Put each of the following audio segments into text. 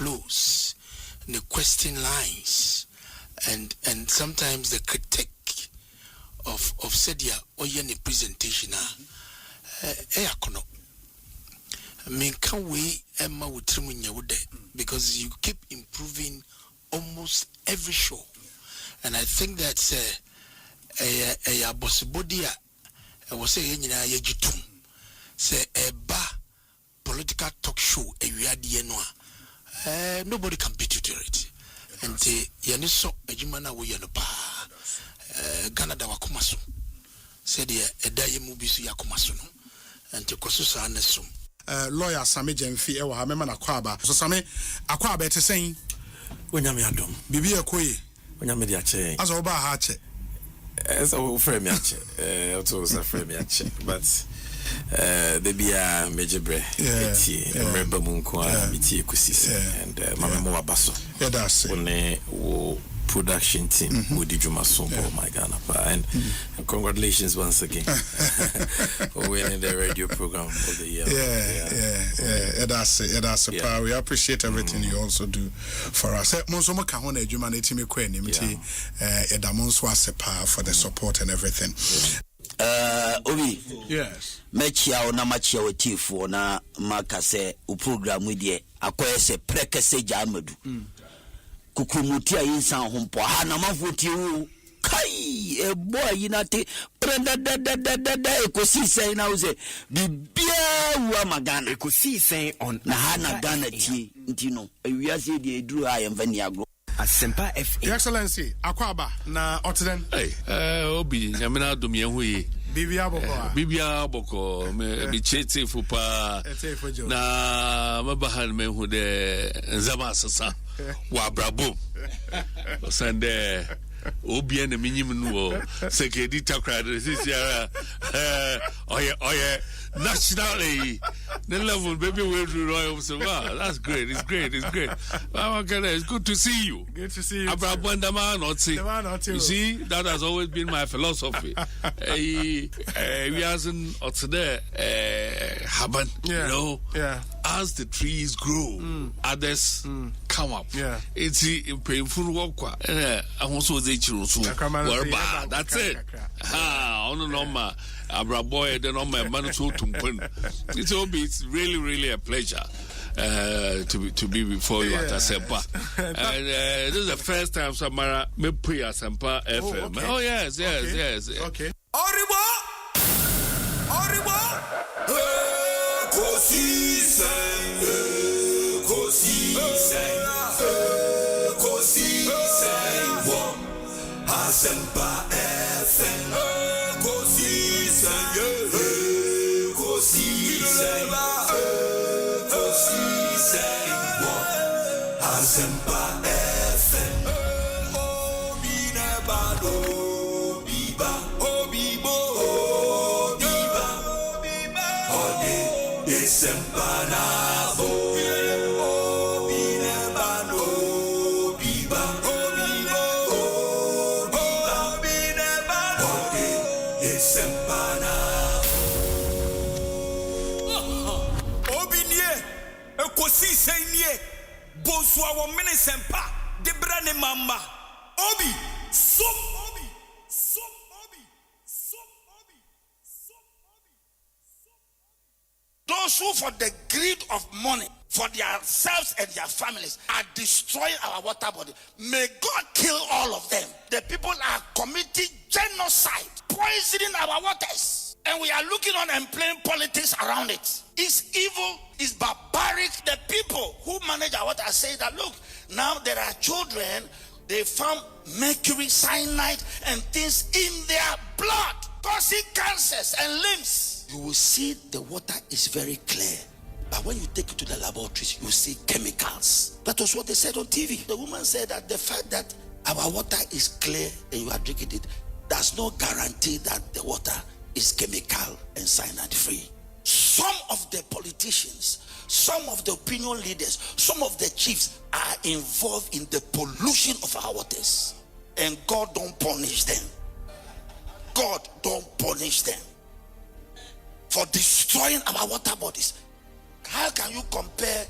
flows, the question lines, and sometimes the critique of Sedia or any presentation. I mean, can we Emma with because you keep improving almost every show, and I think that's a possibility. I was saying, say a political talk show, nobody can beat you to it. And Yaniso, a Jimana, we Canada Wakumasu said, a Dayamubisu Yakumasuno, and to Kosusa and Nesum. Lawyer Sami Jemfi, Ewa, Memana Kwaba. So Sami, Aquaba to saying, when I'm Yadom, Bibi a Koi, when I'm Mediache, as Oba Hache. As a frame yache, also a frame yache, but there be a major bread, remember Munqua, Ekosiisen, and Mamma Basso. Yeah, that's it. Production team with the Jumasombo, my Ghana, and congratulations once again for winning the radio program of the year. Yeah, that's it. We appreciate everything you also do for us. Monsoma Kahone, Jumanity Mekweni, Edamonswa Sepa for the support and everything. Obi, yes, Mechia or Namachia or Tifu na Makase, U program with ye, Akwese Prekese Jamadu. Kukumutia insan humpo hana mafuti kai e boy yinate prenda da Ekosiisen na uze bibia wa magana Ekosiisen on na hana gana ti ntino ewiase de eduru ayemfani agro Asempa FM. Your Excellency Akwaba na Otiden. Obi nyamena dum ye hu Bibia boko me chete fupa na mabahan me hu de nzama sasa wa brabo sande obi na minyim no sekedi takra this year oye nationally the level baby we do royal so wow that's great it's great it's good to see you abrabo ndama not see you see that has always been my philosophy we hasn't today happen you know as the trees grow others come up it's painful work I also say chirusu that's it on normal abraboy the normal man so it's really a pleasure to be before you at Asempa. And this is the first time Samara me play Asempa FM. Okay. Oh yes. Okay. Oribo. Ekosiisen. Asempa FM. Ekosiisen. Asempa FM. Obi nebado biba obibo obiba ode Asempa nabo obi nebado biba obibo obi nebado ode Asempa nabo obi nie Ekosiisen nie Bonsu our Asempa de brane mama obi so obi those who for the greed of money for themselves and their families are destroying our water body. May God kill all of them. The people are committing genocide, poisoning our waters. And we are looking on and playing politics around it. It's evil, it's barbaric. The people who manage our water say that, look, now there are children, they found mercury, cyanide, and things in their blood, causing cancers and limbs. You will see the water is very clear. But when you take it to the laboratories, you see chemicals. That was what they said on TV. The woman said that the fact that our water is clear and you are drinking it does not guarantee that the water is chemical and cyanide free. Some of the politicians, some of the opinion leaders, some of the chiefs are involved in the pollution of our waters. And God don't punish them. God don't punish them for destroying our water bodies. How can you compare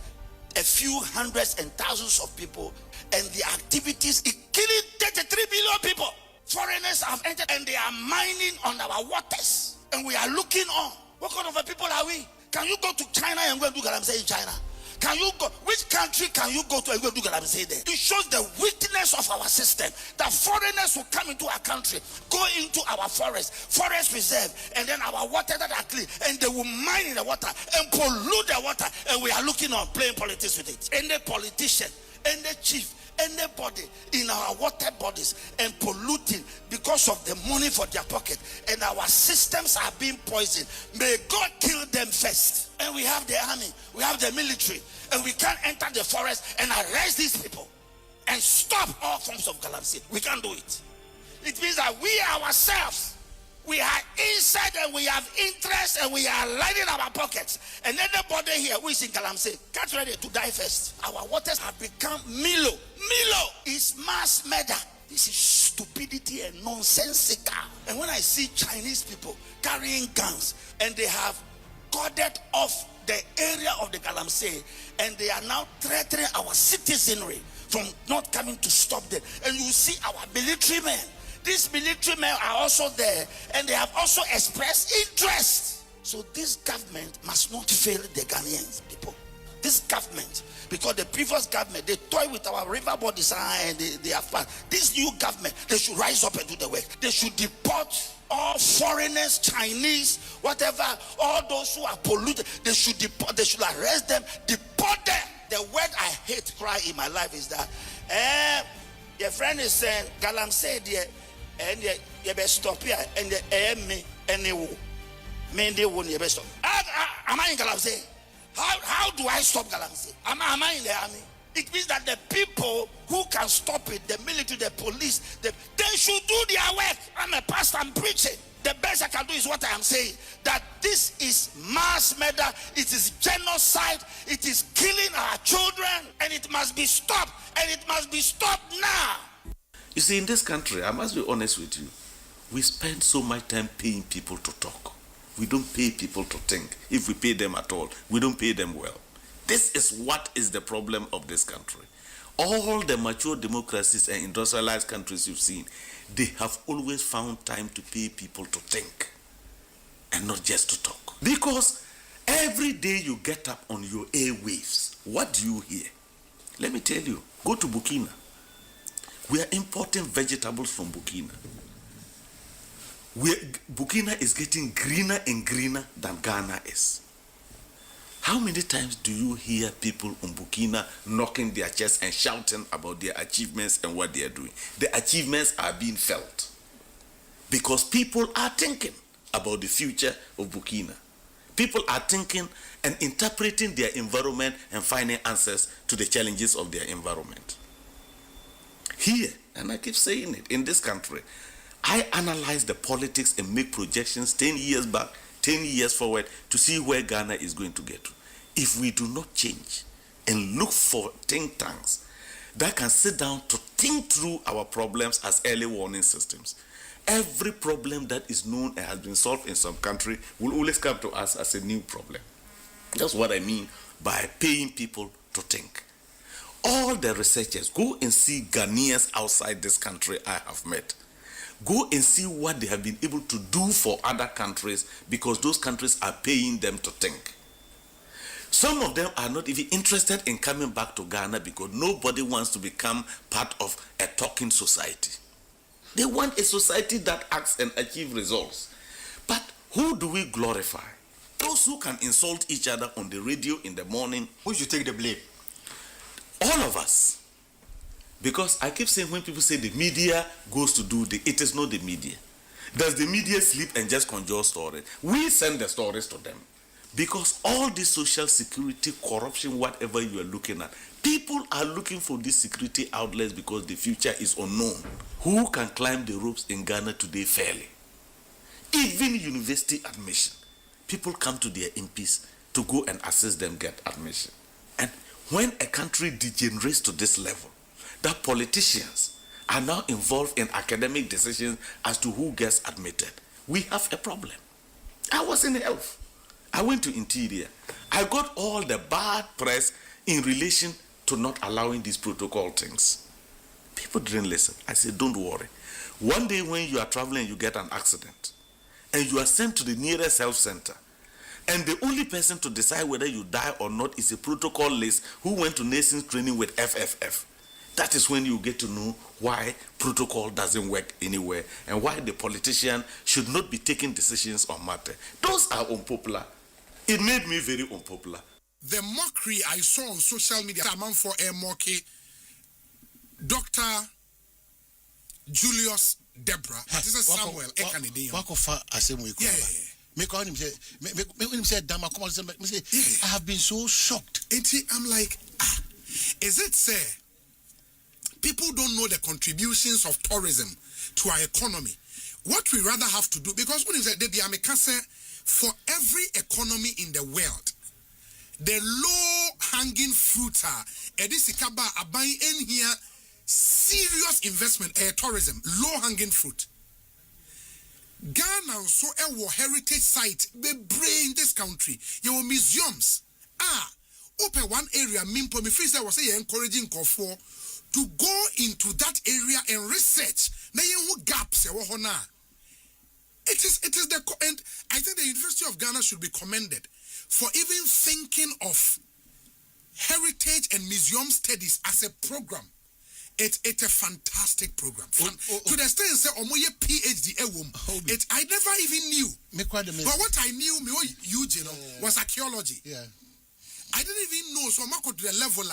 a few hundreds and thousands of people, and the activities is killing 33 million people. Foreigners have entered and they are mining on our waters, and we are looking on. What kind of a people are we? Can you go to China and go and do galamsey in China? Can you go? Which country can you go to and go do galamsey there? It shows the weakness of our system. That foreigners will come into our country, go into our forest reserve, and then our water that are clean, and they will mine in the water and pollute the water, and we are looking on playing politics with it. Any politician, any chief, anybody in our water bodies and polluting because of the money for their pocket, and our systems are being poisoned. May God kill them first. And we have the army, we have the military, and we can't enter the forest and arrest these people and stop all forms of galamsey. We can't do it. It means that we ourselves, we are inside and we have interest and we are lining our pockets. And anybody here who is in galamsey, get ready to die first. Our waters have become Milo. Milo is mass murder. This is stupidity and nonsensical. And when I see Chinese people carrying guns and they have corded off the area of the galamsey, and they are now threatening our citizenry from not coming to stop them. And you see our military men. These military men are also there, and they have also expressed interest. So this government must not fail the Ghanaians people. This government, because the previous government, they toy with our river bodies and they have fun. This new government, they should rise up and do the work. They should deport all foreigners, Chinese, whatever, all those who are polluted. They should deport, they should arrest them, deport them. The word I hate cry in my life is that your friend is saying galamsey there, and you best stop here, and me and they won't you best stop. Am I in galamsey? How do I stop galamsey? Am I in the army? It means that the people who can stop it, the military, the police, they should do their work. I'm a pastor, I'm preaching. The best I can do is what I am saying, that this is mass murder, it is genocide, it is killing our children, and it must be stopped, and it must be stopped now. You see, in this country, I must be honest with you, we spend so much time paying people to talk. We don't pay people to think. If we pay them at all, we don't pay them well. This is what is the problem of this country. All the mature democracies and industrialized countries you've seen, they have always found time to pay people to think and not just to talk. Because every day you get up on your airwaves, what do you hear? Let me tell you, go to Burkina. We are importing vegetables from Burkina. Burkina is getting greener and greener than Ghana is. How many times do you hear people in Burkina knocking their chest and shouting about their achievements and what they are doing? The achievements are being felt because people are thinking about the future of Burkina. People are thinking and interpreting their environment and finding answers to the challenges of their environment. Here, and I keep saying it, in this country, I analyze the politics and make projections 10 years back, 10 years forward to see where Ghana is going to get to. If we do not change and look for think tanks that can sit down to think through our problems as early warning systems, every problem that is known and has been solved in some country will always come to us as a new problem. That's what I mean by paying people to think. All the researchers, go and see Ghanaians outside this country I have met. Go and see what they have been able to do for other countries because those countries are paying them to think. Some of them are not even interested in coming back to Ghana because nobody wants to become part of a talking society. They want a society that acts and achieves results. But who do we glorify? Those who can insult each other on the radio in the morning. Who should take the blame? All of us. Because I keep saying when people say the media goes to do it is not the media. Does the media sleep and just conjure stories? We send the stories to them. Because all this social security, corruption, whatever you are looking at, people are looking for these security outlets because the future is unknown. Who can climb the ropes in Ghana today fairly? Even university admission. People come to their MPs to go and assist them get admission. And when a country degenerates to this level, that politicians are now involved in academic decisions as to who gets admitted, we have a problem. I was in health. I went to interior. I got all the bad press in relation to not allowing these protocol things. People didn't listen. I said, don't worry. One day when you are traveling, you get an accident, and you are sent to the nearest health center, and the only person to decide whether you die or not is a protocol list who went to nations training with FFF. That is when you get to know why protocol doesn't work anywhere and why the politician should not be taking decisions on matter. Those are unpopular. It made me very unpopular. The mockery I saw on social media, a man for a mockery, Dr. Julius Debra, this is Samuel Ekanidin. Wakofa Asempa. Yeah. Make him say, Dama, come on, I have been so shocked. I'm like, is it say people don't know the contributions of tourism to our economy? What we rather have to do, because when you say for every economy in the world, the low-hanging fruit are edisikaba abai in here serious investment tourism, low-hanging fruit. Ghana so a heritage site be brain this country. Your museums open one area. Mimpo me face I was say encouraging Kofo to go into that area and research. Na yen gaps na. It is the and I think the University of Ghana should be commended for even thinking of heritage and museum studies as a program. It's a fantastic program. To the extent say omoye PhD I never even knew. But what I knew was archaeology. Yeah. I didn't even know so much to the level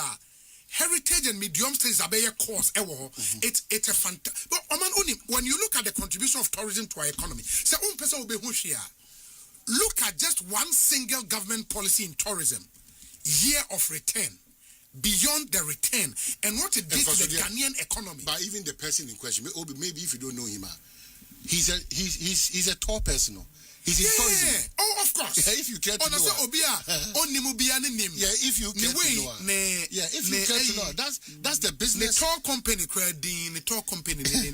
heritage and museum studies are a course. It's a fantastic. But when you look at the contribution of tourism to our economy, say person will be look at just one single government policy in tourism, year of return. Beyond the return and what it did to the Ghanaian economy. But even the person in question, maybe if you don't know him, he's a tall person. He's in tourism. Oh, of course. Yeah, if you care to know. Yeah, if you care to know. Yeah, if you care to know. That's the business. The tall company, the tall company. He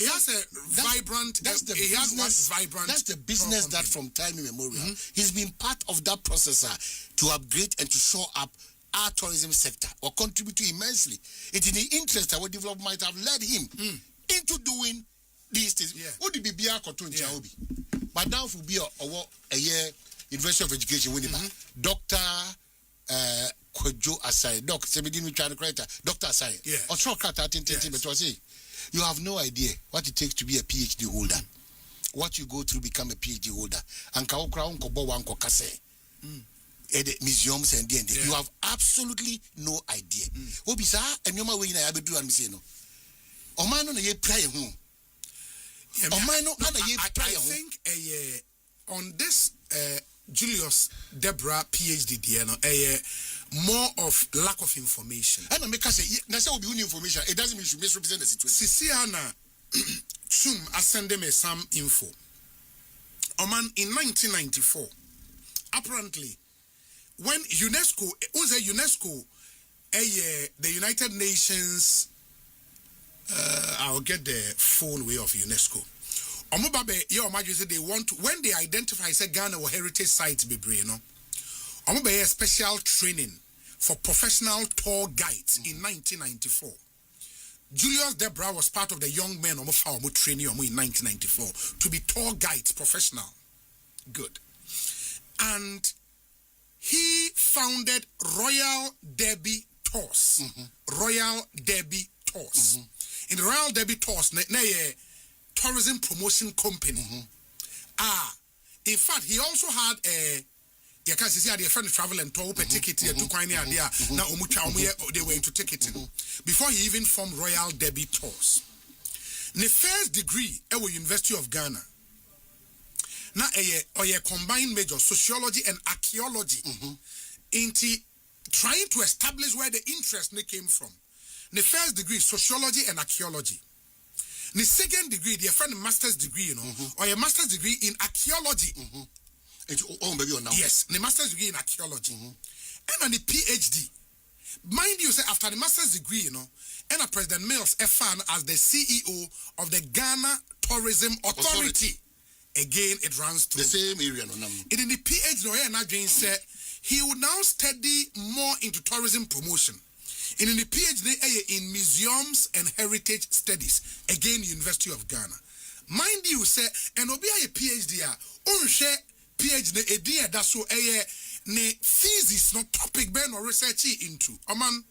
has a vibrant. That's the business. That's the business that from time immemorial he's been part of that process to upgrade and to show up our tourism sector or contribute to immensely. It's in the interest our development might have led him into doing these things. What did be but now for be a year University of Education winning Dr. Kojo Asai, Doc, Dr. Asai. You have no idea what it takes to be a PhD holder. What you go through become a PhD holder. And museums and you have absolutely no idea. Obisa and you way na abedu and say no. Omano na ye pray hu. I think on this Julius Debra PhD more of lack of information. And I make us say na say obi uni information. It doesn't mean you should misrepresent the situation. Sisiana Sum ascend me some info. Oman in 1994 apparently when UNESCO, the United Nations, I'll get the full way of UNESCO. Omobabe, your majesty, they want to, when they identify, say Ghana or heritage sites, be brain, no. Omobabe, special training for professional tour guides in 1994. Julius Debra was part of the young men training in 1994 to be tour guides, professional. Good. And he founded Royal Derby Tours. Royal Derby Tours. In the Royal Derby Tours, a tourism promotion company. In fact, he also had a friend travel and tour ticket to now they were into ticketing before he even formed Royal Derby Tours. The first degree at the University of Ghana. Now a combined major sociology and archaeology into trying to establish where the interest came from. The first degree sociology and archaeology. The second degree, the friend master's degree, or a master's degree in archaeology. Yes, the master's degree in archaeology. And on the PhD. Mind you, say after the master's degree, and President Mills Efan as the CEO of the Ghana Tourism Authority. Again, it runs through the same area. In the PhD, and again, say he will now study more into tourism promotion. In the PhD in museums and heritage studies, again University of Ghana. Mind you, say, and obi a PhD unhwe PhD edi da so ne thesis no topic ben or research into. Aman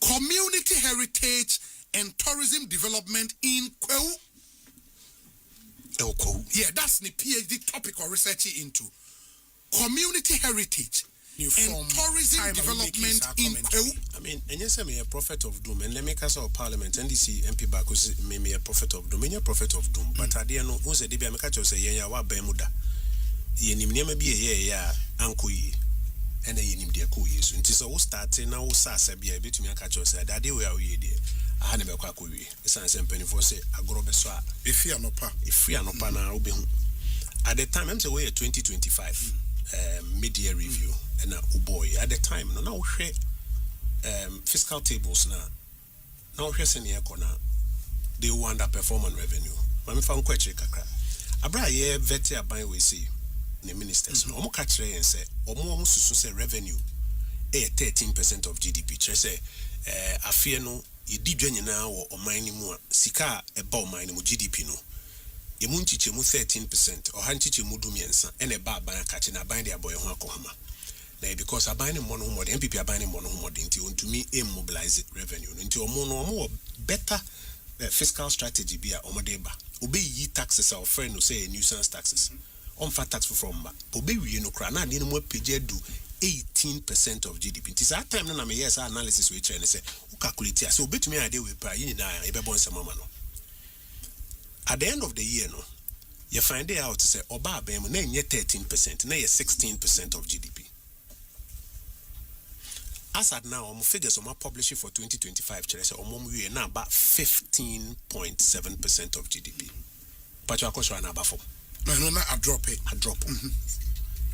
community heritage and tourism development in Kwewu. Yeah, that's the PhD topic or research into. Community heritage and tourism development in Kwewu. I mean, and yes, I'm a prophet of doom, and let me cast of parliament, and DC MP back was me a prophet of doom, a prophet of doom. But I didn't know who's a DB, I'm a catcher, say, yeah, what Bemuda. Ye name be a uncle ye, and a yin dear cool years. And tis all starting now, Sassa be a bit to me a catcher, said, that day we are ye dear. I had never quack with the Asempa 94.7, I grow beswa. If you are no pa, if you are no pa now, be at the time, I'm away at 2025 mid-year review. And boy, at the time, no, now share fiscal tables now share senior corner. They will underperform on revenue. Mami found quite check a abra ye vete a buy we see the ministers. No more catch and say, or more say revenue 13% of GDP. Say I fear no, you did join now or mining more. Sika about mining GDP no. You mun teach mu 13% or hand teach mu dumiensa and a bar by catching a bind their boy Kohama. Because I buy more MPP are buying more to me immobilize revenue into a more better fiscal strategy be a omodeba. Obey ye taxes our friend who say nuisance taxes. On fat tax from obey we no crana need more PJ do 18% of GDP. It is that time na me yes analysis we try and say who calculate so bet me idea we pray in na ebe bon sama no. At the end of the year no you find out to say oba abem na nye 13% na 16% of GDP. As at now, figures on my publishing for 2025, we are now about 15.7% of GDP. But you are question about for no, a drop.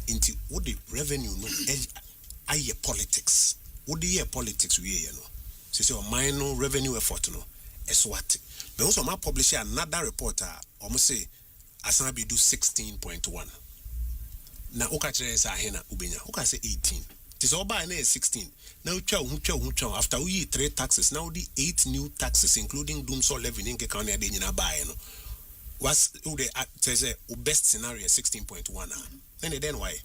Into what the revenue no aye politics. What the year politics we you know. So minor revenue effort no is what. But also my publishing another reporter almost say Asempa do 16.1. Now Okachere is ahena ubenya. Oka say 18. Tis all by 16. Now after we 3 taxes, now the 8 new taxes, including Doomsaw levy in County in buy no. Was the best scenario 16.1. Then why?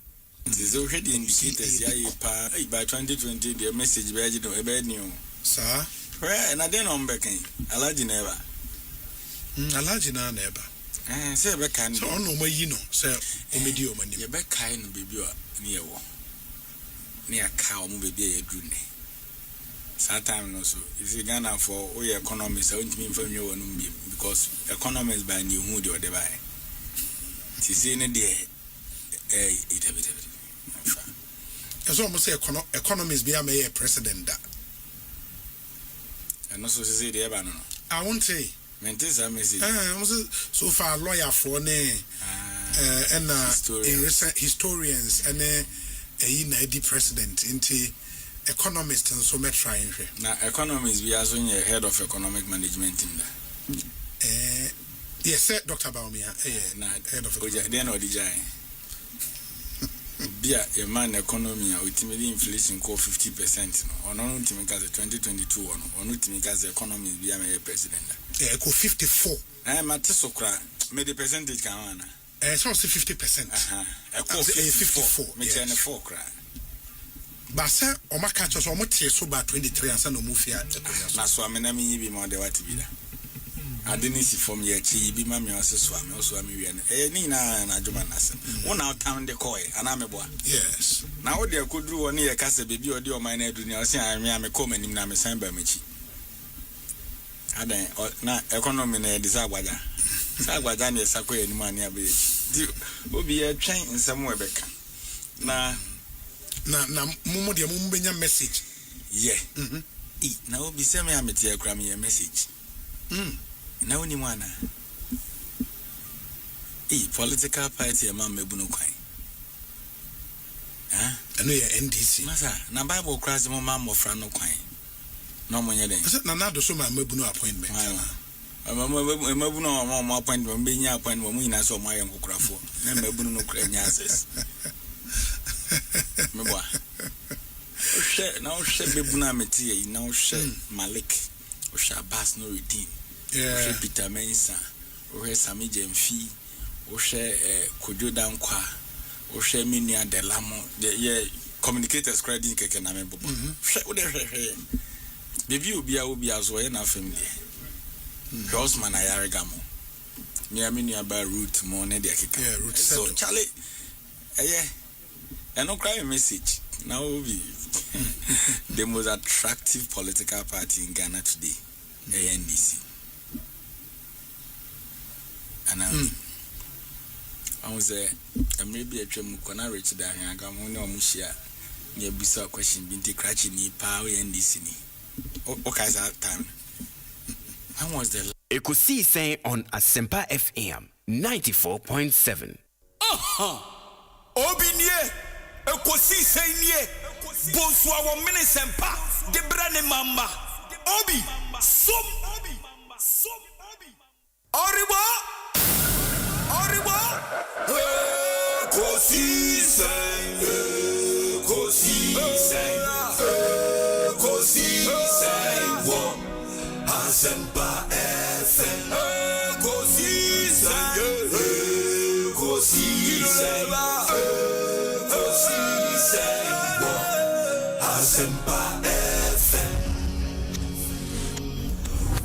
It is already indicated by 2020 the message by new. Sir? Where and I then on becking. Alaji never. Alaji never. Say Beckan. So on no you know, sir, Omedio man. Your back kind be near war. Near cow baby a drune. Sometimes also, if you Ghana for all your economists, I won't mean from you because economists by new mood or the buy. Tis in a day, it a bit. As almost say economists be a mayor president that. And also say the Ebano. I won't say. Mentis a message. So far, lawyer for ne and in recent historians and a president into economist and so much trying. Now, economists, we are soon head of economic management in there. Yes, sir, Dr. Baumia, head of economic. Be a man economy, ultimately inflation call 50%. Or no, ultimately 2022 or no, ultimately the economy be a president. Eco 54. I am at Sokra, made the percentage can. It's also 50%. Eco 54. Make an 4 cry. But sir, or my catchers or much so about 23 and some move here. That's why I mean, be more the what to be there. I didn't see from your tea, be mammy or swam, or swam, Nina and Ajumanas. 1 hour town the coy, and I'm a boy. Yes. Now, what they could do on near Casa baby or do my name, I say I am a common in Namasan Michi. I don't know, economy in a desire. Sagwadani Sako and money a bit. Will be a train in somewhere back. Na Mumo de Mumbenya message. Yeah. Now be semi amateur crammy a message. Now ni wana. Political party a man mebuno quine. I know your NDC. Massa, na Bible cries the mamma of Frano quine. No money. I said, Nana, so my mebuno appointment. I'm a more appointment being your appointment when I saw my uncle Crawford. Never no cranyas. Meboa. Oshe na oshe bebuna meti na oshe Malik. Oshe Abbas no redeem. Oshe Peter Mensa. Oshe Sami Jemfi. Oshe Kojo Dankwa. Oshe Minia Delamo. The communicators credit keke na me bobo. Oshe ode baby obi azo na family. Rosman Ayarigamo. Me Minia ba root mo ne de keke. Yeah, root so Charlie I don't cry a message. Now will be the most attractive political party in Ghana today, ANDC. And I was maybe a Tremukona Rich down here. I got one or Mushia near Busa question Binti Cratchy ni power ANDC. Okay, that time. When was the Ekosiisen on Asempa FM 94.7. Obinye Ekosiisen nie Bonsu our Asempa de brane mamba Obi som Oribo Ekosiisen wo Asempa FM Ekosiisen Asempa FM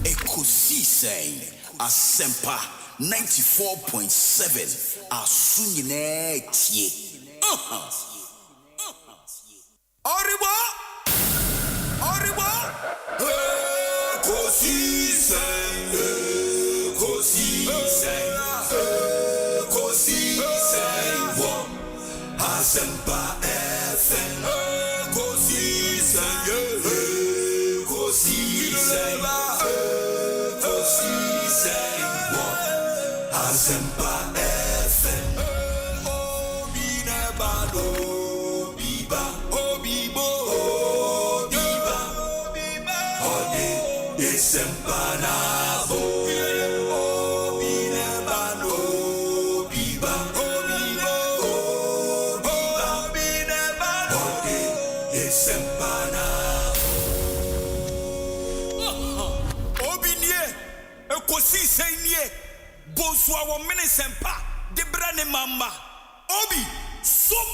Ekosiisen Asempa 94.7 Asunyine tie Oribo Ekosiisen wo Asempa FM Asempa FM Ode Asempa na bo Ekosiisen nie Bonsu our Asempa de brane mamba Obi som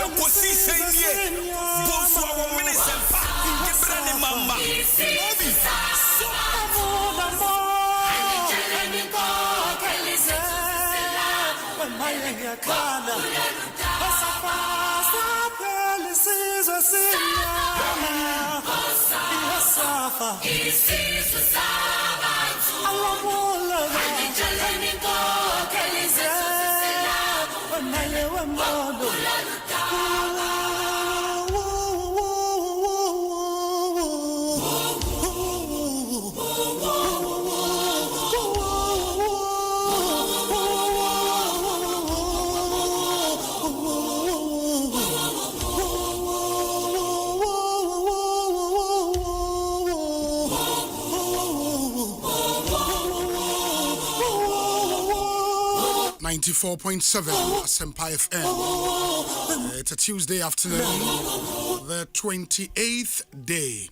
Ekosiisen nie Bonsu our Asempa de brane mamba Obi 94.7 Asempa FM. It's a Tuesday afternoon, the 28th day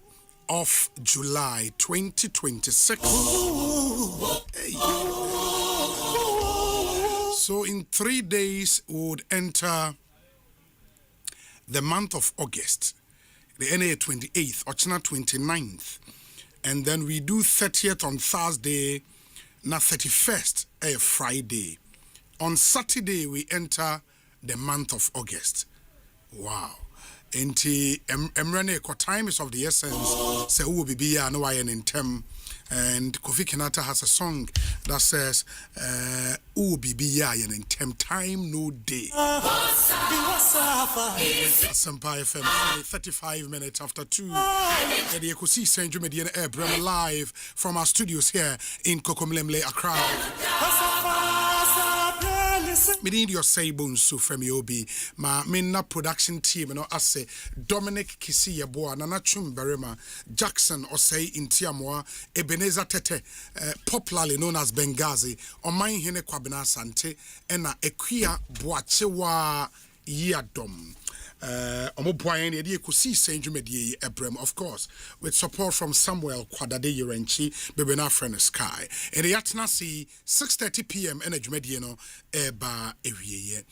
of July 2026. Hey. So in 3 days we would enter the month of August. The NA 28th, Ochina 29th. And then we do 30th on Thursday, na 31st a Friday. On Saturday, we enter the month of August. Wow. And time is of the essence. Say, who will be here, no, I in tem. And Kofi Kinata has a song that says, who will be here in tem, time, no day. Asempa FM, 35 minutes after 2. The Ekosiisen On Asempa live from our studios here in Kokomlemle, Accra. Me need your say Bonsu from Yobi. Ma minna production team no ase Dominic Kisi Yeboa Nana Chum Berema Jackson Osei Intiamwa Ebenezer Tete popularly known as Benghazi Oman Hene Kwabena Sante Ena Ekia Boachewa Yadom. Of course, with support from Samuel Kwadade Yerenchi, Bebena Friend Sky. And the Atnasi 6:30 p.m. Energy Mediano Eba Eviye.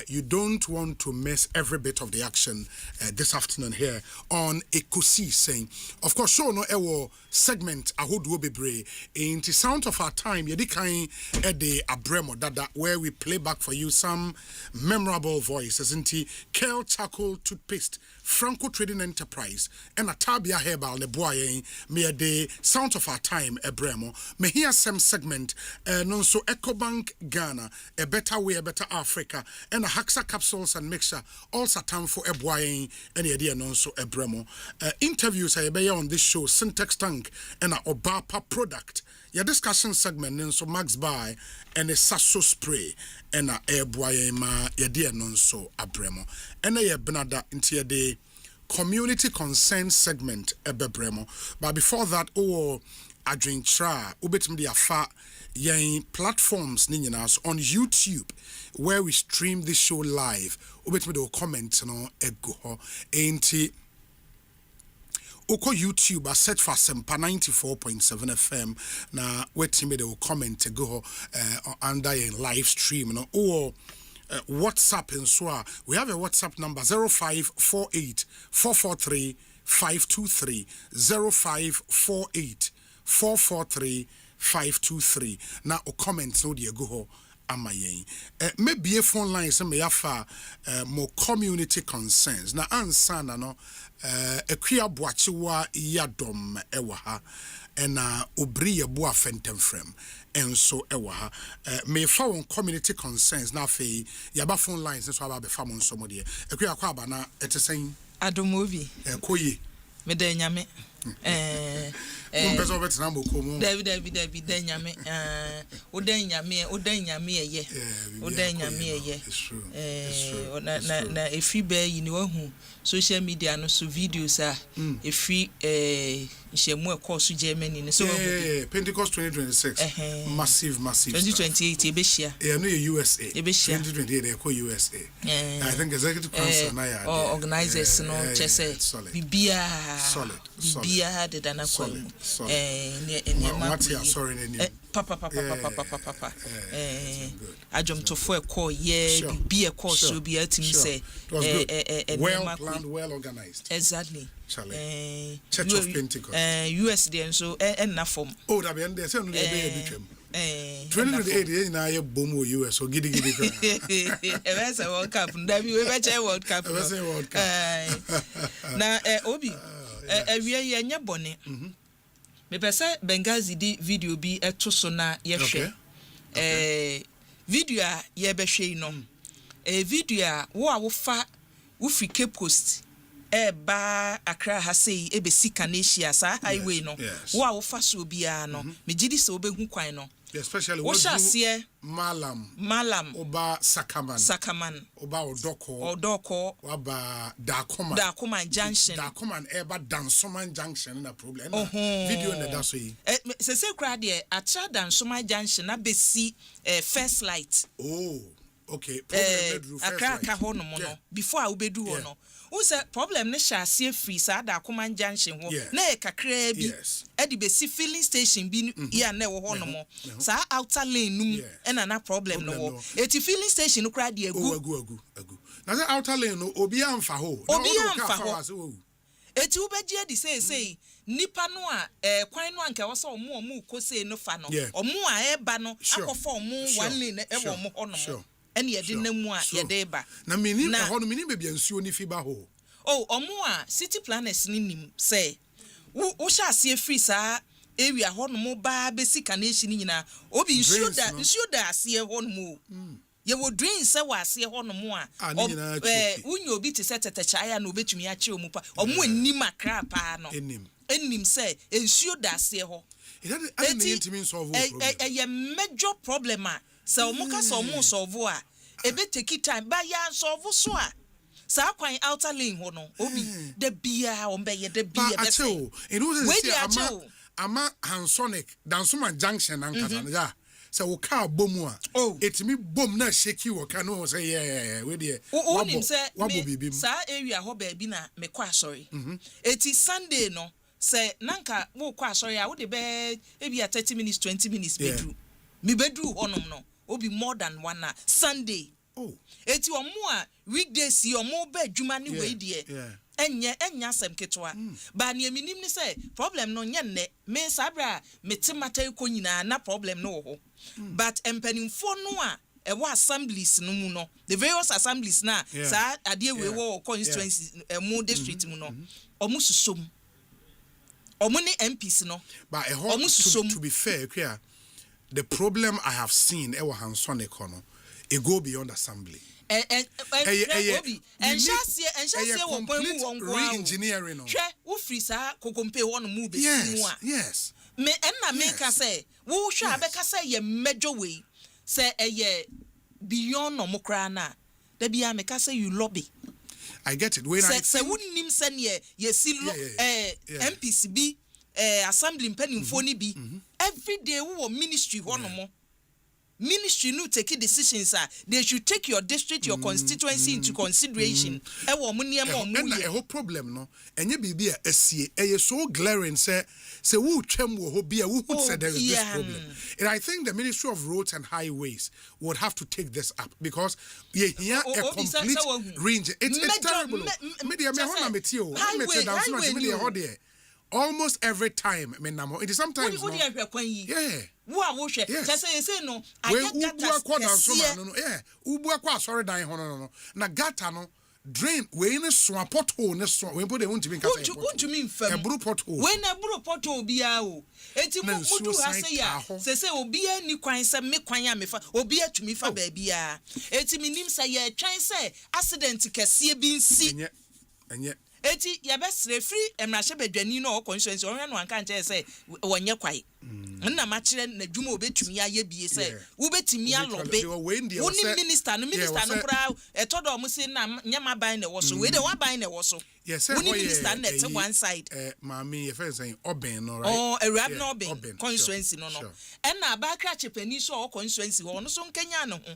You don't want to miss every bit of the action this afternoon here on Ekosiisen. Of course, show no ewo segment ahodo bebre in the sound of our time. Yedi kain the abremo dada where we play back for you some memorable voices. Inti Kel Charcoal Toothpaste, Franco Trading Enterprise, and Atabia Herbal ne boye me the sound of our time ebremo. Me hear some segment non so EcoBank Ghana, a better way, a better Africa. And a Haxa capsules and mixture also time for a boy and the idea non so a bremo. Interviews I be on this show, Syntax Tank and a Obapa product. Your discussion segment and so Max Buy and a Sasso spray and a air boy ma your dear non so a bremo. And a benada into your day community concern segment a bremo. But before that, I drink tra ubetum dia fa yen platforms ninyas on YouTube where we stream this show live. Ubetum do comment no ego ho enti Oko YouTube a search for Asempa 94.7 FM na wetim do comment go under a live stream no or WhatsApp and so we have a WhatsApp number 0548 443 523 0548 443 523. Now, o comments no de go ho amayen. Maybe a phone line some yafa more community concerns. Na ansa na no ekwia boachiwa yadom ewa ha ena obri ye bo afentem frem enso ewa ha me fa on community concerns na fe yaba phone lines so aba be fa mo nso mo de ekwia kwa aba na etesen adomobi koyi me de nyame Umpezo betina bokomo David nyame odan nyame eye it's true na efi be yi ni wahu social media no so videos efi nhemu course Germany ni so Pentecost 2026 massive 2028 ebeshia no USA 2028 e ko USA I think executive council na ya organizers no chese bibia solid did an sorry papa ajom to for a call be a course so be at me say well planned, well organized. Exactly. Church of Pentecost. USD and so and na form. Oh, that be there say no dey 2028 na ye bomo US so gidi Ever say World Cup ndabi we beche World Cup na obi ewie ye nya bone me pese Benghazi di video bi eto so na ye hwe video a ye be hwe no video a wo fa wo fi Cape Coast ba Accra ha sei e be sika na Asia sa highway no wo fa so bia no me gidi se obehu kwan no especially what Malam oba Sakaman oba Odoko oba Dakoman Junction eba Dansoman Junction na problem video na da so yi se kra de acha Dansoman Junction na besi first light okay problem bedru first light Accra ho no no before a obedu ho no who say problem ne shase free sa Dakoman Junction ho na e kakra bi e di besi filling station bi ya na wo ho no mo sa outer lane num e na problem no ho eti filling station no kra de agu na say outer lane no obi amfa ho eti ubegye di say nipa no a kwan no anka wo so omo ko say no fa no omo a eba no akofa omo one lane e wo mo ho no mo ene ye de namu a ye de ba na mini na ho no mini be bia nsuo ni fi ba ho omo a city planners ni nim say wo sha ase free sa area ho no mo ba be sika na echi ni nyina obi nsuo da ase ho no mo ye wo drain se wa ase ho no mo a unyo obi te se tetecha ya na obetumi a che omu pa omo enim akra pa no enim se nsuo da ase ho ye major problem a se omo ka so omo solve a ebe take time ba ya solve so a sa kwan outer lane ho no obi de bia ombe ye de bia be say ama Hansonic Dansoman Junction ankasa ya se wo ka bomu a etimi bom na sheki wo ka no say we de wabo bibim sa area ho ba bi na me kwa asori eti Sunday no se nanka wo kwa asori a wo de be ebia 30 minutes 20 minutes bedru mi bedru honom no obi more than one Sunday eti omo a weekdays omo ba adwuma ni we de enya sem ketwa ba na eminim ni say problem no nye nne me sabra metemata eko nyina na problem no ho but empanimfo no a ewo assemblies no mu no the various assemblies na sa ade we wo constituency mu district mu no omo susom omo ni MPs no but to be fair the problem I have seen ewo Hansonic no it go beyond assembly obi enhase wo pon mu won kwa re-engineering no hwe wo free sa kokompe wo no mu be mu a yes me enna me ka say wo hwe abeka say ye major way say ye beyond no mokra na da bia me ka say you lobby I get it when say wonnim say ye si MPCB assembly mpanimfo ni bi every day wo ministry ho no mo ministry no take decisions they should take your district your constituency into consideration e wo mo niam o mo ye a whole problem no enye bibia asie e so glaring say wo twam wo ho bia wo say there is this problem and I think the Ministry of Roads and Highways would have to take this up because here a complete range it's terrible media me ho na metio me say dance no media ho there almost every time me namo it is sometimes no wo a wo hwe say no ubu akwa sorry dan ho no na gata no drain we ne so pothole ne so we put the won't be kasa wontumi mfam eburu pothole we na eburu pothole bia o enti mudu ha say ya say obi ani kwan say me kwan ya me fa obi atumi fa ba bia enti minim say ye twan say accident kese bi nsi enye eti ya besre free emrahye badwani no constituency onhwe no anka nche say wonye kwai nna ma kire na dwuma obetumi aye bie say wo betumi alobe woni minister no kura etodo mo say na nyama ban na wo so we de wa ban na wo so woni minister na te one side maami ye fe say oben no right erab no oben constituency no na abakra chepani so constituency ho no so nkenya no ho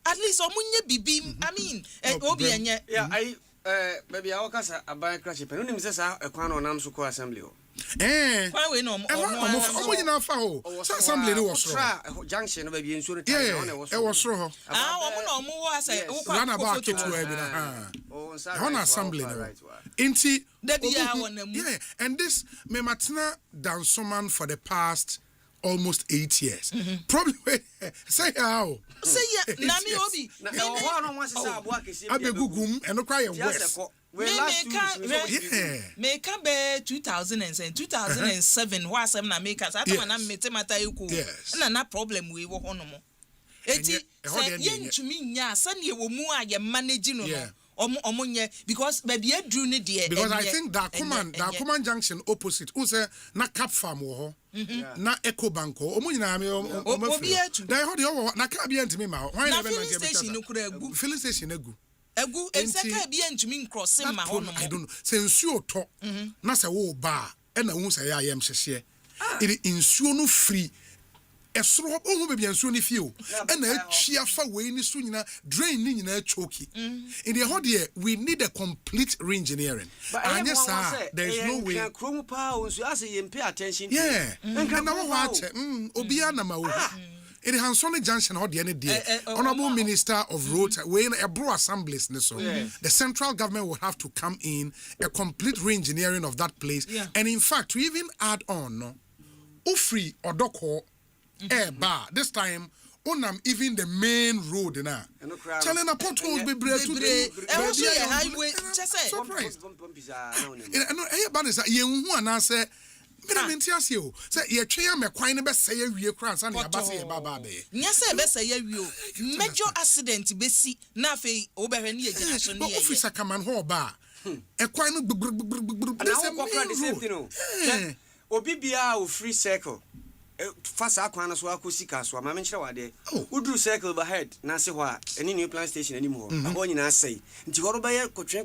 at least omunye bibi I mean obi enye baby I kasa aban crash pen unim se sa ekwan no nam so ko assembly o kwa we no omo nyina fa ho sa assembly no wo so junction no baby enso no time no wo so wo so ho omo no omo wo asa wo kwa run about to e bi na ho assembly no inti da bia wona mu and this me matena Dansoman for the past almost 8 years. Probably say how. Say yeah, Nami Obi. Abegugum and cry west. Make up 2007, 2007. Was I'm not make us. I don't know. Yes. And no problem we were on. Eti yen to me nya sane wo mu a ye managing no omonye because baby adru ne de because I think that command junction opposite who say na cap farm wo ho na eco bank ho omunyina me obi atu na ho de wo na ka bia ntimi ma ho wan na filling station no kura agu filling station agu enseka bia ntumi cross ma ho no I don't know say nsuo to na say wo ba e na hu say ya yem hyehye it nsuo no free esoro ohu be bianso ni fie e na atwia fa we ni so nyina drain ni nyina choki in the hot here we need a complete re-engineering and yes sir there is no way krom pa onso ase ye pay attention to and na wo ache obia na ma wo it Hansoni Junction hot the day honorable minister of roads when a bro assemblies so the central government will have to come in a complete re-engineering of that place and in fact to even add on no Ofri Odoko bar this time unam even the main road na challenge na potholes be bread to the highway just say no ba na ye hu ana say me na menti ase o say ye twe ya mekwan ne be say awie kran sa na ya ba say ye baba be nya say be say awie o major accident be si na fe o be hwe ne ye gina so ne ye officer kaman ho ba ekwan no the same thing o obi bia o free circle fasa akwana so akosika so ma menkyere wade udru circle behind na se ho a eni new plan station ani mo abo nyina asai nti horo baye kotwen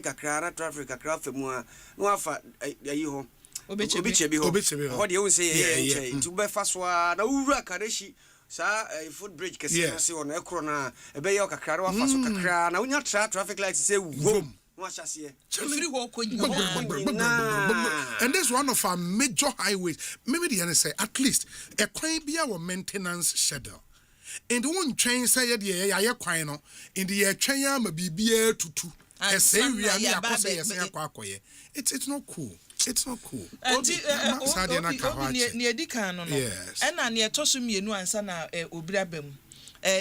kakra traffic kakra famu a no afa ayi ho obichebi ho ho de won say ye nti be faso a na wura kareshi sa foot bridge kese na se ono ekro na ebe ye kakra wa faso kakra na unya traffic light say wom and this one of our major highways. Maybe the other say at least a crane be our maintenance schedule. And the one train say ya kwano in the train ma bibia tutu. It's not cool. It's not cool.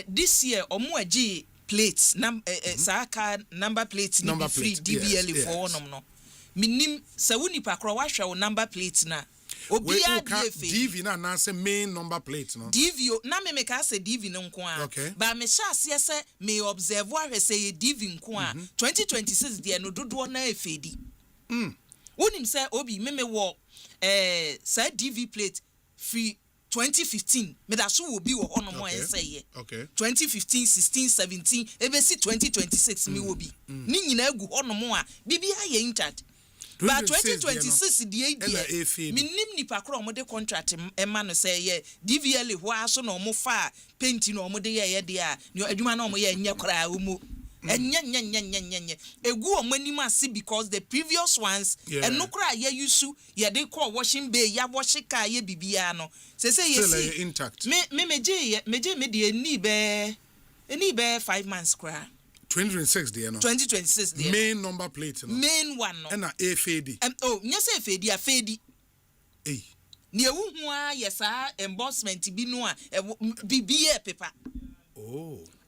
This year omo plates saka number plates ni be free DVL for no minim se woni pakro wa hwe number plate na obi a DV na say main number plate no DV na me ka say DV no nko a ba me sha ase se me observe wa hwe say DV nko a 2026 de no dodo na efedi wonim say obi me wo say DV plate free 2015 me da so will be wo hono mo say ye 2015 16 17 ebe si 2026 me will be ni nyina agu hono mo a bibia ye intact but 2026 die minim nipa kro mo de contract ema no say ye DVL ho aso no mo fa paint no mo de ye de a ni adwuma no mo ye nye kra omo enya egu omanim ase because the previous ones enokra ye yusu ye de call washing bay ya wash car ye bibia no say yes intact me de eni be 5 months kra 2026 there no 2026 there main number plate no main one no na afd nya say afd ni ewu hu a yesa embossment bi no a bibia paper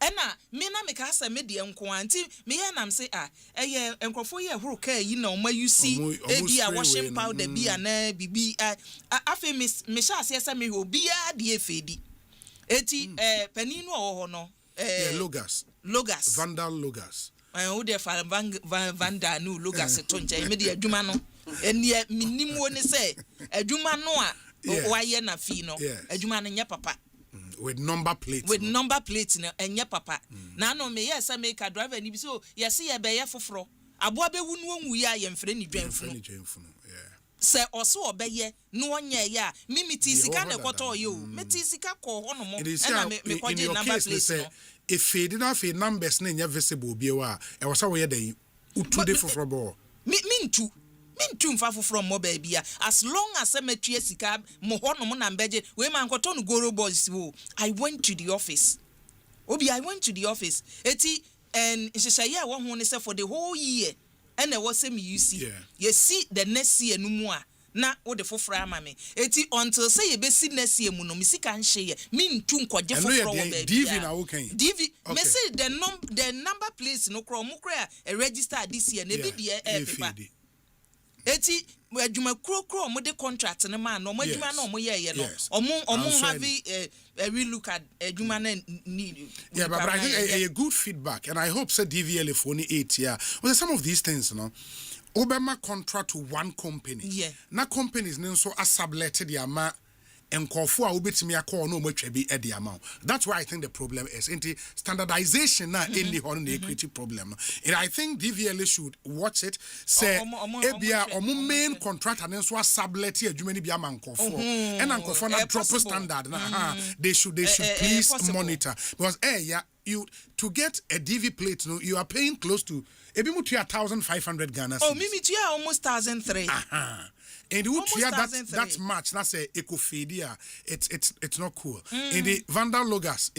ena me na me ka say me de enko anti me ye nam say eye enkrofo ye horo ka yi na o ma yusi ebi a washing powder bi ana bibi afi me sha ase say me obi a de efedi eti pani no ho no Logas Vandal Logas wo de Vanda no Logas to nche me de adwuma no eni minimo ni say adwuma no a wa ye na fi no adwuma no nya papa with number plate no enye papa na no me yes make a driver ni bi so yes ye be ye foforo abo abewu no onwu ya ye mfre ni dwanfunu se oso obeye no onye ya mimiti sika na ekoto ye o meti sika ko ho no mo na me kwaje number plate no if fade na fe numbers na nya visible bi wa e wo sa wo ye dan utu de foforo bo mintu mfafo from mo baby as long as cemetery sika mo hono mo na mbeje we man koto no goro boys wo I went to the office eti and ishaya wo ho ne say for the whole year and there was some you see you see the next year no mu a na wo de foforo ama me eti until say ye be si next year mu no me sika nhye ye me ntu nkwaje foforo wo ba DV na wo kan DV me say the number place no kro mu kra a register this year na bi de paper eti adwuma kro mo de contract ne ma no mo adwuma na mo ye no omo have a real look at adwuma na need but I think a good feedback, and I hope say DVL for only 8 year well some of these things Obama contract to one company na companies ne so asablet the ama enkofo a obetimi akọ no mo twa bi e the amount. That's why I think the problem is into standardization na in the on the equity problem. And I think DVL should watch it say ebia omo main contract and so asablet adwuma ni bi ama enkofo and enkofo na drop standard na they should please monitor because you to get a DV plate you are paying close to ebi mutu 1,500 Ghana cedis. Me too almost 1,300. And you hear that much, that's a ecophilia. It's not cool. In the Vandal Logas,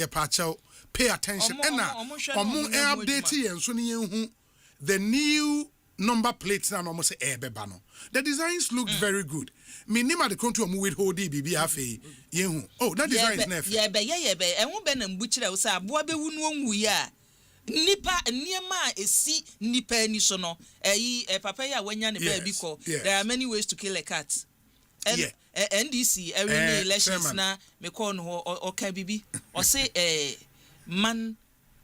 pay attention. And update and so the new number plates now almost bano. The designs looked very good. Minima the country with Hodi BBFA. Oh, that design is never. Yeah, and won't be an butcher was a boy be wun nipa niema esi nipa ni so no papaya wanya ne baby ko there are many ways to kill a cat and NDC every elections na me call no o ka bibi o say man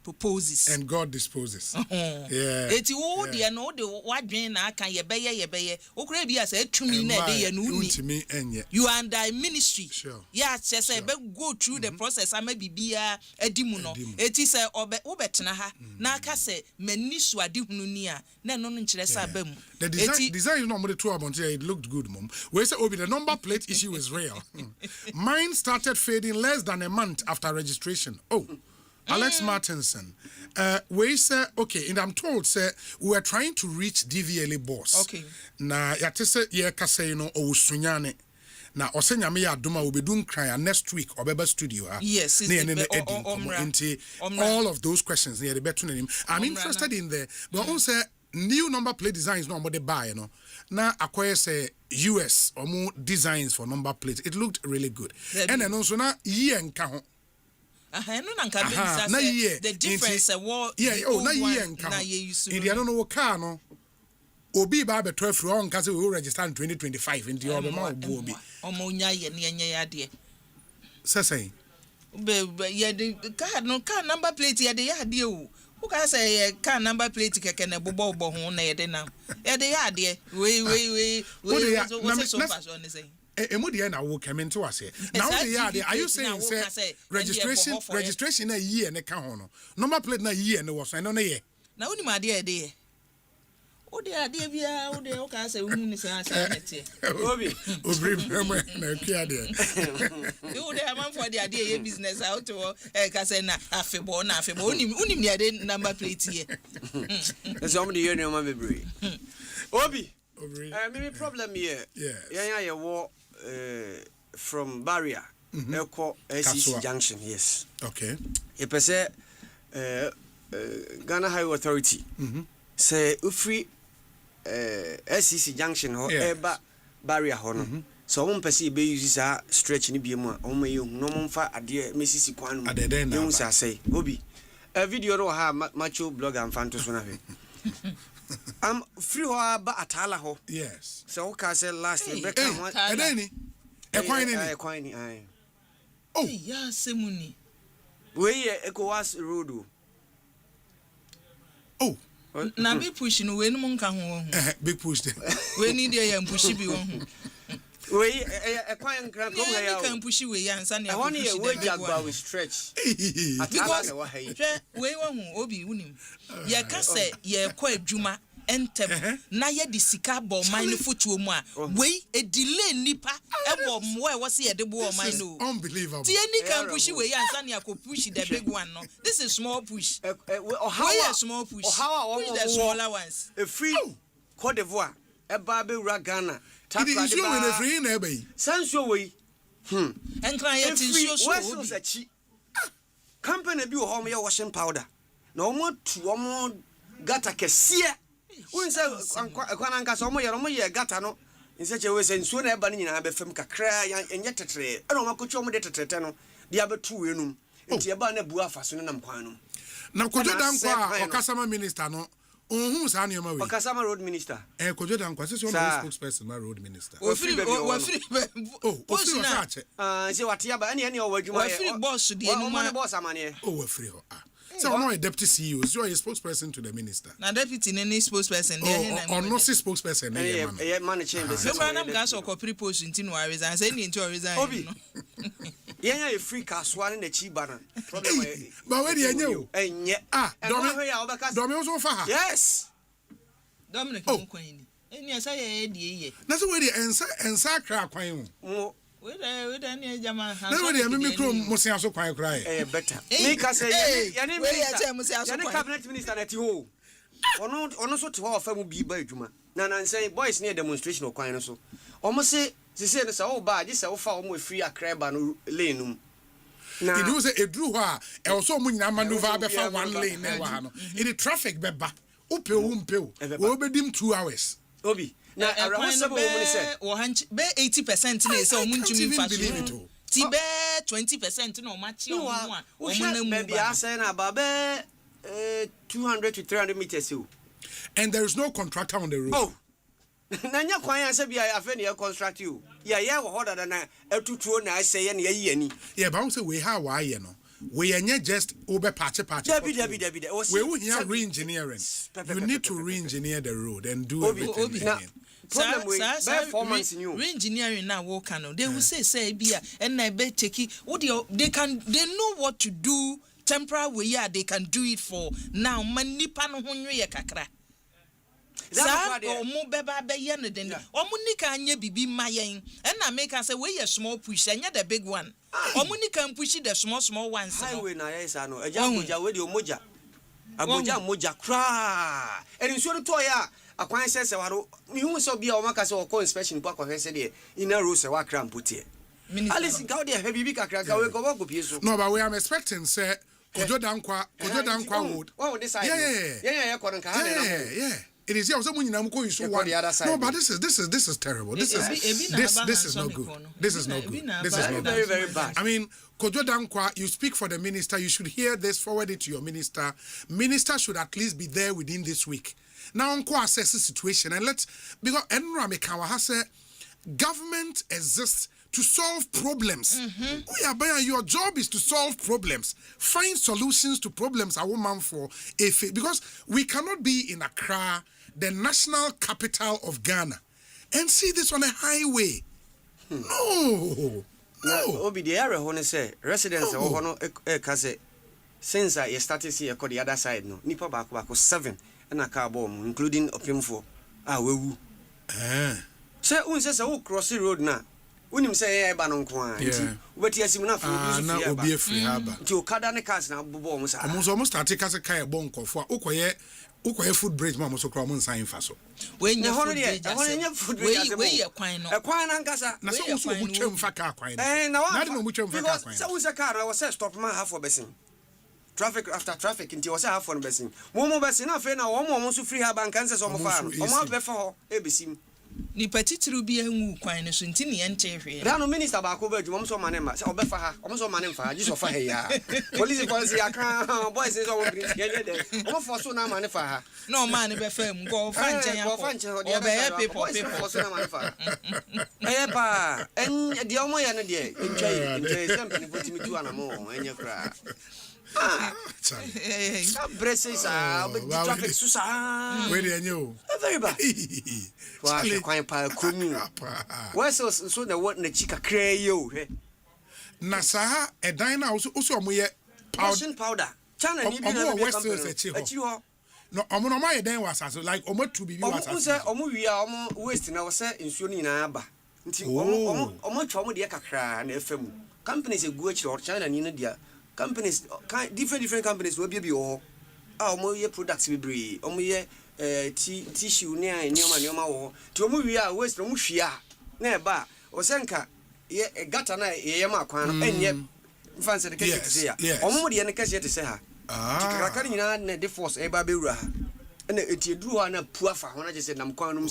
proposes and God disposes. Eti wo de no de wadwen na aka ye beye okura bi asa atumi na de ye no uni you are under ministry say be go through the process ama bibia adimu no eti say wo betena ha na aka say mani so ade hunu ni a na no nkire sa ba mu the design is not more too about it looked good mom we say obi the number plate issue is real. Mine started fading less than a month after registration. Alex Martinson, we say okay, and I'm told say we are trying to reach DVLA boss. Okay. Na yate say ye kase no owusunyane. Na osenya me aduma we be doing cry next week obeba studio yes all of those questions near the better name. I'm interested in the but on say new number plate designs no more the buy na acquire say US or more designs for number plates. It looked really good. And then also na ye nka ho the difference na I don't know what car no obi ba be 12 on case we register in 2025 in the obama obi omonya ye ne nya ade say the car number plate ye de ade o who can say car number plate keke na bobo ho na ye de na ye de ade we what's so fast on say Emudi na wo come into us here. Now are you saying say registration na year na ka ho no. Number plate na year na was no na ye. Na uni ma de de. O de ade bia o de o ka say unu ni say nete. Obi brema na kia de. You de am for the ade ye business out to ka say na afebo uni ni ade number plate here. Somebody here no ma bebre. Obi maybe problem here. Yeah, war from barrier. Eko SEC junction, yes. Okay. If I say Ghana Highway Authority say ufri SEC junction ho eba barrier ho no. So one person be use sa stretch ni bi mu a on may no monfa ade mesisi kwan mu. You say Obi. A video ro ha macho blog and fan to so na fe. I'm free ho ba atala ho. Yes. So okay say last week one. Edeni. Ekwani ai. Oh, yeah, semuni. We Ekosiise road. Oh. Na be push no we no monka ho. Big push there. We need dey push bi ho. We ekwan nkran ko ya. We can push we ansa na. I want here we jagba we stretch. Because we won Obi unim. Ye ka say ye kwa adwuma entem na ye di sika bo man no fotuo mu a we e delay nipa e bo mo e wo se ye de bo man no. Unbelievable. Ti any can push we ansa na ko push the big one no. This is small push. How small push. How the smaller ones. A free Cote d'Ivoire e ba be ura Ghana. It is you when free na be. Sanso we. Enkran ye tin so so company bi wo ho me washing powder. Na omo tu omo gata kese. When say kwananka so mo ye gata no inse che we se nsuo na eba no nyina be fam kakra enye tetere e no makocho mo de tetere no de abetu enum nti eba na bu afa so no nam kwan no na kojo dankwa okasama minister no ohun sa ne ma we okasama road minister kojo dankwa se so no spokesperson ma road minister o free se watia ba ene o wadwuma o free boss de enuma boss amane o free ho so no a deputy CEO so you are a spokesperson to the minister na deputy ne spokesperson dey na or no spokesperson na man change the so na am gas o copy post nti no resign say ni nti o resign obi yenya e free kaswa ne chi bana problem but where dey enye o enye domi so fa ha yes Dominic nkwan ni eni asa ye die na so where dey ensa kra kwan o we da ni jama ha na where dey me kro musia so kwan kra better me ka say yani we ya che musia so kwan cabinet minister na ti ho ono so te ho fa mu bi ba adwuma na say boys near demonstration o kwan no so omo se say no sa o ba je say o fa omo free akreba no lane num na it was a drew ha e o so mo nyina maneuver be fa one lane na wa no in traffic be ba umpeu we obedim 2 hours obi na arawo sebo wo ni say wo hanchi be 80% na say o muntumi fa so ti be 20% na o machi o mu a o mu na mu ba be asa na ba be 200 to 300 meters o and there is no contractor on the road. Oh, na nya kwan ya se bia afa ne construct you ya wo hoda na etutuo na ase ye na yi ani yeah but say we ha wa ye no we enye just obe patch Debbie we will hear re-engineering. You need to re-engineer the road and do everything again. Problem with performance in you re-engineering now work no they will say bia and na be take they know what to do temporary way they can do it for now manipa no ho nwe kakra that omo beba be ye no den omo nika anya bibi mayen and na make say we small push anya the big one omo nika push the small ones highway na yes ano eja we di omoja aboja moja kra and so to ya akwan se waro mi hu so bia o maka se o call inspection po akwa se de ina road se wa kra mpotie alice ga de have bibi kakra ka we go pie so no but we am expecting say kojo dankwa would yeah koranka ha yeah it is here. Someone no, but this is terrible. This is not good. This is not good. This is not very, very bad. I mean, Kojo Dankwa, you speak for the minister. You should hear this. Forward it to your minister. Minister should at least be there within this week. Now, Unko assess the situation and because Enra Mekawa has said government exists to solve problems. Your job is to solve problems. Find solutions to problems. A woman for because we cannot be in Accra, the national capital of Ghana, and see this on a highway. No. Obi the area when say residents kase since I started see the other side no nipa baako 7 and a car bomb including opimfo wewu. Say unse say who cross the road na unim say e ba no nko a nti ubeti asim na fu na obi afiri haba nti okada ne cars na bobo mo sa omo start kase kai bon kofo ukoye food bridge ma mo so kra mo nsan fa so we nya food bridge we kwan no kwan na nkasa na so wo mo twem fa ka kwan na wa na mo twem fa ka kwan so wo say car was say stop man half for besin traffic after traffic nti was half for besin mo besin na fe na wo so free haba nkan se so mo fa mo be fa ho e besim ni patitiru bi enwu kwan no so nti ne ente hwe da no minister ba ko ba adwuma so mane ma se obefa ha so mane mfa ji so fa he ya police aka boys say so mo bring ye de o fo so na mane fa ha no man be fa mu go fa nchen ya o be ye people so na mane fa pa en de o mo ya no de ntwai sempre ni potimi tu anamo enye kra braces the traffic susa where dey you very bad kwai pa kunu so na what na chika kra yo he na sa edan na so omo ye powder chana ni bi na west echi ho no omo no my edan was so like omo to bibi was so omo wi a omo waste na wo se nsuo ni na aba nti omo twa omo de kakra na efam companies egu achi or china ni no dia companies different companies will be oh omo ye products be bre omo ye tissue ne anyoma wo ti omo wi a waste omo hwia na e ba o senka ye gata na ye ma kwan no enye mfanse de kese ya omo de ne kese te se ha ti kakra nyina na de force e ba be wura ha and it you do on a poor fa when I just said I'm quantum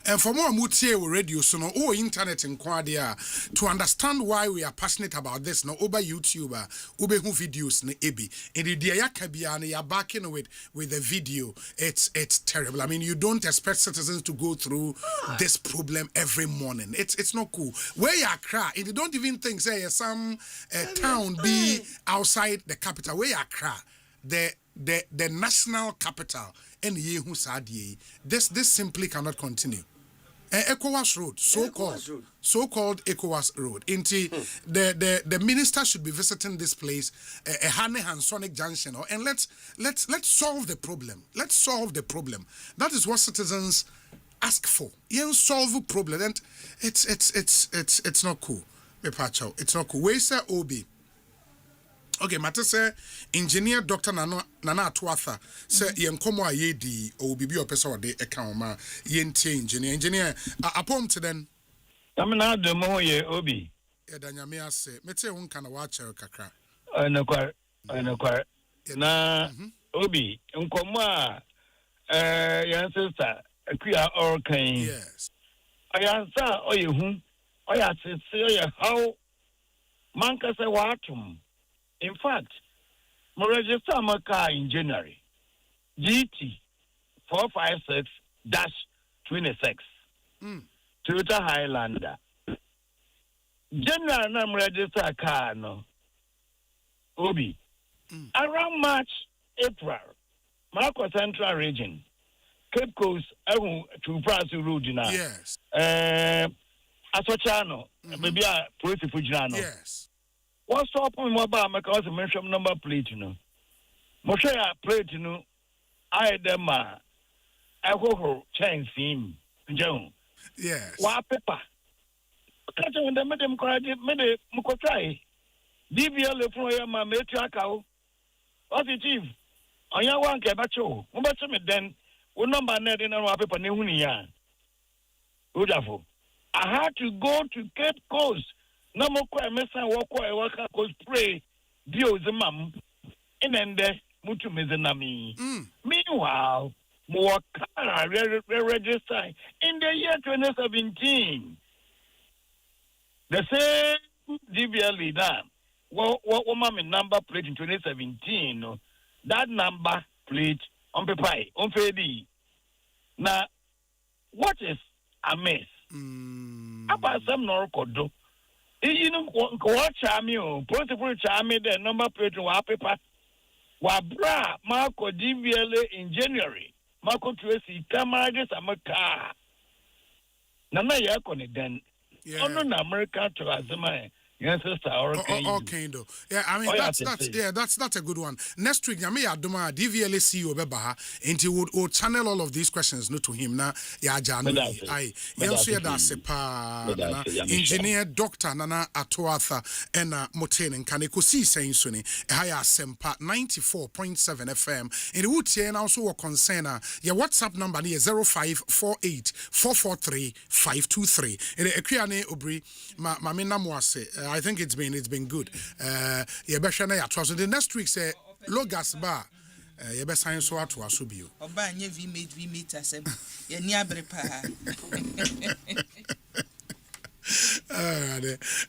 and for more mutie radio so no internet in Quadia to understand why we are passionate about this no over YouTube ube who videos ne ebi in the dia yakabia you're backing with the video it's terrible. I mean you don't expect citizens to go through this problem every morning. It's not cool. Where you cry and you don't even think say some town be outside the capital where you cry the national capital and yehu sadie this simply cannot continue. ECOWAS road so-called ECOWAS road into the minister should be visiting this place a Hane Hansonic junction and let's solve the problem. Let's solve the problem. That is what citizens ask for. You solve a problem and it's not cool. It's not cool. Where say Obi? Okay, matter say engineer Dr. Nana Atuatha say yenkomo ayedi o bibi opesa wode account ma yenti engineer upon to then amna de mo ye obi e danyame ase mete won kana wa chere kakra anakwar na obi nkomo a yan sister akua orkan yes ayansa oyehu oyatse oye how manka say watum. In fact, I register my car in January. GT 456-26. Toyota Highlander. January, I register a car no. Obi. Around March, April, Marco Central Region, Cape Coast, to Prasu Road now. Yes. Asochano, maybe a police Fujano. Yes. What's up with my bar? Because I mentioned number plate, you know. Moshe plate, you know. I them I go change him, Joe. Yes. What paper? Catch when they made them cry, made a mukotrai. DVL from your mamma, Tracao. What's it, Chief? On your one cabacho. What me then? What number net in our paper, Nehunia? Wonderful. I had to go to Cape Coast. No more quiet, Messa walk cause pray, Dios a mum, and then there, Mutu Mizanami. Meanwhile, more car register in the year 2017. The same DVL leader, what woman number plate in 2017, that number plate on paper, on Fedi. Now, what is amiss? About some Norcodo. You know, what charming, principal charming, the number plate to our paper. Wabra, Marco DVLA in January. Marco Tracy, Camarades, America. Nana Yakoni then. On America to Azama. Yes, sister. Okay, though. Yeah, I mean that's a good one. Next week, I may adoma DVLA CEO Bebaha, and he would channel all of these questions not to him. Na ya January. I also hear that sepa engineer Dr. Nana Atuatha and Moten and Ekosiisen Suni. Haya Asempa 94.7 FM. And the would say also a concern. Your WhatsApp number is 0548 443 523. And the Ekriane Obri, Mamina Mwase. I think it's been good. The next week say Logas Bar. You best sign so out to us be you. Oba nye vi mate asem. Ye ni abrepa.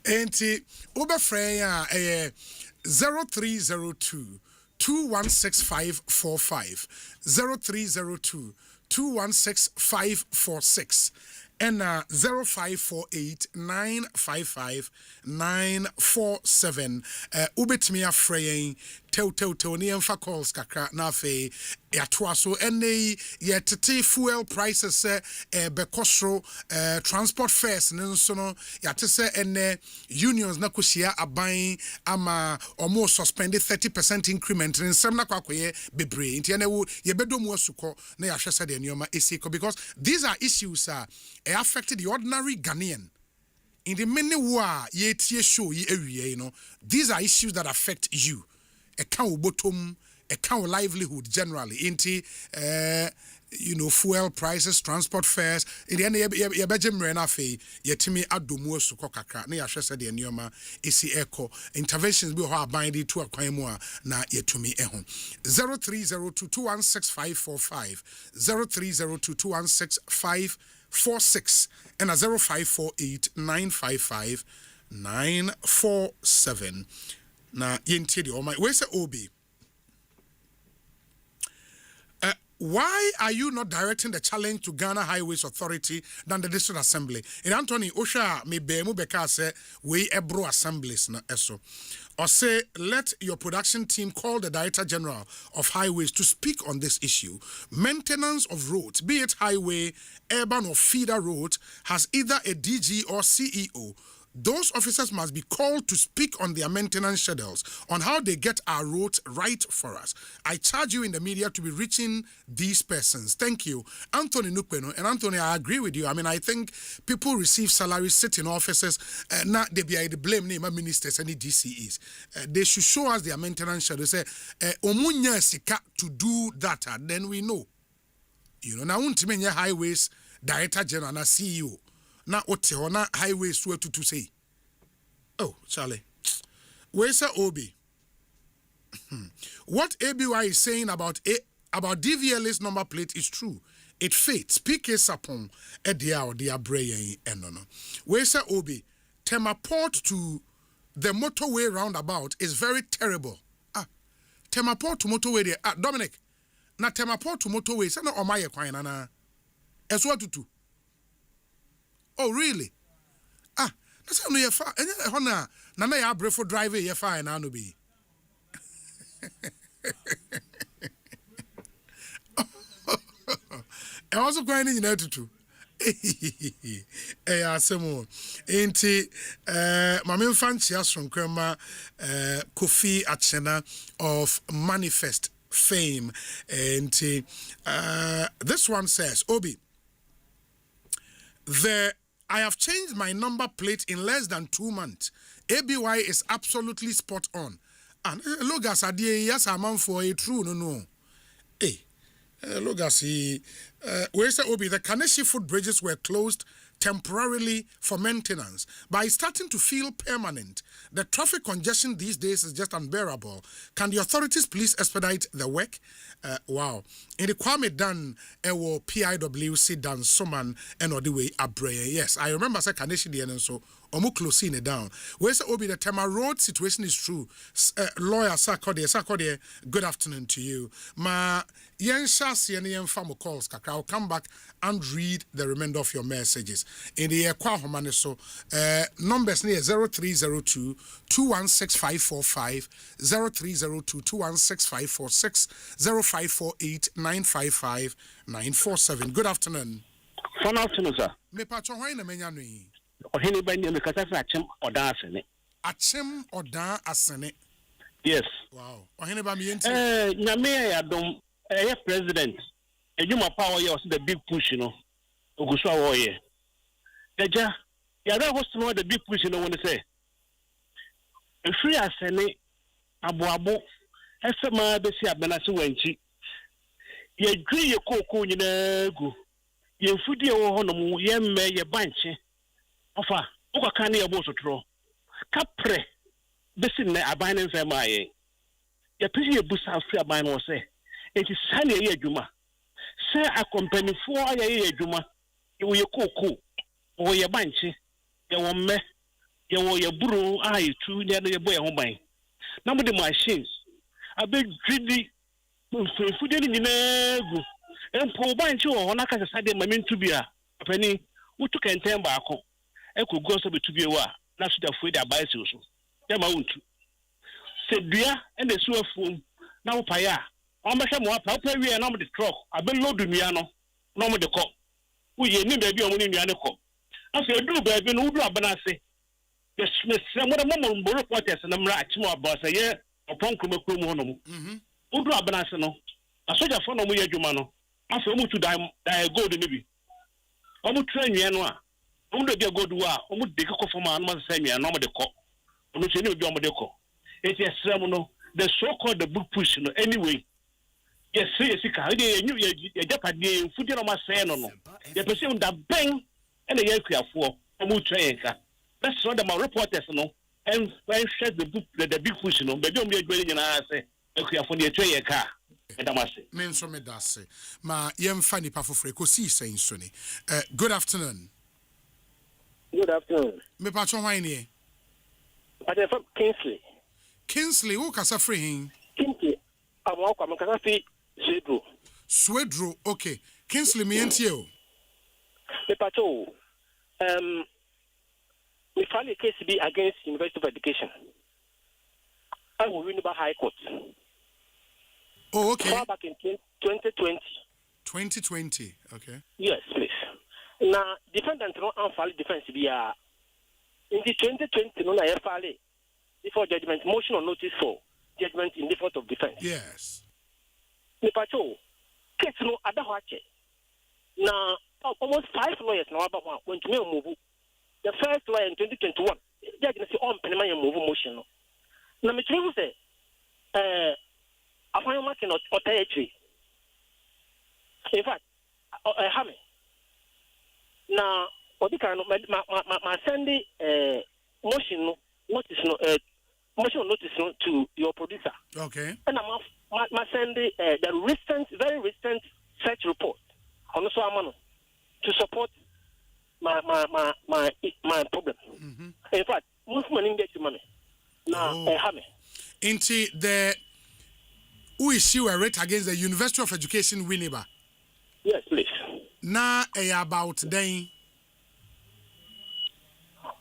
Enti oba freya 0302 216 0302 216 and 0548 955 947 ubetimi afrey tew ni emfa calls kakra na fe yatoa so ene yetete fuel prices bekosro transport fares nso no yate se ene unions na kosia aban ama omo suspended 30% increment nsem na kwakoye bebre nti ene wo yebedomu asuko na yahwese de nioma esiko because these are issues affected the ordinary Ghanaian. In the many wa ye tie show ye ewie no, these are issues that affect you. Account bottom, account livelihood generally. Inti fuel prices, transport fares. In the end, you bejem rena fe. Yetimi adomu so kokakra. Ne yahwe said the nneoma esi echo interventions bi ho abandi to akwan mu na yetumi eho. 0302216545 0302216546 and 0548955947. Na yenti di my we say Obi. Why are you not directing the challenge to Ghana Highways Authority than the District Assembly? In Anthony Osha me be mu beka say we ebro assemblies na eso. Or say let your production team call the Director General of Highways to speak on this issue. Maintenance of roads, be it highway, urban or feeder roads, has either a DG or CEO. Those officers must be called to speak on their maintenance schedules, on how they get our roads right for us. I charge you in the media to be reaching these persons. Thank you. Anthony Nukpeno. And Anthony, I agree with you. I mean, I think people receive salaries, sit in offices, not they be the blame name of ministers and the DCEs. They should show us their maintenance schedule. Say, Omunya sika to do that, then we know. Now untimenya highways, Director General and CEO. Na ote na highway so to say. Oh, Charlie. Where's the Obi? What ABY is saying about DVLA's number plate is true. It fits. PK Sapon edia or dia brain enono. Where's the Obi? Temaport to the motorway roundabout is very terrible. Temaport to motorway there. Dominic. Na Temaport to motorway. Say no omaye kwan na. Eso tutu. Oh, really? That's how you far. Hona, Nana ya brefo driver ye fine now no be. I also going in to. Asemo. Enti Mame Fanchias from Krema Kofi Achena of Manifest fame. And this one says, Obi, I have changed my number plate in less than 2 months. ABY is absolutely spot on. And Logas adie yes a man for a true no. Logas where say Obi the Kaneshi footbridges were closed temporarily for maintenance, but it's starting to feel permanent. The traffic congestion these days is just unbearable. Can the authorities please expedite the work? Wow. In the Kwame Dan, Ewo PIWC Dan Soman and or the way Abraya. Yes, I remember say Kaneshi the and so omu closing it down. Where say Obi the Tema Road situation is true. Lawyer Sakode, good afternoon to you. Ma yen shasi and yen famo calls kaka. I'll come back and read the remainder of your messages. In the Kwahomane so numbers near 0302 216545 0302 216546 0548 955 947. Good afternoon. Good afternoon, sir. Me patcho hwan na menya no yi. Ohini bani me kasa fa Achem Odan Asene. Achem Odan Asene. Yes. Wow. Ohini ba me yenti. Nyame ya dom president. Ejuma power ye was the big push, Ogusu awo ye. Eja, ya da host no the big push, when they say. Free Asene abo esema besi abena se wanchi. Ye dwi ye koko nyina gu. Ye fudi e wo honom ye mme ye banche. Ofa, ukaka na ye bo sotro. Kapre besi ne aban ne nsema ye. Ye pisi ye busa free aban no se. Enti sane ye adwuma. Se a company fo ye adwuma. Ye koko. O ye banche. Ye wo mme. Ye wo ye buru ayi tu ne ye bo ye ho ban. Na mo de machines. Abe dridi fudeli nyina gu empo banchi wo hona ka sade mamintu bia apani utu kenten ba akọ ekogu so betu wa na so da fuede abai so ya ma untu se dua ene su afum na wo paya o ma hwe mo apa pa wi na mo de truck abe load nua no na mo de kọ wo ye ni ba bi o mo ni nua ne kọ afi edu ba bi no wudu abana se yes me mo mboro protest na mra achimo abasa ye opon kromakro mu hono mu udu abanase no asoja fo no mu yadwuma no afa mu tu dai gold ne bi omu tranwe no a omu de gold wa omu de kokofo ma no ma sanwe no mo de ko onu che ne obi omu de ko eti esrem no the so called the book push no anyway yes ka de nyu ye japade mfudi no masɛ no ye pese unda ben ene ye kuafo omu twenka that's what the reporters no and when share the big push no be omu adwale nyina sɛ kuafo ne twenye ka edamase men so me dase ma yemfa nipa foforo Ekosiisen so ni good afternoon. Me patron why ni I from Kingsley who kasa free him Kingsley amwakwa mkasa fi Swedro okay Kingsley me entie o me patron we file a case be against University of Education. I will win by High Court. Oh, okay. Far back in 2020. 2020, okay. Yes, please. Now, defendant no unfile defense be in the 2020 no na file before judgment motion or notice for judgment in default of defense. Yes. Me pacho case no adawache. Now, almost 5 lawyers now about when to move. The first lawyer in 2021, judge say on penema move motion no. Na me tell you say afan ma cannot otayetri. In fact, hame. Na odika no ma send motion no notice no motion notice no to your producer. Okay. And ma send the very recent search report on so amano to support my problem. Mm-hmm. In fact, most money get money. Now, into the who issue a rate against the University of Education Winneba. Yes, please. Now, about then.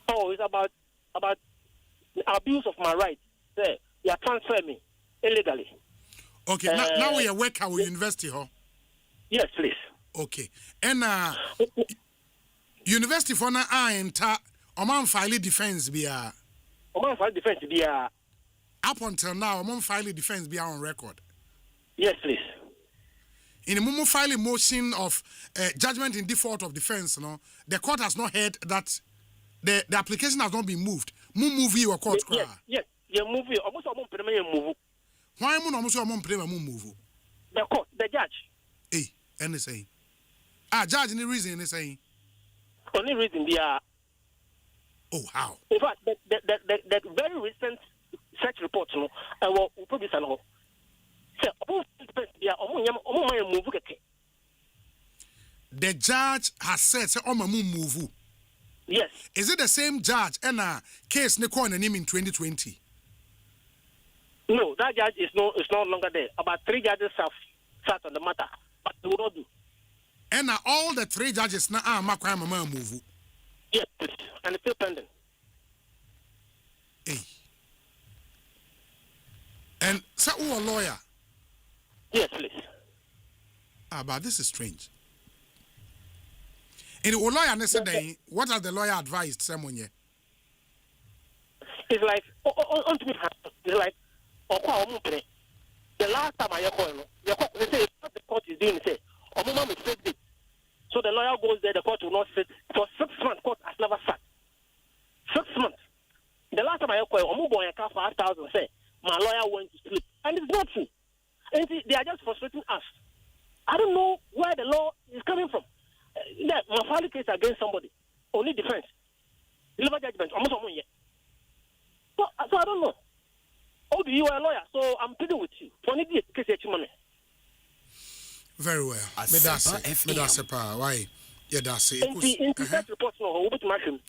Oh, it's about abuse of my rights. Say, you are transferring me illegally. Okay, now we are working at university, huh? Yes, please. Okay, and university for now, Oman file defense be Oman file defense be up until now, Oman file defense be on record. Yes, please. In the moment file motion of judgment in default of defense, no, the court has not heard that the application has not been moved. Move your court. Yes, you move it. Almost move. Why almost move? The court, the judge. Hey, and they say, judge, any reason they say? Only reason they are. Oh, how? In fact, the very recent search report, no, will produce an all. The judge has said, move. Yes. Is it the same judge and case Nikon and him in 2020? No, that judge is no longer there. About 3 judges have sat on the matter, but they will not do. And all the 3 judges now move. Yes, and it's still pending. Hey. And so who a lawyer? Yes, please. But this is strange. In the lawyer yesterday, what has the lawyer advised someone here? It's like it's like the last time I call they say what the court is doing say mistake it. So the lawyer goes there, the court will not sit for 6 months. Court has never sat. 6 months. The last time I call for 5,000 say my lawyer went to sleep, and it's not true. And they are just frustrating us. I don't know where the law is coming from. My filing case against somebody, only defense, deliver judgment, almost a year. So I don't know. Obi, you are a lawyer, so I'm pleading with you. For any case, money. Very well. Medase pa. Why? Yeah, that's it.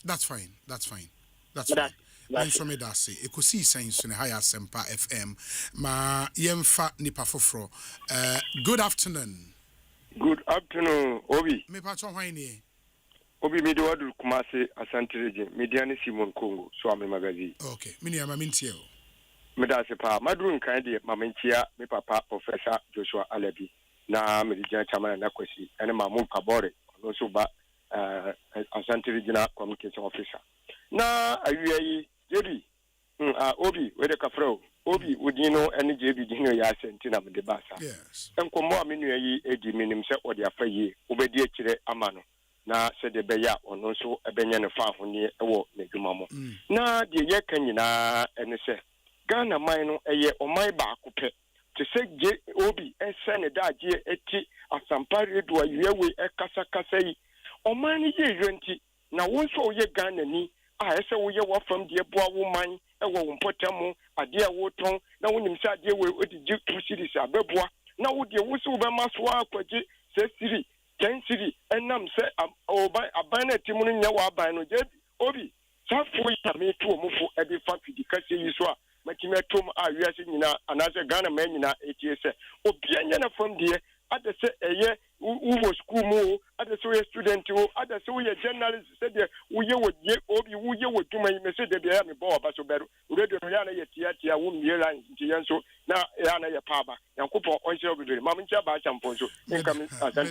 That's fine. That's fine. Mention me that say Ekosiisen so ne high Asempa FM ma yemfa nipa foforo. Good afternoon. Good afternoon, Obi. Me patron hwan ni? Obi me do adu Kumasi Asante region. Mediani Simon Congo so am magazine. Okay. Me ni ama mintie o. Me da se pa madru nkan de mamantia me papa Professor Joshua Alabi na me di jan chama na kwesi ene mamu kabore no so ba Asante regional communication officer. Na awia yi Jebi, Obi, where the Cafro, Obi, would you know any JB Dino Yasentina with the Bassa? Yes. And come more minute, Eddie Minim set or the affair ye, obedient to the Amano. Now said the Baya or no so a Benyan farm near a walk, Negumamo. Now the Yakanina and say, Ghana mine a year or my back to say obi and send a daji eti Asempa radio yewe e kasa kasa yi omani ye yenti na wonso ye Ghana ni a ese wo ye wa from the boa woman e wo mpotamo ade a wo ton na wonim se ade we odi 2 series abeboa na wo de wo so be maso akwaje 6 series 10 series enam se oban aban na timu no nya wa aban no je obi safo ya me to mo fo e be fa fidi kase yi so a matime tom a wiase nyina anase Ghana man nyina etie se obi anya na from there ada se eye wo school mu ada se we student wo ada se we journalist se de wo ye wo die obi wo ye wo duma me se de bia me bo ba so beru radio no ya na ye tia wo miera nti yenso na ya na ye paaba yankopon onse obidori mam ntia ba champo so nka me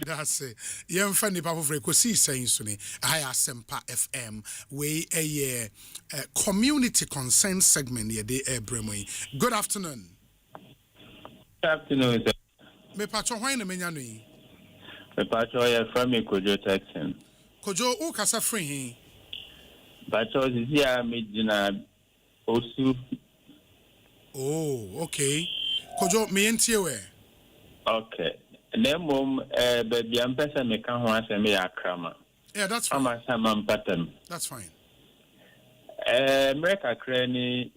that's yemfa ni pa for Ekosiisen so ni Asempa FM we a community concern segment ye de ebremo. Good afternoon. Good afternoon, sir. Me patcho hwan na menya no yi. Me patcho ya from Kojo Texan. Kojo o kasa free hin. Patcho zia me gina Osu. Oh, okay. Kojo me entie we. Okay. Na mom baby am pesa me kan ho asem ya krama. Yeah, that's fine. That's fine. America krani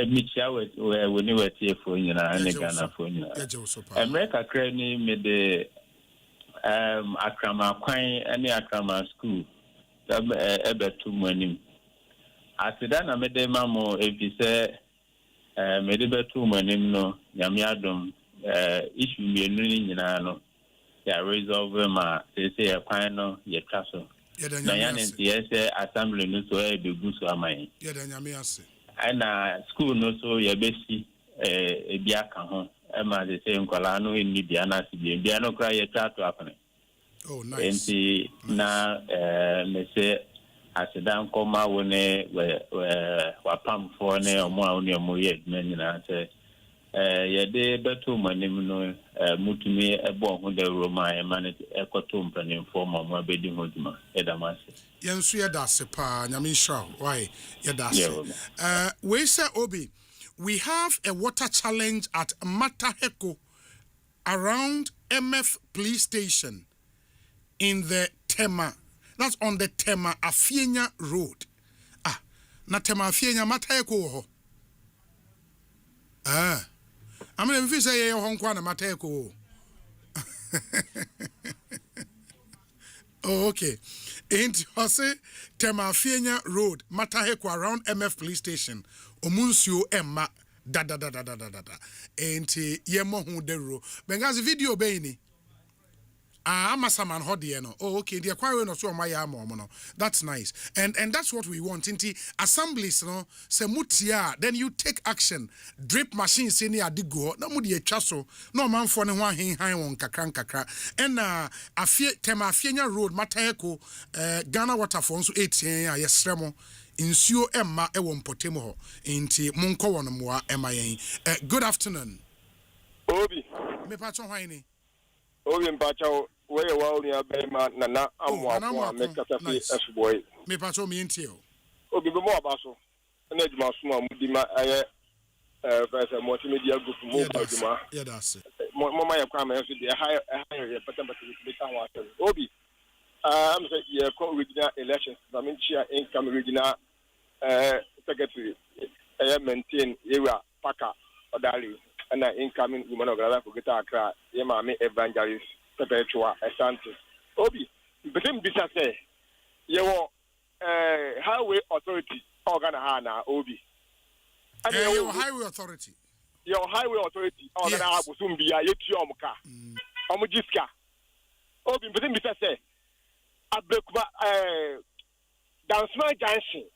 michia we ni wetie fo nyina ne Ghana fo nyina. America krani me de akrama kwan ane akrama school ebetu manim. Atida na me de mamo efise me de betu manim no nyame adom issue me nu nyina no ya resolve ma say kwan no ye twaso. Na yanenti yese assembly no so e be gusu amai. Yeda nyame ase. Ana school no so ye besi e bia ka ho e ma de say nkola no ni bia na se bia no kra ye twa to apene. Oh nice. Enti na me say asidan koma woni wa pam for ne omo a oni omo ye nyina say ye de beto manim no mutumi ebo ho de roma e manage ekoto mpanin for mama bedi hoduma edamase yensu ye da se pa nyame hwa why ye da se we say obi we have a water challenge at Mataheko around MF police station in the Tema, that's on the Tema Afienya road. Na Tema Afienya Mataheko ho I'm going to say Hong Kong Mateko. Oh, okay. Ain't Osei Temafienya Road, Mataheko around MF police station. Omunsio Emma da. Ain't Yemo Hundero. Bengazi video Baini. Amasaman Hodieno. Oh, okay. The acquiring of my no. That's nice. And that's what we want. Inti assemblies, no, se mutia, then you take action. Drip machine seni adigo, na mudi e chaso, no man for ne wan hin won kakra. And Tema Afienya Road, Mataheko, Ghana Waterfall so 18 yesremo. Insuo Emma e won potemo ho. Inti munko won moa Emma yen. Good afternoon. Obi. Me patcho hwan Obi mpacho where you are near Bema Nana Amwa make a S boy. Me patrol me into you. Obi Bomo Basso. And it's my small Mudima multimedia group mobile Duma. Yeah, that's it. Mama Kwame, the higher Obi. I'm saying, yeah, regional elections. I mean, income regional secretary. I maintain Era Paka Odali. And incoming woman of Gala for Guitar Cra, Yamami Evangelist, Perpetua, Asante. Obi, but then Bisa say, your highway authority, Organa Obi. And your highway authority. Your highway authority, Organa Busumbia, Yetiomka, Omujiska. Obi, but then Bisa say, Dance my dancing.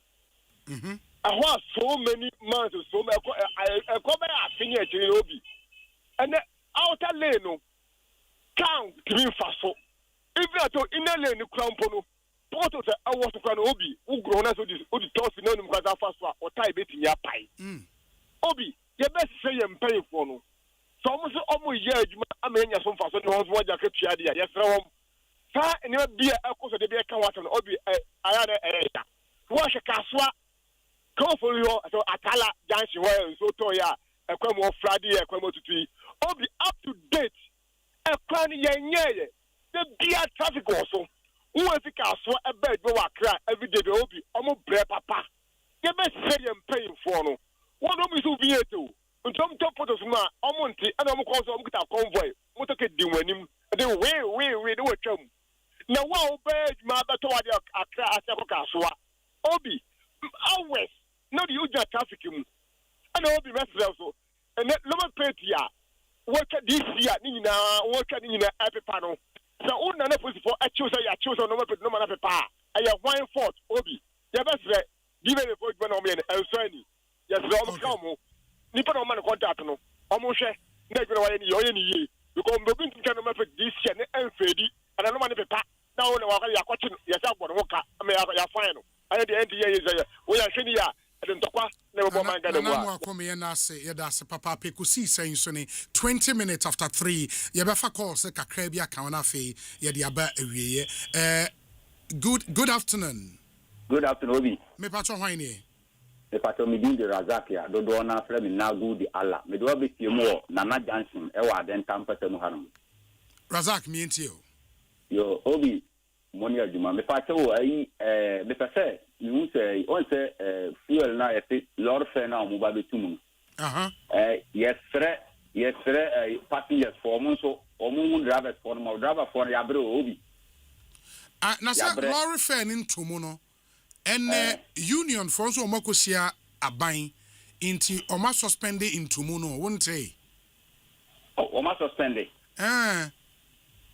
I want so many months, so many. I come back finish in Obi, and the outer lane count green faso. Even at inner lane crown pono. Part of the hours to crown Obi, who grown us with the toss in no because fast or tie bit in your pie. Obi, your best say I'm paying for no. So almost year, I mean, some faso knows what you could share. Yes, sir, and your beer, of course, the beer can watch on Obi. I had a area. Wash a caswa. Go for you, so Atala dancing well, so Toya, a cremo Friday, a cremo to tree, Obi up to date. A plan yenye. The beer traffic also. Who is the castle a bed go cry every day the Obi almost bre papa. You best say I'm paying for no. What do we do here too? Untom top of ma omonti and I'm cause I'm get a convoy. What okay do when him they way they were chum. Now wow bed ma that to a cry as a castle. Obi always no the usual traffic him. And Obi mess also. And let me pay here. Work at this year, Nina, work at Nina every panel. So, all none of us for a choose on no man of a pa. I have one fault, Obi. Your best friend, give it a voice when I'm in El Sani. Yes, I'm come. Nippon on man contact no. Almost never know any year. You come begin to tell them this year and Freddy, and I don't want to pa. Now, I are watching yourself on Walker. I may have your final. I had the end of the year. We are sitting here. Papa Ekosiisen so 20 minutes after 3 yebefa call se kakra bia ka wona fe ye de aba awieye good afternoon. Good afternoon, Obi. Me patcho hwan ne me patcho me din de Razak ya do na fra me na good Allah me do be tie mo Nana Johnson e wa den tampata mu hanom Razak me ntio yo Obi moni aduma me patcho ayi me pese you say on say fuel na e lord fe na mo ba betum yes passengers for mo so omo drivers for mo driver for ya bre Obi na sa lorry fe ni ntomo no ene union for so makosia aban inti oma suspend ntomo no wonte oma suspend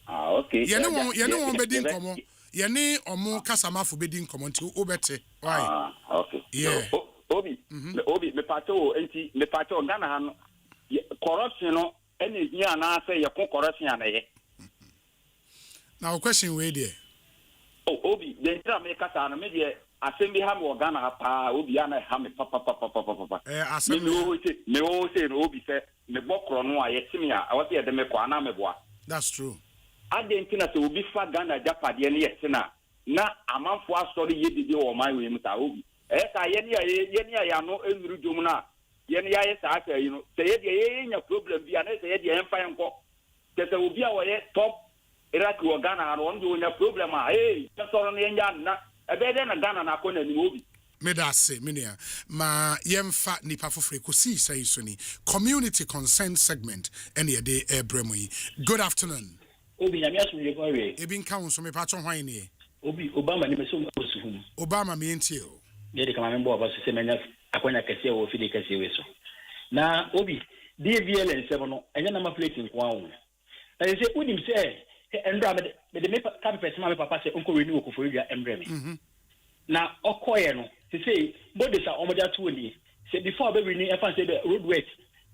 okay yene won be din komo yene omo kasamafo be din komo nti obete why okay yeah Obi me pato enti me pato Ghana ha no corruption no ene hia na say ye corruption na ye now question we there Obi the intra me kasa na me de Asembi ha me Ghana ha pa Obi ana ha me papa me o say no Obi say me bokro no aye timi a awase ye de me kwa na me boa. That's true. Adentina se Obi fa Ghana japade ne ye tina na amanfo asori ye dide o man we muta Obi ka ye ni ya no enuru dwom na ye ni ya ye sa aka yi no se ye de ye nya problem bia na se ye de enfa enko se Obi a wo ye top Iraki wa Ghana no ndo nya problem a so no ye nya na ebe de na Ghana na akona ni Obi me da se minia ma yemfa nipa fofre Ekosiisen so ni community consent segment ene ye de ebremu yi. Good afternoon Obi na me aso ye go we e bin kan so me patcho hwan ne Obi Obama ni me so osuhum Obama me ntio ye de kama me bo ba so se menya akonya kese wo fi de kese we so na Obi DVL en se no enya na ma plate nko awo na se unim se endra me de me ka person ma me papa se onko renew ko for ya embre me na okoye no se say bodies are omoja to ni se before be renew e fan say the road work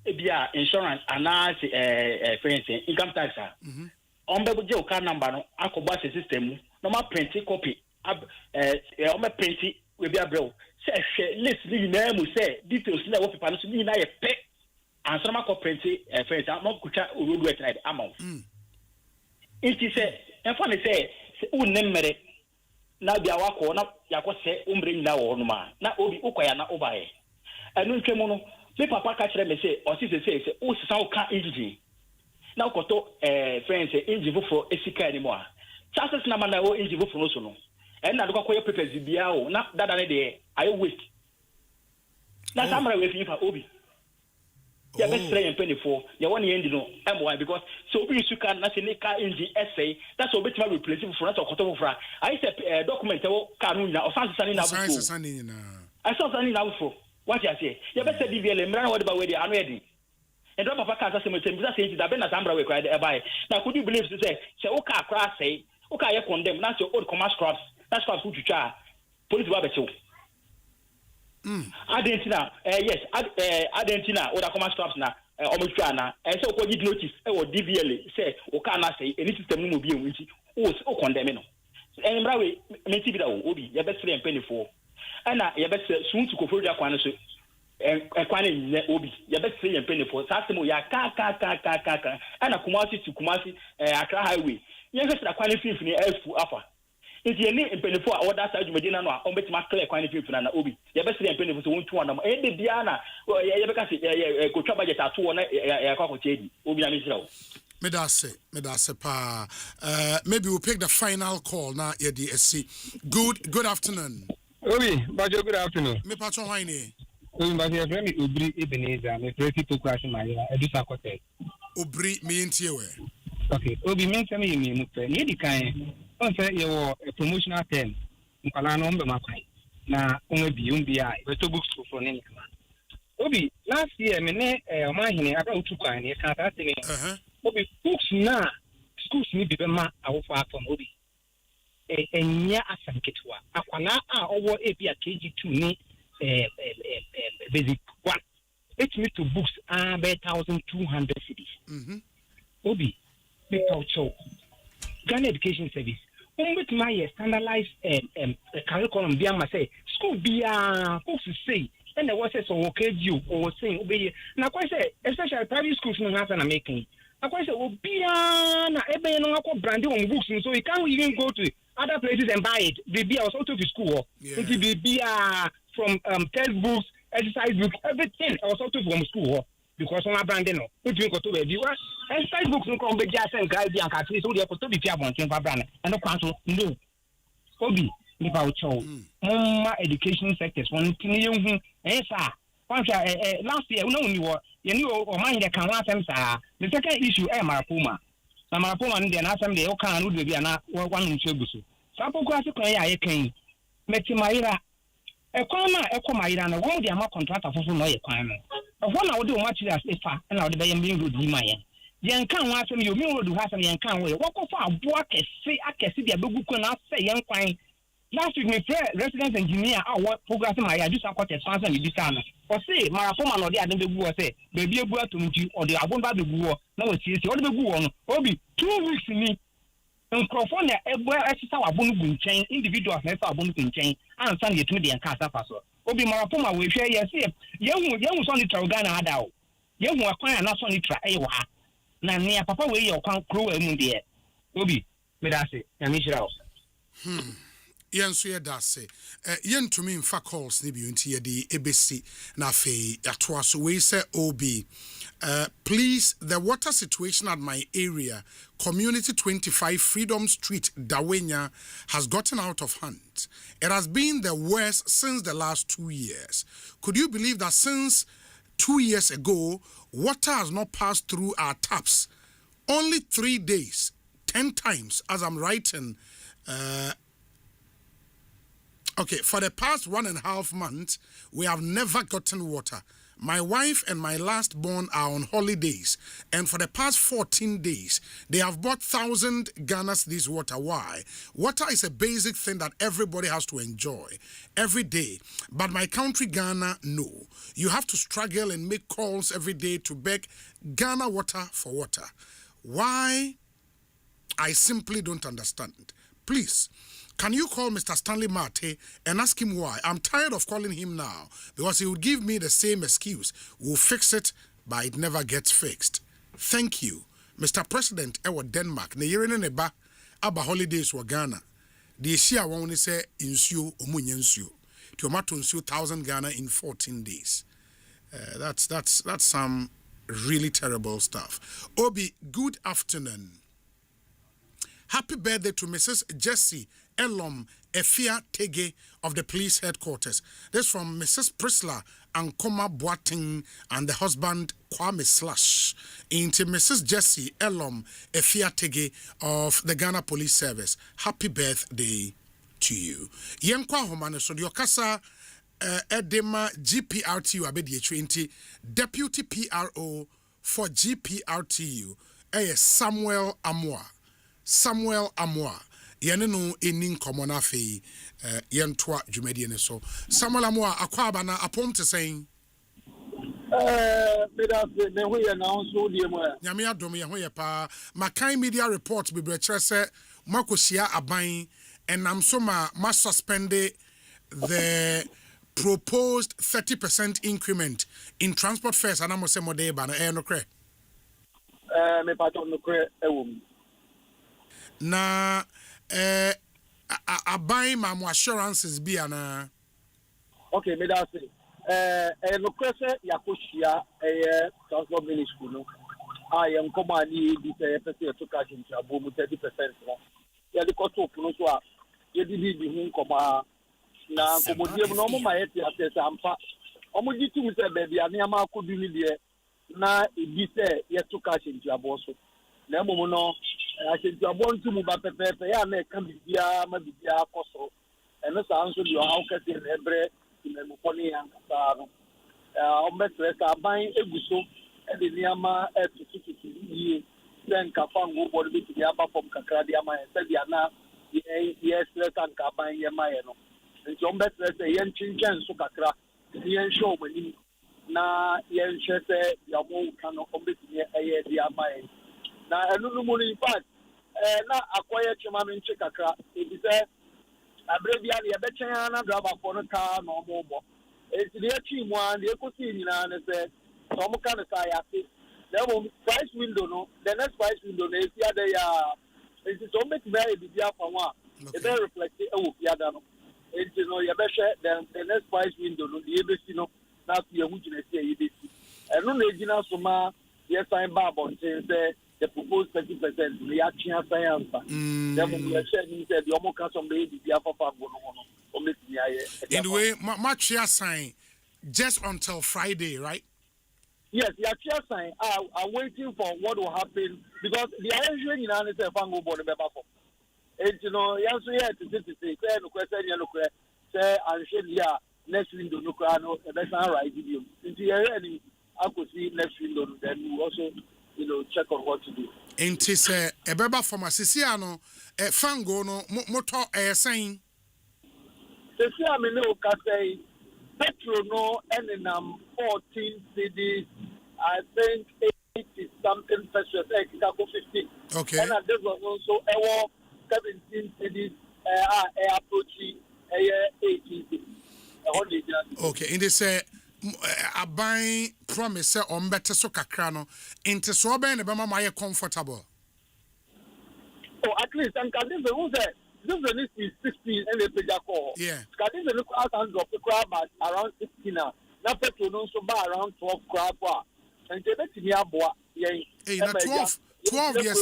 e bia insurance ana se friends income tax on be je o car number no akoba se system mu no ma print copy o ma print we bia brew se hwe list ni na mu se details na wo paper no so ni na ye pe answer ma ko print friends am kutwa road work na amount it say e fa ne say unemmere na bia wako na yakose umbre nyina wo no ma na Obi ukoya na obaye enu ntwemu no me papa ka kire me say o si say o sisa o ka engine na ukoto friends engine foforo esika ani mo a chances na mana o engine foforo so no en na dokwa koye papers bia o na dada ne de ayo waste na samara we fi fa Obi ya be try and penny for ya one end no M1 because so Obi suka na se ne car engine essay that's so betima replace for na okoto for I say document wo car no na o fancy sani na bufu I saw sani na bufu what you say ya be say DVL mra na wo de ba we de anu edi and do papa ka say me say say da be na samra we cry e buy na could you believe say o car crash say o car ye condemn na say old commerce crops that's why put to police wa be chew Argentina yes Argentina or the command stops na almost na so ko give notice e wo DVL say o ka na say any system no bi enwinti o condemn no en bra we me ti bi da Obi ye be free en penifo ana ye be sun to ko for dia kwan so en kwan ni Obi ye be free en penifo sa se mo ya ka ana Kumasi to Kumasi Accra highway ye se da kwan finfini efu afa nti ye ni empenifo a oda sa dwumadi na no a obetima clear kwan fi na obi ye be se empenifo so wontu anam e de bia na ye be ka se kotwa budget ato na ye kwa kochedi obi na misira wo Medase pa. Maybe we'll pick the final call now. Good afternoon. Obi, Bajo, good afternoon. Me patron wine. Obi, Bajo, friend me Obri Ebenezer. Me pretty to crash my Edusa Kote. Obri me intiwe. Okay, Obi me say me mupɛ. Ye di kan. On say you were a promotional term. Nkala no mbe makai. Na onwe bi a we to books for ne nkala. Obi, last year me ne omahene aka utu kwan ne ka ta tene. Obi books na schools ni bi be ma awofo atom Obi. Enya asanketwa akwala a owo ebi a KG2 ni basic 1 it me to books be 1,200 cedis. Obi be culture Ghana Education Service with my standardized curriculum be am say school be books say and there was so okay you or saying obey na quite say especially private schools no have na making na quite say obi na ebe no akọ branding on books so you can't even go to other places and buy it. Baby, I was out of school. It be from textbooks, exercise books, everything. I was out from school because on my branding. If you go to baby, exercise books no come be just and guide the country. So they have to be fair on brand and no cancel. No, Obi, if I show my education sectors one thing you sir. Last year, you knew or mind the can the second issue, Marapuma. Na Marapoma ndi na asem de o kan no de bia na wan nchegusu sapo kwa se kwan ya ye kan meti maira e kwan na e ko maira na won de ama contractor fofo no ye kwan no ofo na wo de o materials efa na wo de be ye main road ni mayen ye kan wa asem yo main road ha asem ye kan wo ye wo ko fa abo akese bia begu ko na se ye kwan last week me resident engineer our progress my do some court expansion with this time or say Marapoma no dey adem begu o say baby ebu atumji or the abon ba begu o na we tie o dey begu o no Obi 2 weeks ni nkrofo na egbo esisa wabonu bu nchen individuals na esisa wabonu bu nchen ansa na yetumi de nka asafa so Obi Marapoma we hwe ye say yehu so ni Ghana ada o yehu akwan na so ni tra e wa na ne papa we ye okwan kro wa mu de Obi me da say ya mi hira o Yenso ye dase yentumi mfa calls ne bi unti ye di ebesi na afei atoa so we say Obi please the water situation at my area community 25 Freedom Street Dawenya has gotten out of hand. It has been the worst since the last 2 years. Could you believe that since 2 years ago water has not passed through our taps? Only 3 days 10 times as I'm writing okay, for the past 1.5 months, we have never gotten water. My wife and my last born are on holidays, and for the past 14 days, they have bought 1,000 Ghana's this water. Why? Water is a basic thing that everybody has to enjoy every day. But my country, Ghana, no. You have to struggle and make calls every day to beg Ghana water for water. Why? I simply don't understand. Please, can you call Mr. Stanley Mate and ask him why? I'm tired of calling him now because he would give me the same excuse. We'll fix it, but it never gets fixed. Thank you. Mr. President, ewa Denmark, ne yere ne ba aba holidays wa Ghana. The issue won't say insuo omunye insuo. Tomato insuo 1,000 Ghana in 14 days. That's some really terrible stuff. Obi, good afternoon. Happy birthday to Mrs. Jessie Elom Efia Tege of the police headquarters. This from Mrs. Prisla Ankoma Boating and the husband Kwame Slash into Mrs. Jessie Elom Efia Tege of the Ghana Police Service. Happy birthday to you. Yenkwa homane so the okasa edema GPRTU abedi 20 Deputy PRO for GPRTU Samuel Amwa yene no eni nkomo na afei yentoa dwumadi ne so Samuel Amwa akwaba na apom te sen me ho ye na so die mo nyame adom ye ho ye pa makan media report be kire se makosia aban enam so ma suspend the proposed 30% increment in transport fares and amose model ba na no kre me pato no kre ewum na aban ma mo assurances bi ana. Okay, me that say. No question yakoshia transport ministry no. I am commanding the person to cash into a boom 30%. Yeah, the cost of no so you did be home comma na komodie no mo ma yeti Asempa. Omo di tu say baby aniama ko du ni de na ebi say ye to cash into a boso. Na mo no Asempa abo ntu mu ba pepepe ya na ka bibia ma bibia koso. Eno sa anso di how ka say ebre me poni yan sa no. O metre ka ban eguso e de niama e tututu yi then ka fango bo de bi aba from kakra de ama se dia na yes kan ka ban ye ma ye no. Nti o metre se yen chinchan so kakra yen show mani na yen hwese ya mo kan o betimi eye de ama ye. Na enu no mo in fact na akoye chema me nche kakra e bi se abrebia ne be chen na driver for no car no mo bo enti de chi mu an de ekosi ni na ne se so mo kan sa ya se the price window no the next price window na esi ada ya enti so me ti e bibia fa wa e be reflect e wo bia da no enti no ye be hwe the next price window no de be si no na so ye hu gina si ye be si eno na gina so ma ye sign ba bon say the proposed 30% we are changing Asempa. Then we are saying that the Omo Council may be the Alpha Go no. In the way, much sign just until Friday, right? Yes, the chair sign are waiting for what will happen because the arrangement in an Fango board member for. And you know, yes, we have to say, no question, no question, say, and should yeah, next window, no crano, that's not right. Into the area, I could see next window, then we also. Check on what to do. And to say a beba from a Siciano, a fango no motor a saying. Siciano no say petrol no and 14 cities. I think 80 something pesos 50. Okay. And this was also 17 cities approaching 18 cities. Okay, and they say a buying promise on better so kakrano into so ben the bema my comfortable. Oh, at least and can this who say this is 16 and the page call. Yeah. Can this look out and drop the crab around 16 now. Now petrol no so bar around 12 crab and they bet me aboa. Hey, na 12 years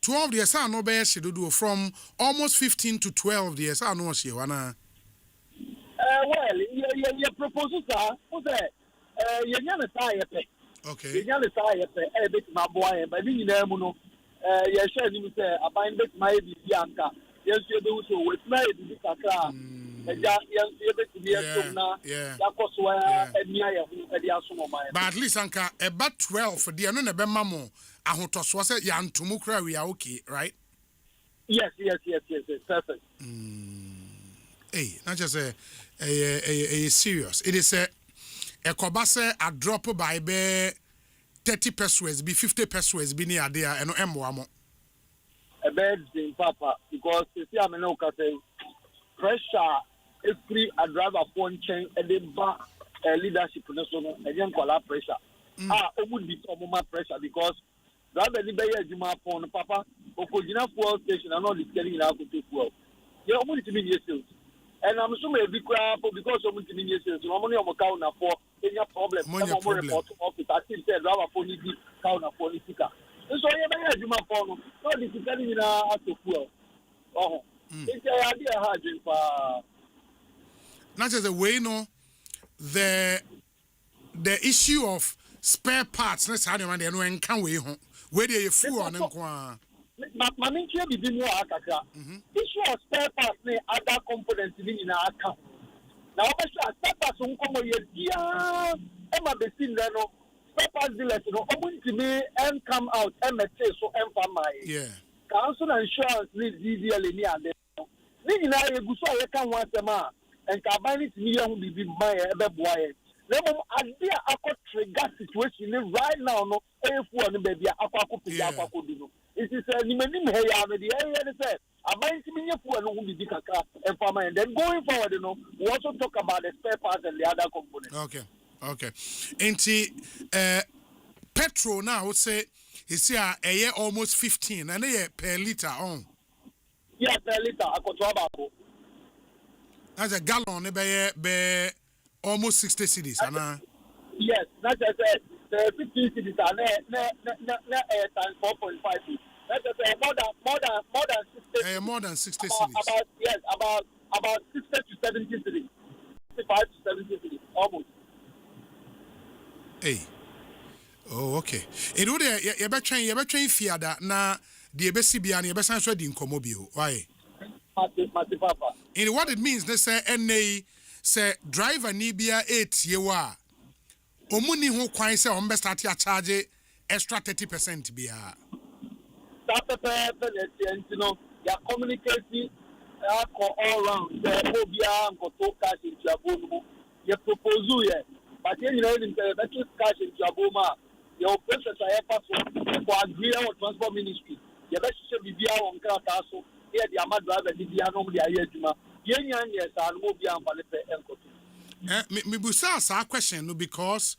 12 years no be she do from almost 15 to 12 years I know she wana. Well, your proposals are you're not a tire. Okay. You're not a tire, a bit my boy, but you know, you're sharing a bind bit my Bianca. Yes, you do so with my car. But at least Anka about 12 for the no be mamo. I want to say yantumukra we are okay, right? Yes, perfect. Hey, not just a serious. It is a kobase a drop by be 30 pesos, be 50 pesos, be near there, and no emo. A bed in Papa, because you see, I'm no pressure, if free a driver phone chain, and then back leadership, and then call up pressure. It would be some more pressure because driver the bay as you my phone, Papa, or could you not fuel station and all this getting out to take well. You're only to me, yes. And I'm assuming a big crap because of multimedia sales. I'm only on account for any problem. I'm more report to office. I still said, rather for the counter for the ticker. And so, yeah, I have my phone. Not this is telling me now to fuel. Oh, it's an idea hard for. Not just a way, no. The issue of spare parts, let's have them and then can we home. Where they fool on them. My main care be more akaka. Issue of spare parts ne other components in our account. Now, spare parts won't come here. Yeah, Emma be seen there no. Spare parts dealers no. Open to me and come out. MSA so my. Yeah. Council insurance needs DDL in here. Ni na ye guso ye kan wan sema and kabani to me young be my ebe boy. Lemo idea akọ trigger situation right now no. Efu on baby akọ do. It is a Nimanim Hey, the area said, I'm buying to me for an only Dikaka and farmer. And then going forward, we also talk about the spare parts and the other components. Okay. And petrol now, I would say, it's here a year almost 15 and a year per liter on. Yes, a liter. I got to That's a gallon, be almost 60 cedis, Anna. Yes, that's just 15 cities and times 4.5. That's just more than 60. More than 60 cities. About 60 to 70 cities. 65 to 70 cities, almost. Hey. Oh, okay. It would you better train Fiada na the Ebesibian, you better answer the incomobile. Why? In what it means, they say, NA say driver Nibia 8 yewa. Omuni who quite say on best at your charge extra 30% be you know, they are communicating all around. The Obia and Koto cash into your boom. You propose you, but then you know, the cash into your boom. Your process I have for agree on transport ministry. You best should be on Krataso. Here, the Amad driver, the Dianomia Yajuma. Yen, yes, and Mobia and Palepe. Me busa a question because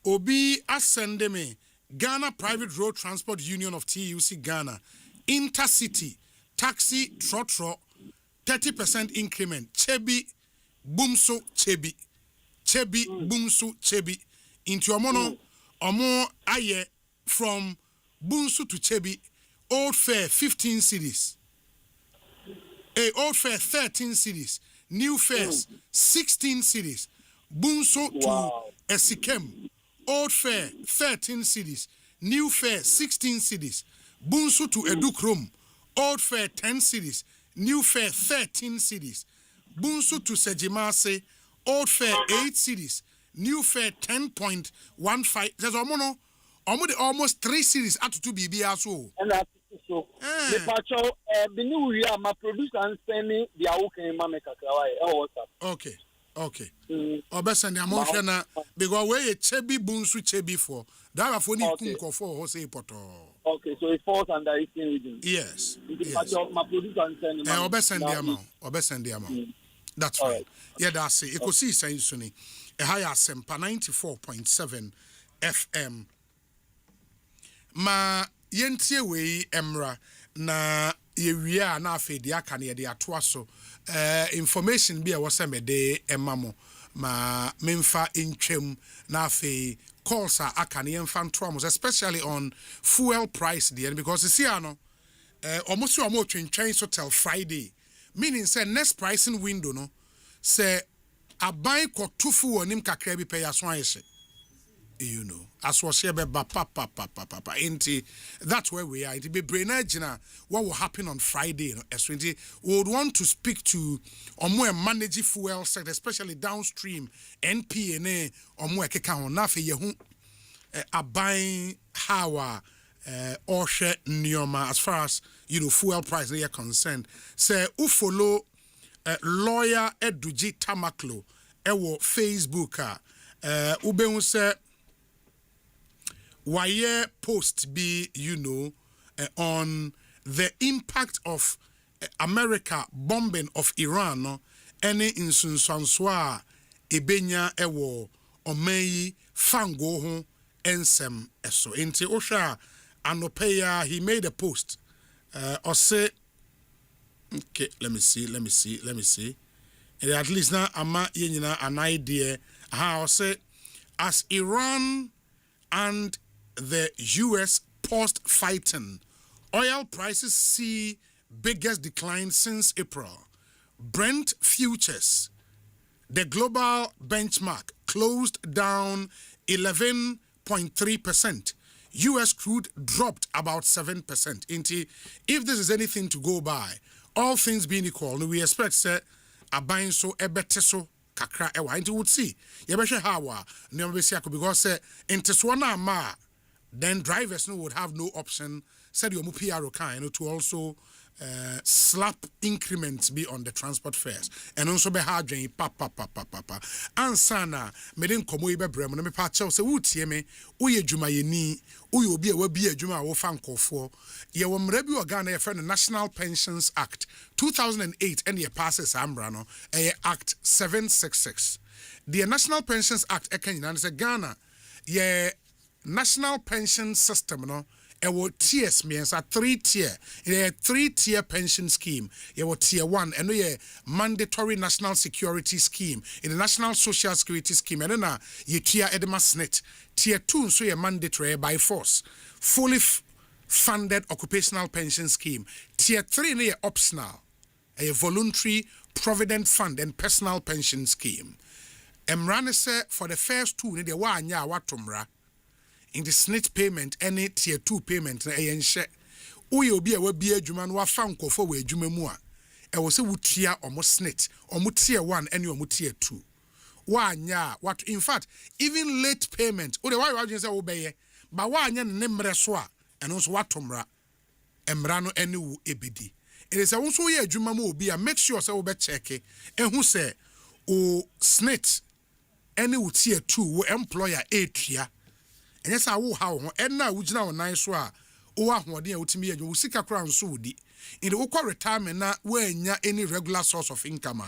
Obi ascend me Ghana Private Road Transport Union of TUC Ghana intercity taxi trotro 30% increment Chebi Bonsu Chebi Bonsu Chebi into Omono Omo aye from Bonsu to Chebi old fare 15 cedis. Old fare 13 cedis. New fares 16 cedis. Bonsu to Esikem. Old fare 13 cedis. New fare 16 cedis. Bonsu to Edukrom. Old fare 10 cedis. New fare 13 cedis. Bonsu to Sejimase. Old fare 8 cedis. New fare 10.15. There's almost 3 cedis at 2 BB so. So, the patrol, the new year, my producer and sending the Awoken Mameka. Okay. Obesend the Amoshana, because where a Chebi Bonsu Chebi for that for Nikunko for Osei Poto. Okay, so it falls under 18 region. Yes. My producer and sending Obesend the amount. That's fine. Right. Yeah, that's it. Ekosiisen Suni, a higher Asempa 94.7 FM. Ma yentie we emra na yewia na afedi aka na yede atoa so information bi a wose de emamo ma memfa intwem na afi calls aka na yemfa ntoa especially on fuel price there because see ano almost omo twentwen so till Friday meaning say next pricing window no say aban kotufu wonim kakra bi pay aso ayese. You know, as was here, inti. That's where we are. It be brain what will happen on Friday. You know, we would want to speak to more managing fuel sector, especially downstream NPNA or more keka on nafe yehu abain hawa or share nioma as far as fuel price they are concerned. Say follow lawyer Eduji Tamaklo ewo Facebook ube say why post be on the impact of America bombing of Iran no any insunsanswa ebenya ewo omeyi fango ho ensem eso enti osha anopeya he made a post or say okay let me see and at least now ama yenyina an idea how say as Iran and the US post fighting, oil prices see biggest decline since April. Brent futures, the global benchmark, closed down 11.3%. US crude dropped about 7%. If this is anything to go by, all things being equal, we expect a buying so a better so. Kakra ewa into would see yebeshe hawa never be because into swana ma then drivers would have no option said your PRO kind to also slap increments be on the transport fares and also be hard drain papa ansana meden komo ibe brem no me pa che se wutie me uye dwuma yeni uye obi a wabi adwuma wo fa nkofo ye wo mra bi organ na ye National Pensions Act 2008 and ye passes ambra no Act 766 the National Pensions Act ekanyina say Ghana ye national pension system no Ewo tiers means a 3-tier. A 3-tier pension scheme. Ewo tier 1 and no mandatory national security scheme. In the national social security scheme and then ye tier edema snit. Tier 2 so ye mandatory by force. Fully funded occupational pension scheme. Tier 3 no ye optional. A voluntary provident fund and personal pension scheme. Emrane say for the first 2 ne de wa anya watomra. In the snitch payment, any tier 2 payment na yenhye. Uye obi a wabi adwuma no wafa nkofo we adwuma mu a. E wo se wutia omo snitch, omo tier 1 any omo tier 2. Wa anya what in fact, even late payment, o de why you say wo beye, ba wa anya ne mre so a, eno so watomra. Emra no any wu ebedi. It is a wo so ye adwuma mu obi a make sure say wo be check ehun say o snitch any wu tier 2 wo employer etua. And yes, I will how and now which now nice wa or what dear to me and you seek a crown so di. In the Oka retirement now when ya any regular source of income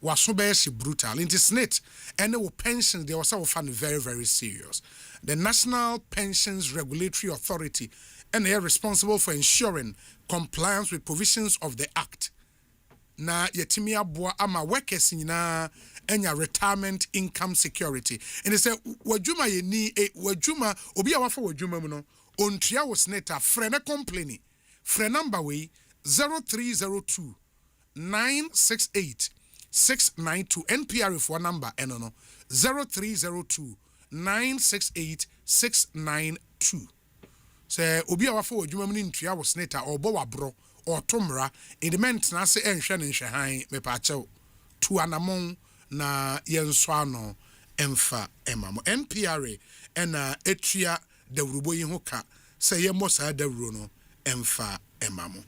was so bad brutal. In this net and there were pensions they were so found very, very serious. The National Pensions Regulatory Authority and they are responsible for ensuring compliance with provisions of the Act. Na yetimia boa ama workers na enya retirement income security. And they say wadwuma ye ni wadwuma obi a wafa wadwuma mu no ontua wo seneta frena complain. Frena number we 0302 968 692 NPR for number eno no 0302 968 692. Say obi a wafa wadwuma mu ni ntua wo seneta obo wabro or tomra in the maintenance and shannon shahan me pacho to anamon na yenswano emfa emamo MPRA and etria de rubo yihoka say ye mosa de runo emfa emamo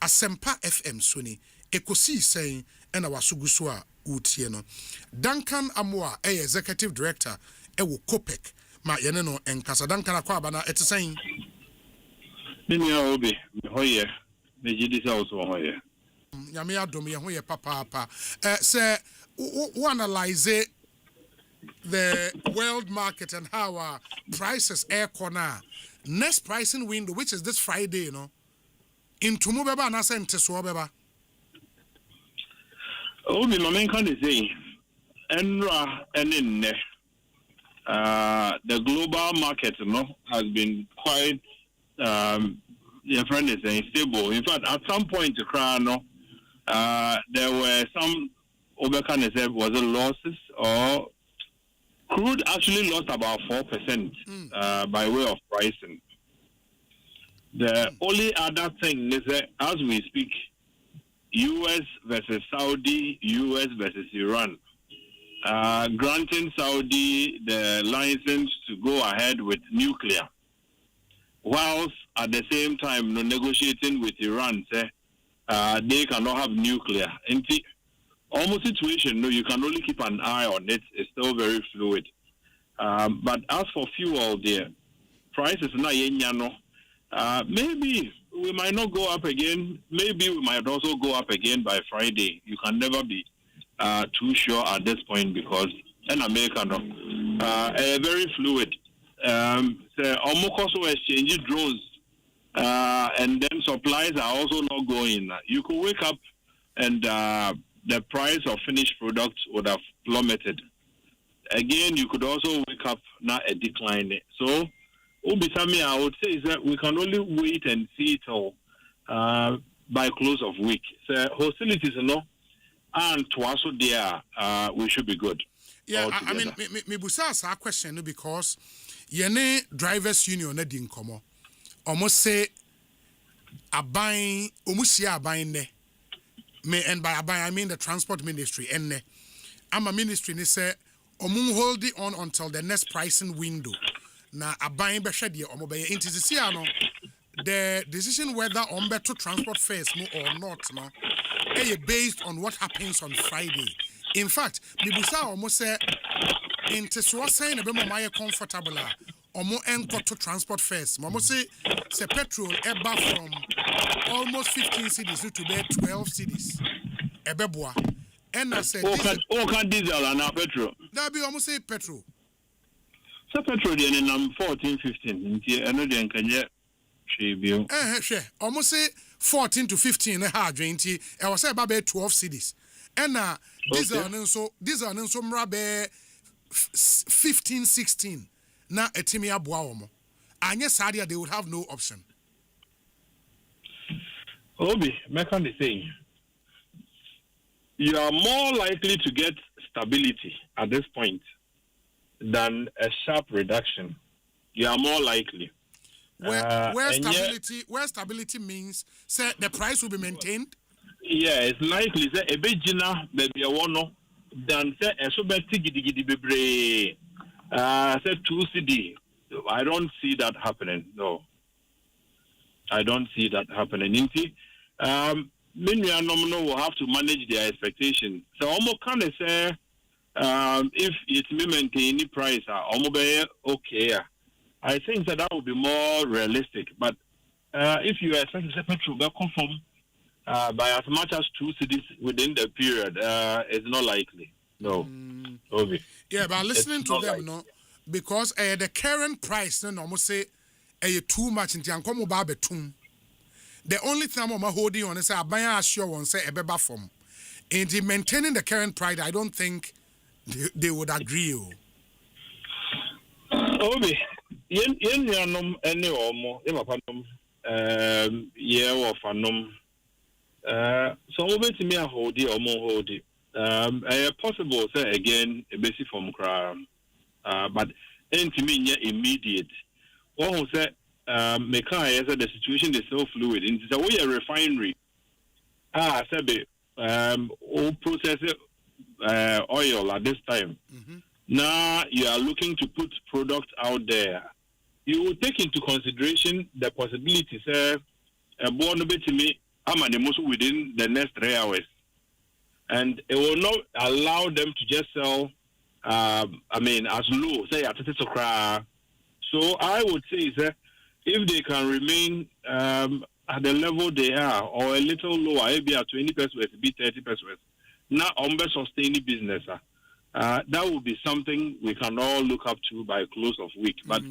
Asempa FM suni Ekosiisen saying and our suguswa utieno Duncan Amoa executive director ewo Kopek ma yeneno enkasa Duncan akwa bana saying Mimi obi hoye Mejidisa also here. Yami adom ye ho ye papa. Say who analyze the world market and how prices air corner. Next pricing window, which is this Friday, into mobeba na sente so beba. Obi my main can say enra enenne the global market has been quite your friend is saying stable. In fact, at some point, there were some was it losses or crude actually lost about 4% by way of pricing. The only other thing is that as we speak, US versus Saudi, US versus Iran, granting Saudi the license to go ahead with nuclear, whilst at the same time negotiating with Iran, say they cannot have nuclear. And the almost situation, you can only keep an eye on it. It's still very fluid. But as for fuel, there prices maybe we might not go up again. Maybe we might also go up again by Friday. You can never be too sure at this point because in America, very fluid. Almost also exchange drones, and then supplies are also not going. You could wake up and the price of finished products would have plummeted. Again, you could also wake up now a decline. So, Ubisami, I would say is that we can only wait and see it all by close of week. So, hostilities, and to also there, we should be good. Yeah, I mean, me busa a question because yene drivers union na di nkomo. Almost say abain omusia abain ne. Me and by abain I mean the transport ministry and ne. I'm a ministry ni say omu hold it on until the next pricing window. Na abain be hwede omo be intisi ano the decision whether on better transport fares or not no based on what happens on Friday. In fact, Bibusa almost say into so saying a bit more comfortable or more enco to transport fares. Mamo say petrol eba from almost 15 cities to be 12 cities. Ebeboa. And I said diesel and now petrol. That be almost say petrol. So petrol in 14, 15. I know they can tribune. Sure. Almost say 14 to 15 20. I was say about 12 cities. And diesel and so mrabe 15 16 na etimi aboa omo. Anya sadia they would have no option. Obi, make the saying. You are more likely to get stability at this point than a sharp reduction. You are more likely. Where stability means say the price will be maintained. Yeah, it's likely say a bit jina baby one than say a so better gidi bebre. Say 2 CD. I don't see that happening. No, I don't see that happening. Many nominal will have to manage their expectations. So almost kind of say if it's maintain the price, almost okay. I think that would be more realistic. But if you expect the petrol to confirm by as much as 2 cities within the period, it's not likely. No. Okay. Yeah, but listening to them, no, because the current price, no, almost say too much in Tiancomo Barbetum. The only thing I'm holding on is I buy assure one say a beba form. And maintaining the current price, I don't think they would agree. Obi, yen any or more, yeah, or fanum. So over to me a hold it or more hold it. Possible say again a basic form crime, but ain't me immediate. What who said? Mekai said the situation is so fluid. It's a way a refinery. Sabe, all process oil at this time. Now you are looking to put products out there. You will take into consideration the possibility, sir, born a bit to me, I'm an emotion within the next 3 hours. And it will not allow them to just sell, as low, say, at a cry. So I would say, sir, if they can remain at the level they are, or a little lower, maybe at 20 pesos, be 30 pesos, now on sustaining business, that would be something we can all look up to by close of week. But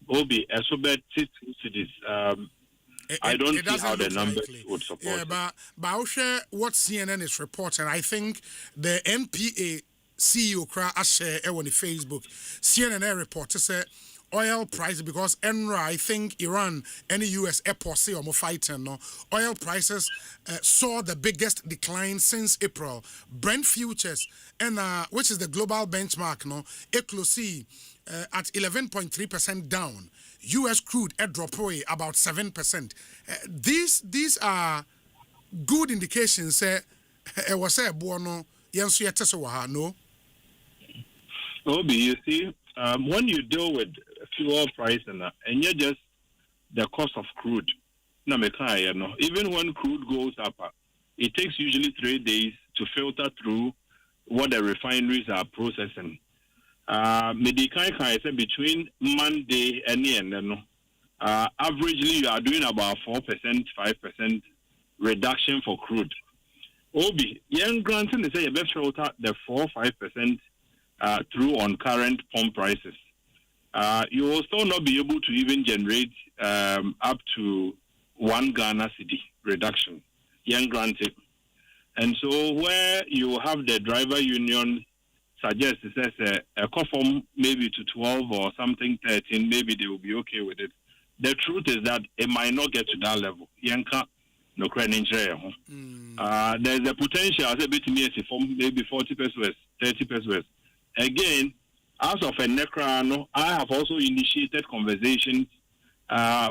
Obi, so bad cities. I don't see how the numbers would support. Yeah, but I'll share what CNN is reporting. I think the NPA CEO share on the Facebook. CNN reporter said oil price because ENRA, I think Iran, any US airport say or more fighting. No, oil prices saw the biggest decline since April. Brent futures and which is the global benchmark, no, Ekosiisen at 11.3% down. US crude drop away about 7%. These are good indications. It was a buono. No. Obi, you see, when you deal with fuel price and you're just the cost of crude, even when crude goes up, it takes usually 3 days to filter through what the refineries are processing. Between Monday and the end, averagely you are doing about 4%, 5% reduction for crude. Obi, young granting say you better filter the 4-5% through on current pump prices. You will still not be able to even generate up to 1 Ghana cedi reduction. Young granted. And so where you have the driver union suggest it says a conform maybe to 12 or something 13, maybe they will be okay with it. The truth is that it might not get to that level. Yanka no credit. There's a potential as a bit maybe 40 pesos, 30 pesos. Again, as of a necrano, I have also initiated conversations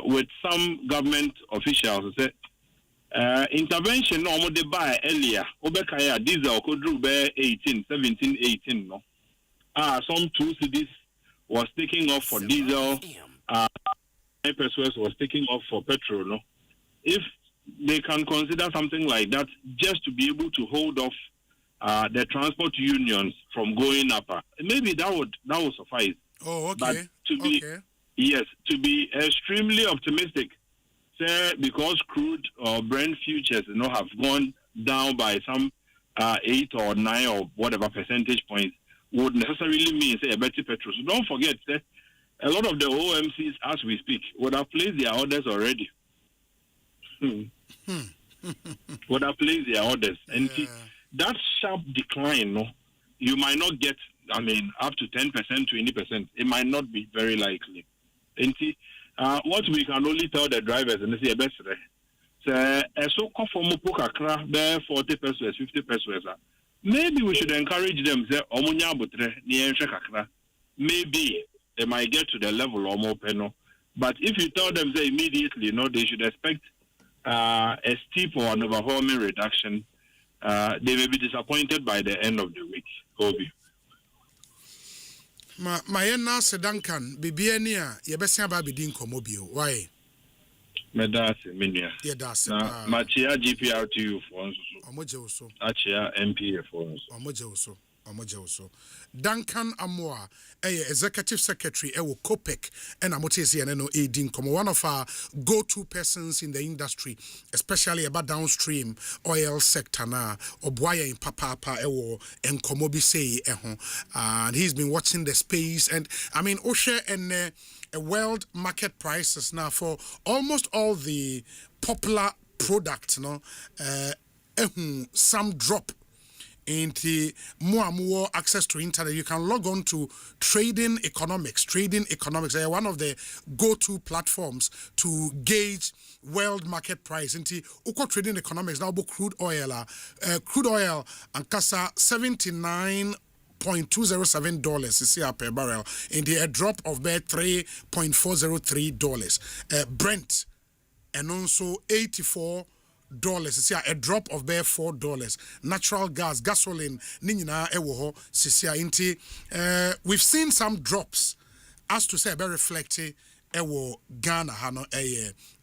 with some government officials. Intervention no they buy earlier. Obekaya diesel could do 18, 17, 18. No. Some 2 cities was taking off for diesel. 9 pesos was taking off for petrol. No. If they can consider something like that, just to be able to hold off the transport unions from going up, maybe that would suffice. Oh, okay. But to be extremely optimistic. Because crude or Brent futures have gone down by some 8 or 9 or whatever percentage points would necessarily mean a better petrol. So don't forget a lot of the OMCs, as we speak, would have placed their orders already. Would have placed their orders. And that sharp decline, no, you might not get, up to 10%, 20%. It might not be very likely. And what we can only tell the drivers, and they say, best, so for 40 pesos, 50 pesos. Maybe we should encourage them, maybe they might get to the level or more penal. But if you tell them immediately, they should expect a steep or an overwhelming reduction. They may be disappointed by the end of the week. Obi. My Nasa Duncan, Bibiania, Yabesia Babidin Comobio. Why? Medasi, Minia. Yeah, that's Machia GPRTU for us. Omojoso. Achia MPA for us. Omojoso. Duncan Amoa, Executive Secretary, COPEC, and Amotesi and Edin Como, one of our go-to persons in the industry, especially about downstream oil sector now, Obuaya in Papa, and Komobi say, and he's been watching the space, and Osei and world market prices now for almost all the popular products, some drop into more access to internet. You can log on to Trading Economics. They are one of the go-to platforms to gauge world market price. Into Trading Economics now book crude oil and casa $79.207 is here per barrel, in a drop of about $3.403. Brent and also $84 is here a drop of bare $4. Natural gas, gasoline, nina ewoho sisia inti. We've seen some drops, as to say, very reflective. Ewo Ghana hano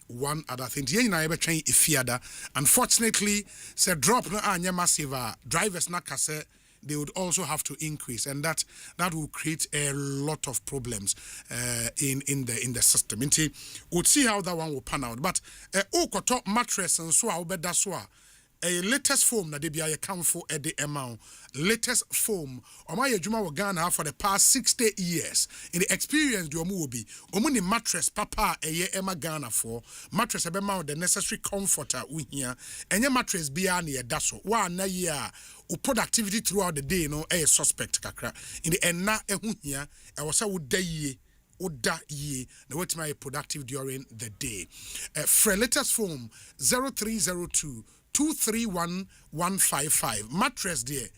one other thing. Unfortunately, say drop no anya massive. Drivers na kase. They would also have to increase, and that will create a lot of problems in the system. We'll see how that one will pan out. But top mattress and so a latest foam na de bia account for at the amount. Latest foam. Oma Juma wa Ghana for the past 60 years. In the experience do will be omuni mattress papa Emma Ghana for mattress abema the necessary comforter we here. Enye mattress bia na daso. Wa na year productivity throughout the day a suspect kakra. In the enna ehu here e was Oda ye na what my productive during the day. For latest foam 0302 231155 mattress there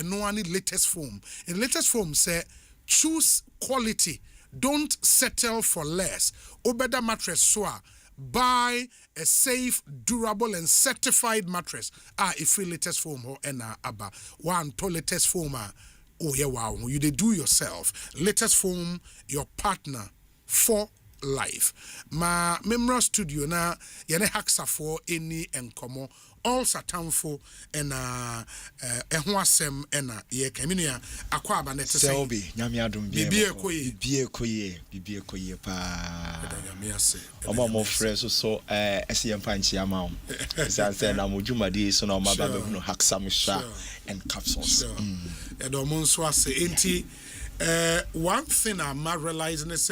no any latest foam. In latest foam say choose quality, don't settle for less. Obeda mattress soa, buy a safe, durable and certified mattress. If you latest foam ho ena aba one to latest foam wow, you they do yourself. Latest foam, your partner for life. Ma memra studio na yene haksa for any enkomo all satanfo and eho asem ena ye kaminia akwa aba net say obi nyame adom bibie koye pa omo fresh so ese panchi ama say na modwumadi so na omaba be no haksam sha and capsules edo so ase enti one thing I'm realizing is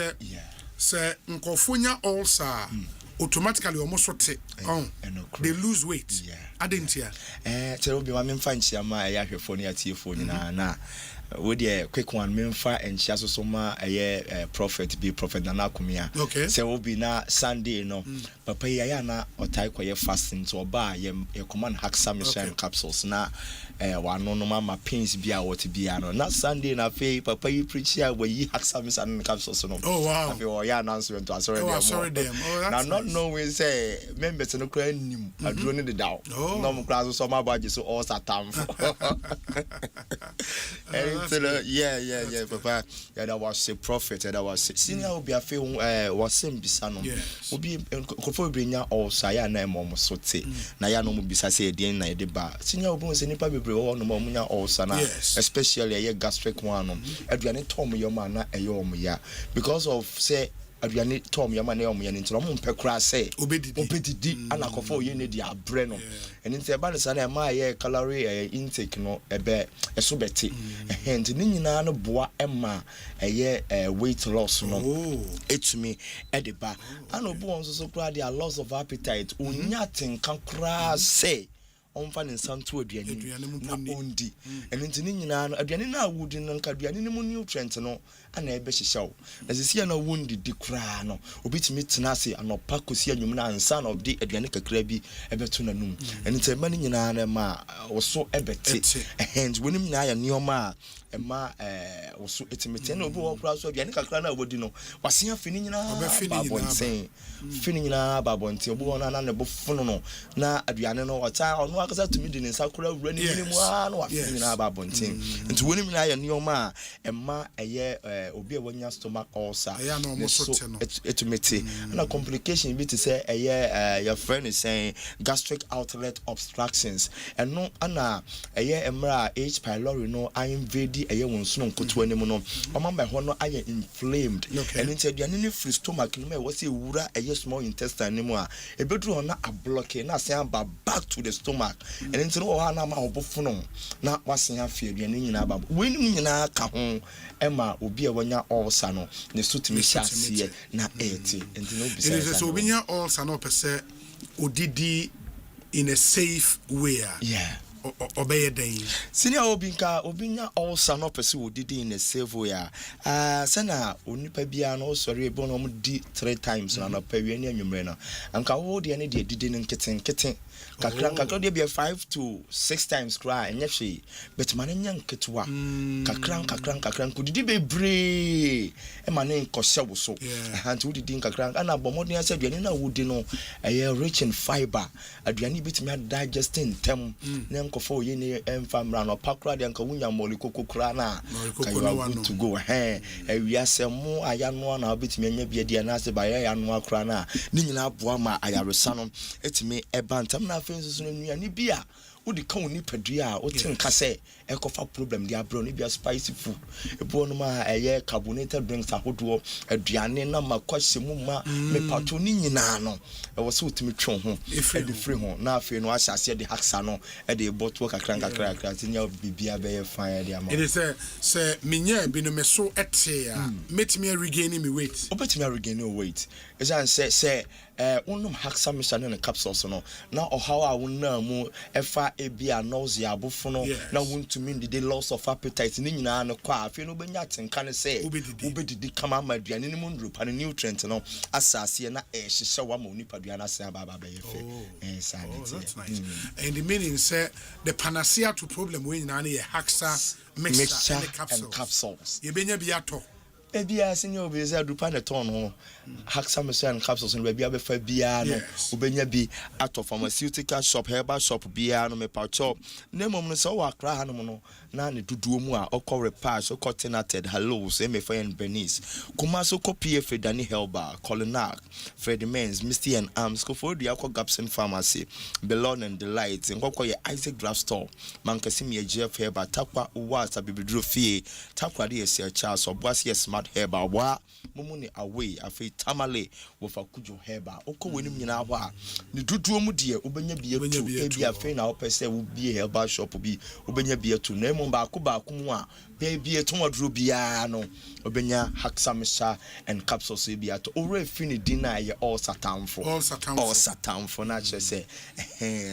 say nkofunya also automatically almost they lose weight. I didn't hear. Tell me, I'm fine. I have phone at your phone na. Would a quick one, Memfa and Chasosoma, a prophet be prophet Nanakumia. Okay. So will be na Sunday, no. Papa Yana or Taiko fasting to buy a command hacksam capsules na one no mama pains be out to be ano. Not Sunday na pay Papa you preach here where ye hacksam and capsules. Oh wow. Your announcement to us already. Now not knowing say members no crying I drone the down. No class so my budget so all Satan. Yeah, Papa. Yeah, that was a prophet. That was senior. Will be a film. Was same bisano. Will be confirm bring ya all saya na mom sote. Na ya no mo bisa say den na de ba. Senior will say nipa bebre all no mo nya all sana. Especially a gastric one. Aduane tom your man na eyo mo ya because of say aduane tom yama na omo ye nti no mo mpɛ kra sɛ obedidi ana kɔfo ye ne di abre no eni nti eba ne sa na ma ye calorie intake no ebe eso beti nti ni nyina no boa ema eye weight loss no etumi edeba ana obu won so kra dia loss of appetite onya tenka kra sɛ onfa ne nsanto aduane na ondi eno nti ni nyina no aduane na awudi no nka aduane ne mu nutrient no ana ebe hyehyɛw na sisi na wondi di kra no obitimi tena ase anopa kosi anwum na ansa na odi aduane kakra bi ebeto na num eno nti ema ni nyina na ma woso ebete and wonim na ya neoma ema woso etimete na obi wo kra so aduane kakra na awodi no wase afini nyina babonten fini nyina babonten obi wona na ne bofuno no na aduane no wata ono akasa tumi di ne nsa kra wura ni mu a na wafini nyina babonten nti wonim na ya neoma ema eye obi wanya stomach ulcer so etumete na complication bi to say your friend is saying gastric outlet obstructions and no ana emra H pylori no invade wonsuno nkoto anim no omamba ho no aye inflamed and into aduane ni free stomach no me wose wura small intestine ni mu a ebedru ho na a block na asen ba back to the stomach and into no ho na ma obofuno na wasen afie aduane nyina ba weni nyina ka ho ema obi wanya ulcer no ne sutimi hyasie na eti enti no bisa it is so obinya ulcer no pese odidi in a safe way obey day senior obinya ulcer no pese odidi in a safe way sana onipa bia no sori ebo no di 3 times na no pawie ni anwumre no anka wo de ne de didi nketen kakra de bia 5 to 6 times cry enye hwe but man nya nketwa kakra kudidi bebre e man nkoshe wo so hanti wudidi kakra ana bomodin ase aduane na wudi no rich in fiber aduane bitimi digesting tem na nkofo oye ne emfamra no pakra de nka wunya moli kokokra na kayo to go wiasemu ayano na bitimi anya bia de na ase ba ya no akra na ni nyina aboa ma ayaresa no etimi ebantam na afenso no nua ni bia udi kan oni padua o tin ka se ekofa problem dia bro ni bia spicy food ebo no ma carbonated drinks ahodo aduane na makwahye mu ma me pato ni nyina no e wo se utimi twon ho e de free ho na afi no ahyase de haksa no e de bottle kakra tinya bibia be fine de ama it is say minya bi no me so ete a metimi regain me weight obetimi regain weight is an say unum haksa mission in capsules no na ohawa a wonna mu efa ebia nausea abofono na wontumi ndide loss of appetite ni nyina no kwa afi no benya tenka ne say ubedidi kama maduane ni mu ndrupa ne nutrient no asase na ehyehyɛ wa ma onipa duane ase ababa be yefe that's nice and the meaning say the panacea to problem we nyina ne haksa mixture and capsules ye benya bi ato ebia senior obeze adupa ne ton ho haksa mission capsules no bia be fa bia no obenya bi ato pharmaceutical shop herbal shop bia no me pacho na mom no so wa kra ha no no na ne duduo mu a okọ repass okọ tenated hello say me fa en Bernice kuma so copy Fredani Helba Colinac Fredimens Misty and Arms ko for dia akọ Gapson Pharmacy Belon and Delight nkọkọ ye Isaac Draft Store mankasi me Jeff Helba takwa uwata bibidro fie takwa de ye Charles Obuasi ye Smart Helba wa mumuni away afi tamale wofa kujo Helba okọ wenim nyina ho a ne duduo mu de obenya bia tu ebi afi na opese wo bia Helba shop bi obenya bia tu na ba ku mu a baby etomodro bia no obenya haxamisha and capsules bia to ore fini dinner ye all satanfo na chese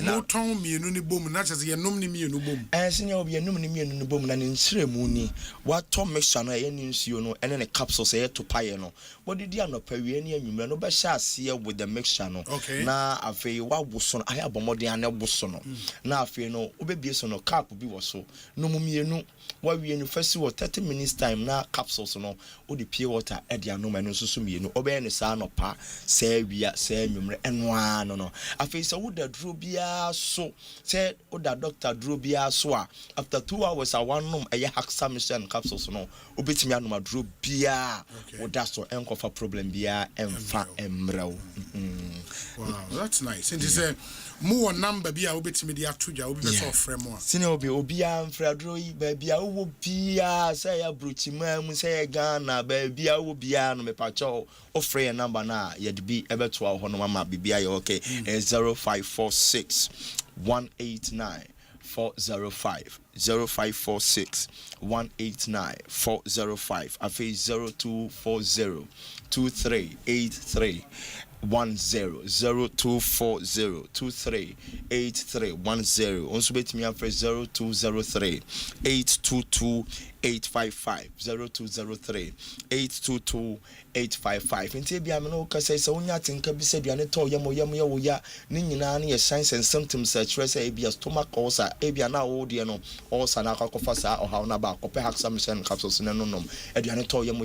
no ton mienu ni bom na chese ye nom ni mienu bom senior obi ye nom ni mienu ni bom na ne nkyeremu ni wato mixture no ye ni nsuo no ene ne capsules ye to paye no bodidi anopa wie ne anwumre no be sha ase with the mixture no na afei wa woso no aya bomode ane woso no na afei no obebie so no cap bi wo so no mienu wa wie no fasi wo 30 minutes time na capsules no o de pure water e de anoma no susu mienu obe ne sa no pa sa wia sa anwumre eno ano no afei so wo da dro bia so say o da doctor dro bia so a after 2 hours a one nom e haksa mission capsules no obetimi anoma dro bia wo da so enkofa problem bia emfa emrew Wow, that's nice. And it's a more number be a bit media to you, be so framework. Senior be am Fredroy, baby, I will be say a bruchimam, say a Ghana, baby, I will be an me pacho, or free a number now, yet be ever to our honor, be okay, 0546 189 405 0546 189 405 I face 0240 2383 0240 2383 also bet me for 0203 822 855 0203 822 855 nti bia me no ka say wonya tinka bi se duane to yam ya ni nyina na signs and symptoms such as ebia stomach ulcer ebia na wo de no ulcer na akwakofa sa ohaw na ba kope haksa mission capsules na nonom aduane to yam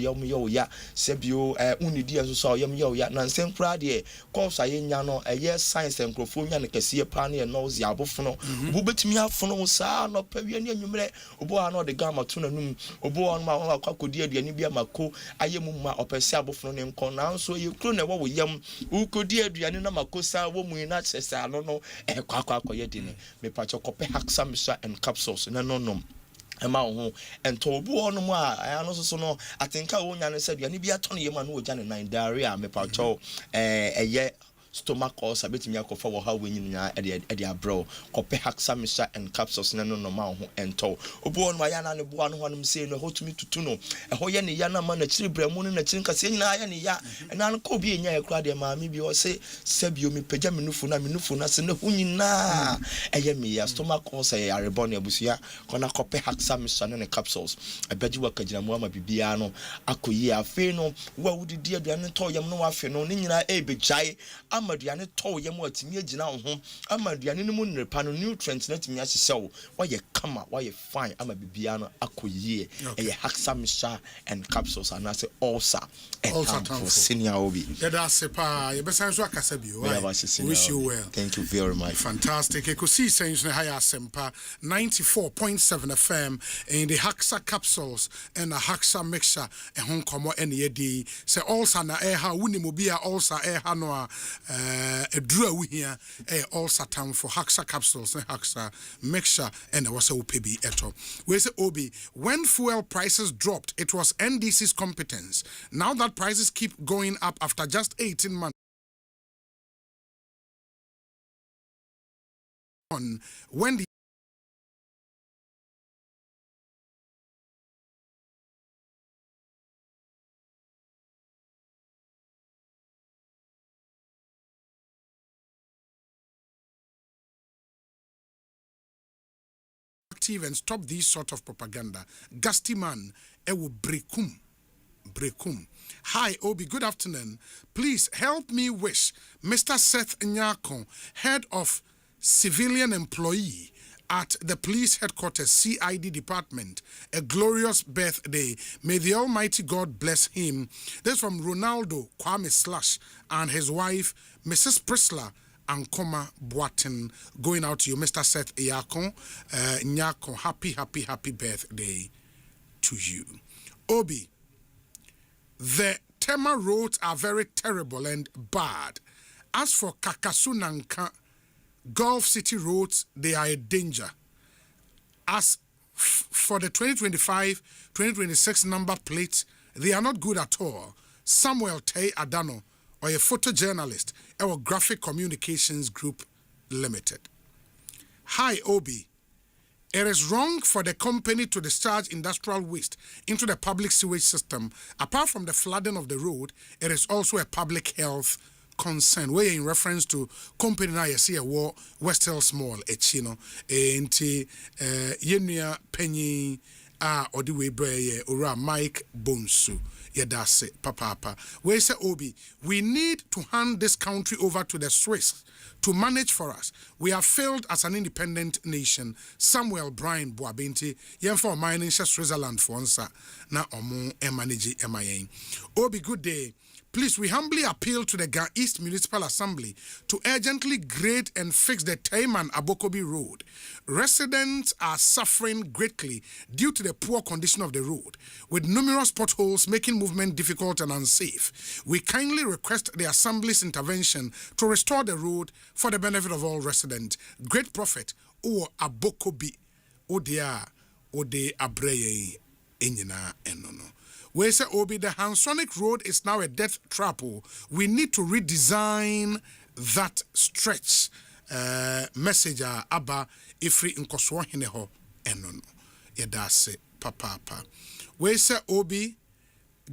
ya se bio unidi enso so yam ya na nsem kra de cause ayenya no eye signs and crofo nya ne kase pa na nausea abofono obo betimi afono sa no pawie ne anwumre obo ano de gamma to nanum obo on ma akakodi aduane bia mako ayemu ma opese abofono ne nkon na nso ye kro na wo yam ukodi aduane na makosa wo mu na chesa no kwakwakwa de ne me pa chokope haksa mission and capsules na nonom ema ho ento obu onum a ano so no atenka wo nya ne se duane bia to ne yema no ogya ne nine diarrhea me pa cho eye stomach ulcer betimi akofa wo ha wenyi nya e abro kope haksa misha and capsules na no normal ho ento obu on ma ya na ne bo ano honom sei no hotumi tutu no e ho ye ne ya na ma na chiri bramu no na chiri nkase nyina ya ne ya na no ko bi enya e kra de ma mi bi o se sabio mi pagya menufu na se na hunyina eye me ya stomach ulcer ya rebon abusia kona kope haksa misha ne capsules e beji wakagina mu ama bibia no akoyi afi no wa wudi di aduane to yam no afi no ne nyina e bejai amaduane to yam atimi agina ho amaduane no mu nrepa no nutrients na timi ahyehye wo ye kama ye fine ama bibia no akoyie e haksa misha and capsules anase ulcer for senior obi that's pa ye besan so akasa bi wish you well. Thank you very much. Fantastic. Ekosiisen On Asempa 94.7 FM in the haksa capsules and a haksa mixture e hon komo ene yedi se ulcer na e ha wuni mo bia ulcer e ha no a edura wu hia e ulcer time for haksa capsules and haksa mixture and was a upebi eto we say obi when fuel prices dropped it was NDC's competence. Now that prices keep going up after just 18 months when the and stop this sort of propaganda. Gusty man, ewo brekum. Hi, Obi, good afternoon. Please help me wish Mr. Seth Nyako, head of civilian employee at the police headquarters CID department, a glorious birthday. May the Almighty God bless him. This from Ronaldo Kwame Slash and his wife, Mrs. Priscilla Ankoma Boaten, going out to you, Mr. Seth Nyako. Happy birthday to you. Obi, the Tema roads are very terrible and bad. As for Kakasunanka, Gulf City roads, they are a danger. As for the 2025-2026 number plates, they are not good at all. Samuel Tay Adano, or a photojournalist, our Graphic Communications Group Limited. Hi, Obi. It is wrong for the company to discharge industrial waste into the public sewage system. Apart from the flooding of the road, it is also a public health concern. We're in reference to company na yesi ewo West Hills Mall echino enti yenua penyi a odiwe breye ora Mike Bonsu yedase papa. We say Obi, we need to hand this country over to the Swiss to manage for us. We have failed as an independent nation. Samuel Brian Boabinti, yemfa mining Switzerland for onsa na omo manage MIA. Obi, good day. Please, we humbly appeal to the East Municipal Assembly to urgently grade and fix the Taiman Abokobi Road. Residents are suffering greatly due to the poor condition of the road, with numerous potholes making movement difficult and unsafe. We kindly request the Assembly's intervention to restore the road for the benefit of all residents. Great Prophet, O Abokobi, Odia, Ode Abreye, Enyina Enono. We say, Obi, the Hansonic Road is now a death trap. We need to redesign that stretch. Messenger Abba Ifri Nkoswa Hineho Enono. Yedase Papa. We say, Obi,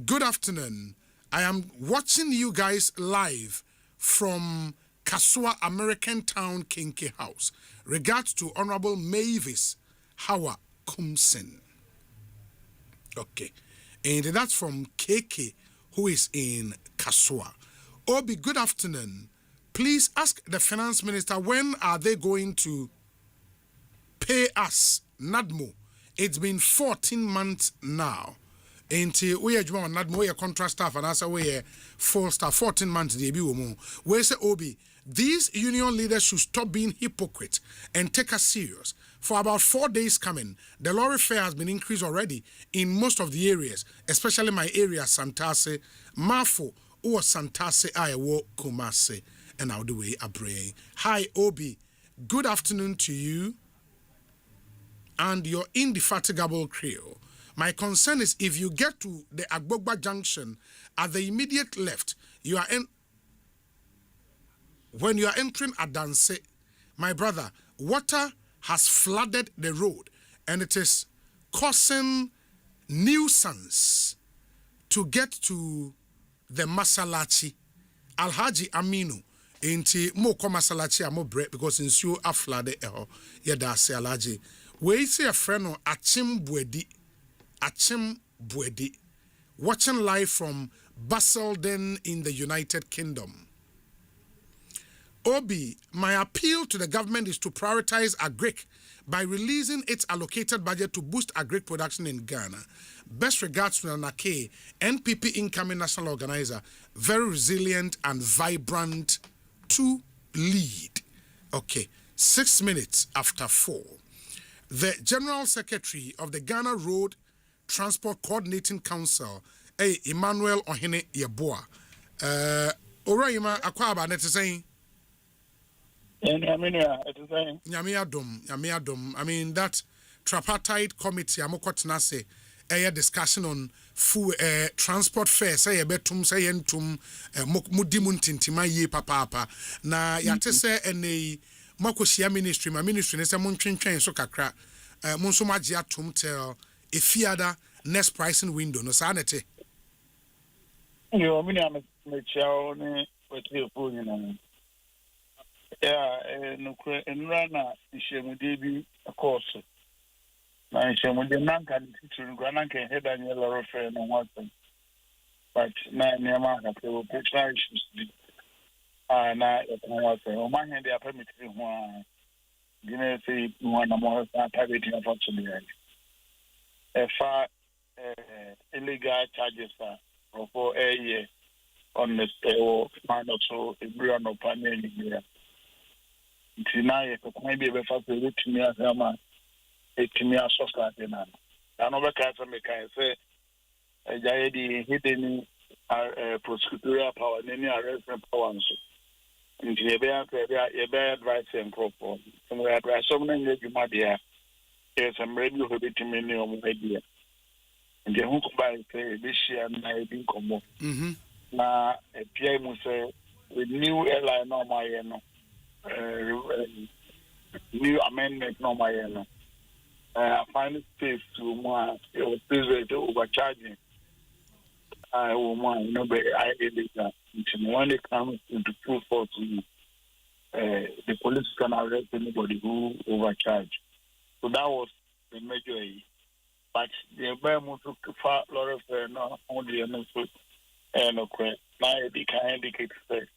good afternoon. I am watching you guys live from Kasua American Town Kinky House. Regards to Honorable Mavis Hawa Kumsen. Okay. And that's from KK, who is in Kasua. Obi, good afternoon. Please ask the finance minister, when are they going to pay us, NADMO? It's been 14 months now. Until we are NADMO, we are contract staff, and as we are full staff, 14 months, we say, Obi, these union leaders should stop being hypocrites and take us serious. For about 4 days coming, the lorry fare has been increased already in most of the areas, especially my area, Santase, Mafo, or Santase, Iowa, Kumase, and out the way, Abre. Hi, Obi. Good afternoon to you and your indefatigable crew. My concern is if you get to the Agbogba Junction at the immediate left, when you are entering Adanse, my brother, water has flooded the road and it is causing nuisance to get to the Masalachi. Alhaji Aminu inti mo ko Masalachi amo bre because insuo a flooded yeda se Alhaji. We see a friend on Achim Buedi, watching live from Basildon in the United Kingdom. Obi, my appeal to the government is to prioritize agric by releasing its allocated budget to boost agric production in Ghana. Best regards to Nanake, NPP incoming national organizer, very resilient and vibrant to lead. Okay, 6 minutes after 4. The General Secretary of the Ghana Road Transport Coordinating Council, Emmanuel Ohene Yeboah. Oraima Akwaba net saying. I mean, that tripartite committee, Amokotinase, a discussion on food, transport fare, say a betum, say entum, mudimuntintima ye papa. Na yate say any Mokoshia ministry, my ministry, is a munchin train so kakra, Monsomagia tum tell a fiada next pricing window, no sanity. You mean I'm a child with your phone. Yeah, no, and Rana, Shemudebi, of course. Now, Shemudenan can teach you, Granan can head on your lorry fair and one thing. But now, Niamaka, they will pay issues. Now, it's one thing. On my hand, they are permitting one. You know, say, one more targeting of auxiliary. A far illegal charges for a year on the man or so, a brand of panel here. Tonight, maybe a fast to me as a man, to me as society. I know what kind of can say a Jayadi hidden prosecutorial power, any arrestment power. And you bear advice and proper. Somewhere advice, so many you might be here. Some radio who be to me idea. And the home by say this year, I didn't come up. Now, a PM say, with new airline, no, my new amendment no my final space to one it was overcharging. I will mind no but I did that when it comes into full force the police can arrest anybody who overcharge. So that was the major but the environment took far lot of no only no food and okay now it can indicate that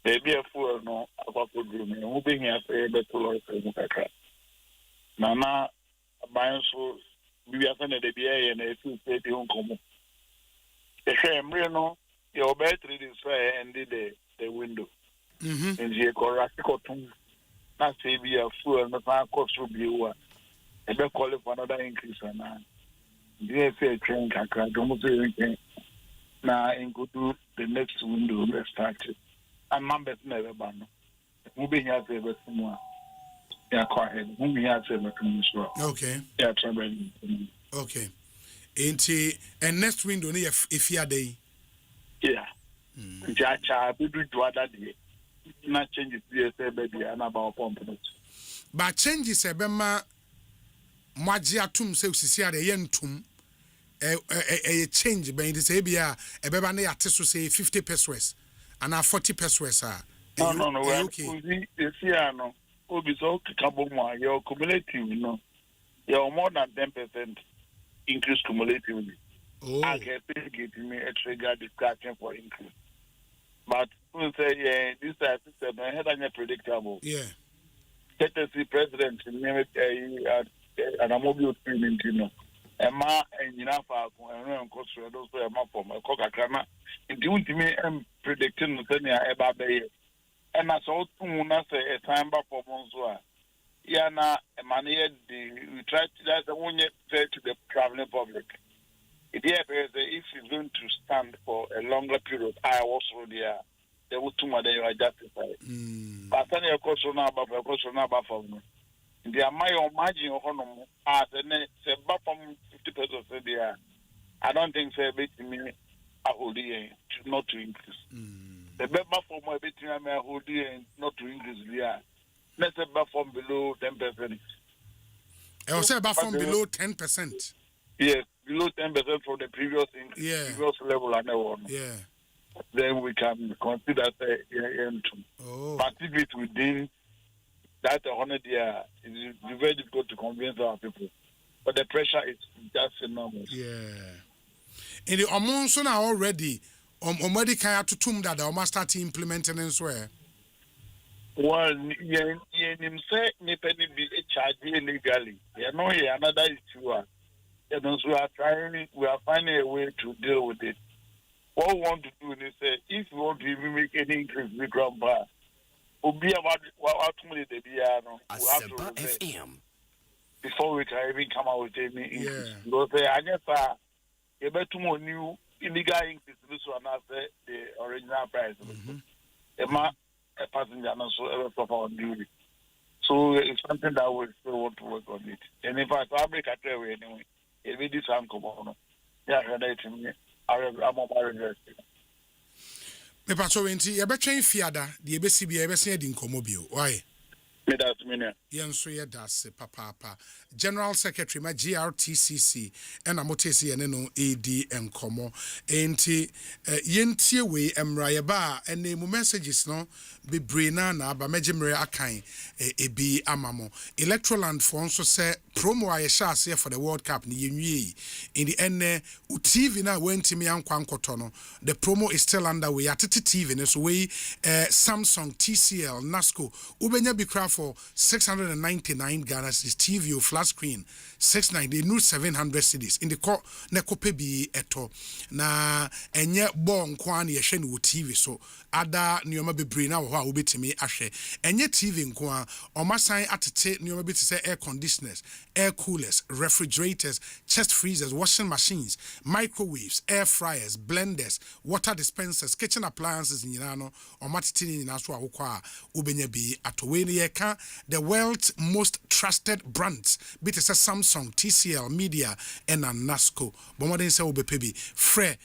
they be a fool no about good room. Who being here for a better lawyer for the Nana, buying so we are sending the BA and a 2 state home. The same, no, your battery is fair and the window. And you correct not say be a fool, not my cost will be one. And then call it for another increase. And yes, a train can crack almost everything. Now, and go to the next window, let's start it. And members never ban. Moving here, say, but someone. Yeah, quiet. Moving here, say, but okay. Yeah, trouble. Okay. And next window, if you are day. Yeah. Jacha, we do other day. Not change it, yes, baby, and about pumping. But changes a bema Majiatum says, Sisia, the yentum. A change by this ABR, a beba ne ateso say 50 pesos and a 40 pesos. No, okay. No. Obi so kaboma your cumulative, you're more than 10% increase cumulatively. I can get me a trigger discussion for increase. But we say, this system, I had unpredictable. Yeah. Let us see president in and a mobile treatment, Emma and enough and cost for those who are more from a coca crana. It won't me predicting the Eba Bay. And I saw two say a time back for Bonsu. Yana, a money, we tried to that's the one yet say to the traveling public. It appears that if it's going to stand for a longer period, I was there. They would too much they are justified. But then your question about me. The amount margin of honor as the next from 50% there. I don't think say bit me a whole year not to increase. The buffer from my bit a whole year not to increase there. Let's say from below 10%. I was say from below 10%. Yes, below 10% from the previous previous level and one. Yeah. Then we can consider but if it's within that 100 year, it's very difficult to convince our people. But the pressure is just enormous. Yeah. In the Omonson are already kaya to tum that the start implementing and swear. Well, you say Nipeni be charged illegally. You know, another issue. And we are finding a way to deal with it. What we want to do is say, if we want to even make any increase in the ground bar, we'll be about what money they be Asempa FM. Before we can even come out with any increase. Because I guess you better more new illegal increase this one after the original price. A passenger not so ever stop on duty. So it's something that we still want to work on it. And in fact, I'll break a trail anyway. It will be this uncommon. Yeah, I'm about to me paso enti ye betwen fiada de ebesi bia ebesi edi nkomobio why me that me yen so ye das papa General Secretary ma GRTCC and amotesi ye no AD enkomo enti yentie we emra ye ba enemu messages no bebre na aba megimre akan ebi amamo Electroland for nso se promo aye shase for the World Cup ni yenwie in the end TV na wenti me ankwa nkoto no the promo is still underway at TV no so we Samsung TCL Nasco ubenya bi craft for 699 Ghana cedis TV or flat screen 690 new 700 cedis in the co na kope bi eto na enye bon kwa na ye hwe no TV so ada nioma bebre na wo ha obetimi ahwe enye TV nko a omasan atete nioma bi say air conditioners, air coolers, refrigerators, chest freezers, washing machines, microwaves, air fryers, blenders, water dispensers, kitchen appliances nyina no omatete nyina so awokwa ubenya bi atowe ne yeka the world's most trusted brands bit is Samsung, TCL, Media and Nasco bomoden say obepebi fre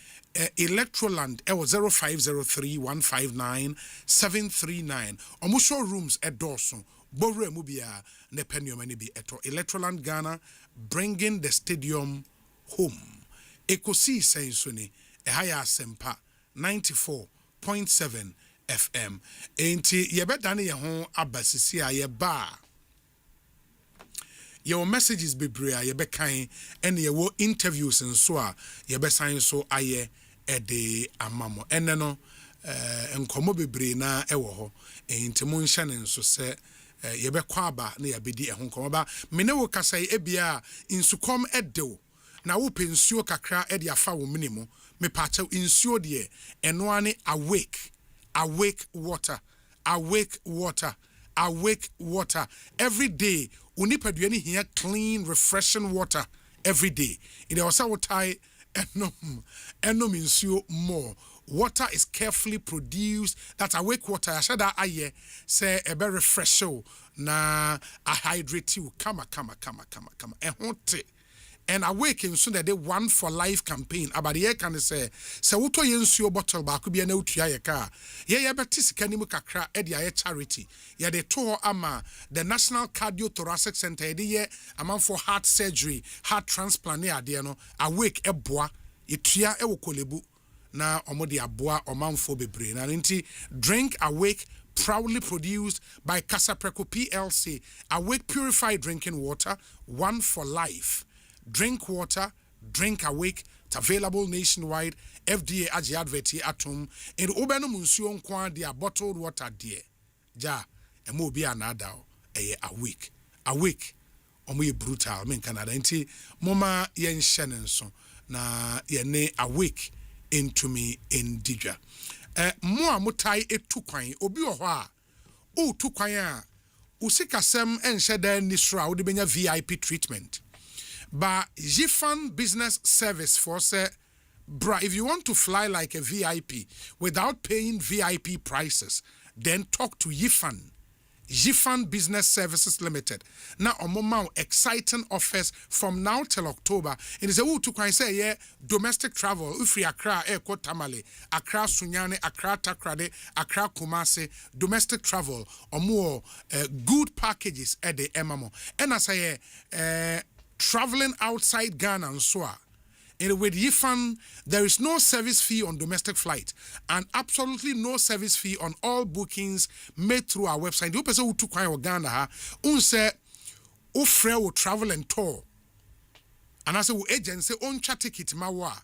Electroland 0503-159-739 omo showrooms at Dawson Bore Mubia ne penyo mani bi eto Electroland Ghana bringing the stadium home Ekosiisen suni ehaya Asempa 94.7 FM enti yebedane ye ho abasisi a yeba your messages bebre a yebekan ene ye wo interviews nso a yebesan so aye ede amamo ene no enkomo bebre na ewo ho enti mo nhya ne nso se yebekwa aba na yabedi ehonkomo ba mene wo kasai ebia insukom edewo na wo pensuo kakra e de afa wo minimum me pacha insuo de eno ane awake water every day unipadua ni here clean refreshing water every day in the osa wotai enom insuo more. Water is carefully produced. That's awake water. I said that aye say a very refresh na a hydrate you. Come. And awaken so that they one for life campaign. About the year can say wuto yensuo bottle ba could be an utia ye car. Ye betis kanimu kakra edia charity. Ye de to ama the National Cardiothoracic Center ye amount for heart surgery, heart transplant near no awake eboa etua ewo kolebu. Na omodi aboa omanfo bebre na nti drink awake proudly produced by Casapreco PLC. Awake purified drinking water, one for life. Drink water, drink awake. It's available nationwide. FDA agi adverti atom in ubeno munsuo nkwa dia bottled water die ja emo bi anada eye awake omo ye brutal men Canada nti moma yen hyene nso na ye ne awake into me in Dija. Mo a mutai etu kwan obi wo ho a o tu kwan a usikasem enhye da nisra wo de benya VIP treatment. But Yifan Business Service for say bra if you want to fly like a VIP without paying VIP prices, then talk to Yifan Business Services Limited. Now, omoma exciting offers from now till October. It is a who to say yeah, domestic travel. Ufri Accra, Eko Tamale, Accra Sunyane, Accra Takrade, Accra Kumasi, domestic travel or more good packages at the MMO. And as I traveling outside Ghana and so on. And with Yifan, there is no service fee on domestic flight and absolutely no service fee on all bookings made through our website. The person who took Ghana, unse ufre will travel and tour. And as a agency own chat ticket mawa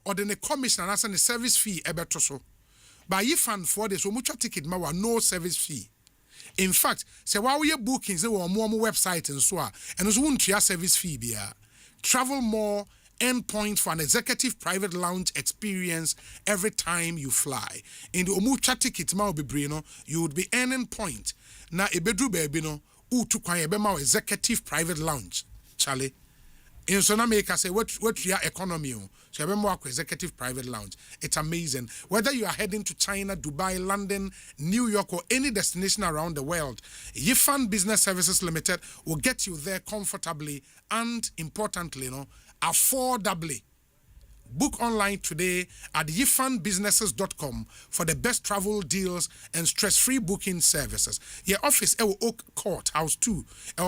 or then a commission and as a service fee ebetoso. By Yifan for this, mucha ticket mawa no service fee. In fact, say while we are bookings, they were more website and so on, and there's one service fee. Travel more. Endpoint for an executive private lounge experience every time you fly. In the Omucha ticket ma obibrino, you would be earning point. Na ebedru baby no, to kwa ebema executive private lounge. Charlie. In so na make say what your economy so ebema executive private lounge. It's amazing. Whether you are heading to China, Dubai, London, New York, or any destination around the world, Yifan Business Services Limited will get you there comfortably and importantly, affordably. Book online today at yifanbusinesses.com for the best travel deals and stress-free booking services. Your office at Oak Court, House 2,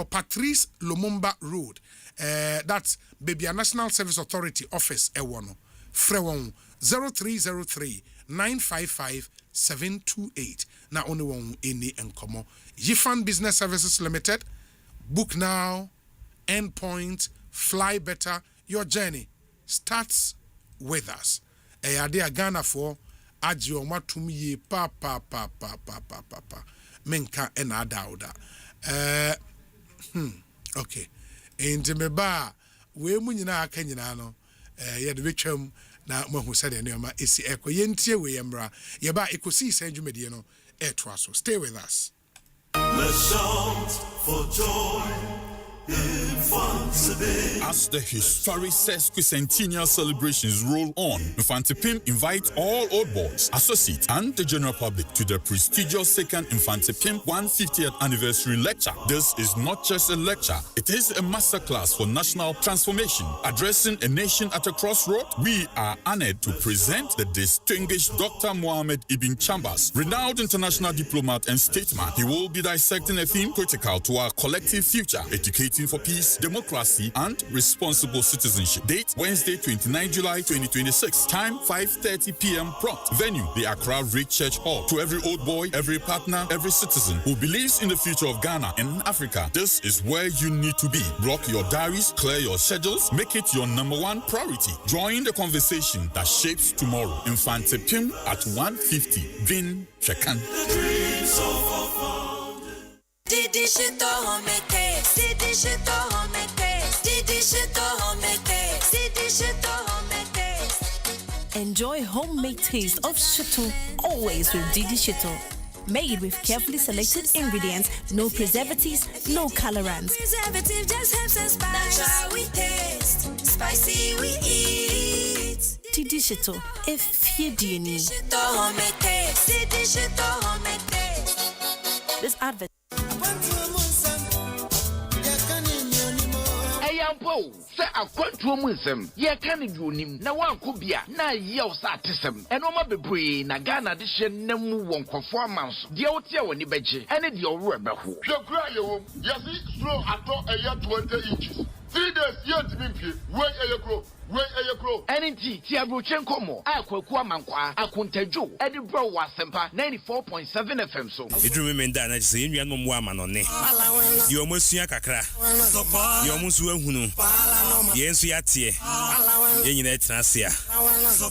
Patrice Lumumba Road. That's Babia National Service Authority office. Frewon 0303 955 728. Now only one in the encomo. Yifan Business Services Limited. Book now. Endpoint. Fly better. Your journey starts with us. Ade Ghana for agio matumi pa. Menka ena dauda. Okay. Enti meba we mu nyina aka nyina no ye de betwam na mahu sade ne ma esi eko yentie we yemra ye ba Ekosiisen dwumedie no to aso. Stay with us. Let's shout for joy. As the historic sesquicentennial celebrations roll on, Infantipim invites all old boys, associates, and the general public to the prestigious second Infantipim 150th anniversary lecture. This is not just a lecture, it is a masterclass for national transformation. Addressing a nation at a crossroad, we are honored to present the distinguished Dr. Mohammed Ibn Chambers, renowned international diplomat and statesman. He will be dissecting a theme critical to our collective future, educating for peace, democracy, and responsible citizenship. Date Wednesday, 29 July 2026. Time 5:30 p.m. prompt. Venue the Accra Red Church Hall. To every old boy, every partner, every citizen who believes in the future of Ghana and Africa, this is where you need to be. Block your diaries, clear your schedules, make it your #1 priority. Join the conversation that shapes tomorrow. Infantipim at 150. Vin Shekan. Didi shito homete, Didi shito homete, Didi shito homete, Didi Enjoy homemade taste of Shito, always with Didi Shito. Made with carefully selected ingredients, no preservatives, no colorants. Preservative just helps us spice. That's how we taste. Spicy we eat. Didi Shito, if you dini. Shito homemade taste. Didi Shito homemade taste. This advert. Ayampo, say a quantum wisdom. Ye can you nim na one kubia na yell satism. And Oma Bebre na Ghana edition nemu won performance. The outia woni beje and the rubber who. You cry you yes slow at all a year 20 inches. 3 days yet me wait a grow. Wait a grow. NNT Tiabrochenko mo. Akwa mankwa akuntejo. Edi bro wa Asempa 94.7 FM so. Idru me nda na say nua no mo ama no ne. Yo mosua kakra. Yo musu ehunu. Ye nsu yatie. Ye nyina etrasia.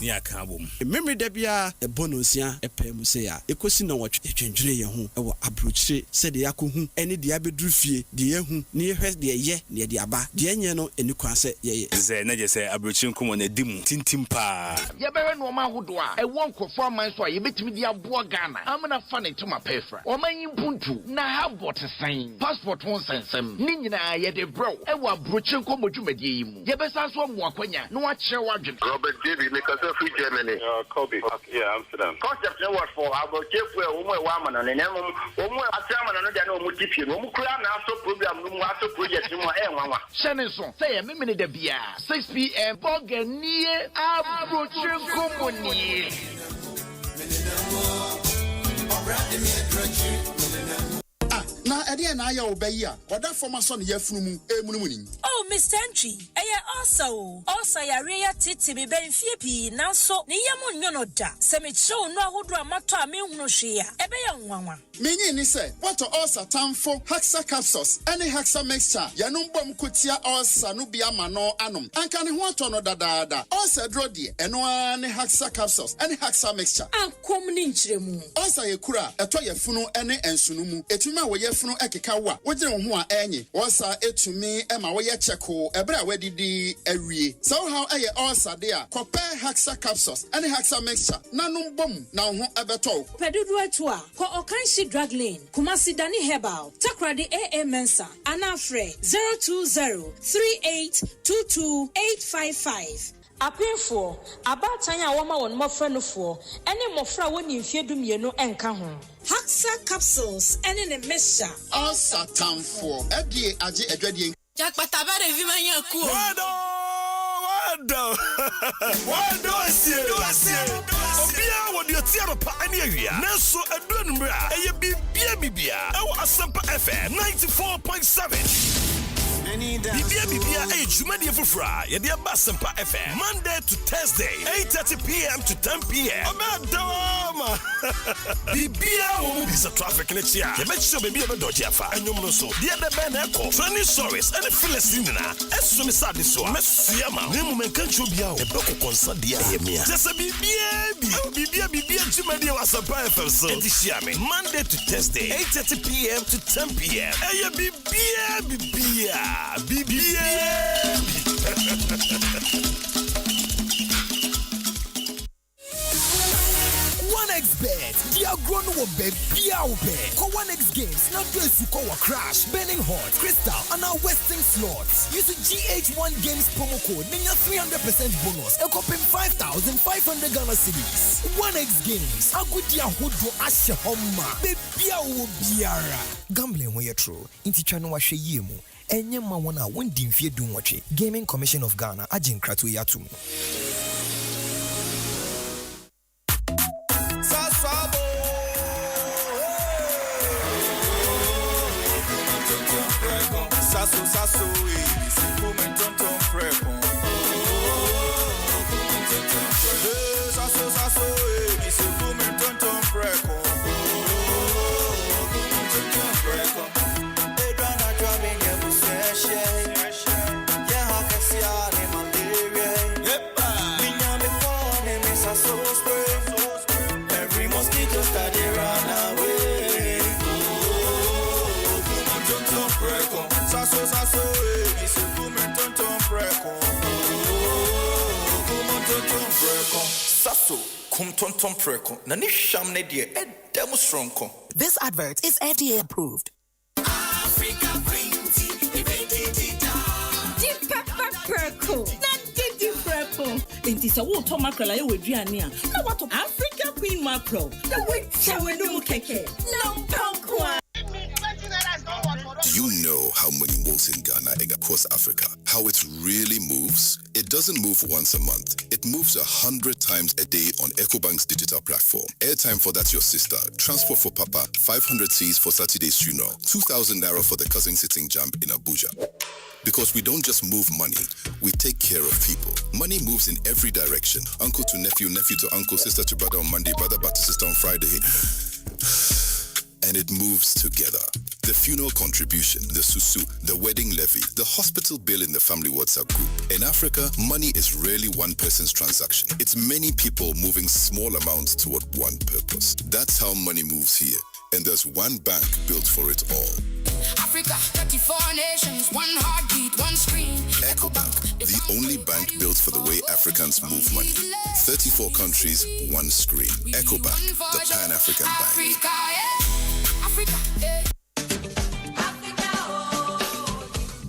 Ni aka bom. Memory da bia e bonosia epem se ya. Ekosi na wotwe twendwere ye ho e wo abrochire se de yakohu ene de abeduru fie de yehu ne yehwe de ye ne de aba. De enye no eni kwa se ye. Ze na je se Chinkumo ne dimu tintimpa ya bere no ma hodo a e won kofo man so a ye betimi di abo Ghana amna fa ne to ma pefra o man yimpuntu na ha bot san passport won sensem ni nyina ye de bro e wa brochinko modwumadie yi mu ye besa so mo akwanya no wa kire wadwen Robert David me kasa free Germany Kobe yeah Amsterdam concept no what for abo kefu e wo mo e wa amana ne nemo wo mo atiama no de na o mo tipie no mo kura na aso program no mo aso project no e nwanwa shene so say ye memene da bia 6 p.m. Boganie Abrochinko Moni. Na ede na ya obayi a oda former son ye funu mu emunumuni. Oh Mr. Entry also yare ya titi be benfie pi nanso ne yam nyo no da se me chew no ahodo amato a me hunu hwe a ebe ya nwanwa Menyi ni se what ulcer tamfo Haxa capsules any Haxa mixture ya no mbom kotia ulcer no bia ma no anom anka ne ho ato no dadaada ulcer dro de eno an Haxa capsules any Haxa mixture akom ni nchiremu ulcer ye kura eto ye funu ene ensunu mu etuma wo ye funu ekeka wa wogire ho a enyi ulcer etumi ema wo ye cheko ebra wadidi awie so how eye ulcer de a kope Haxa capsules any Haxa mixture nanom bom na ho ebeto pedudu atu a ko okanshi drug lane Kumasi Dani Herbal Takradi AA Mensa Anafre 02038228855 Apefo abatan ya woma won mofra no fo ene mofra woni mfiedu mienu enka ho Haxa capsules ene ne mesha ulcer tamfo edie age adwadie Jakpata bare vi manya ku Wado asie Obia wodi otiaro pa ani awia Neso aduru numra eye bibia ewo Asempa FM 94.7 Bibia jumadi fufra ye dia Asempa FM Monday to Thursday 8:30 p.m. to 10 p.m. Obadoma Bibia wo mu bisa traffic ne chia ye mechi bibia be doji afa anyum no so dia de ben eko training stories and Philistine na eso me sade so mesia ma ne mu menka chobia o e be ko konsa dia ye mia just bibia jumadi Asempa FM so edishia me Monday to Thursday 8:30 p.m. to 10 p.m. Eye bibia OneXBet, the grown will be bet. Call OneX Games, not dress you call a crash, burning hot, crystal, and our Western slots. Use the GH1 Games promo code, then your 300% bonus, and copy 5,500 Ghana cedis. OneX Games, a good year who do Asha Homa, baby, biara. Gambling when you're true, into channel washe yemu. Enye ma wana wendi mfie du nwache. Gaming Commission of Ghana ajin kratu yatu. Sasso, si come tonton prego. Sasso, si come tonton prego. Every mosquito study run away. Sasso, mi se fume tonton prego. Sasso, kum tonton preko. Nani shamne die edemu stronko. This advert is FDA approved. Africa Green Tea, Deep pepper perko. Not deep purple. Inti sa wo to mackerel aye weduane a. Na what Africa Queen mackerel. The way chewe no keke. No pankwa. Do you know how money moves in Ghana and across Africa? How it really moves? It doesn't move once a month. It moves 100 times a day on EcoBank's digital platform. Airtime for That's Your Sister. Transport for Papa. 500 Cs for Saturday's funeral. 2,000 Naira for the cousin sitting jump in Abuja. Because we don't just move money, we take care of people. Money moves in every direction. Uncle to nephew, nephew to uncle, sister to brother on Monday, brother back to sister on Friday. And it moves together. The funeral contribution, the susu, the wedding levy, the hospital bill in the family WhatsApp group. In Africa, money is rarely one person's transaction. It's many people moving small amounts toward one purpose. That's how money moves here. And there's one bank built for it all. Africa, 34 nations, one heartbeat, one screen. EcoBank, the only bank built for the way Africans move money. 34 countries, one screen. EcoBank, the Pan-African Bank. Africa, yeah. Africa, yeah.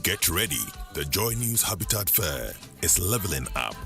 Get ready. The Joy News Habitat Fair is leveling up.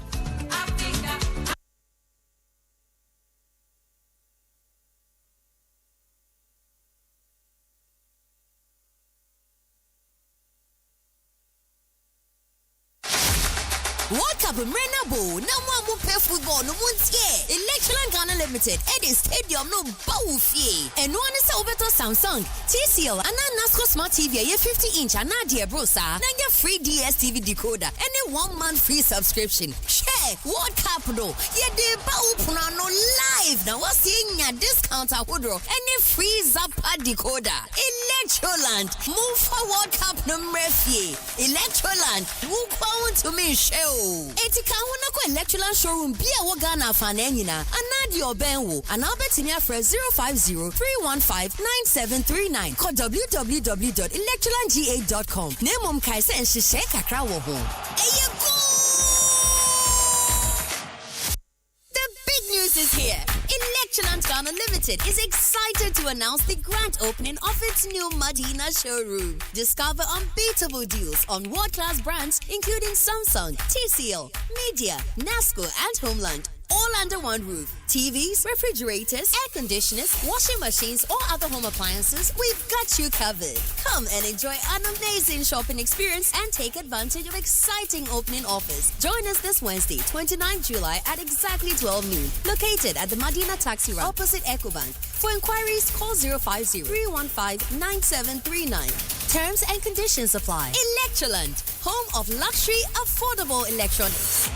World Cup in Renabo, no one play football, no one's here. Electron Ghana Limited, Eddie Stadium, no Bawufie. And one is over to Samsung, TCL, and NASCO Smart TV, a 50-inch, and Nadia Brosa, and your free DSTV decoder, and a 1 month free subscription. Share World Cup, though. Yeah, the Bawupano live. Now, what's seeing a discount at Woodrow, and a free Zappa decoder. Electroland, move for World Cup number 3. Electroland, move on to me, show. Etika huna kwa Electroland showroom bia wo Ghana fanenina anadi obenwo anabetinia for 050-315-9739 call www.electrolandga.com Nemom kaise enhihye kakra wo ho The big news is here. Electroland Ghana Limited is excited to announce the grand opening of its new Medina showroom. Discover unbeatable deals on world-class brands including Samsung, TCL, Media, NASCO, and Homeland. All under one roof. TVs, refrigerators, air conditioners, washing machines, or other home appliances, we've got you covered. Come and enjoy an amazing shopping experience and take advantage of exciting opening offers. Join us this Wednesday, 29 July at exactly 12 noon. Located at the Medina Taxi Rank opposite EcoBank. For inquiries, call 050-315-9739. Terms and conditions apply. Electroland, home of luxury, affordable electronics.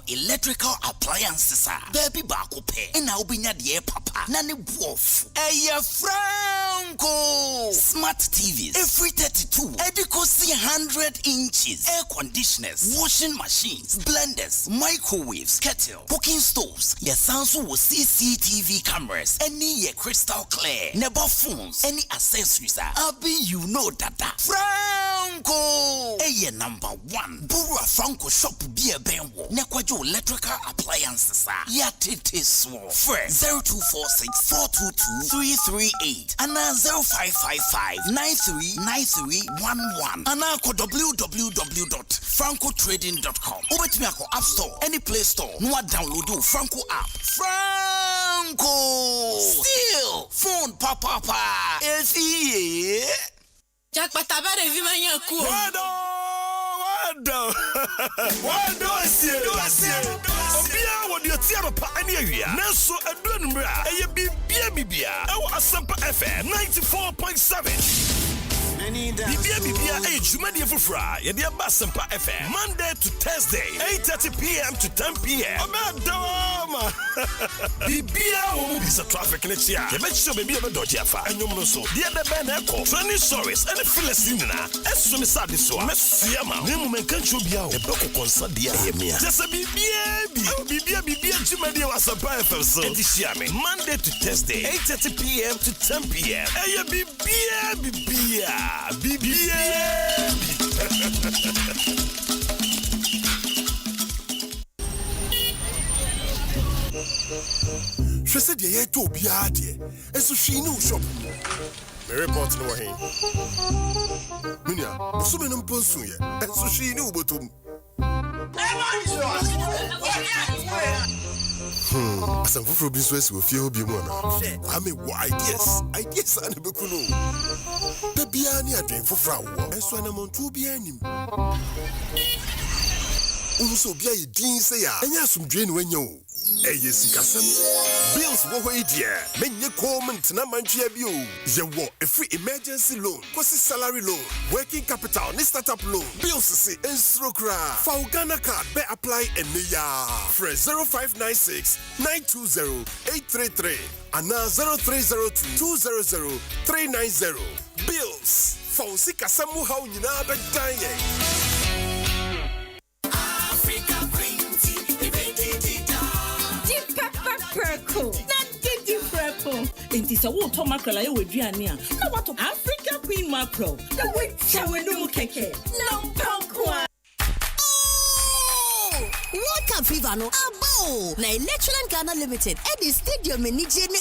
Electrical appliances baby baako pɛ ɛna obinya de papa na ne buof Franco smart TVs every 32 Ekosiise 100 inches air conditioners washing machines blenders microwaves kettle cooking stoves your Samsung with CCTV cameras any your crystal clear never phones any accessories abi you know that Franco number 1 Burua Franco shop be a benwo nekwajo electrical appliances yatete small fresh 0246-422-338 and 0555-939311 and www.francotrading.com ubetimi ako app store any play store no download your Franco app Franco still phone papa efi Jakpata bare vi manya ku Wado asie Obia wodi otia pa ani awia Nanso aduru numra eye bibia e wo Asempa FM 94.7 Bibia, hey, Jumadi Fufra, Yadia Asempa FM, Monday to Thursday, 8:30 p.m. to 10 p.m. Doma. Bibia will be traffic next year. You bet sure baby ever dodge afa. And you so. The other Ben Echo, training stories, and the Philistine. As soon as I did so, Messiama, Nemu can show be out. The Boko concert the Amia. Just a Bibia, Jumadi Asempa FM. So, Monday to Thursday, 8:30 p.m. to 10 p.m. Hey, Bibia. She said, "Yeah, to be hard, and so she knew shop." My report no way. Minya, so many Bonsu, and so she knew but Some for business will feel be one. I mean, ideas and a becuno. The Biani are doing for Frau, and so I'm on 2 BN. Also, be a dean say, and yes, some drain when you. Yes, bills wo idea. Menye comment na manchia bio. Ye wo a free emergency loan, kosi salary loan, working capital, ni startup loan. Bills see instrokra. For Ghana card be apply and ya. Fresh 0596 920 833 and 0302 200 390. Bills. For Sikasamu how you na be dying. Inti sa wo to mackerel aye weduane a na wato Africa Queen mackerel the way chawenum keke no pankwa. World Cup fever no abo na Electroland Ghana Limited at the stadium ni je ni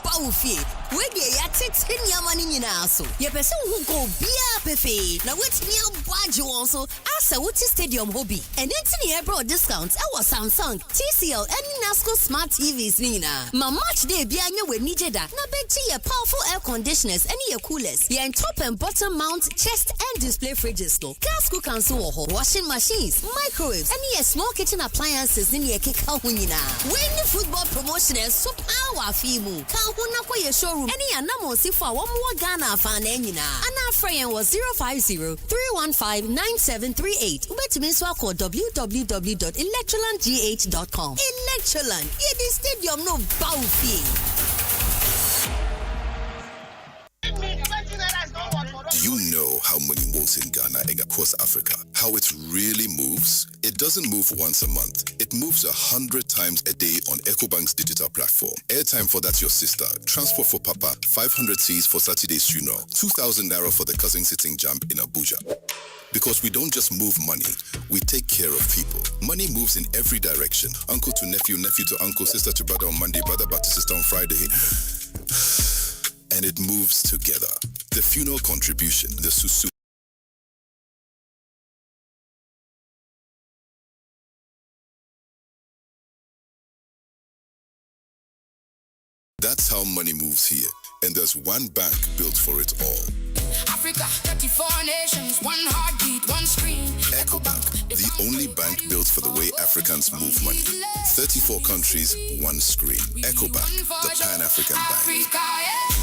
bawfie we dey ya tete nyama ni nyina so ye pese hu go bia pefe na wetimi abwaje won so asa wuti stadium hobby and entini e bro discounts e was Samsung, TCL and Nasco smart TVs ni na ma match day bia nya we ni jeda na beti ye powerful air conditioners and ye coolers ye top and bottom mount chest and display fridges no gas cookers wo ho washing machines microwaves and ye small kitchen appliances ni ye keka ho nyina when football promotion and so power fimu ka ho na kwa ye showroom any anamo sifo a wo mo Ghana fa na nyina ana friend was 050-315-9738 ubetumi so akọ www.electrolandgh.com. Electroland ye the stadium no bawfie. Do you know how money moves in Ghana and across Africa? How it really moves? It doesn't move once a month. It moves 100 times a day on Ecobank's digital platform. Airtime for that's your sister. Transport for Papa. 500 Cs for Saturday's funeral. 2,000 Naira for the cousin sitting jump in Abuja. Because we don't just move money, we take care of people. Money moves in every direction. Uncle to nephew, nephew to uncle, sister to brother on Monday, brother back to sister on Friday. And it moves together. The funeral contribution, the susu. That's how money moves here. And there's one bank built for it all. Africa, 34 nations, one heartbeat, one screen. Ecobank, the only bank built for the way Africans move money. 34 countries, one screen. Ecobank, the Pan-African Bank. Africa, yeah.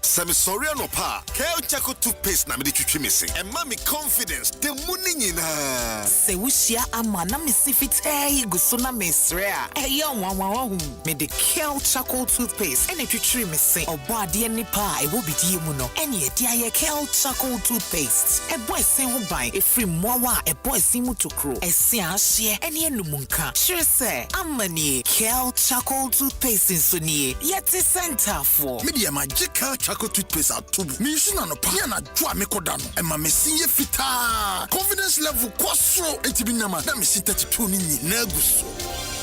Sami sorry no pa. Kel Chaco toothpaste na me twitwi me se. And mommy confidence. The money nyina. Se wushia ama na me sifite guso na mesre a. Eyo wanwa hu. Me de Kel Chaco toothpaste ene twitwi me se. Obo ade ni pa e wo bidie mu no. Ene e dia ye Kel Chaco toothpaste. E boy sen ho ban e free mowa e boy sin mu tokro. E se ahye ene enumunka. Sure se amani Kel Chaco toothpaste so nie. Yeti center for. Media magical Chaco toothpaste at tubu. Me shina no pa na dwa me koda no. E ma me sinye fita. Confidence level kwasro etibinama. Na me sin 32 ni na guso.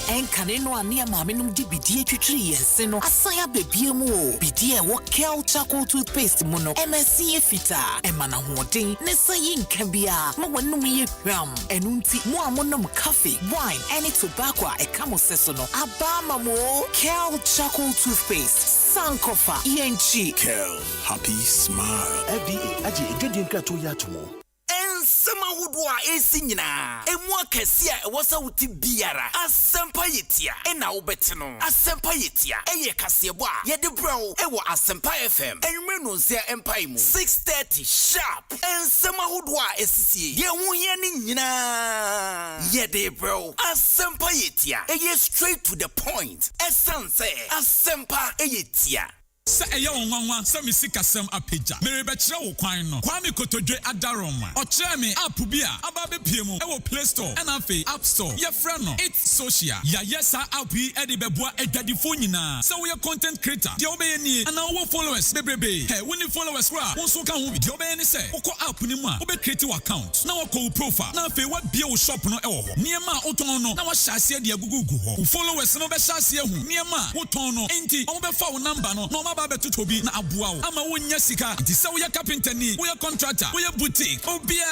Enkane no ania maame num di bidie twitwiri yense no asaya bebie mu o bidie wo Kel Chaco toothpaste mu no MSC fita emana hoden ne sayi nka bia ma wanum ye hwam enunti mu amonom cafe wine any tobacco e kamo seso no abama mo Kel Chaco toothpaste sankofa yenchi Kel happy smile FDA aje edwedin krato ya tomo Ensema wodo a esi nyina. Emu akesi a ɛwɔ sɛ wuti biara. Asempa yetia. Ɛna wobɛte no. Asempa yetia. Ɛyɛ kasebo a yɛde brɛw ɛwɔ Asempa FM. Ɛnwumre no nsia ɛmpa mu. 6:30 sharp. Ensɛm ahodoɔ a ɛsisi. Deɛ ho hia ne nyinaa. Yɛde brɛw. Asempa yetia. Ɛyɛ straight to the point. Ɛsan sɛ Asempa yetia. Sa eya onwanwa sa misikasem apeja merebekire wo kwan no Kwame Kotodwe adaroma okire me app bi a aba bepie mu e wo Play Store and afi App Store ye fra no It's Social ya yes app yi e de beboa adwadifo nyina so we content creator de obeye ni ana wo followers bebrebe he woni followers kra wo so ka ho bi de obeye ni se wo app ni mu a wo be create wo account na wo ko profile na afi wa bie wo shop no e wo ho niema oton no na wo hyase de agugugu ho wo followers no be hyase hu niema wo ton no enti wo be fa wo number no aba betutobi na aboa wo ama wonya sika nti se wo ya carpenter ni wo ya contractor wo ya boutique obia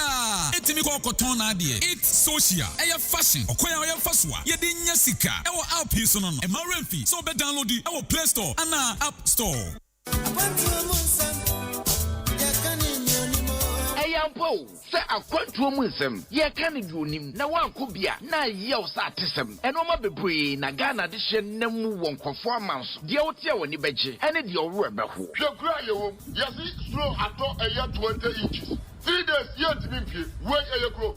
etimi ko koton na ade It's Social eya fashion okoya wo ya faswa ye de nya sika e wo app yi so no e ma remfi so be download e wo Play Store ana App Store Eyampo se akwantuo mu nsem ye ka ne duonim na wanko bia na ye wo sa atesem enoma bebre na Ghana de hye namu wonkofo amanso de wo tie woni beje ene de owo ebeho hwekura ye wo yesi slow ato eya 20 inches 3 days yet mimpie we eyekro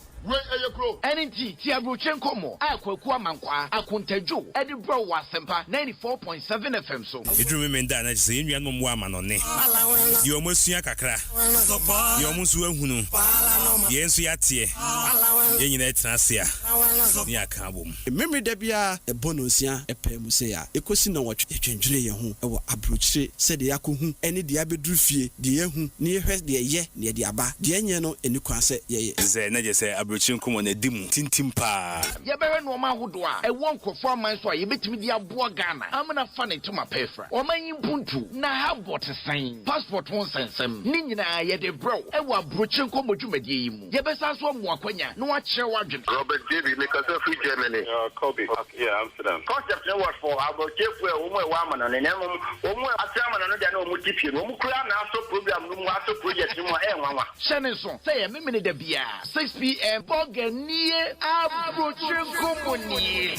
Enti ti abrochen komo akwaku amankwa akontadwo edi bro wa Asempa 94.7 FM so edru me nda na se enua no mo ama no ne ye omasua kakra ye omusu ahunu ye nsu yatie ye nyina etrasia ni aka bom memre da bia ebonosia epemu se ya ekosi na wotwe twendwere ye ho ewo abrochire se de yakohu ene de abedru fie de yehu ne yehwe de ye ne de aba de enye no eni kwase ye ze na je se abrochire nkomo na dimu tintim pa ye bere no ma hodo a ewo nkofo aman so a ye betimi de aboa Ghana amana fa ne tuma pefra omanyi mpuntu na habot san passport won sensem ni nyina ye de bro ewo abrochire nkomo dwumadie yi mu ye besa so mo akwanya no a kire wadwen Robert David because of free Germany Kobe yeah Amsterdam concept no what for about kefu e omo e wa amana ne nemu omo atiamana no de na omo tipie no omo kura na aso program no mu aso project no e nwanwa shene so say ye memene da bia 6 p.m. Boganie abrochire komoni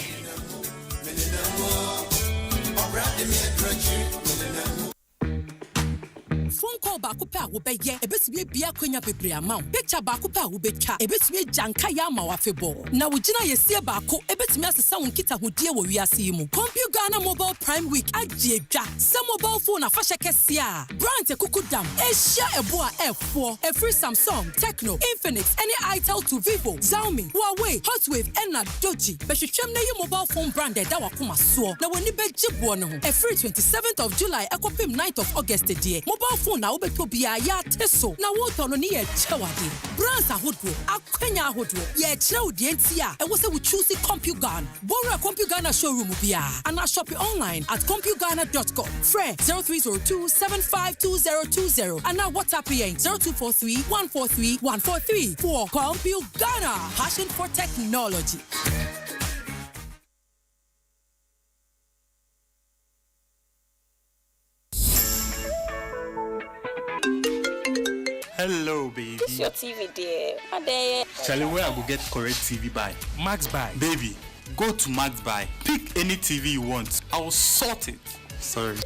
phone call ba ko pa wo be ye ebetumi bia kwanya bebre ama picture ba ko pa wo betwa ebetumi janka ya ma wa febo na wo gina yesie ba ko ebetumi asesa won kita hodie wo wiase yi mu Computer Ghana Mobile Prime Week ajiedwa se mobile phone afahye kese a brand ekukudam ehia ebo a F4 every Samsung Tecno Infinix any Itel to Vivo Xiaomi Huawei Hotwave and Doji behwehwem na yi mobile phone brand da wakoma so na woni bejibo ne ho every 27th of July ekopim 9th of August die mobile phone na obeto bia ya teso na wo tono ne ye chewade brands ahodo akwanya ahodo ye kire odie ntia e wo se wo choose Computer Ghana borrow Computer Ghana showroom bia and shop online at computerghana.com Fred 0302752020 and now WhatsApp 0243143143 for Computer Ghana passion for technology. Hello, baby. It's your TV, dear. Ade. Charlie, where I go get correct TV buy? Max Buy. Baby, go to Max Buy. Pick any TV you want. I will sort it. Sorry.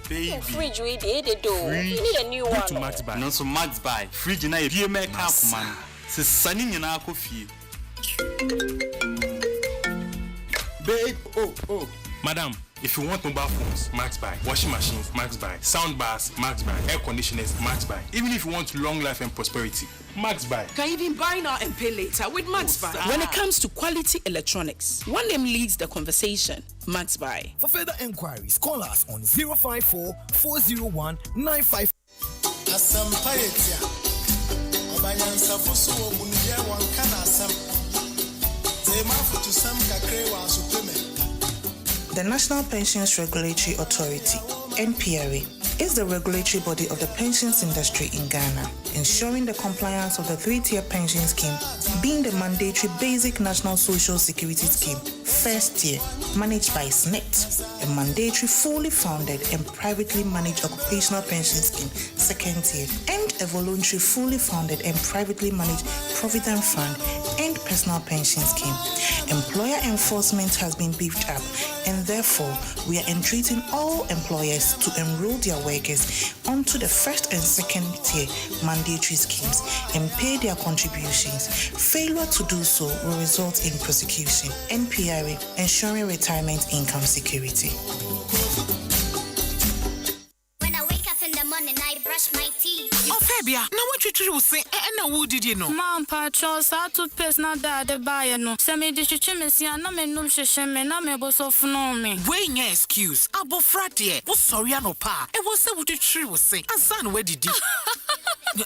Baby. Fridge we did the door. You need a new go one. Go to Max Buy. No, so Max Buy. Fridge na ye make up man. Se sani nyina akofie. Babe, oh. Madam, if you want mobile phones, Max Buy. Washing machines, Max Buy. Sound bars, Max Buy. Air conditioners, Max Buy. Even if you want long life and prosperity, Max Buy. Can even buy now and pay later with Max Buy. When it comes to quality electronics, one name leads the conversation. Max Buy. For further inquiries, call us on 054 401 95. Asempa yetia. Obanyansa fuso omunye wanka na asem. Tema futu sam kakre wa supeme. The National Pensions Regulatory Authority, NPRA, is the regulatory body of the pensions industry in Ghana, ensuring the compliance of the three-tier pension scheme, being the mandatory basic national social security scheme, first tier, managed by SNET, a mandatory fully funded and privately managed occupational pension scheme, second tier, and a voluntary, fully funded and privately managed provident fund and personal pension scheme. Employer enforcement has been beefed up, and therefore we are entreating all employers to enroll their workers onto the first and second tier mandatory schemes and pay their contributions. Failure to do so will result in prosecution. NPRA, ensuring retirement income security. When I wake up in the morning, I brush my teeth. Oh, Fabia, now what you will say, and who did you know? Mom, Patros, I took pace not that the buyer no. Semi dishichimis, and no men no shame, and I'm able to know me. Wait, your excuse. Abo Fratie, was sorry, no pa. It was so what you tree was saying. And son, where did you?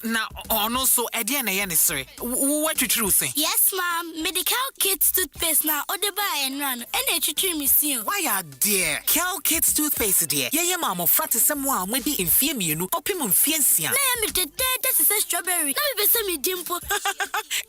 Now, on also, Ediana Yanisari. What you true say? Yes, ma'am. Medical Kids toothpaste now, or the buy and run, and they treat me soon. Why are dear? Cal Kids toothpaste, dear. Yeah, mamma, frat is someone maybe in fear me, you opimum fiancia. That is a strawberry. Now be semi dimple.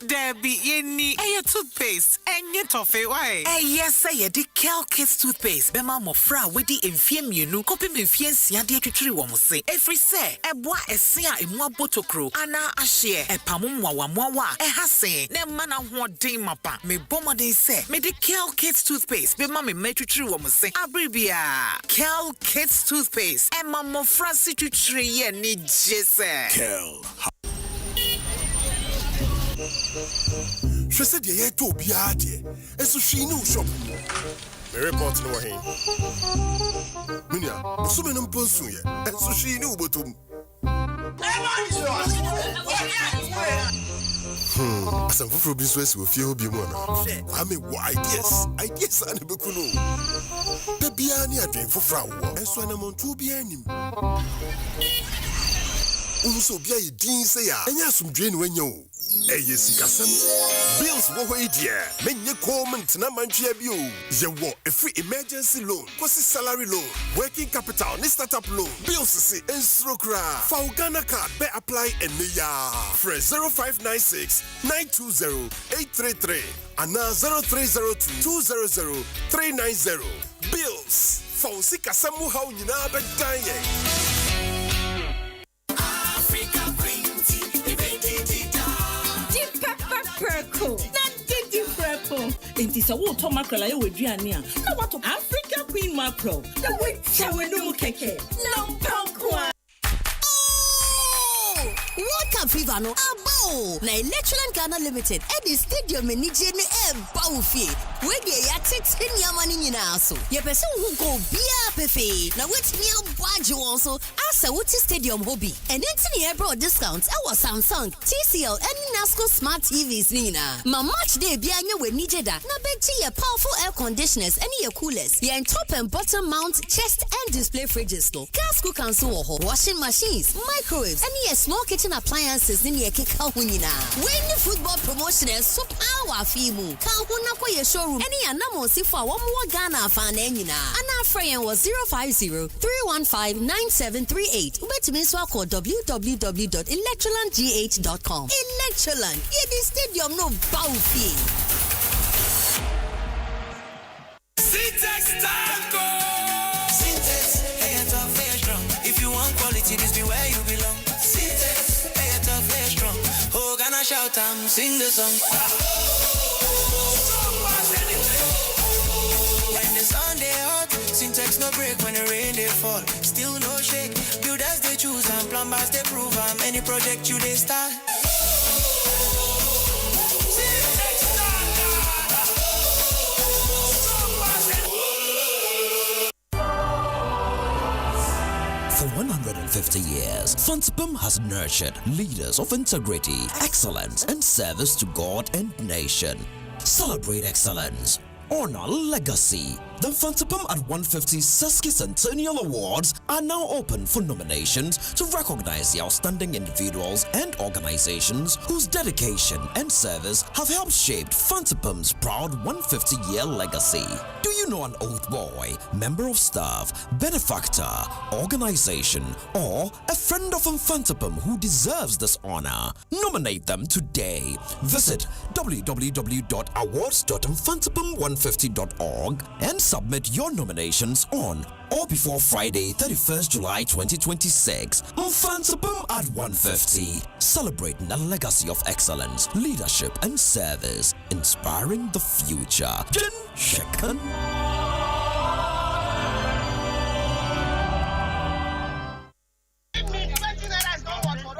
Debbie, any toothpaste, and yet toffee, why? Yes, say the Cal Kids toothpaste. Be mamma, fra, witty in fear me, you opimum fiancia, dear to tree woman say. Every say, a boy, a seer in one bottle crow, Anna, a share, a pamumwa, a hasse, ne mana what day mapa, me bomber they say, me the Cal Kids toothpaste, be mammy, me to tree woman say, Abribia, Cal Kids toothpaste, and mamma, Francie to tree, and need jesse. Kel. She said, "Yeah, to be out here." And so she knew shop. The report no way. Minya, so many Bonsu here. And so she knew but Asempa for business will feel be more. I mean, ideas and a bekuno. The Biani are doing for Frau, and so I'm on 2 Bianim. So be a dean say, and yes, some drain when you. Ekosiisen Bills wo idea menye comment na manchia bio ye wo a free emergency loan kosi salary loan working capital ni startup loan bills si instrokra for Ghana card be apply ya fresh 0596 920 833 and 0302 200 390 bills for Ekosiisen mu ha nyina be dan ye Purple. That did you purple. It is a water mackerel I would do. Now what of Africa Queen mackerel? The which I will do keke. No punk. Water fever no abo na Electron Ghana Limited at the stadium ni jene bawfie we dey ya tete nyama ni nyina so ye person who go bia pefe na wetimi abwaje won so asa wuti stadium hobby and entini e bro discounts e was Samsung TCL and Nasco smart TVs ni na ma match day bia nya we ni jeda na beti ye powerful air conditioners and ye coolers ye top and bottom mount chest and display fridges no gas cooker so washing machines microwaves and ye small kitchen appliances in your kika hunina. When the football promotion is so power fimu. Kahuna kwa your showroom. Any anamo si for one more Ghana fan enina. And our friend was 050-315-9738. Ubet miswa ko www.electrolandgh.com. Electroland. Ye di stadium no bawfi. Syntax Tango. Syntax, hey, it's all fair strong. If you want quality, this be where you belong. Syntax, hey, it's all fair strong. Oh, gonna shout and sing the song. When the sun they hot, Syntax no break when the rain they fall. Still no shake. Builders they choose and plumbers they prove. And any project you they start. For 150 years, Fantipim has nurtured leaders of integrity, excellence, and service to God and nation. Celebrate excellence. Honor legacy. The Fantipim at 150 Sesquicentennial Awards are now open for nominations to recognize the outstanding individuals and organizations whose dedication and service have helped shape Fantipim's proud 150-year legacy. Do you know an old boy, member of staff, benefactor, organization, or a friend of Fantipim who deserves this honor? Nominate them today. Visit www.awards.fantipim150.org and submit your nominations on or before Friday, 31st July 2026. Mfansabum at 1:50. Celebrating a legacy of excellence, leadership, and service, inspiring the future. Jin Shekan.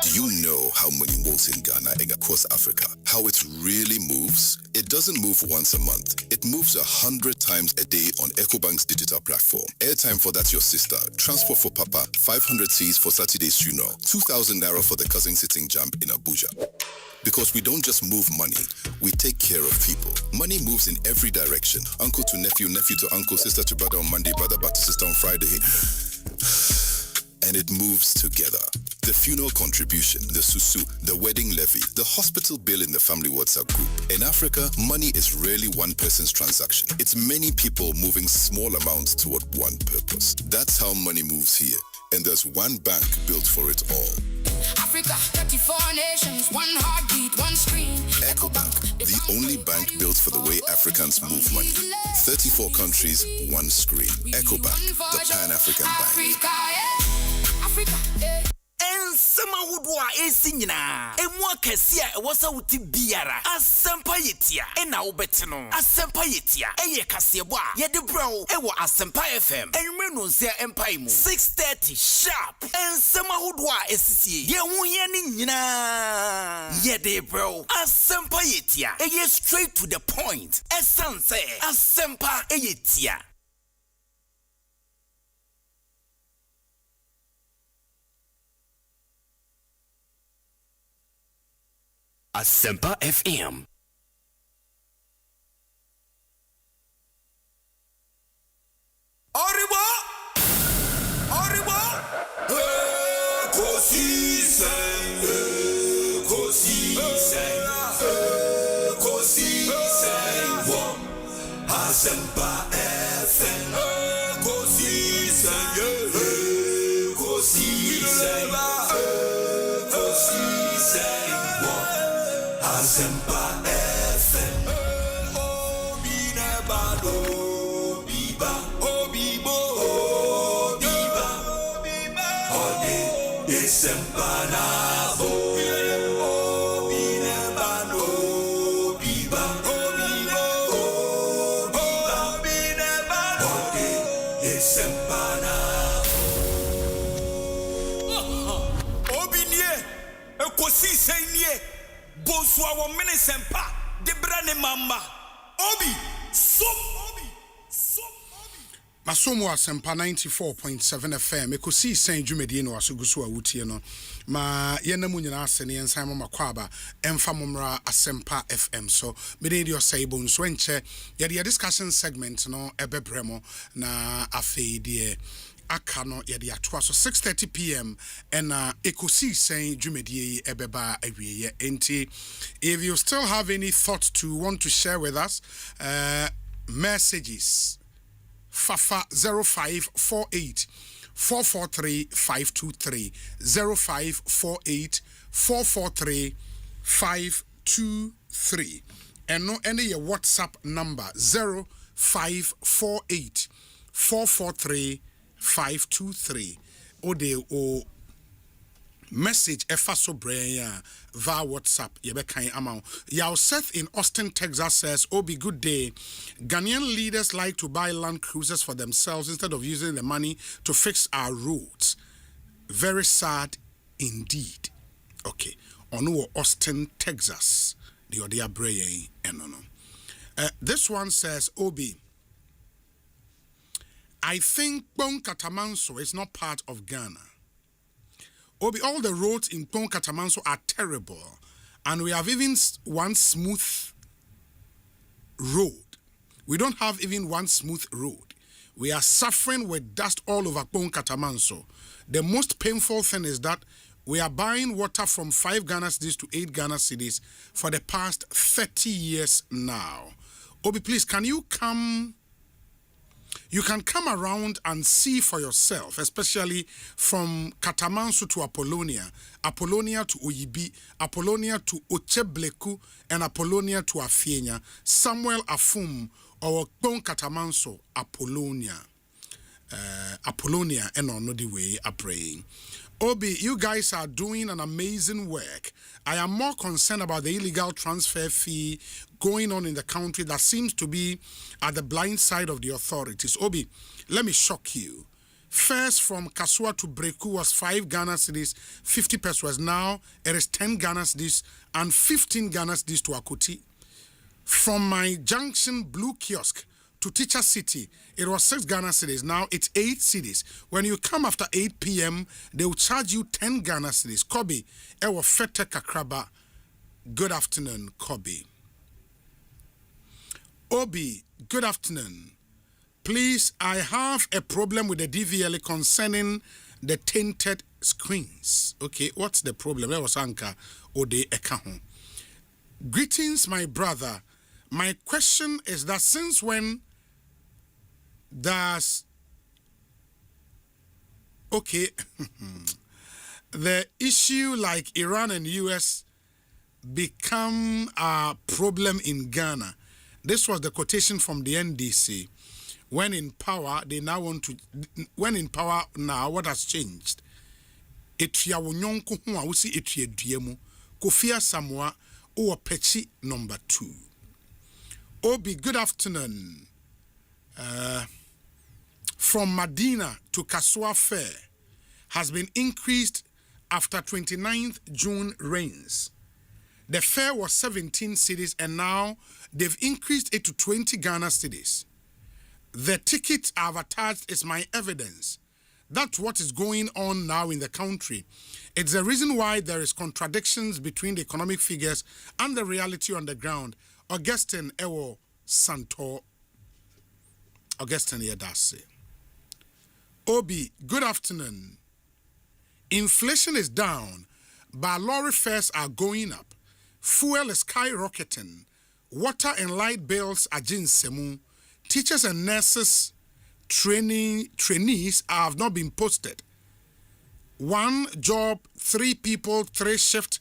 Do you know how money moves in Ghana and across Africa? How it really moves? It doesn't move once a month. It moves 100 times a day on EcoBank's digital platform. Airtime for that's your sister. Transport for Papa. 500 Cs for Saturday's funeral. 2,000 Naira for the cousin sitting jump in Abuja. Because we don't just move money, we take care of people. Money moves in every direction. Uncle to nephew, nephew to uncle, sister to brother on Monday, brother back to sister on Friday. And it moves together. The funeral contribution, the susu, the wedding levy, the hospital bill in the family WhatsApp group. In Africa, money is rarely one person's transaction. It's many people moving small amounts toward one purpose. That's how money moves here. And there's one bank built for it all. Africa, 34 nations, one heartbeat, one screen. EcoBank, the only bank built for the way Africans move money. 34 countries, one screen. EcoBank, the Pan-African Bank. Africa, yeah. Africa, yeah. Ensema hudwa esinyina emwa kesia ewasa wuti biara Asempa yetia ena obetino Asempa yetia eye kasebo a yede bro ewo Asempa FM enwe no nsia empire mu 6:30 sharp ensema hudwa esisie ye hu ye ni nyina yede bro Asempa yetia eye straight to the point essence Asempa yetia. Asempa FM. Arriba! Ekosiisen, Asempa FM. Asempa FM. Ekosiisen Bonsu awo minisempa debrane mama obi so Masomo Asempa 94.7 FM Ekosiisen dwumedie no asoguso a wutie no ma yenamu nyina asene yensan mama kwaba emfa momra Asempa FM so me dey Osei Bonsu enche ye discussion segment no ebebremo na afeidie akano yede atoa so 6:30 p.m. and Ekosiisen dwumedie ebeba awieye enti if you still have any thoughts to want to share with us messages Fafa 0548 443 523 0548 443 523 and no any your WhatsApp number 0548 443 523 ode o message efa so brain via WhatsApp yebekan amount. Yao Seth in Austin, Texas says, Obi, good day. Ghanaian leaders like to buy land cruisers for themselves instead of using the money to fix our roads. Very sad indeed. Okay. Onu Austin, Texas. The odia brain enono. This one says, Obi, I think Bon Katamanso is not part of Ghana. Obi, all the roads in Bon Katamanso are terrible, and we have even one smooth road. We don't have even one smooth road. We are suffering with dust all over Bon Katamanso. The most painful thing is that we are buying water from 5 Ghana cities to 8 Ghana cities for the past 30 years now. Obi, please, can you come? You can come around and see for yourself, especially from Katamanso to Apollonia, Apollonia to Oyibi, Apollonia to Ochebleku, and Apollonia to Afienya. Samuel Afum or Kpon Katamanso Apollonia and on the way are praying. Obi, you guys are doing an amazing work. I am more concerned about the illegal transfer fee going on in the country that seems to be at the blind side of the authorities. Obi, let me shock you. First, from Kasua to Breku was 5 Ghana cedis, 50 pesos. Now it is 10 Ghana cedis and 15 Ghana cedis to Akuti. From my junction blue kiosk to Teacher City, it was 6 Ghana cedis. Now it's 8 cedis. When you come after 8 p.m., they will charge you 10 Ghana cedis. Kobe, Ewa Fete Kakraba. Good afternoon, Kobe. Obi, good afternoon. Please, I have a problem with the DVLA concerning the tainted screens. Okay, what's the problem? That was Anka Ode Ekahon. Greetings, my brother. My question is that since when does the issue like Iran and US become a problem in Ghana? This was the quotation from the NDC. When in power, they now want to. When in power now, what has changed? Etia wonyonko hu a wusi etia duemu. Kofia Samoa or Pechi number 2. Obi, good afternoon. From Medina to Kasua Fair has been increased after 29th June rains. The fare was 17 cities and now they've increased it to 20 Ghana cities. The tickets I've attached is my evidence. That's what is going on now in the country. It's the reason why there is contradictions between the economic figures and the reality on the ground. Augustine Ewo Santo. Augustine Yedase. Obi, good afternoon. Inflation is down, but lorry fares are going up. Fuel is skyrocketing. Water and light bills are jinsemu. Teachers and nurses trainees have not been posted. 1 job, 3 people, 3 shifts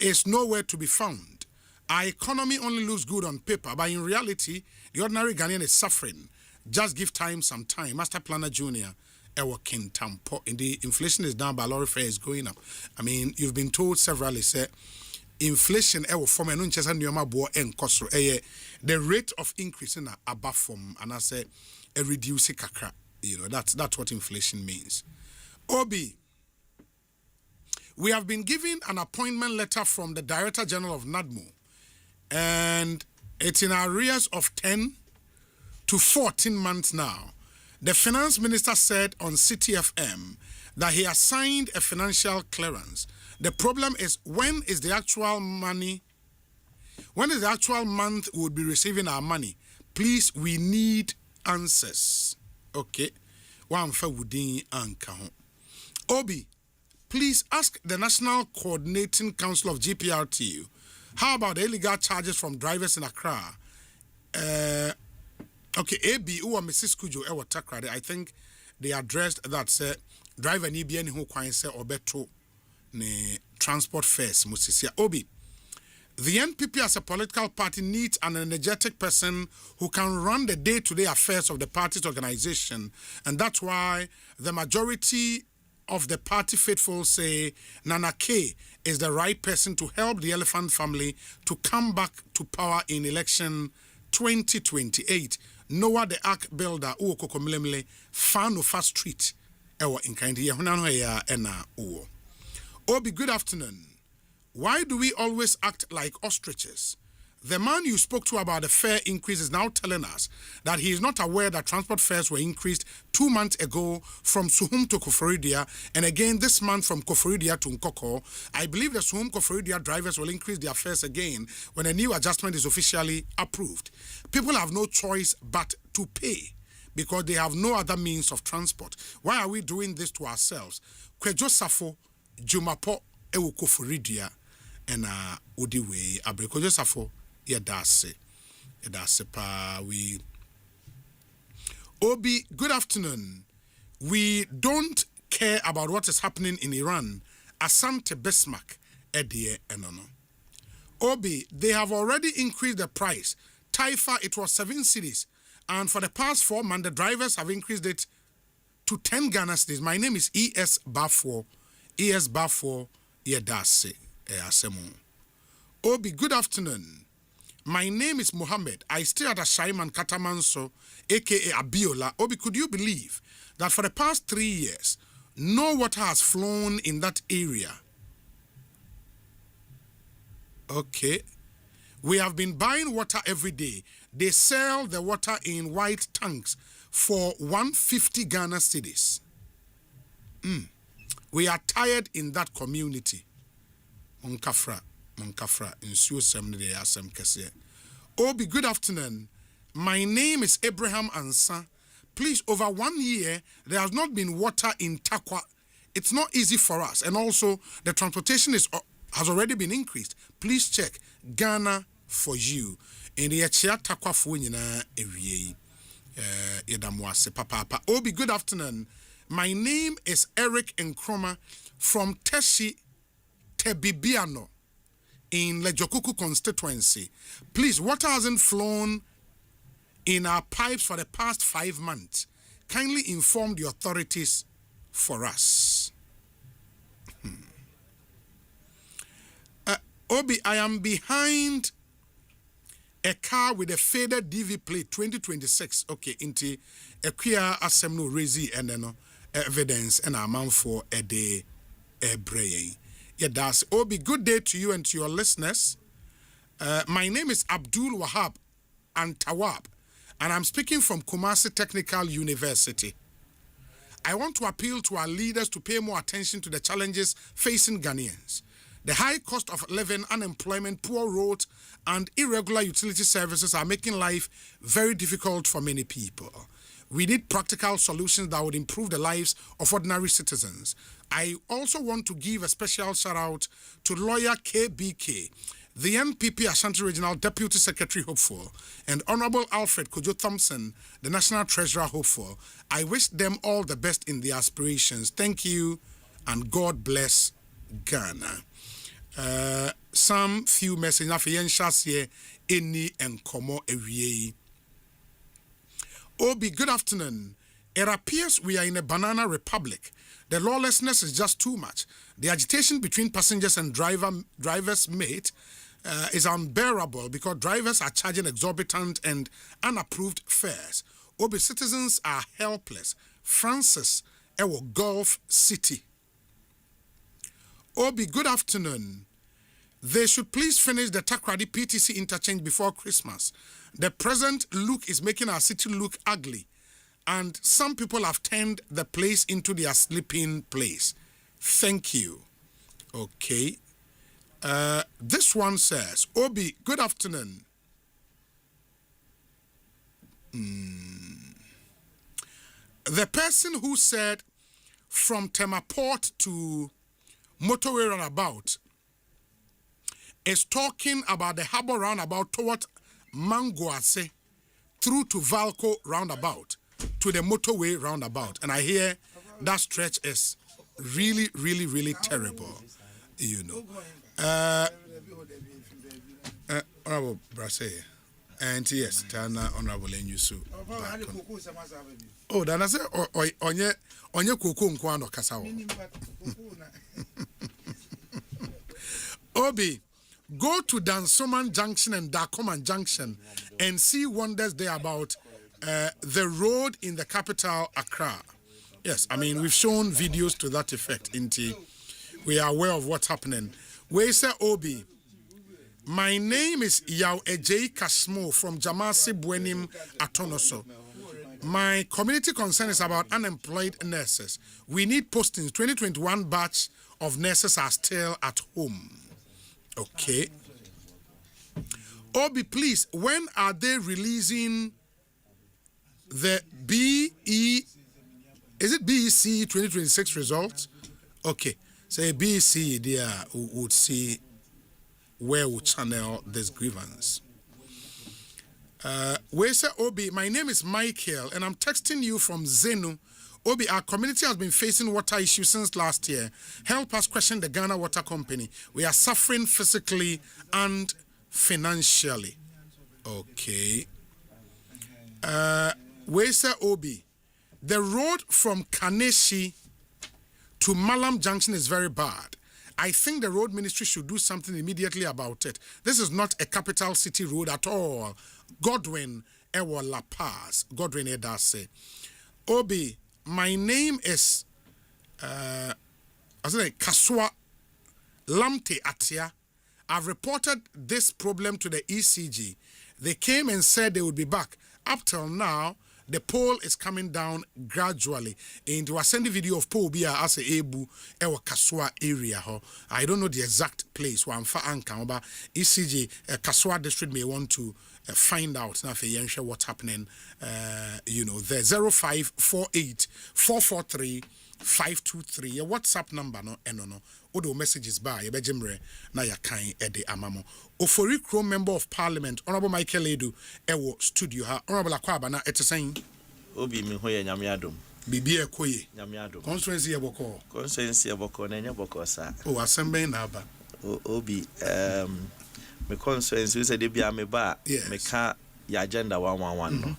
is nowhere to be found. Our economy only looks good on paper, but in reality, the ordinary Ghanaian is suffering. Just give time some time. Master Planner Junior, King Tampo. The inflation is down, but lorry fare is going up. I mean, you've been told severally, say, inflation from the rate of increase in above from and I say a reduce kakra. You know, that's what inflation means. Obi, we have been given an appointment letter from the Director General of NADMO, and it's in arrears of 10 to 14 months now. The Finance Minister said on CTFM that he has signed a financial clearance. The problem is when is the actual month we would be receiving our money? Please, we need answers. Okay. Obi, please ask the National Coordinating Council of GPRTU, how about the illegal charges from drivers in Accra? Okay, AB or Mrs. Kujo Ewa Takrade, I think they addressed that say driver ni bien who kwan say obeto ne transport fares musisia. Obi, the NPP as a political party needs an energetic person who can run the day-to-day affairs of the party's organization, and that's why the majority of the party faithful say Nana K is the right person to help the Elephant family to come back to power in election 2028. Noah the Ark Builder uo kokomlemle fan of Fast Street ewa inkindi ya hunano ya ena uo. Obi, good afternoon. Why do we always act like ostriches? The man you spoke to about the fare increase is now telling us that he is not aware that transport fares were increased 2 months ago from Suhum to Koforidia, and again this month from Koforidia to Nkoko. I believe the Suhum Koforidia drivers will increase their fares again when a new adjustment is officially approved. People have no choice but to pay because they have no other means of transport. Why are we doing this to ourselves? Kwejo Safo, Jumapo, Ewu Koforidia, and Udiwe, Abrekojo Safo. Yadase pa we. Obi, good afternoon. We don't care about what is happening in Iran. Asante Bismarck, Edie Enono. Obi, they have already increased the price. Taifa, it was 7 cities And for the past 4 months, the drivers have increased it to 10 Ghana cedis. My name is E.S. Bafo. E.S. Bafo Yedase Asemu. Obi, good afternoon. My name is Mohammed. I stay at Ashaiman Katamanso, aka Abiola. Obi, could you believe that for the past 3 years, no water has flown in that area? Okay. We have been buying water every day. They sell the water in white tanks for 150 Ghana cedis. We are tired in that community. Monkafra, Insuo Semne Asem Kese. Obi, good afternoon. My name is Abraham Ansa. Please, over 1 year, there has not been water in Takwa. It's not easy for us. And also, the transportation has already been increased. Please check Ghana for you. In the Echia Takwa Funyina Ewie. Yedamwase Papa. Obi, good afternoon. My name is Eric Nkrumah from Teshi Tebibiano in Lejokuku constituency. Please, water hasn't flown in our pipes for the past 5 months. Kindly inform the authorities for us. Obi, I am behind a car with a faded DV plate 2026. Okay, into a queer assembly rezi and then evidence and amount for a day a brain. Yeah, that's Obi. Good day to you and to your listeners. My name is Abdul Wahab Antawab, and I'm speaking from Kumasi Technical University. I want to appeal to our leaders to pay more attention to the challenges facing Ghanaians. The high cost of living, unemployment, poor roads, and irregular utility services are making life very difficult for many people. We need practical solutions that would improve the lives of ordinary citizens. I also want to give a special shout out to lawyer KBK, the NPP Ashanti Regional Deputy Secretary Hopeful, and Honorable Alfred Kojo Thompson, the National Treasurer Hopeful. I wish them all the best in their aspirations. Thank you, and God bless Ghana. Some few messages na fe yenhyase eni enkomo ewie. Obi, good afternoon. It appears we are in a banana republic. The lawlessness is just too much. The agitation between passengers and drivers mate is unbearable because drivers are charging exorbitant and unapproved fares. Obi, citizens are helpless. Francis, Ewo Gulf City. Obi, good afternoon. They should please finish the Takrady PTC interchange before Christmas. The present look is making our city look ugly, and some people have turned the place into their sleeping place. Thank you. Okay. This one says, Obi, good afternoon. The person who said from Tema Port to motorway roundabout is talking about the harbour roundabout toward Mangoase through to Valco roundabout to the motorway roundabout. And I hear that stretch is really, really, really terrible. You know. Honorable Brasse. And yes, Tana Honorable Enyusu. Oh, then I say, onye koko nkwano kasawo. Obi, go to Dansoman Junction and Dakoman Junction and see wonders there about the road in the capital, Accra. Yes, I mean, we've shown videos to that effect. We are aware of what's happening. We say, Obi, my name is Yao Ejei Kasmo from Jamasi Buenim Atonoso. My community concern is about unemployed nurses. We need postings. 2021 batch of nurses are still at home. Okay. Obi, please, when are they releasing the is it BEC 2026 results? Okay. Say BEC there would see where we channel this grievance. We say, Obi, my name is Michael and I'm texting you from Zenu. Obi, our community has been facing water issues since last year. Help us question the Ghana Water Company. We are suffering physically and financially. Okay. Wesa Obi, the road from Kaneshi to Malam Junction is very bad. I think the road ministry should do something immediately about it. This is not a capital city road at all. Godwin Ewa La Paz. Godwin Edase. Obi, my name is Kaswa Lamte Atia. I've reported this problem to the ECG. They came and said they would be back. Up till now, the pole is coming down gradually. And we send the video of pole bia as a ebu ewa Kaswa area. I don't know the exact place. But ECG Kaswa district may want to find out now what's happening. The 0548 443 523. Your WhatsApp number no. Odo messages by Bejimre na ya kain ede amamo. Ofori Kro Member of Parliament, Honorable Michael Edu, ewo studio ha. Honorable Akwaba na etesain. Obi mi hoye nyame adom. Bibi ekoye. Nyame adom. Constituency eboko. Constituency eboko na nya boko sa. O Asempa na aba. Obi me constituency say de bia me ba me ka ya agenda 111 no.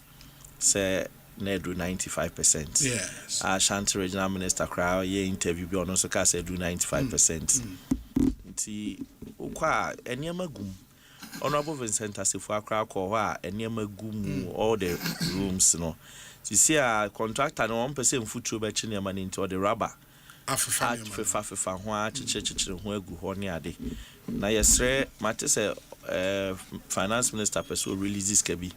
Say Nedru 95%. Yes. Ashanti Regional Minister Crow ye interview bi ono so ka say do 95%. Nti ukwa eniema gum. Honorable Vincent Asifo Akra ko ho a eniema gum all the rooms no. You see a contractor no 1% futuro be chi niema ni nti o the rubber. Afa ho a chichire ho agu ho ne ade. Na yesre mate say finance minister person releases kabi.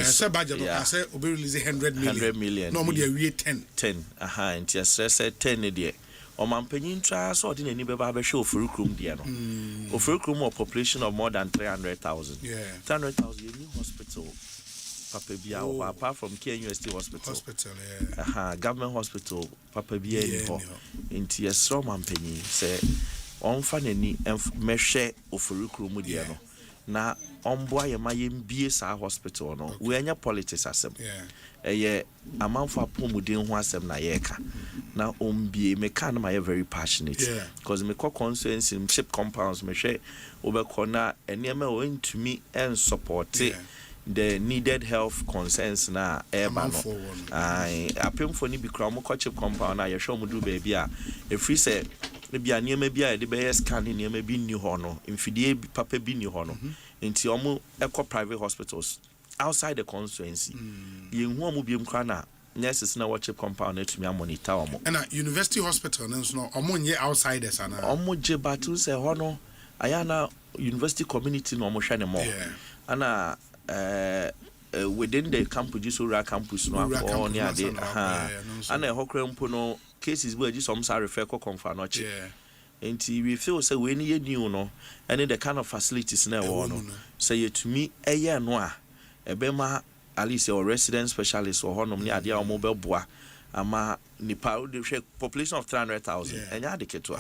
Say budget I say obi release 100 million. No mo dey we 10. And yesre say 10 dey. O man panyin try so de nani be ba hwe ofurukrum dey no. Ofurukrum of population of more than 300,000. 300,000 new hospital. Papa Bia, apart from KNUST hospital. Government hospital, Papa Bia, into a strong man penny, say, on fanny and meshe ofurukrum mudiano. Na on boy, my BSA hospital, no, we are your politics as them. A man for Pomudin Wasem Nayeka. Now, be mekan my very passionate. Because me co concerns in ship compounds, meshe over corner, and near me to me and support it. The needed health concerns na eba no apem for ni bi kra mo chip compound na ye show mo do baby a e free say e bia niam bia de be scan niam bi ni ho no mfidie papa bi ni ho no enti omo eco private hospitals outside the constituency ye hu omo bi mkra na nurses na chip compound na tumi monitor omo and university hospital no omo nye outsiders ana omo je batu say ho no ayana university community no omo hwe ne mo ana within the campus just rural campus no or near the and a hokra mpo no cases where just some refer ko confa no che enti we feel say we need new no and the kind of facilities na wo no say to me eye no a ebema at least your resident specialist or honom ni ade a mo beboa ama nipa the population of 300,000 enya de keto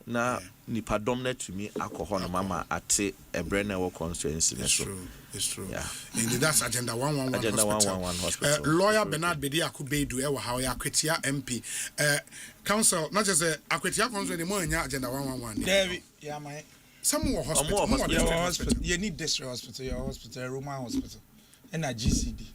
na nipa dominate to me alcohol no mama ate ebrene wo constituency it's true yeah and that's agenda 111 hospital lawyer Bernard Bedi Akubedu ewa how ya Akwetia MP council not just Akwetia council the more agenda 111 David yeah my some more hospital you need district hospital your hospital Roman hospital and a GCD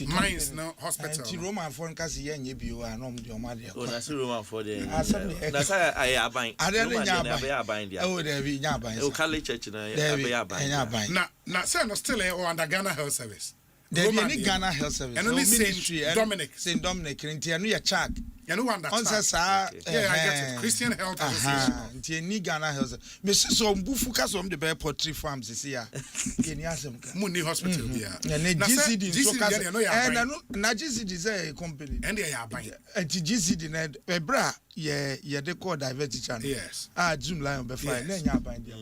Mines no hospital. Ti Roman for nka ye nye bio anom de omade. O na si Roman for de. Na sa ayi aban. Ade ne nya aban dia. O de bi nya aban. O Catholic church na aban. Na say no still under Ghana Health Service. There be any Ghana Health Service. And only Saint Dominic nti anu ya chak. You know that. On sa yeah, I get it. Christian Health Association. Nti any Ghana Health Service. Me so mbufu ka so the bear poultry farms is here. Ye ni asem ka. Muni hospital here. Na GCD so ka na GCD say company. And they are buying. Nti GCD na ebra ye de call diverted channel. Yes. Zoom line be fine. Na nya ban dia.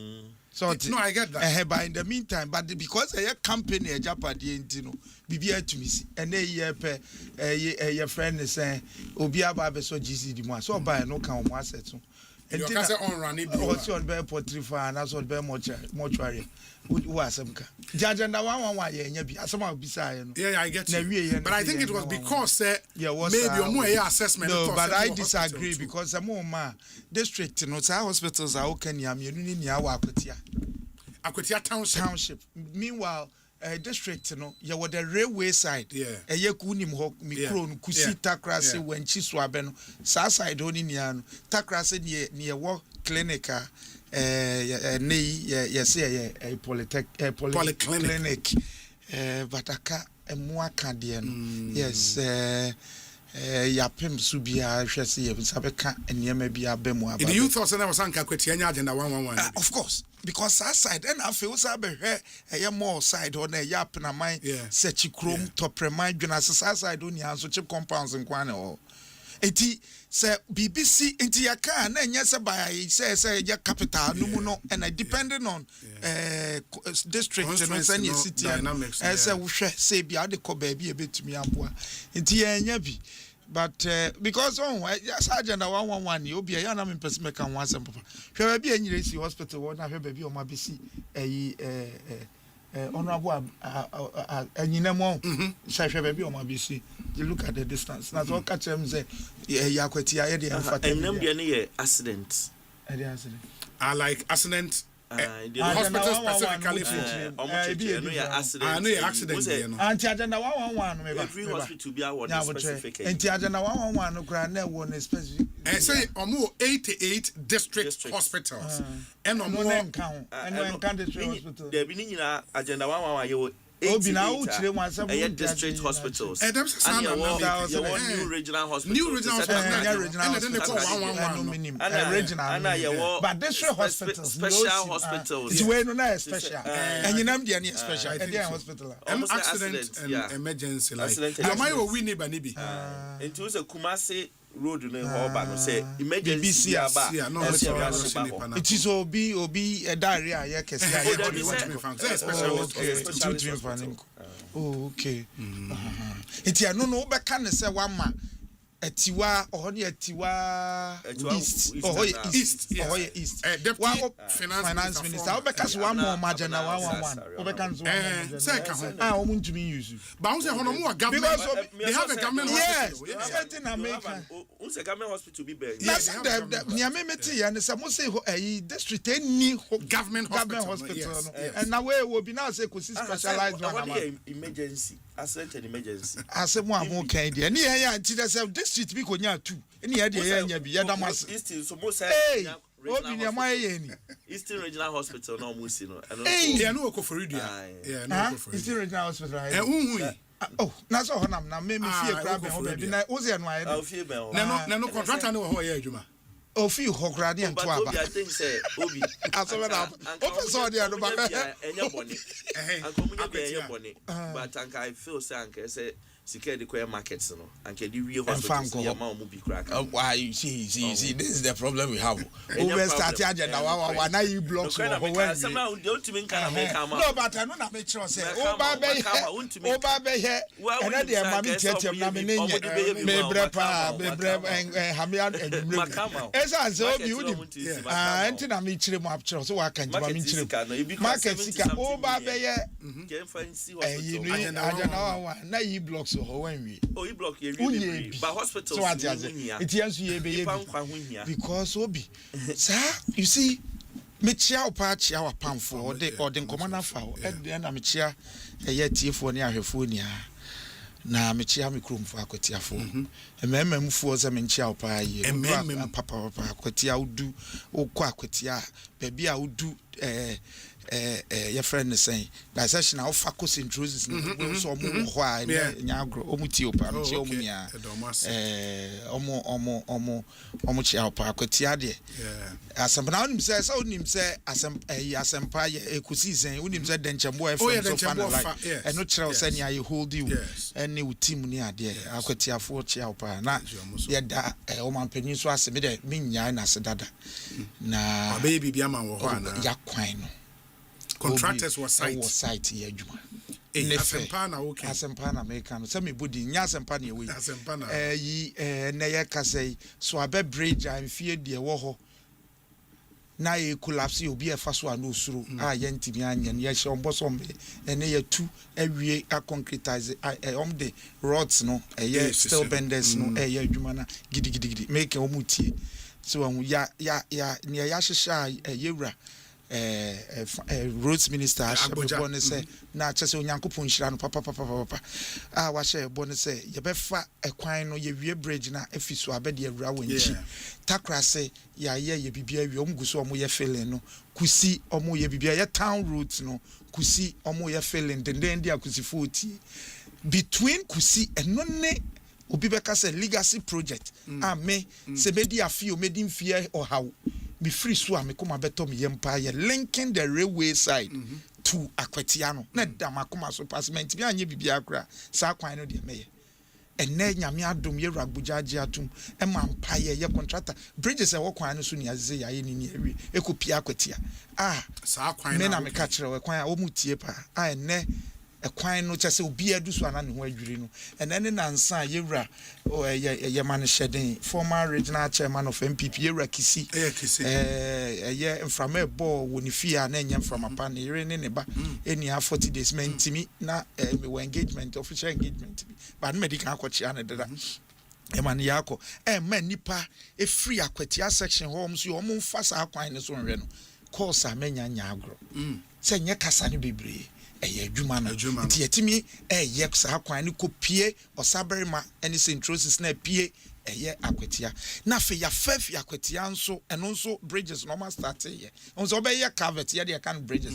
So no, I get that. But in the meantime, but because a company a Japadi entino, Bibia to me, and a friend is saying, Obia Babe so GC Dima, so by no count one set. And you can say on running, also on bear pottery farm, and also bear mortuary. Who are some judge and one year, and somehow beside. Yeah, I get you. But I think it was because maybe a more assessment. No, but I disagree because some more district, no, hospitals are okay. You need Akwetia Township. Meanwhile, district no ye were the railway side eye kunim ho mikro no kusi takrase wanchi so abe no sa side oni nia no takrase ne wo clinic ye say polyclinic bataka emu aka de no yes yapem so bia hwese ye sabeka enema bia abemu aba the youth also never sanka kweti anya agenda 111 of course because that side and afi wo sabe hwe more side on yap na man search chrome top remind dwena side oni anso chip compounds nkwane ho enti se BBC enti yaka na enye se by say ya capital no mu no and depending on district no say ne city say wo hwe say bia de ko ba bia betumi aboa enti ya enya bi but because agenda 111 you be ya na me person make kan Asempa papa hwe ba bia nyire si hospital wo na hwe ba bia o ma besi honorable anyina mo hwe ba bia o ma besi you look at the distance na so catch them say ya kwati ya dey amfata enam bia ne accident like accident hospital specifically accident anti agenda 111 no every hospital be award specific anti agenda 111 no kra na wo specific say omo 88 district hospitals and omo nkan district hospital there be nyina agenda 111 ye Obina uchire wansam district hospitals and new regional hospitals and then they call 111 regional but district hospitals special hospitals it's way no na special and you nam dey special and dey hospital accident and emergency like am I we neighbor ni bi into the Kumasi road no hoba no say emergency aba it is obi diarrhea ya kese okay iti ano no be kan say one ma atiwa ohoni atiwa east deputy finance minister obeka one more margin na 111 obeka so say ka ho omuntumi use but say hono mo government they have a government hospital yes certain American unse government hospital be big yes the meti ya ne say mo say district any government hospital and now we will be now say kosi specialized one emergency accident and emergency asemu amu kan dia ne ya anti say district bi ko nya 2 ne ya dia nya bi ya damas east so mo say obi ne ma ye ni Eastern Regional Hospital no mo si no no ko for radio no for Eastern Regional Hospital na so honam na me fie kra be ho be na o ze no aye no contractor no ho ye adwuma ofi hokra ne nto aba I think say obi aso na obi so dia no ba enya boni ankomunya be enya boni but I feel say anke say sika de koy markets no anke di wie hospital ya ma omu bi crack why you see this is the problem we have over start agenda wa na you blocks when somehow the ultimate can make am no but I no na make sure say oba be here and dey ma mi tietiem na me nye me brepa me bre hamia edumre esa so obi udi enti na me chire mu apchiro so wa kan jiba me chire market sika oba be here can fancy agenda wa na you blocks so when we you block you really but hospitals it yes you be because obi sir you see me chia opa chia wa pamfo or the commander fa na me chia eye tiefo ne ahwefo ni na me chia me kromfo akwatiafo ememamfo ze me chia opa ye papa akwatia udu okọ akwatia baby a udu your friend is saying that session of focus intrusions so why nyagro omuti opa nti omunya omu chia opa akwatia de Asempa na unim say Asempa Ekosiisen unim say denchembo FM so fan like and no tell say nya you hold you and new team ni ade akwatiafo chia opa na ye da o man panyin so aseme de minya na sedada na baby bia man wo ho ana ya kwan no contractors were site ya adwuma Asempa na okay Asempa na American no say me body nya Asempa na we Asempa na na ye ka say so abe bridge and fie de wo ho na ye collapse obi e fa so anu osuro ye ntimi anya ye hye ombosom ene ye tu awie a concretize the rods no ye still benders no ye adwuma na gidi make omutie so ya ne ya hyehya ye wura roads minister Ashebone say na chese onyankopon hira no papa wa she bone say ye befa ekwan no ye wie bridge na efiso abede awura wonchi takra say ya ye bibia wie omguso omo ye feeling no kusi omo ye bibia ye town roads no kusi omo ye feeling den dia kusi 40 between kusi eno ne obi beka say legacy project me se bedi afio medi mfie or how be free so amekoma beto me yempa ye linking the railway side to Akwetiano na damakoma so passment bi anye bibia kra sa kwan no de meye enne nyame adom ye ragbujaje atum e mampa ye contractor bridges e wo kwan no so ni azeze ya ye ni awie ekopia Akwetia sa kwan me na me ka kire we kwan a wo mutie pa enne ekwan no chese obi adu so ana ne ho adwiri no ene na nsa yewura ye man shedden former regional chairman of MPP yewura kisi ye mframa ebo woni fia na enya mframa pa ne yere ne ba eni 40 days mentimi na me engagement official engagement ba na medical akwachi ana dada man yako man nipa e free Akwetia section home so omo mfa sa akwan ne so nwe no course amenya nya agro se nye kasa ne bebre adwuma no nti yetimi ye sa kwan ni kopie osaberima any centrosis na pie Akwetia na fe ya fafi Akwetia nso eno nso bridges normal start ye onso obeye cavert ye de kan bridges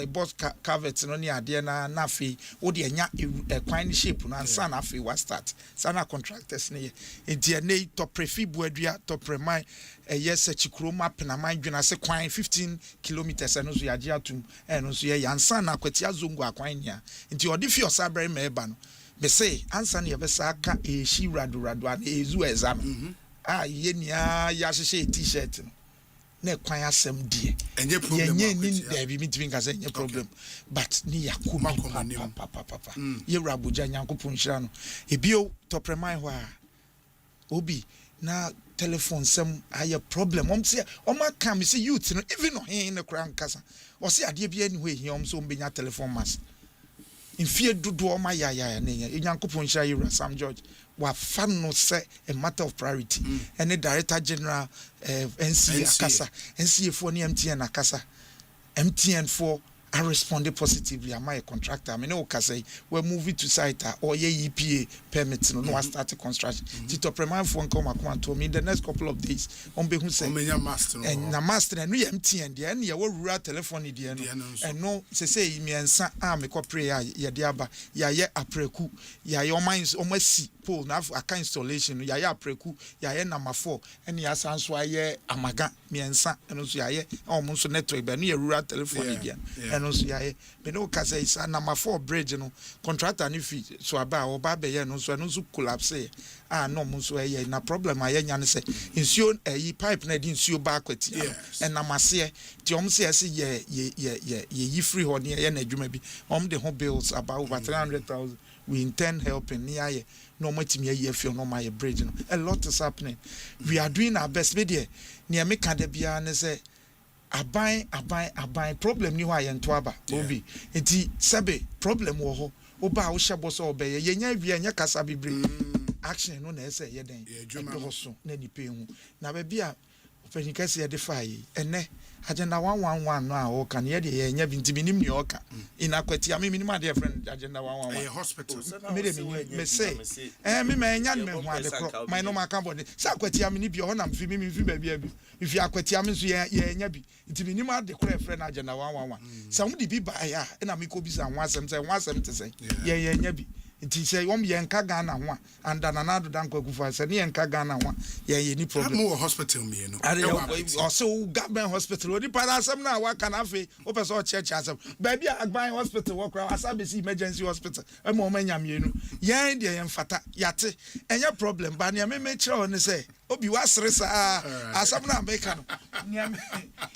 boss cavert no ni ade na fe wo de nya kwan ni shape no ansa na fe wa start sana contractors ne ye nti ne to prefi buadua to premai yes chikuro map na man dwena se kwan 15 kilometers eno so yaje atum eno so ye ansa na Akwetia zongo akwan nia nti odi fi osaberima eba no be say ansa na yebesa aka eshi rado an ezu exam ye nia ya hye t-shirt no na kwan asem die enye problem ye ni there be meeting ka say enye problem but ni yakuma papa ye rabuja nyankopon hira no ebio topremai ho a obi na telephone sem aye problem say aka me say youth no even no hin ne kran kasa o say ade bia ni ho ehia so mbenya telephone mas infie dodo o ma ya ne nyankopon hira yewura Sam George wa fano say a matter of priority and the director general NCA akasa NCA for ni MTN akasa MTN for I responded positively. Am I a contractor? I mean, okay, say we're moving to site or ye EPA permits. No, I started construction. Tito Prema phone come to me in the next couple of days. On be who say and na master and we MTN the and your rural telephone the and no say me and sa me ko prayer ya diaba ya ye apreku ya your minds almost see pole na aka installation ya ye apreku ya ye number 4 and ya sanso aye amaga me and sa and so ya ye almost network be no rural telephone again. No so yae me no ka say sa number 4 bridge no contractor ni fi so aba oba be ye no so collapse no mo so ye na problem aye nya ne say nsuo pipe na di nsuo ba Akwetia and na mase ti om say ye free ho ne ye na adwuma bi om de ho bills about over 300,000 we intend helping ni aye no matimi ye feel no my bridge no a lot is happening we are doing our best be there ne me ka da bia ne say abai problem ni ho ayento aba obi enti sebe problem wo ho oba wo hyebo so obeye yenya wi nya kasa bibre action no na ese ye den do so na ni pe hu na ba bia ofani kase ye defy ene agenda 111 no a wo kan ye de yenya binti nim ni oka in Akwetia me minima de friend agenda 111 hospital me say me nya me hu ade kro my no maka body sa Akwetia me ni bi ho na mfi me mfi ba bia bi if you Akwetia me so ye nya bi nti minima de kro friend agenda 111 sa mu di bi ba ya na me ko bi sa ho asem te say ye nya bi nti say wom ye nka Ghana ho anda na nado dan kwakufa say ne nka Ghana ho ye ni problem mo hospital me no also government hospital odi para asem na wa kana fe o pese o church asem ba bia agban hospital wo kra asabesi emergency hospital e mo manya mienu ye de ye mfata yate enya problem ba ne me kire o ne say obi wasere sa asem na America no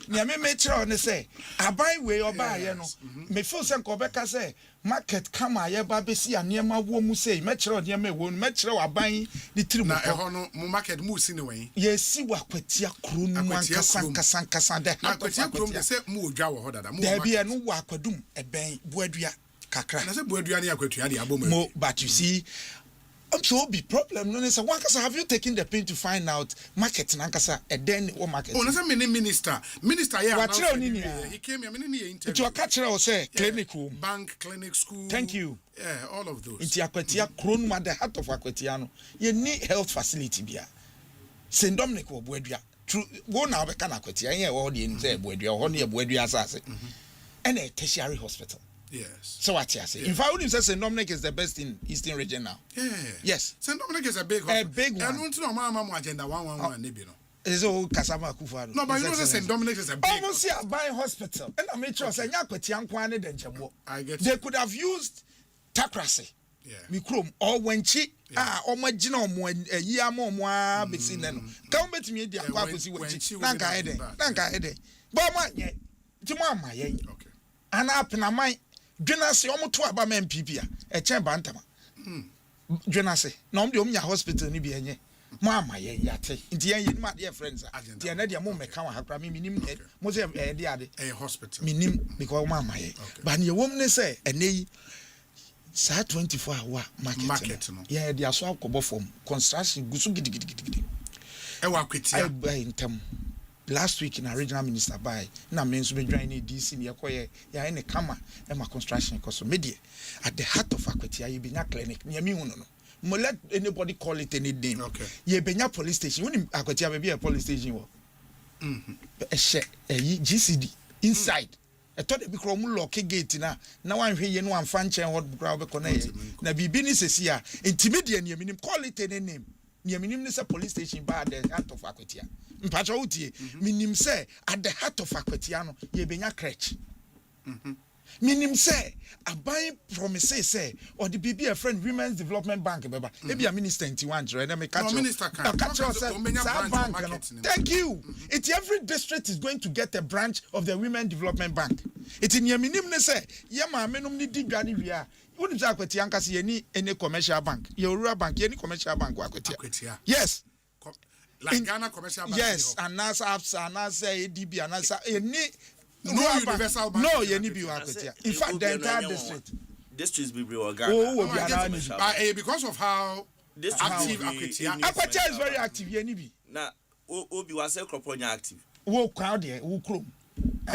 ne me kire o ne say aban we oba ye no me feel say ko beka say market kama ye ba besi anema wo mu say me kire o ne me wo me kire aban ni tiri mu na e ho no mu market mu si ne wen ye si wa Akwetia kro nu ankasan de Akwetia kro de say mu odwa wo ho dada mu da bia no wa akwadum eben buadua kakra na say buadua ne Akwetia de abomu mo but you see So be problem no say wankasa have you taken the pain to find out market nankasa and then what market oh no say minister here what he came here me interview to catch or say clinic room bank clinic school thank you all of those inti akwatia kronuma the heart of akwatia no you need health facility bia St Dominic wo boadua go na be kana akwatia here all the say boadua ho ne boadua asase and a tertiary hospital. Yes. So what you say? In fact, when you say St. Dominic is the best in Eastern region now. Yeah. Yes. St. Dominic is a big hospital. A big one. I don't know my agenda 111 maybe no. Is all Kasama Kufa. No, but you know St. Dominic is a big almost here buying hospital. And I made sure say Nyakwetian Kwane den Jamo. I get they could have used Takrasi. Yeah. Mikrom or Wenchi or Majino mo Yamo moa Bessin. Come bet me the Aquapusi Nanka Ede. Nanka Ede. Bama ye. Timama ye. Okay. And up in a mind. Dwenase omoto aba ma MPP a eche bantama dwenase na omde omnya hospital ni bi enye mo ama ye yate nti yen ye ma dear friends dia na dia mo meka wa hakra me minim mo se de ade hospital minim because mo ama ye ba ne wom ne se eneyi sa 24 hour market no ye dia so akobo form construction gusu gidigidi e wa kwetia intem last week in a regional minister by na men so be join DC ne yakoye ya ene kama e ma construction because media at the heart of Akwatia ye benya clinic ne mi hu no mo let anybody call it any name okay ye benya police station when Akwatia be a police station wo GCD inside e to de bi kro mu lock gate na wan hwe ye no wan fa nchen hot bukra be kona ye na bibi ni sesi a intermediate ne minim call it any name ne minim ne say police station by the heart of Akwatia mpacha utie minim say at the heart of Akwatia no ye benya crèche minim say abai promise say or the BB a friend Women's Development Bank beba e be a minister 21 na me catch minister can bank no thank you it every district is going to get a branch of the Women's Development Bank it in minim ne say ye ma menum ni digwane wia wonu say Akwatia nkase ye ni any commercial bank ye rural bank ye ni commercial bank Akwatia yes like Ghana commercial bank yes and NASA ADB and NASA any no universal bank no ye ni bi Akwatia in fact the entire districts be Ghana because of how active Akwatia is very active ye ni bi na obi wa say kroponya active wo crowd here wo krom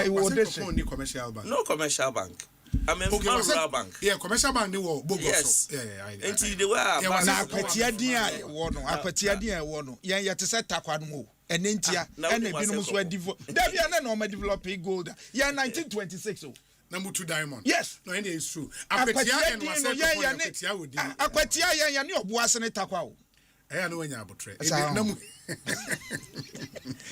wo district commercial bank no commercial bank I mean rural bank yeah commercial bank they were bogus yes yeah until they were na Akwatia din a wo no Akwatia din a wo no yen yete say takwa no enentia ene binum so develop David na no ma develop gold yeah 1926 oh number 2 diamond yes no it is true Akwatia and was Akwatia would Akwatia yen ne obo ase ne takwa o eh no nya abotre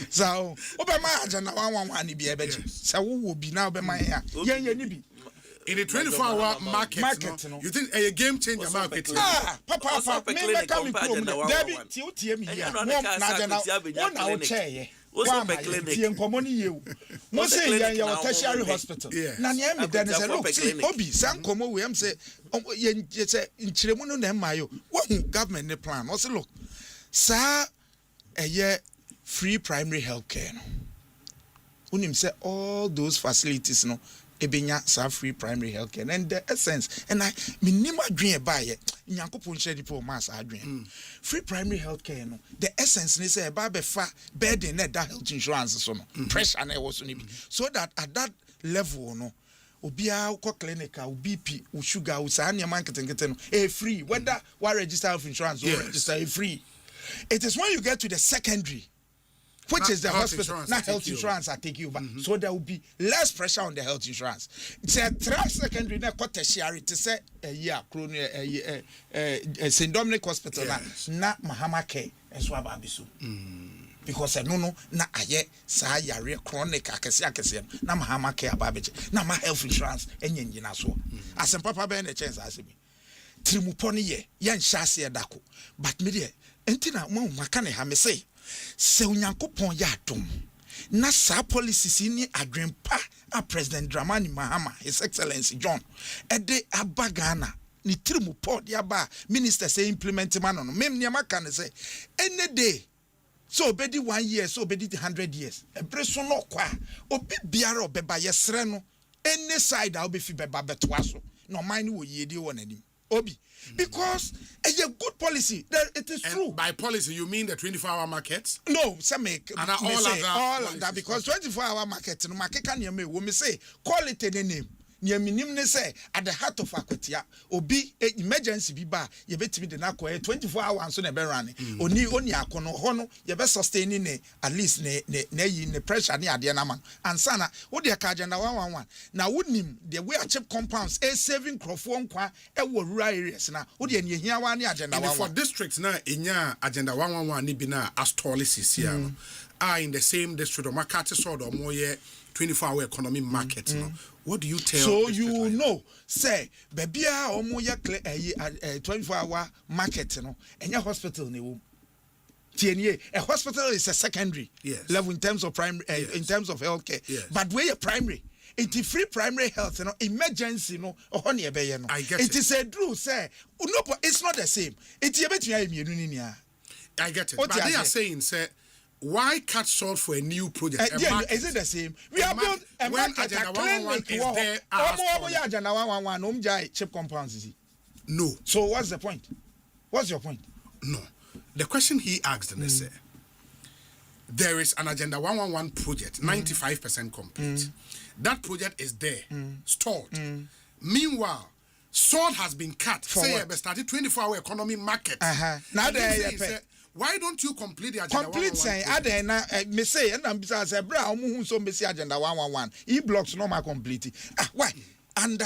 so obema aja na 111 ni bi ebeje se wo bi na obema yen ni bi in the 24-hour market no? You think a game changer market? Papa, me come David, tie me here. One na chair. One tie nkomo ni ye. Mo say ya tertiary hospital. Na ne me then say look, see obi san nkomo we am say ye say nchiremu no na mayo. Wo government ne plan. O say look. Sa free primary health care no. Unim say all those facilities no ebenya sa free primary health care and the essence and I minima adwen ba ye nyankopon share dipo mass adwen free primary health care no the essence ni say ba be fa burden na that health insurance so no pressure na was so ni bi so that at that level no obia ko clinic o BP o sugar o sa na marketing no free whether we register health insurance or register free. It is when you get to the secondary which not is the hospital, not health insurance, I take you back. So there will be less pressure on the health insurance. It's a third secondary, not tertiary, to say St. Dominic Hospital, not Mahama Care, and Swababisu. Because no, na aye, sa yare chronic, akasiakasian, na Mahama Care, Babbage, na my health insurance, and Yinaso. Asempa Papa and a chance, I see. Trimuponi ye, yan shasi dako, but media, entina mo makane hamese. Se unyankopon ya adom na sa policies ni adwempa a President Dramani Mahama His Excellency John ede abagana ni trimu pod ya ba minister say implement man no mem niam aka ne say any day so obedi 1 year so obedi 100 years ebre so no kwa obi biara obeba yesre no any side a obefi beba betoa so no man wo yedi won anim Obi. Because a good policy, it is true. By policy, you mean the 24-hour markets? No, some make and all of that because 24-hour market, no market can you me. When me say call it a name. Near minimum say at the heart of Aquatia, obi emergency be bar, you bet me the nako 24 hours on a berani. Only a kono hono, you best sustaining at least ne pressure near the anaman. And sana, what the Kajana 111. Now wouldn't him the way a cheap compounds a saving crofon qua a rural areas now. Would you hear one agenda for districts now in your agenda 111 nibina as tall as here are in the same district of Makati sort or more 24-hour economy market. What do you tell? So you know, say, baby, or more 24-hour market, and your hospital, a hospital is a secondary level in terms of primary, in terms of healthcare. But where your primary, it is free primary health, emergency, or honey, I get it is a true say. No, it's not the same. It's a bit I get it. But they are saying, say. Why cut short for a new project? Is it the same? We are built a market, a clinic is there. Cheap compounds. No. So what's the point? What's your point? No. The question he asked, and they say, there is an Agenda 111 project, 95% complete. That project is there, stored. Meanwhile, sword has been cut. Say, started 24-hour economy market. Now they why don't you complete the agenda? Complete saying, me say, and I'm besides a brown who so me say agenda 111. E blocks no more complete. Why? Under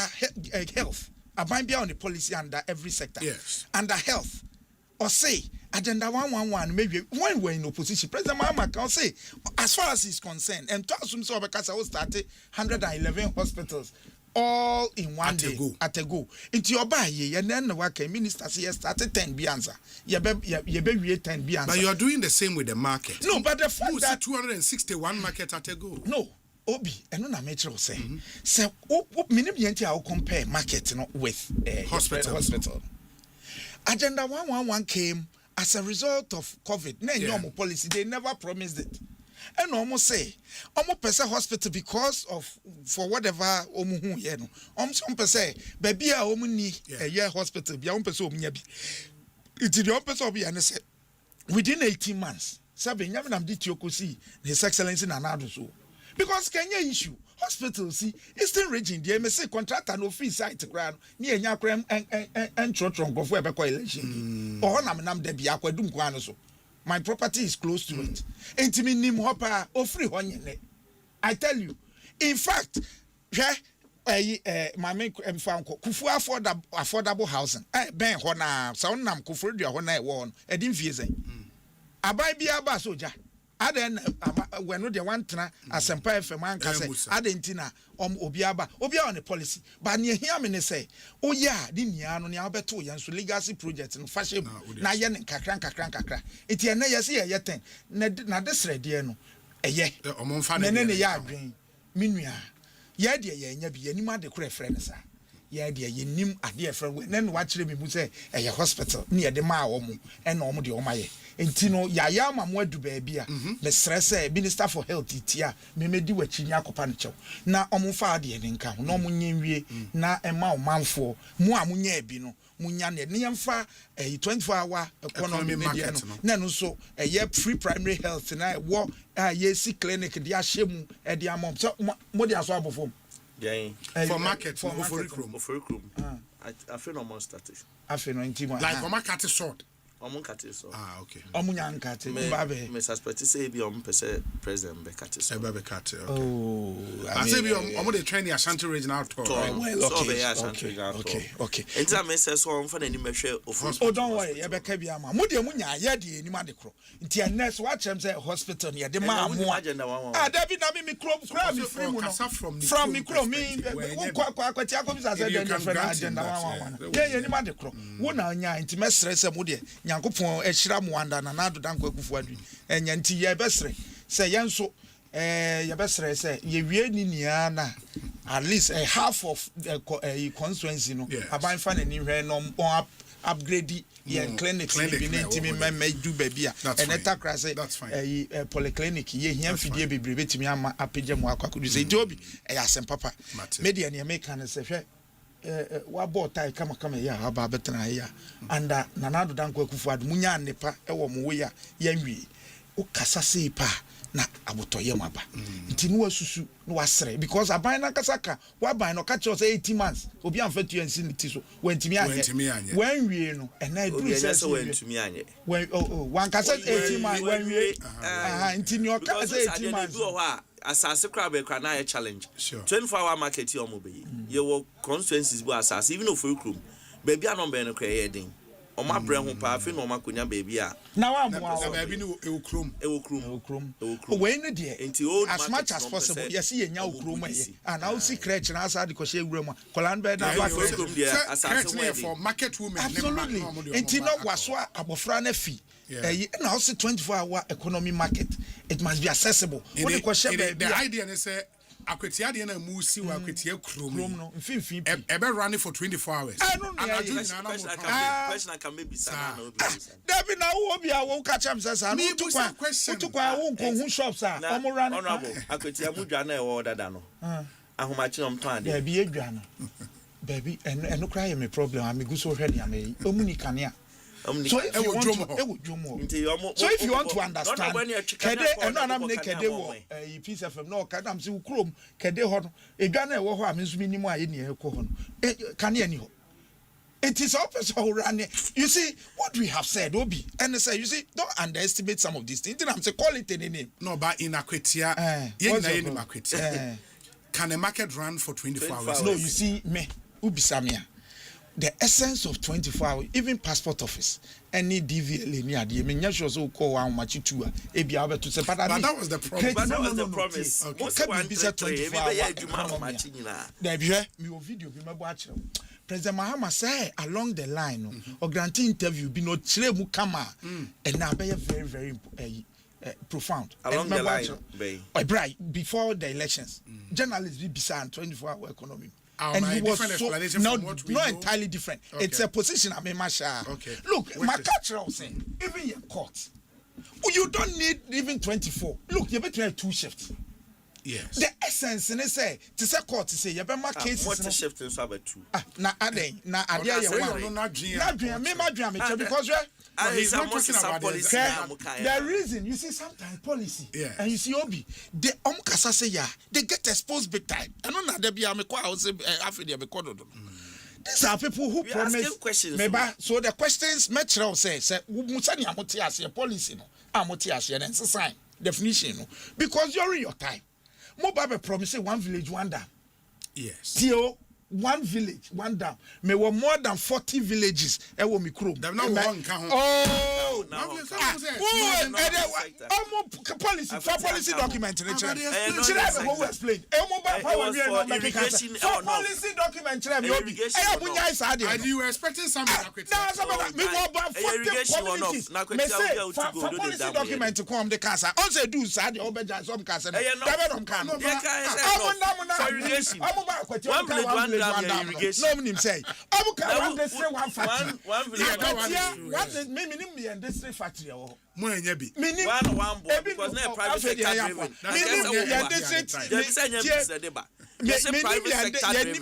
health, I might be on the policy under every sector. Yes. Under health, or say agenda 111. Maybe when we're in opposition, President Mahama can say, as far as he's concerned, and to assume so because I was started 111 hospitals. All in one day at a go. Into your buy and then the work minister says started 10 be answer. You be 10 be answer. But you are doing the same with the market. No, but the fact that 261 market at a go. No, Obi, and no metro say. So minimum I'll compare market with hospital. Agenda 111 came as a result of COVID. Normal policy, they never promised it. And almost say, almost per hospital because of for whatever some per se, baby a ni a year hospital, be on person maybe. It's the opposite be and say within 18 months, Sabin Yamanam did Yokosi, His Excellency Nanado so. Because Kenya issue, hospital see, Eastern region, the MSA contractor no free site ground near Yakrem and Trotron of Weber coalition. Or Namanam de Biakwadum Guanoso. My property is close to it. Intimi nim hopper or free honey. I tell you. In fact, my main found Kufu affordable housing. Ben Hona, Sound Nam Kufu, your Hona one, a dim visa. I buy be a basoja. I then when the one tana Asempa FM man can say Adentina Obiaba on the policy. But near him and say, oh yeah, didn't ya no Alberto Yansu legacy project and fashion na yen kakran. It ya na yesi ya ten na desre de no eye nene ya adwen minua ya de ya nya bi anima de kure friend sa ya de ya nim ade friend we nen wa kire me mu say eye hospital ne ye de ma wo mu en no mo de o maye entino ya ma mo adu ba bia me stress minister for health itia me medi wachinya akopa ne chew na omfa ade ne nka no mo nyenwie na ema o manfo mu a munya ebi no munya ne yemfa 24-hour economy media no na so free primary health na wo yesi clinic dia hyemu e dia mom so mo dia so abofom for market for room I feel no more status I feel no intima like for market sort Omunkate so. Okay. Omunyankate. Me suspect say be pese president be kate so. Be kate. Okay. Oh. I say be omo dey train the Ashanti regional tour. Okay. Enta me say so on fa nani mehwe ofu. Oh, don't worry. You be ka bia ma. Mo dey munya ye dey enim ade kro. Nti nurse wa chem say hospital ye dey ma mo. David na me kro me free mu no. From me kro me kwati akobi say dey different agenda 111. Ye enim ade kro. Wo na nya nti me stress mo dey Yankopon ehira mo anda na nado danko akufu adu enya nti ye besre se yenso ye besre se ye wie ni nia na at least a half of the constituency no aban fa na ni hwe no upgrade ye clinics bi na ntimi me do babia and etakra se polyclinic ye hia fidie bebre betimi ama apage mo akwakudu se jobi Asempa papa media ne make kan se hwe wabɔ tai kama ya aba betena ya anda nanado danko akufuado munya nepa ewo mo we ya yanwie o kasa sei pa na abotoye maba nti no asusu no wasere because aban na kasaka waban no catch us 18 months obi amfatu yansi niti so wantimi anye wanwie no na eduru se wantimi anye wan kasa 18 months wanwie nti ni o kasa 18 months asase crab e na challenge 24-hour market here omobe ye wo constituencies bu asase even of room baby anombe no kra ye den o ma bre ho pa afi no ma konya baby a na wa mo a baby ni ewokrom we ne de as much as possible yes ye nya okrom ye and now see crèche na asa de ko she wura mu kolan be na ba okrom de asase for market women absolutely enti no waso abofra na fi na also 24-hour economy market it must be accessible what the idea is say akwetia de na musi wa akwetia krom no mfimfim ebe running for 24 hours question can maybe sana na obi David na wo obi a wo ka cham sasa no utukwa wo nko shops a omo run honorable akwetia mudwa na e wo dada no ahomachi no mton ade baby edwa no baby eno cry me problem am go so hwede am e omuni kanea so if you want to understand kede eno anam ne kede wo peace fm no kadam se ukrom kede ho no edwa na e wo ho am nso minimu aye ne e ko ho no kanea ni ho. It is opposite run. You see what we have said, Obi, and say you see don't underestimate some of these things. I'm say call it any name. No, but in Akwetia, can a market run for 24 hours? No, you see me, Ubi Samia. The essence of 24 hours, even passport office, any DVLA near the mean, so call one much to a be able to say, but that was the promise. But that was the promise. What can be said 24 hours? There be a video, be my watcher. President Mahama say along the line, or granting interview, be no chile mukama, and now be very, very profound. Along the line, bright before the elections, journalists be beside 24-hour economy. And he was so not entirely different. Okay. It's a position I mean, Masha. Okay. Look, my culture was saying, even your court, you don't need even 24. Look, you better have 2 shifts. Yes. The essence, and they say, to say court, to say, you better make cases. What shift in Sabbath 2? Na ade, na ade ya not dream, because he's not talking about policy. The reason, you see, sometimes policy, and you see Obi, they kasa say they get exposed big time. I don't know that be these are people who promise questions. So the questions Metro says, Musani Amotias, policy, no, Amotias, and it's a sign, definition, no, because you're in your time. Mobabe promising 1 village, 1 dam. Yes. Tio, 1 village, 1 dam. May were more than 40 villages. Ewo mikro. Oh, policy for policy document. Explain. Policy document. And you were expecting something. For policy document to come the casa. Also do sad obeja some casa. No, say. One district, one factory. One minimum and district factory. One because now private sector.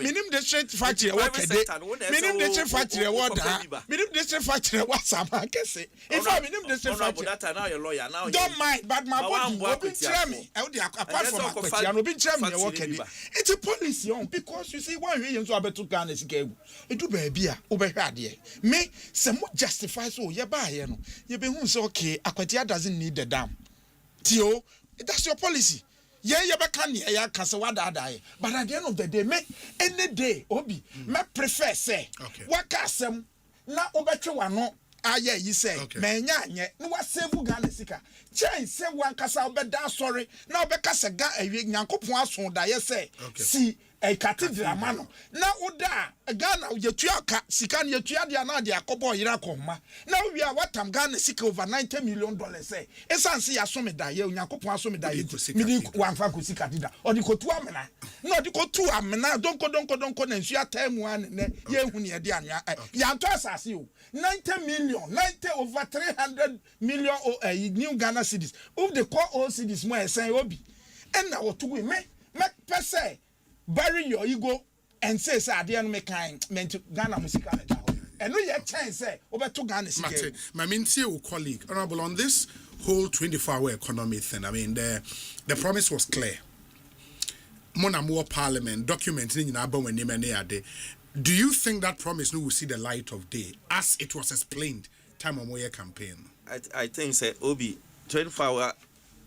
Minimum district factory. Minimum district factory. Minimum district factory. What's up? I can say. If I minimum district factory, now you're lawyer. Now don't mind, but my body will be me. Apart from my will be me. It's a policy on because you see one reason to have to Ghana is game. It do be over here. Me, some justify so you buy you be who's okay. Akwatia doesn't need the dam. Tio, that's your policy. Yeah, you can ya kasawada die. But at the end of the day, me any day, Obi, me prefer say, what casem na obetre wano. Yeah, you say, Menya, no what save Ghana sika. Change say one kasa obeda sorry. Now because a guy a yanko poinson da ye say. See a cathedral mano. Now oda a Ghana ye tuaka sikan ye tuadia na dia kobo yirakoma. Now we are what I'm Ghana sika over $90 million say. Esan see asome da ye yanko poinson me da ye. Mini one franco sika dida. Or the kotu amena. No the kotu amena. Don't go and see a time one ne ye huni e dia nya. Yanto asasi o. 90 million, 90 over 300 million new Ghana cities. If the core old cities more saying Obi. And now to we make per se bury your ego and says I didn't make kind meant to Ghana music and no yet chance say over to Ghana. My colleague, Honorable, on this whole 24-hour economy thing, I mean, the promise was clear. Monamua Parliament documenting in Abba when they do you think that promise will see the light of day as it was explained time on your campaign? I think say Obi 24-hour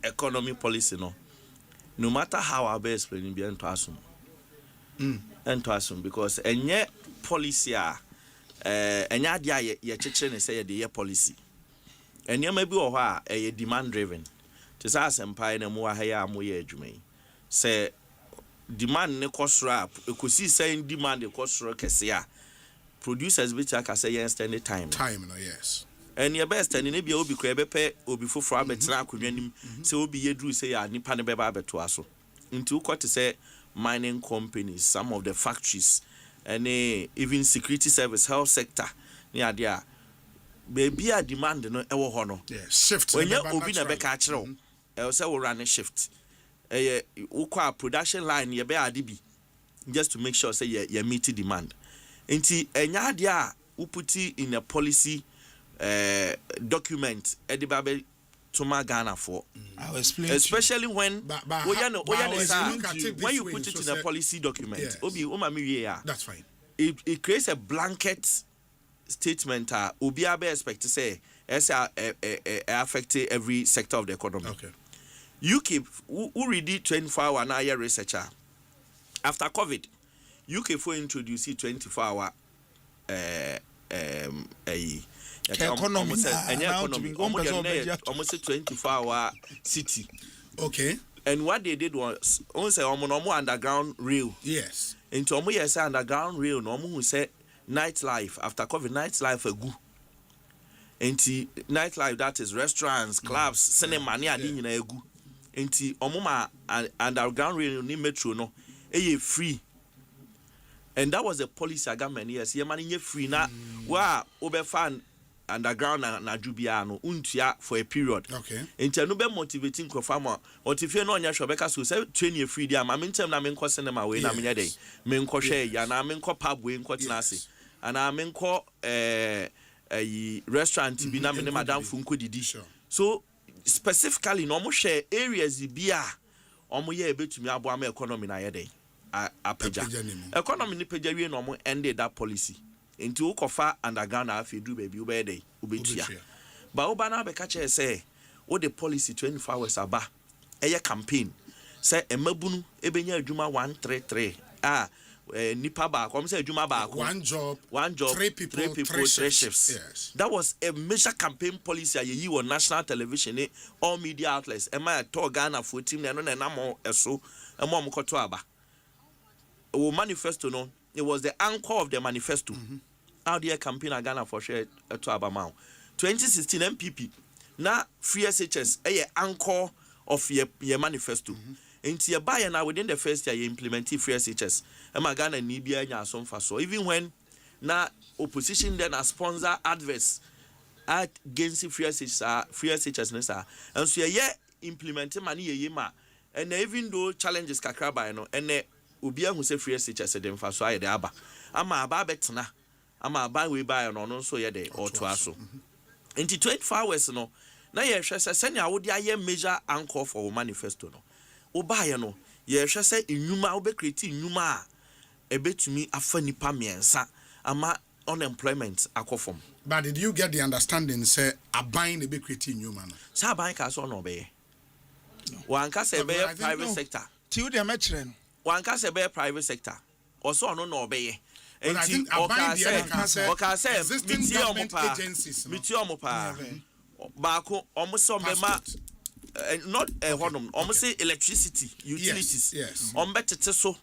economy policy no matter how our best explaining be to assume. And to assume because any policy any idea ye chichene say the policy. And you may be a demand driven. To say Asempa na mo ahaya amoye adwuma. Say demand ne kosra ekosi say demand ne kosra kese producers bi aka say yen stand time no yes. And your best and ne bia obi kra bepe obi foforo abetena akonwa nim say obi yedru say ya nipa ne beba abeto aso. Nti ukoti say mining companies, some of the factories, and even security service, health sector, near there, baby, a demand no ewo hono. Shift. When you open a back at all, else will run a shift. Ukwa production line, ye be adibi, just to make sure say you meet the demand. Inti enya dia uputi in a policy document, edibabe. To my Ghana for. I'll explain. Especially when when you put it in a policy document. Yes. That's fine. It creates a blanket statement. Obi abe expect to say affect every sector of the economy. Okay. UK who read 24-hour now year researcher. After COVID, UK for introduce 24-hour almost 24-hour city. Okay. And what they did was also underground rail. Yes. Into underground rail, no who said nightlife after COVID, nightlife a good. Into nightlife, that is restaurants, clubs, cinema, near dinner a good. Into underground rail ni metro no, free. And that was a policy I got many years. Yeah, money free now. Wow, over fan. Underground na jubiano untia for a period. Okay. Enti no be motivating crofama. Otifie no nya shobeka so say train you free dia ma mentem na menko cinema we na menye dey. Menko share ya na menko pub we nko tenase. Ana menko restaurant bi na me madam funko didi. So specifically no mo share areas bi a omo ye betumi abo am economy na ye dey. Apeja. Economy ni peja we no mo ended that policy. Into ukofa underground afi do baby ubede ubetia ba oba na be kache say o the policy 24 hours aba eye campaign say emabunu ebenya adwuma 133 nipa ba come say adwuma ba one job three people three shifts. Yes. That was a major campaign policy ye on national television all media outlets e ma to Ghana for team na no na mo eso e mo mkoto aba o manifesto no. It was the anchor of the manifesto. Out there campaign in Ghana for share to Abamau. 2016 MPP. Now free SHS a anchor of your manifesto. Into your buyer now within the first year you implement free SHS. Ghana Nibia nya some for so even when now opposition then a sponsor adverts against free SHS nessa. And so yeah implementing money yema. And even though challenges kakra by no and Ubia who say free SHS dem fa so aye de aba ama aba betena ama aba we buy no no so ye de or to aso into 24 hours no na ye hwe se senya wo de aye major anchor for manifesto no wo buy no ye hwe se enwuma wo be create enwuma a ebetumi afa nipa miensa ama unemployment akofom. But did you get the understanding say aban e be create enwuma no sa aban ka so no be wan ka se be private sector ti wo de ma kire no one can say be private sector or so no obey. And I think existing government agencies Bako almost some not a honum almost say electricity utilities yes better so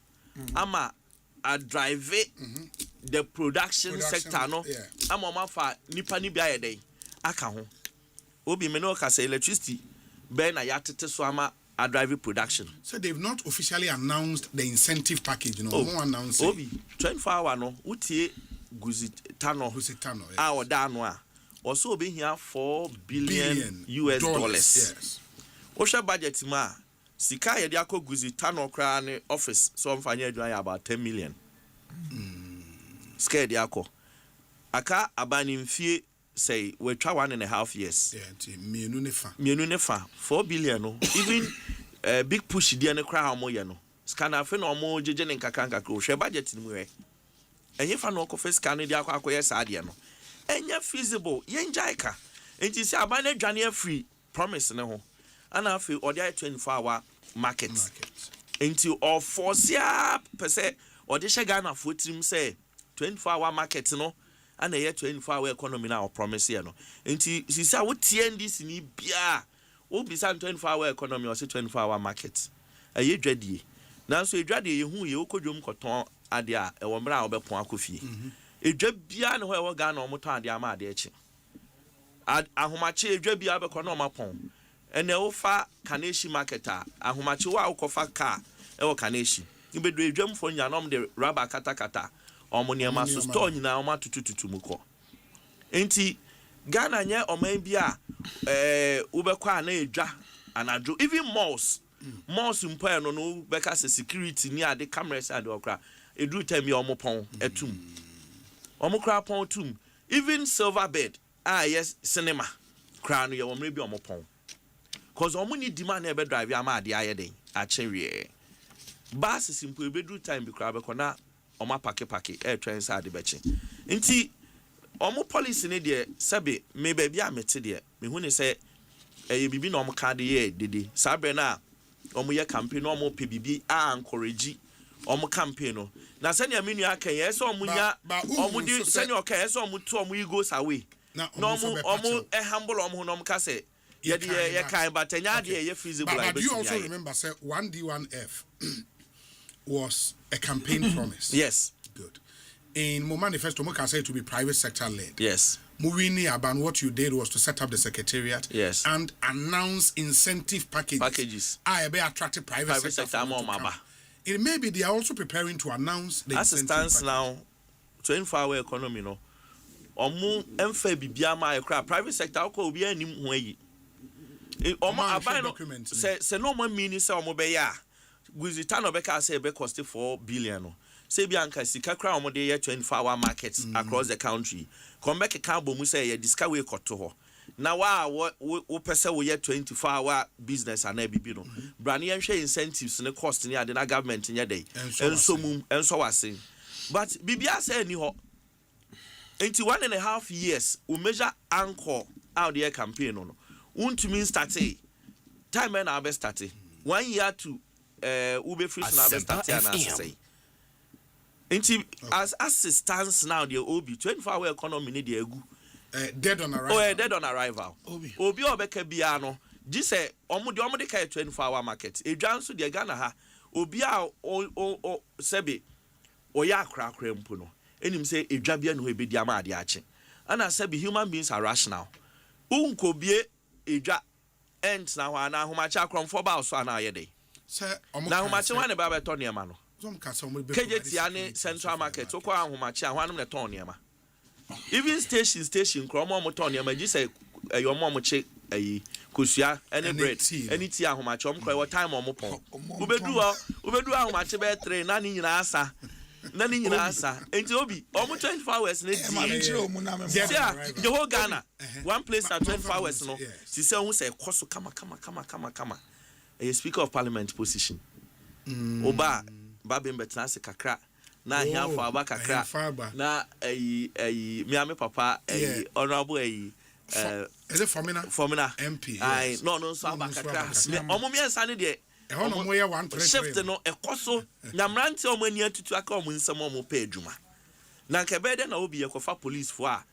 ama a drive the production sector no ama fa nipa ni bia yede aka ho obi me no ka say electricity be na ya tete so ama a drive production. So they've not officially announced the incentive package, you know. More announcing. Obi 24-hour no. Utie Guzitano. Our Danwa. Also be here $4 billion US dollars. Yes. Osha budget Sika Yadiako Guzitano Krane office, so I'm finding about 10 million. Scared yako. Aka abani mfie say we try 1.5 years. Yeah, mienu nefa 4 billion no. Even big push dia ne kra amo ye no. Scanner fe no mo jeje ne nkaka ko hwe budget ni mu we. Enye fa no ko fe scanner dia akoye sa de no. Enye feasible yen jaika. Enti se abane dwane free promise ne ho. Ana afi odi 24-hour market. Enti or force ya pese odi she Ghana fo trim say 24-hour market no and a 24-hour economy now promise here no. Enti sisa wo TNDC ni bia wo bisa 24-hour economy or say 24-hour market. Aye dwadie. Nanso edwadie ye hu ye okodwom koton ade a e wo mra obepon akofie. Edwa bia ne ho e wo Ghana omoton ade ama ade echi. Ahomache edwa bia be kono omapon. Ene wo fa Kaneshi marketer ahomache wo akofa car e wo Kaneshi. Ibedu edwam fo nya nom de rubber kata omoniema so store nyina omatutututu muko. Enti Ghana nye oman bia ubekwa na edwa anadwo even malls mpo no beka se security ni ade cameras ade okra edu time omopon etum omokra pon tum even silver bed yes cinema kra no ye omre bi omopon cause omuni demand na ebe drive ama ade ayeden achenwie bus simple ebedu time bi kra bekona oma pake trends ade bechi nti omo policy ne de sebe me ba bia mete de me hu ne se bibi na omo ka de ye dede sabre na omo ye campaign no omo pe bibi encourage omo campaign no na se ne amenu aka ye se omo nya omo di se ne oka ye se omo to omo goes away na omo humble omo no omo ka se ye de ye kan but nya de ye feasible. But you also remember say 1D1F was a campaign promise. Yes. Good. In my manifesto, we can say it to be private sector led. Yes. Moving about what you did was to set up the secretariat. Yes. And announce incentive packages. I be attracted private sector more. It may be they are also preparing to announce the as it stands now, 24-hour economy no. Omu emfa bibia ma ekra private sector ko obi anim ho ayi. Omo aban no se no man mean say omo be ya. Guzita no beka say be cost 4 billion no. Say bianca sika kra omo dey 24-hour markets across the country. Come back ka bo mu say ye disca we koto ho. Na wo pese wo ye 24-hour business ana bibi no. Brand ye hwe incentives ne cost ne ade na government nye dey. Enso mum enso wase. But bibia say ni ho. Enti 1.5 years we measure anchor out the campaign no. Untumi start time na be start 1 year to ube free na be start na say. Enti as it stands now the obi 24-hour economy ni the egu dead on arrival. Dead on arrival. Obi obeka bia no ji say omo de ka 24-hour market edwan so de Ghana ha obi a o sebe oya akra mpo no enim say edwa bia no ebedi ama ade ache ana sebe human beings are rational unkobie edwa ent na ho na ahomache akromfo ba so ana ayede na ahomache wane ba beto niema no kejeti ane central market okwa ahomache ahwanum ne ton niema even station kromo mo ton niema ji say eyomo mo che ayi kosua any bread any tea ahomache omkro e time omo pon ubedu ahomache be 3 na ni nyina asa enti obi omo 24 hours na di the whole Ghana one place at 24 hours no si say who say koso kama a speaker of parliament position oba babem betna se kakra na ahia for aba kakra na miame papa honorable is it Formina MP yes. no so aba kakra omo miensa ne de ehono mo ye 133 shift no ekoso nyamrante omo ani atutu aka omo nsem omo pa adwuma na nke be de na obi ye kofa police for a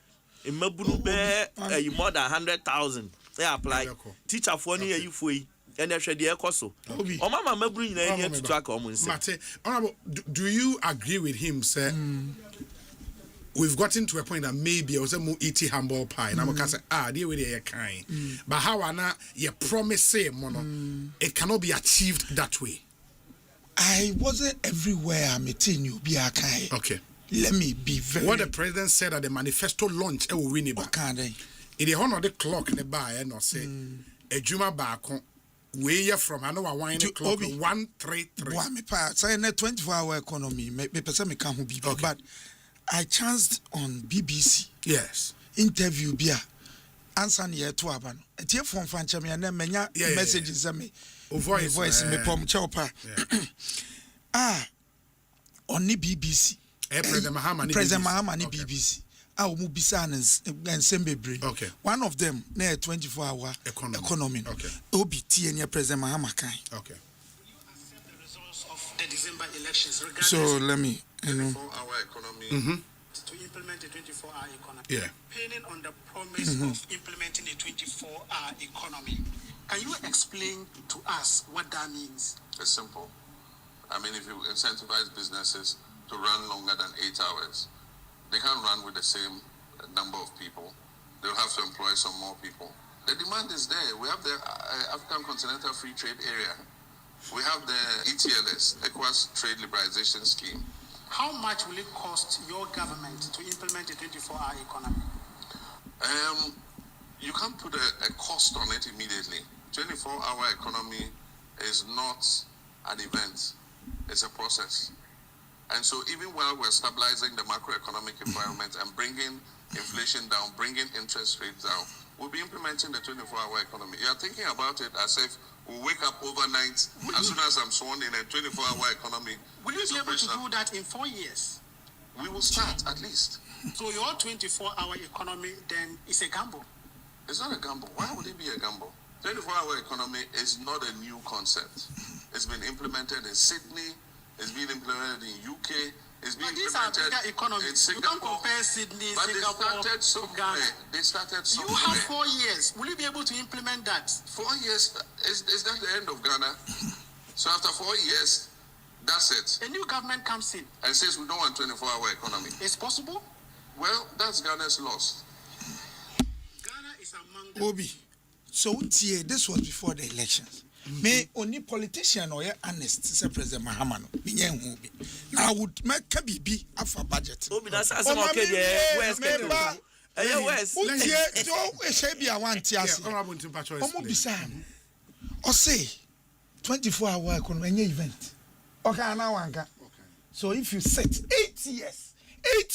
emabunu be more than 100,000 they apply teacher for ni yifo yi ene hwe de ekoso o mama mabunu nyina ani atutu aka omo nsem Mate, honorable, do you agree with him sir? We've gotten to a point that maybe I was a more eating humble pie. And I'm say, dear with your kind. But how you promise say mono, it cannot be achieved that way. I wasn't everywhere I'm meeting you be a kind. Okay. Let me be very what the president said at the manifesto launch will win it back. In the honor of the clock in the bar and say a juma back way from I know a wine clock 133. Boy, me pa say na 24-hour economy. Me person me can be, but I chanced on BBC. Yes. Interview bia. Answer near to aban. Etie phone fan chame na menya messages me. Voice me pom chopa. On the BBC. President Mahama ni BBC. Mu bisa and Sembebre. Okay. One of them near 24-hour economy. Okay. Obi T and President Mahama kai. Okay. The December elections. So let me 24-hour economy. To implement the 24-hour economy. Yeah. Depending on the promise of implementing the 24-hour economy. Can you explain to us what that means? It's simple. I mean, if you incentivize businesses to run longer than 8 hours, they can't run with the same number of people. They'll have to employ some more people. The demand is there. We have the African Continental Free Trade Area. We have the ETLS, Ecowas Trade Liberalization Scheme. How much will it cost your government to implement the 24-hour economy? You can't put a cost on it immediately. 24-hour economy is not an event. It's a process. And so even while we're stabilizing the macroeconomic environment and bringing inflation down, bringing interest rates down, we'll be implementing the 24-hour economy. You're thinking about it as if we'll wake up overnight as soon as I'm sworn in a 24-hour economy. Will you be able to do that in 4 years? We will start at least. So your 24-hour economy then is a gamble? It's not a gamble. Why would it be a gamble? 24-hour economy is not a new concept. It's been implemented in Sydney. It's been implemented in UK. It's been implemented in Singapore. You can't compare Sydney, but Singapore, they started somewhere. You have 4 years. Will you be able to implement that? 4 years? Is that the end of Ghana? So after 4 years, that's it. A new government comes in and says we don't want 24-hour economy. It's possible? Well, that's Ghana's loss. Ghana is among the... Obi, so this was before the elections. Me only politician or honest, say President Mahama no. Now I would make a BB after budget. Obi that's okay there. West West. I want to ask. Omo bisa. Osei 24-hour economy event. Okay, now wanga. So if you set 8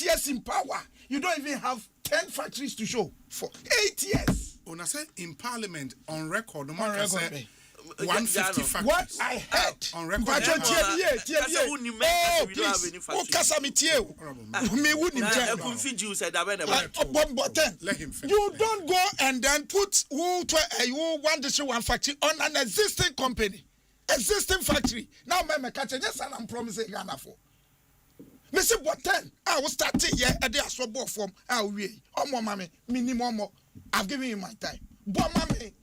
years in power, you don't even have 10 factories to show for 8 years. When I say in parliament on record, 150 factories. What I heard on record. But you don't go and then put one district, one factory on an existing company, existing factory. Now, my catch yes, and I'm promising Ghana for. Mr. Botten, I will start here at the Aswabo form. I will read. Oh, mommy, minimum. I've given you my time. But, mommy.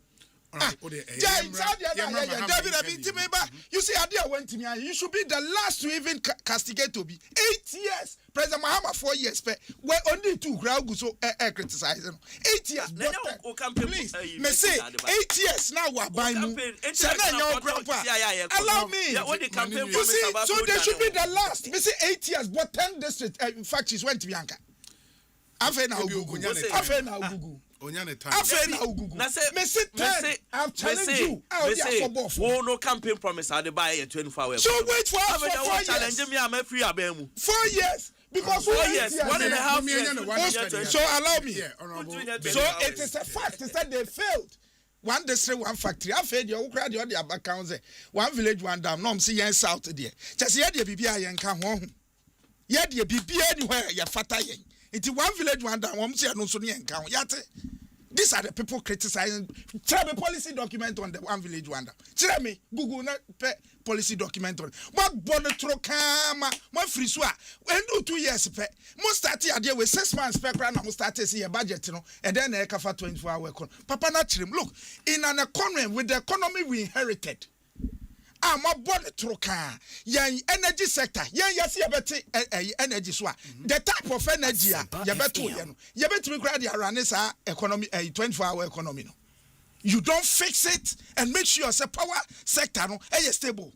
You see, Adia went to me. You should be the last to even castigate to be 8 years. President Mahama 4 years. We're only 2 crowd so criticizing 8 years. Please, me say 8 years now. We're buying. Allow me. You see, so they should be the last. Me say 8 years, but 10 district factories went to Bianca. Afe na Google. I've challenged you. No campaign promise. I buy a 24-hour. So wait for us for 4 years. 4 years. Because 4 years. 1.5 years. So allow me. So it is a fact. It's that they failed. One district, one factory. I failed you. Crowd you the accounts. One village, one dam. No, I'm seeing south there. Just here, the BBI and come home. Yet the BBI anywhere. You're fataying. It's one village, one down. One say no sunny and count. These are the people criticizing. Tell me policy document on the one village, one down. Tell me Google not policy document on. What border trokama? What free swa? When do 2 years pay? Most start here there with 6 months per crown. Most start to see a budget, and then a cover 24-hour. Papa naturally look in an economy with the economy we inherited. My body troka yan energy sector yan yasi yabeti energy so the type of energy yabeto yan yabeti me grade around this economy 24-hour economy no you don't fix it and make sure say power sector no stable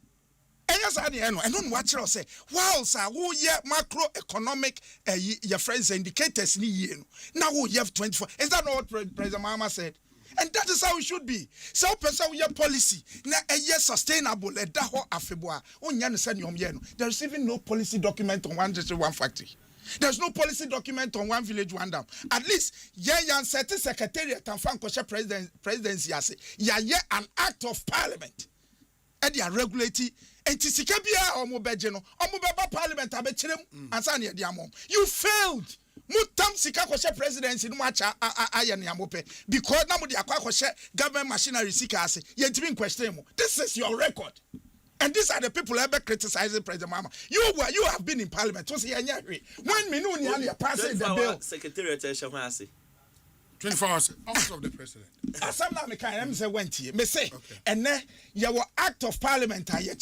yes I know and don't watch say wow sir who macroeconomic your friends indicators ni now we have 24 is that not what President Mahama said And that is how it should be. So person with your policy na sustainable daho afeboa onya ne senior yeno. There's even no policy document on one district, one factory. There's no policy document on one village, one dam. At least yan certain secretariat and fankosha presidency ase ya an act of parliament. And they are regulating antisikabia or mobejeno or mobaba parliament abechirem ansani diamom. You failed. Mutam sika kwashe presidency no macha ayen yamope because na mudi akwa kwashe government machinery sika ase yentimi question mo. This is your record. And these are the people ever criticizing President Mama. You have been in parliament. When Minuni passed the bill. Secretariat 24 hours, office of the president. Asempa me kan am say went here. Me say, and then you were act of parliament you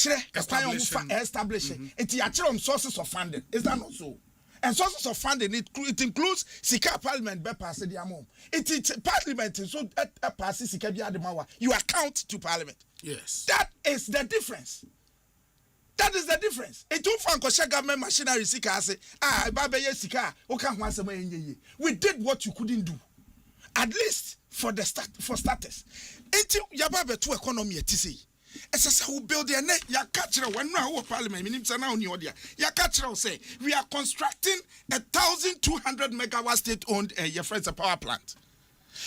establishing. It you sources of funding. Is that not so? And sources of funding it includes sika parliament be pass the amount. It parliament so pass sika bi ademawa. You account to parliament. Yes. That is the difference. That is the difference. It don't find government machinery sika say babe sika o kan ho asema yenye. We did what you couldn't do. At least for the status. Until yababe to economy etisi. Esasa who build their net ya catch when now parliament minim sana oni odia. Ya catch say we are constructing 1,200 megawatt state owned your friends a power plant.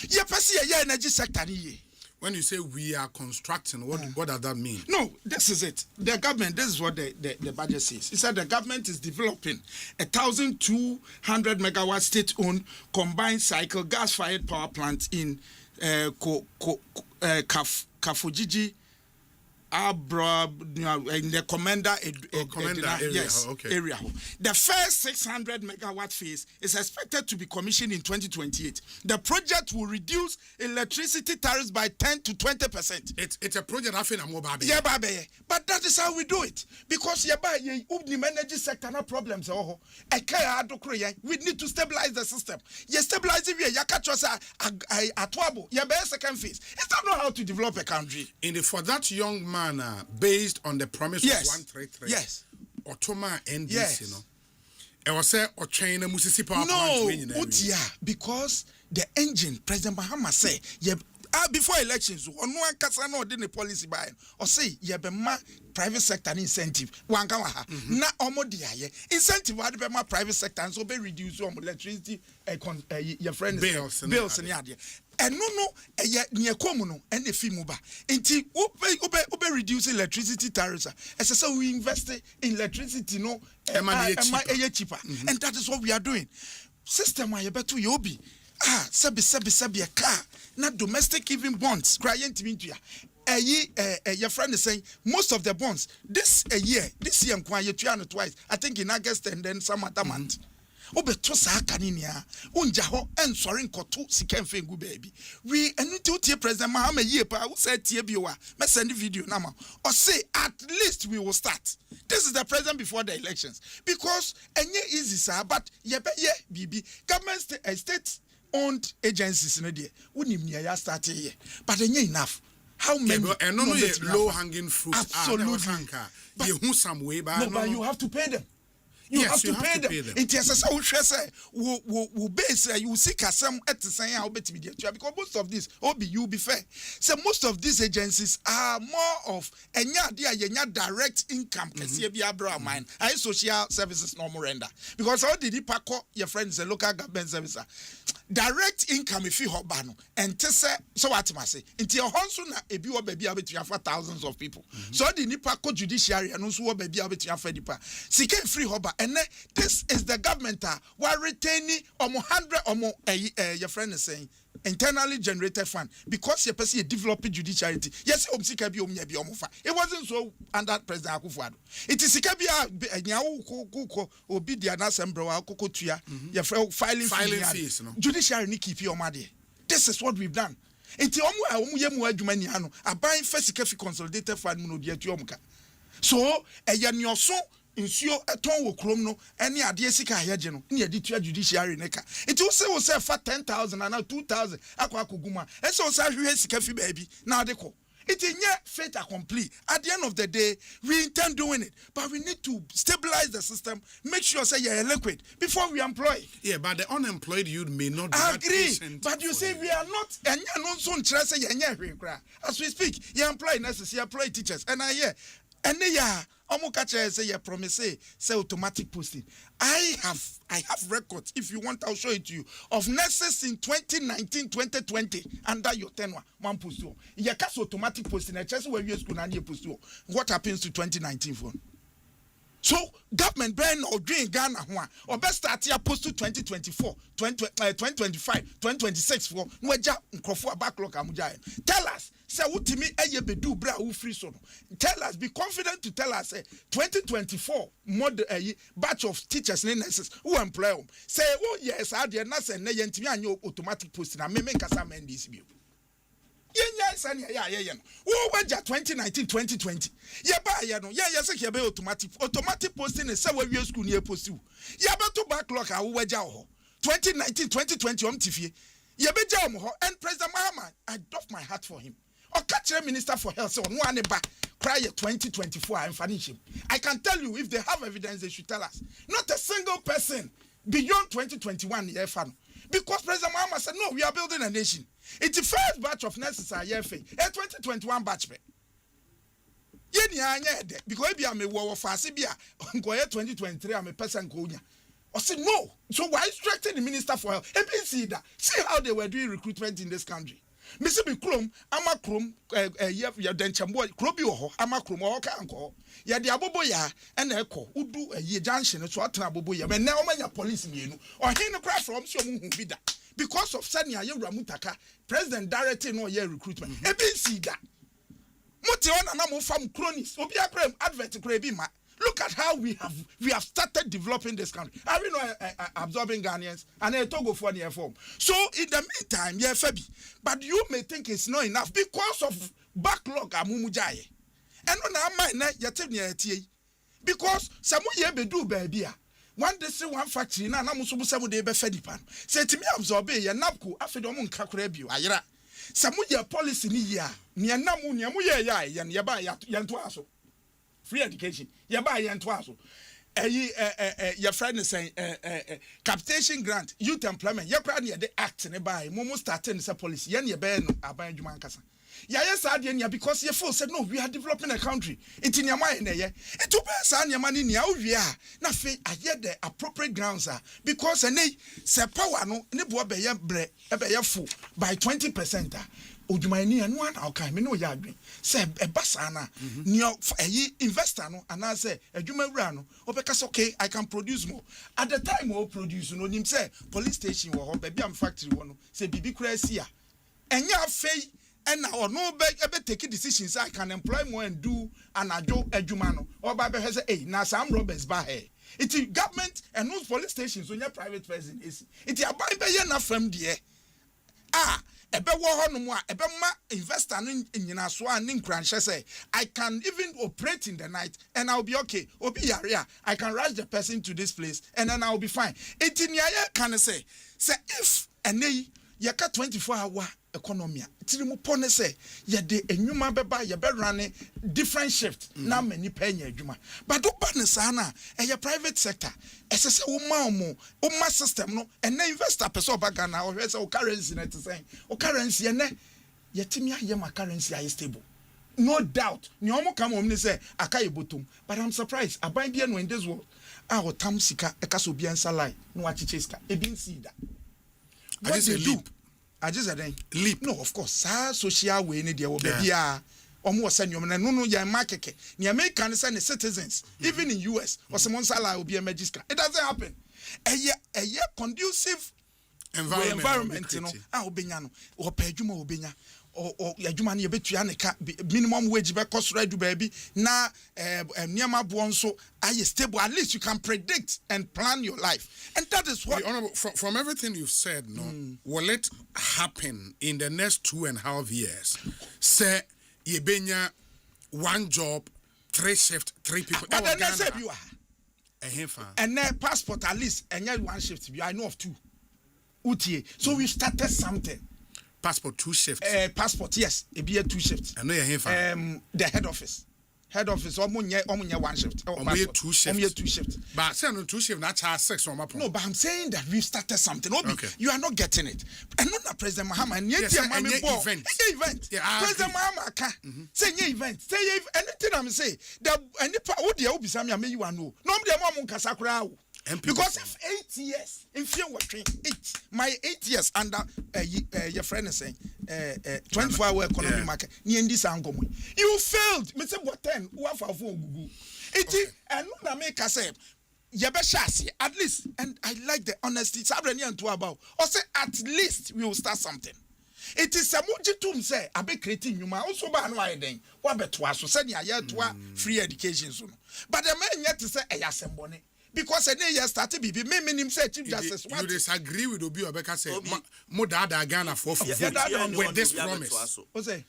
Ya pesi ya energy sector ni. When you say we are constructing, what does that mean? No, this is it. The government, this is what the budget says. It said the government is developing 1,200 megawatt state-owned combined cycle gas-fired power plant in Kafujiji, Abra, in the commander area. Yes, area. The first 600 megawatt phase is expected to be commissioned in 2028. The project will reduce electricity tariffs by 10 to 20%. It's a project I feel more baby. Yeah, baby. But that is how we do it because the energy sector no problems. We need to stabilize the system. You stabilize it. You catch us at Wabo. You second phase. It's not how to develop a country. For that young man. Based on the promise of 133. Yes. Otoma NDC, yes. You know. I was say or China Musisi power plant. Because the engine, President Mahama say, before elections, on one casano didn't policy buy or say ma private sector incentive. Na omodia incentive had be my private sector and so be reduce electricity your friend bills and yadia. And no near common and the fimuba. Until ube reduce electricity tariffs. As I say, we invest in electricity, cheaper. And that is what we are doing. System I bet to yobi. Sabi a car, not domestic even bonds. Crying to me to your friend is saying most of the bonds this year, twice. I think in August and then some other month. Obeto sa kaninia unja ho ensorin koto sikenfengu baby we enu tie president Mahama ye pa who said tie biwa me send video na ma or say at least we will start. This is the president before the elections because enye easy sir but ye bibi government state owned agencies in there unim nia ya start here but enye enough. How many low hanging fruit? Absolutely. But you have to pay them. You have to pay them. It is so we base you see some at the same because most of this you be fair. So most of these agencies are more of direct income. Mine. I social services normal render because how did you pack your friends a local government service? Direct income if you have bano and so what I say into your honsuna a biwa baby for thousands of people. So the nipa judiciary and also baby for the Sike free hoba. And this is the government while retaining 100 your friend is saying internally generated fund because you person develop judiciary. Yes, it wasn't so under President Akufo-Addo. It is obi di anasembro kokotua your filing fees. Judiciary ni keep your money. This is what we've done. Enti omu yemu adwuma ni ano aban first consolidated fund no dia tuomka. So nyoso insio eton wo krom no ene ade sika haje no ne ade tua judiciary neka it will say for 10,000 and 2,000 akwa akoguma e so say hwe sika fi baabi na ade ko It is not fait accompli. At the end of the day, we intend doing it, but we need to stabilize the system, make sure say you're liquid before we employ. Yeah, but the unemployed youth may not be I that agree, patient but you see, we are not. And you know, so as we speak, you employ nurses, you employ teachers, and I hear, and they are. Say you promise say automatic posting. I have records. If you want, I'll show it to you of nurses in 2019, 2020 under your tenure. One post. You cast automatic posting. I just where you school and you post. What happens to 2019 phone? So government ban or doing Ghana or best start here post to 2024, 2025, 2026 for Nweja Nkrofo backlog amujai. Tell us, say utimi eye bedu bra u free so. Tell us, be confident to tell us 2024 mod batch of teachers and nurses who employ them. Say oh yes, I did not say na yentimi anyo automatic posting na me kasa men this bio. Yeah. Who went 2019, 2020? Yeah, say automatic posting is so we school near post you. Yeah, but to backlog our wajaho 2019, 2020 TV. Yeah, and President Mahama, I doff my hat for him. Or catch a minister for health so one back prior 2024 and finish him. I can tell you if they have evidence, they should tell us. Not a single person beyond 2021 year fan. Because President Mahama said, no, we are building a nation. It's the first batch of nurses are here. A 2021 batch. Because I am a war of Asibia, 2023, I'm a person going. I said, no. So why instructing the Minister for Health? See that. See how they were doing recruitment in this country. Mr. Bikrum, Amakrum, ya Denchambo, Krobio, Amakrum, or Kanko, ya the Aboboya, and Echo, who do a ye junction, so Aboboya, but now my police me, or he no cry from some vida. Because of Sanya Ramutaka, President directing no year recruitment. See that. Motion and I'm from cronies, Obia Prem, advert Krebima. Look at how we have started developing this country. I mean, absorbing Ghanaians and a Togo for the form. So in the meantime, yeah, Fabi, but you may think it's not enough because of backlog amumujaye. And on our mind, yet because someone ye be do baby. One day say one factory na musu busamu de be fedipan. Say to me absorb ye napku afedomu nkakrebu ayra. Samu ye policy ni ya. Ni namu ni amu ye ya yan yaba yanto aso. Free education. Yaba yanto aso. Your friend is saying capitation grant, youth employment. Your crowd near the act ne buy. Momo starting this policy. Yan ye be no aban juman kasa. Yes, because your fool said no, we are developing a country. It's in your mind, it will be your money near we are. Nothing, I hear the appropriate grounds are because a say power no, nebo be your fool by 20%. Ujumani and one okay, me no yard. Say a basana, near a investor no, and I say a jumerano, or because okay, I can produce more. At the time we'll produce, no him say police station or baby am factory one, say BB crazy. And ya fay. And now no beg ever take decisions I can employ more and do an ajo ejumano or by has a now some robbers by here. It's government and no police stations when your private person is it ya buy na from there. Ebe wo no mo ebe ma investor in nyinaso an nkranhye say I can even operate in the night and I'll be okay. Obi yarea I can rush the person to this place and then I'll be fine. It in ya can say if ene yaka 24-hour economy tirimu pone say ye de enwuma beba ye be run different shift na many penya adwuma but do ban sa na e private sector esese wo ma system no and na investor person baga na o hwese o currency na say o currency ene ye timi aye ma currency aye stable no doubt ni omo come om ni say akaye botom but I'm surprised aban bia no in this world o tam sika e kaso bia nsalai no achiche sika e bin see that I just a leap. I just said leap. No, of course. Social way in the baby. Almost send you no ya market. The American citizens, even in US, or someone sala will be a magic. It doesn't happen. A year conducive environment, you know. Obenyano or Pejumo Obenya. Or Yajumani betuanica minimum wage be cost right to baby na Niama Bonsu are you stable, at least you can predict and plan your life. And that is what Honorable, from everything you've said, no, will it happen in the next 2.5 years? Say Yebenya 1 job, 3 shift, 3 people. And then I said you are and then passport at least and yet 1 shift. I know of 2. Utie. So we started something. passport 2 shifts. Passport, yes, it be a 2 shifts. I know you're here for the head office. Head office, omunye 1 shift. Omunye 2 shifts. Omunye 2 shifts. But say no 2 shifts, not charge 6 on my No, but I'm saying that we've started something. Obi, okay. You are not getting it. And not President Mahama. Yes, event. Yeah, President Mahama can say event. Say anything I'm saying. That any part the Obi Sami ame you know. No, the mom kasakura. Because if 8 years, if you were 8, my 8 years under your friend is saying 24-hour economic market, you failed. Me say what 10? What for Google? It is and no make us say Yabeshasi at least, and I like the honesty. Sabrani and to about or say at least we will start something. It is a mujitum say I be creating you also by no idea. What betwa so send ya to free education soon. But the man yet to say a yasembone. Because a year started be me say Chief Justice. You disagree with Obi Obeka say mo dada Ghana for with this promise. Osei.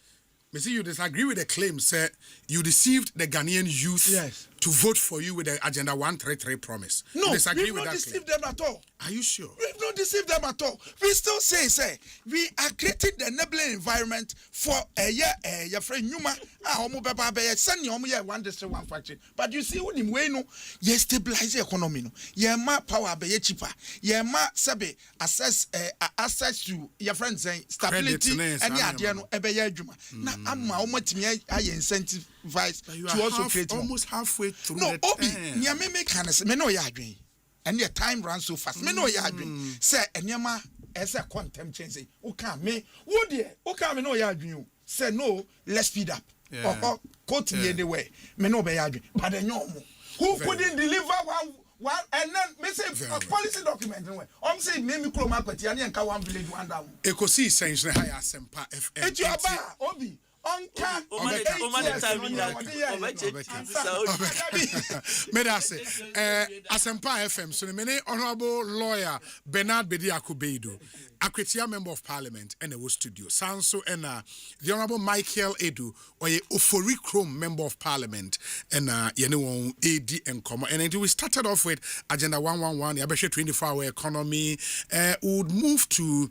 Me see you disagree with the claim say you deceived the Ghanaian youth to vote for you with the Agenda 133 promise. No, you disagree we've with not that deceived claim. them at all. Are you sure? We've not deceived them at all. We still say we are creating the enabling environment for your friend Numa. Send you 1 district 1 factory. But you see when we no you stabilize the economy no. You ma power be cheaper. You ma sabe access to your friends saying stability and the idea no ebe ya adwuma. Na amma omatimi aye incentivize to also create almost halfway through no, the Obi, term. me can say me no ya adwen. And your time runs so fast. Me no ya adwen. Say enyama as a quantum change. O can me. Wo de, o can me no ya adwen. Say no, let's speed up. Or quote me anyway. Me no be ya adwen. But the who couldn't deliver one and then me say a policy document anyway. I'm saying me kro market and nka 1 village 1 down. Ekosiisen On Asempa FM. It's your bar, Obi. Asempa FM. So the many honorable lawyer Bernard Bedi Akubeido, Akwetia member of parliament, and a studio. Sanso and the honorable Michael Edu, or a Ofori Chrome member of parliament, and AD and Comma. And we started off with Agenda 111, the 24-hour economy. Would move to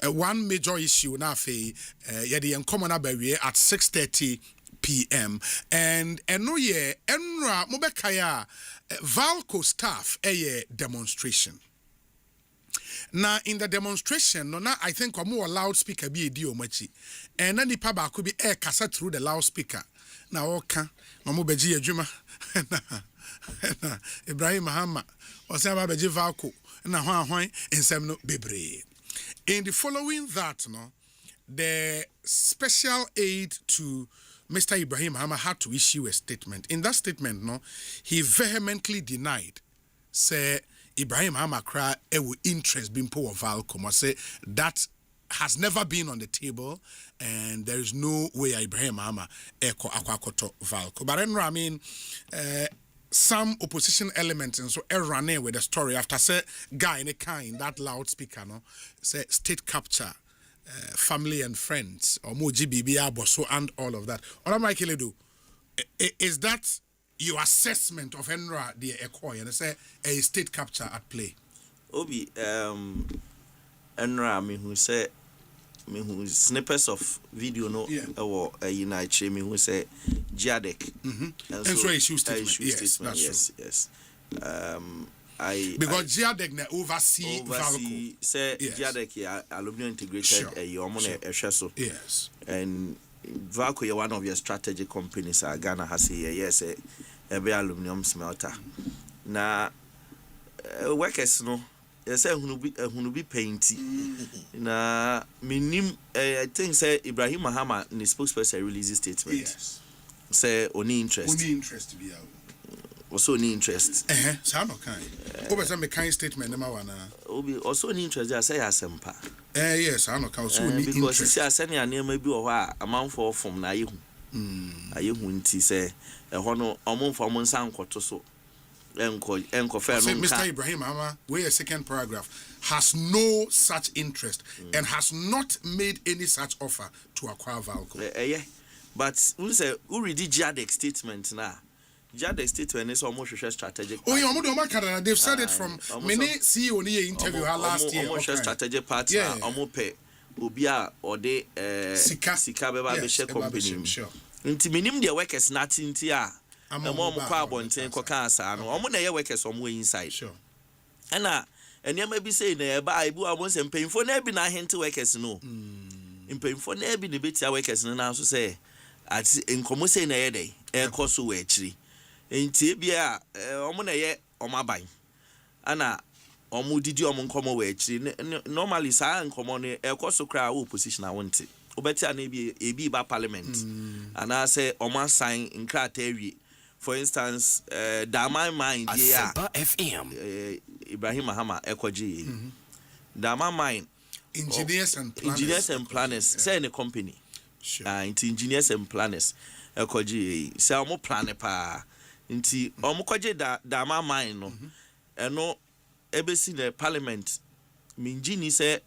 one major issue now. Yadi and Common Abbey at 6:30 p.m. And no ye enra mobekaya Valco staff a demonstration. Now in the demonstration, no na I think more loudspeaker be a dio machi. And then the paba could be air cassette through the loudspeaker. Now okay, no beji juma. Ibrahim Mahama or Sama Beji Valco na hwan and some no bebre. In the following that no. The special aid to Mr. Ibrahim Mahama had to issue a statement. In that statement, no, he vehemently denied, say Ibrahim Mahama cry ewu interest being poor Valcom. Say that has never been on the table, and there is no way Ibrahim Mahama eko akwakoto Valcom. But I mean, some opposition elements and so running with the story after say guy in a kind that loudspeaker, no, say state capture. Family and friends, or more GBB, Bonsu, and all of that. Is that your assessment of Enra the Ekoi and say a state capture at play? Obi, Enra, me who say me who snippets of video no or a United me who say Jadek. And so issue statement. Yes, that's true. Yes. Because Jadek na oversee Valco. Say Jadek aluminum integrated yes. And Valco is one of your strategic companies. Ghana has a yes a be aluminum smelter. Na workers no yes hunu be painty. Na minim I think say Ibrahim Mahama the spokesperson released a statement. Yes. Say only interest to be out. Also any interest. So no kind. Over some kind statement number one. Also any interest there say Asempa. Yes, I know also any interest. Because see asani ane ma bi o hɔ a amanfo from na yehu. Ayehu nti say ɛhɔ no ɔmonfo ɔmon san kɔto so. Enko fair no. Mr. Ibrahim Mahama, where a second paragraph has no such interest and has not made any such offer to acquire Valco. Yeah. But we say who read the Jadek statement now. Jadek statement is almost a strategic. Oh, yeah, they've said it from many CEO interview last year. Almost a strategic partner. Almost pay obia or de sika beba be share company nti minim de workers nothing ti a mo kwa abonten koka asa no omo na ye workers omo inside sure ana eniam bi say na e ba ibu abon se mpemfo na bi na hente workers no mpemfo na bi ne betia workers no na so say ati enkomo say na ye dey e koso we akiri nti bia omo na ye omaban ana omo didi omo nkomo we akiri normally sa nkomo no e koso kra wo position a wonte obeti ana ebi ba parliament ana say omo sign nkrata awie for instance Dama Mine Asempa FM Ibrahim Mahama Ekoji Dama Mine engineers and planners say any company into engineers and planners Ekoji say omo plan pa nti omo koje Dama Mine no eno ebesi the parliament minjini say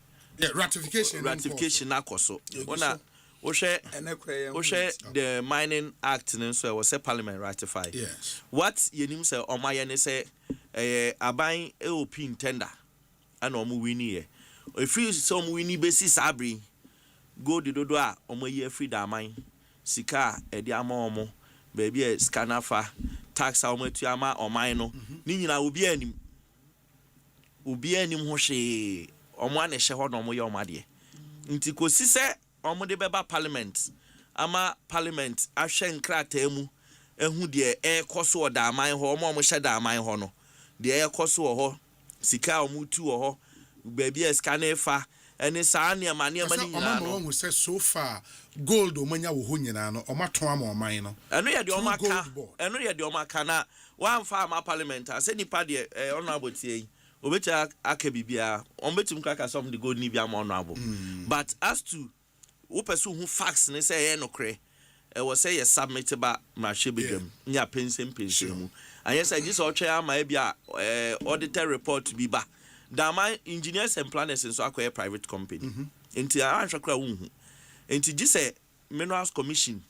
ratification akoso ona the Mining Act so was a parliament ratified. Yes. What yenim say omaye say aban EOP tender and omo wini if you some wini basis abri go the dodo a omo ye free da man sika e di ama omo baby e scanafa tax omo tu ama oman no ni nyina obi anim ho hwe omo ane hye ho no omo ye omade nti kosi se omo de beba parliament ama parliament ahwe nkrata mu ehu de koso oda aman ho omo hye da aman ho no de koso ho sika omo tu ho baby e scanafa ene saa ne ma ni nyina no omo say so far gold omanya wo ho nyina no omato ama oman no eno ye de omaka na wan fa ama parliament ase nipa de honorable tie obecha aka bibia ombetum kaka some the gold ni bia ma honorable but as to wo person who facts ne say no kre was say you submit ba mahwe bedwam nya pension mu and yes I just otwe ama e bia auditor report bi ba Dama engineers and planners so akwa private company enti anhwakra wo hu enti gi say minerals commission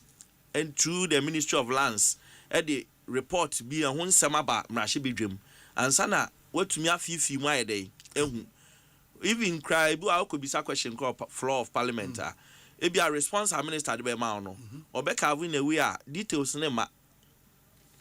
and through the ministry of lands the report bi ho nsema ba mahwe bedwam ansa na watumi afifi mu ayedai ehu even cry bu akobisa question call floor of parliament e be a response minister de be ma no obeka have in a way details ne ma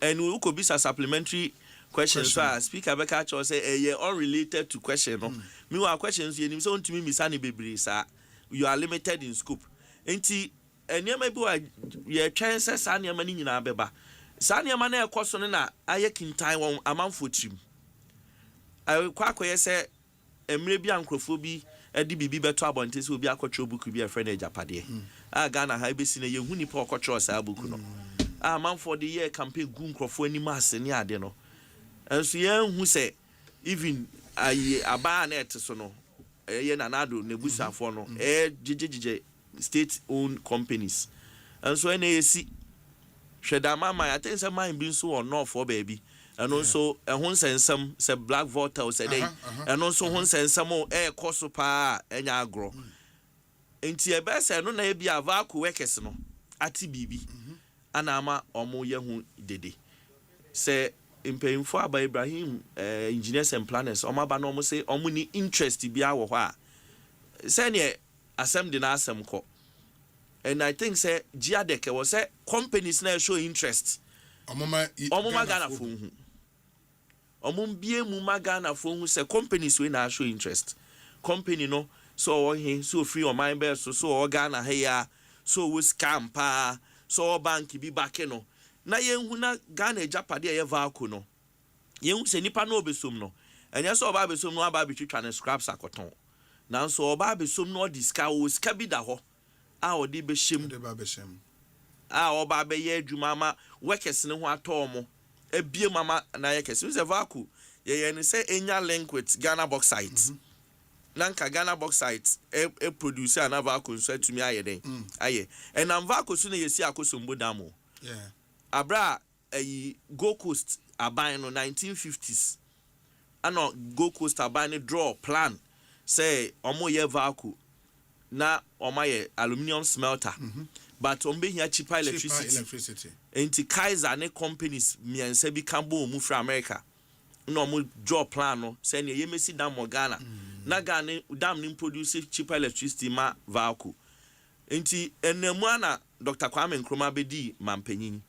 and we ukobisa supplementary questions so speaker beka cho say unrelated to question no me wa questions yenim so ntumi misa ne bebre sa you are limited in scope enti eniema bi wa ye twen se sa eniema ni nyina beba sa eniema na ekoso ne na aye kintan won amanfo trim kwakoye se emre bi ankrofo bi edi bibi beto abonte se obi akotro book bi afre na Japade Ghana ha besi na yehu ni pa okotro sa book no amanfo de ye campaign gu nkrofo ani mass ni ade no enso ye hu se even aba na eteso no ye nanado nebusafo no jijijije state owned companies enso na yesi hwedama man atense man bi so on north for baby and also ehun sensam se black voter se dey and also hun sensam koso pa enya agro enti ebe se no na e bia vaku workers no ati bibi ana ama omo ye hu dede se impemfo aba Ibrahim engineers and planners omo aba no omo say omo ni interest bia wo ho a se ne asem de na asem ko and I think say giadeke was say companies na show interest omoma Ghana for hu omum bie mu Ghana for hu say companies we na show interest company no so he so free on mind be so Ghana here so we scam pa so bank bi back no na yenhu na Ghana Japade ye vaako no yenhu se nipa no obesom no enya so oba besom no aba bitwitwa ne scraps akoton na so oba besom no diska o ska bi da ho a odi be shem oba be ye adwuma ma workers ne ho atomo ebie mama na ye kese we vaako ye ne say enya link with Ghana bauxite nanka Ghana bauxite e produce an vaako so atumi aye den aye and am vaako so na yesi akosombo damo abra Gold Coast aban no 1950s ano Gold Coast aban draw plan say omo ye vaako na omaye aluminium smelter but ombe hia cheaper electricity enti Kaiser ne companies miense bi kambo mu from America no mo draw plan no say ne yemesi dan mo Ghana na Ghana dam nim produce cheaper electricity ma Valco enti enemu ana Dr. Kwame Nkrumah bedi mampanyin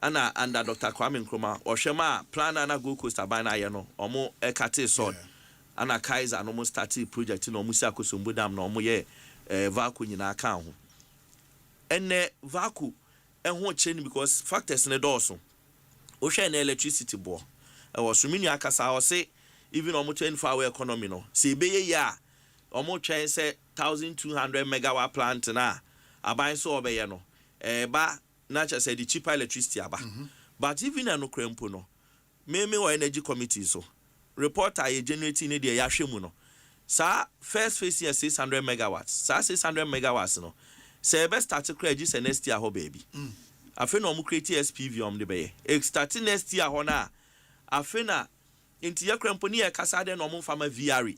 ana under Dr. Kwame Nkrumah ohwema plan na Gold Coast abana ye no omo ekate sword ana Kaiser no mo start project no mo si akosombo dam no mo ye Valco nyina aka ho ene Valco ho change because factors ne doso o hwe na electricity bo e was mini akasa o say even omo 24-hour economy no se be ye ya omo twen say 1200 megawatt plant na aban so obeye no ba nature say the cheaper electricity aba but even no krempo no me or energy committee so reporter ye generating ne de ya hwemu no sa first phase here 600 megawatts sa 600 megawatts no say be start credit next year ho baby afi no mo create SPV om de be start next year ho na afi na inti ya krempo ni ya kasa de no mo fama VRE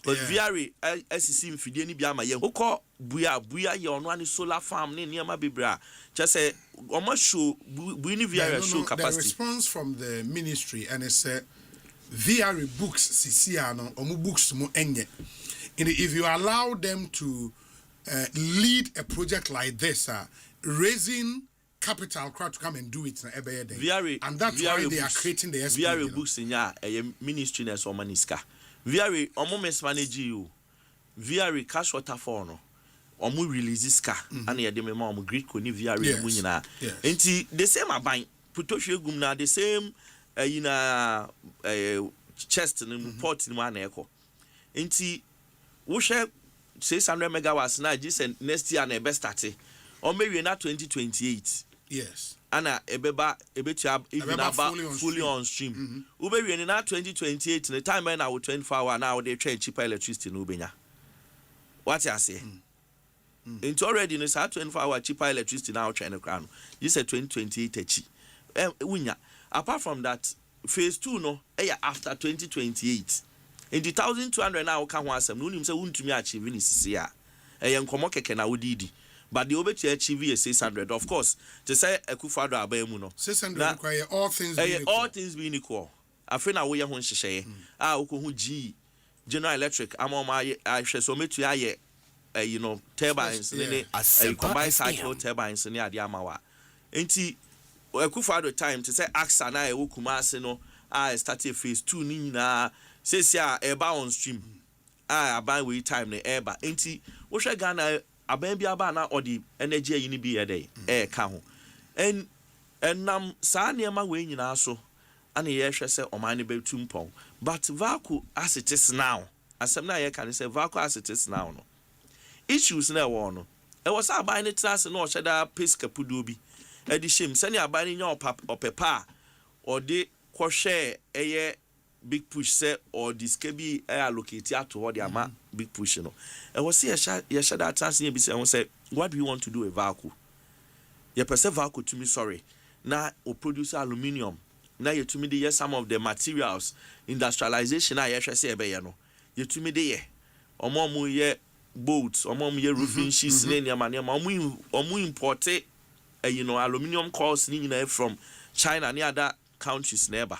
but VRE SCC mfidie ni bia ma ye ukọ buya ye ono ani solar farm ni niam bibra just say omo show bu ni VRE show capacity. The response from the ministry and it's VRE books CCR omo books mo enye. If you allow them to lead a project like this raising capital crowd to come and do it na VRE, and that's why they are creating the SPV. VRE books in ya ministry na so maniska VRE omo mismanage you VRE cash water for no omo release ska ana ye de mema omo grid ko ni VRE mu nyina enti the same aban puto hwegum na the same chest ni port ni ma na eko enti wo hwe 600 megawatts na just next year na be start omo wie na 2028 yes ana ebeba ebetua even about fully on stream ube wie na 2028 the time na 24 hour na we dey trade cheaper electricity no benya what you say into already no sa 24 hour cheaper electricity now try no crown this is 2028 echi wunya apart from that phase 2 no after 2028 in the 1200 now ka ho asem no nim say wuntumi achieve ni sisi a nkomo keke na wodidi but the obet achieve is 600 of course to say Akufo-Addo abamu no 600 require all things being equal afena wo ye ho nhyehyeye ukohu G General Electric amoma ahwe so metu aye turbines ne combined cycle turbines ne ade amawa enti Akufo-Addo time to say AXA na e wokumase no started phase 2 ni nyina sesi eba on stream aban we time ne eba enti wo hwe Ghana aban bi aba na odi energy yi ni bi ye ka ho nam saa niema we nyina so ana ye hwe se oman ne betum pon but Valco as it is now asem na ye kan say Valco as it is now no issues na wo no e was aban ne trase na o hyeda pesca pudo bi edi shem se ne aban ne nya opepa odi kwhwe eye big push say or this can be allocated to the ama big push no and was see ye shada trans ye be say what do you want to do with Valco ye person Valco to me sorry na o produce aluminium na ye to me dey some of the materials industrialization na ye hwe say be ye no ye to me dey omo ye boats omo ye roofing sheets na omo import aluminium coils ni nyina from China and other countries neighbor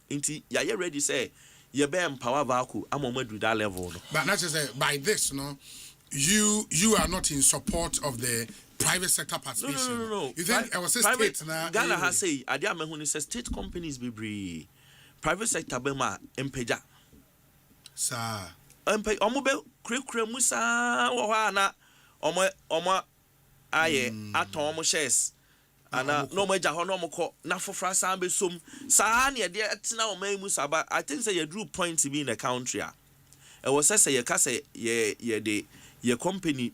inti ya ready say ye be empower Valco amomadu that level no but not to say by this no you are not in support of the private sector participation no. You think I was a state na Ghana has say ade amehunu say state companies be bree private sector be ma empeja sa omo be krekure musa wo ha na omo aye aton omo shares ana no maja ho no mko na fofra san be som saa na de tina o man mu saba I think say you drew point to be in the country e was say you ka say ye de ye company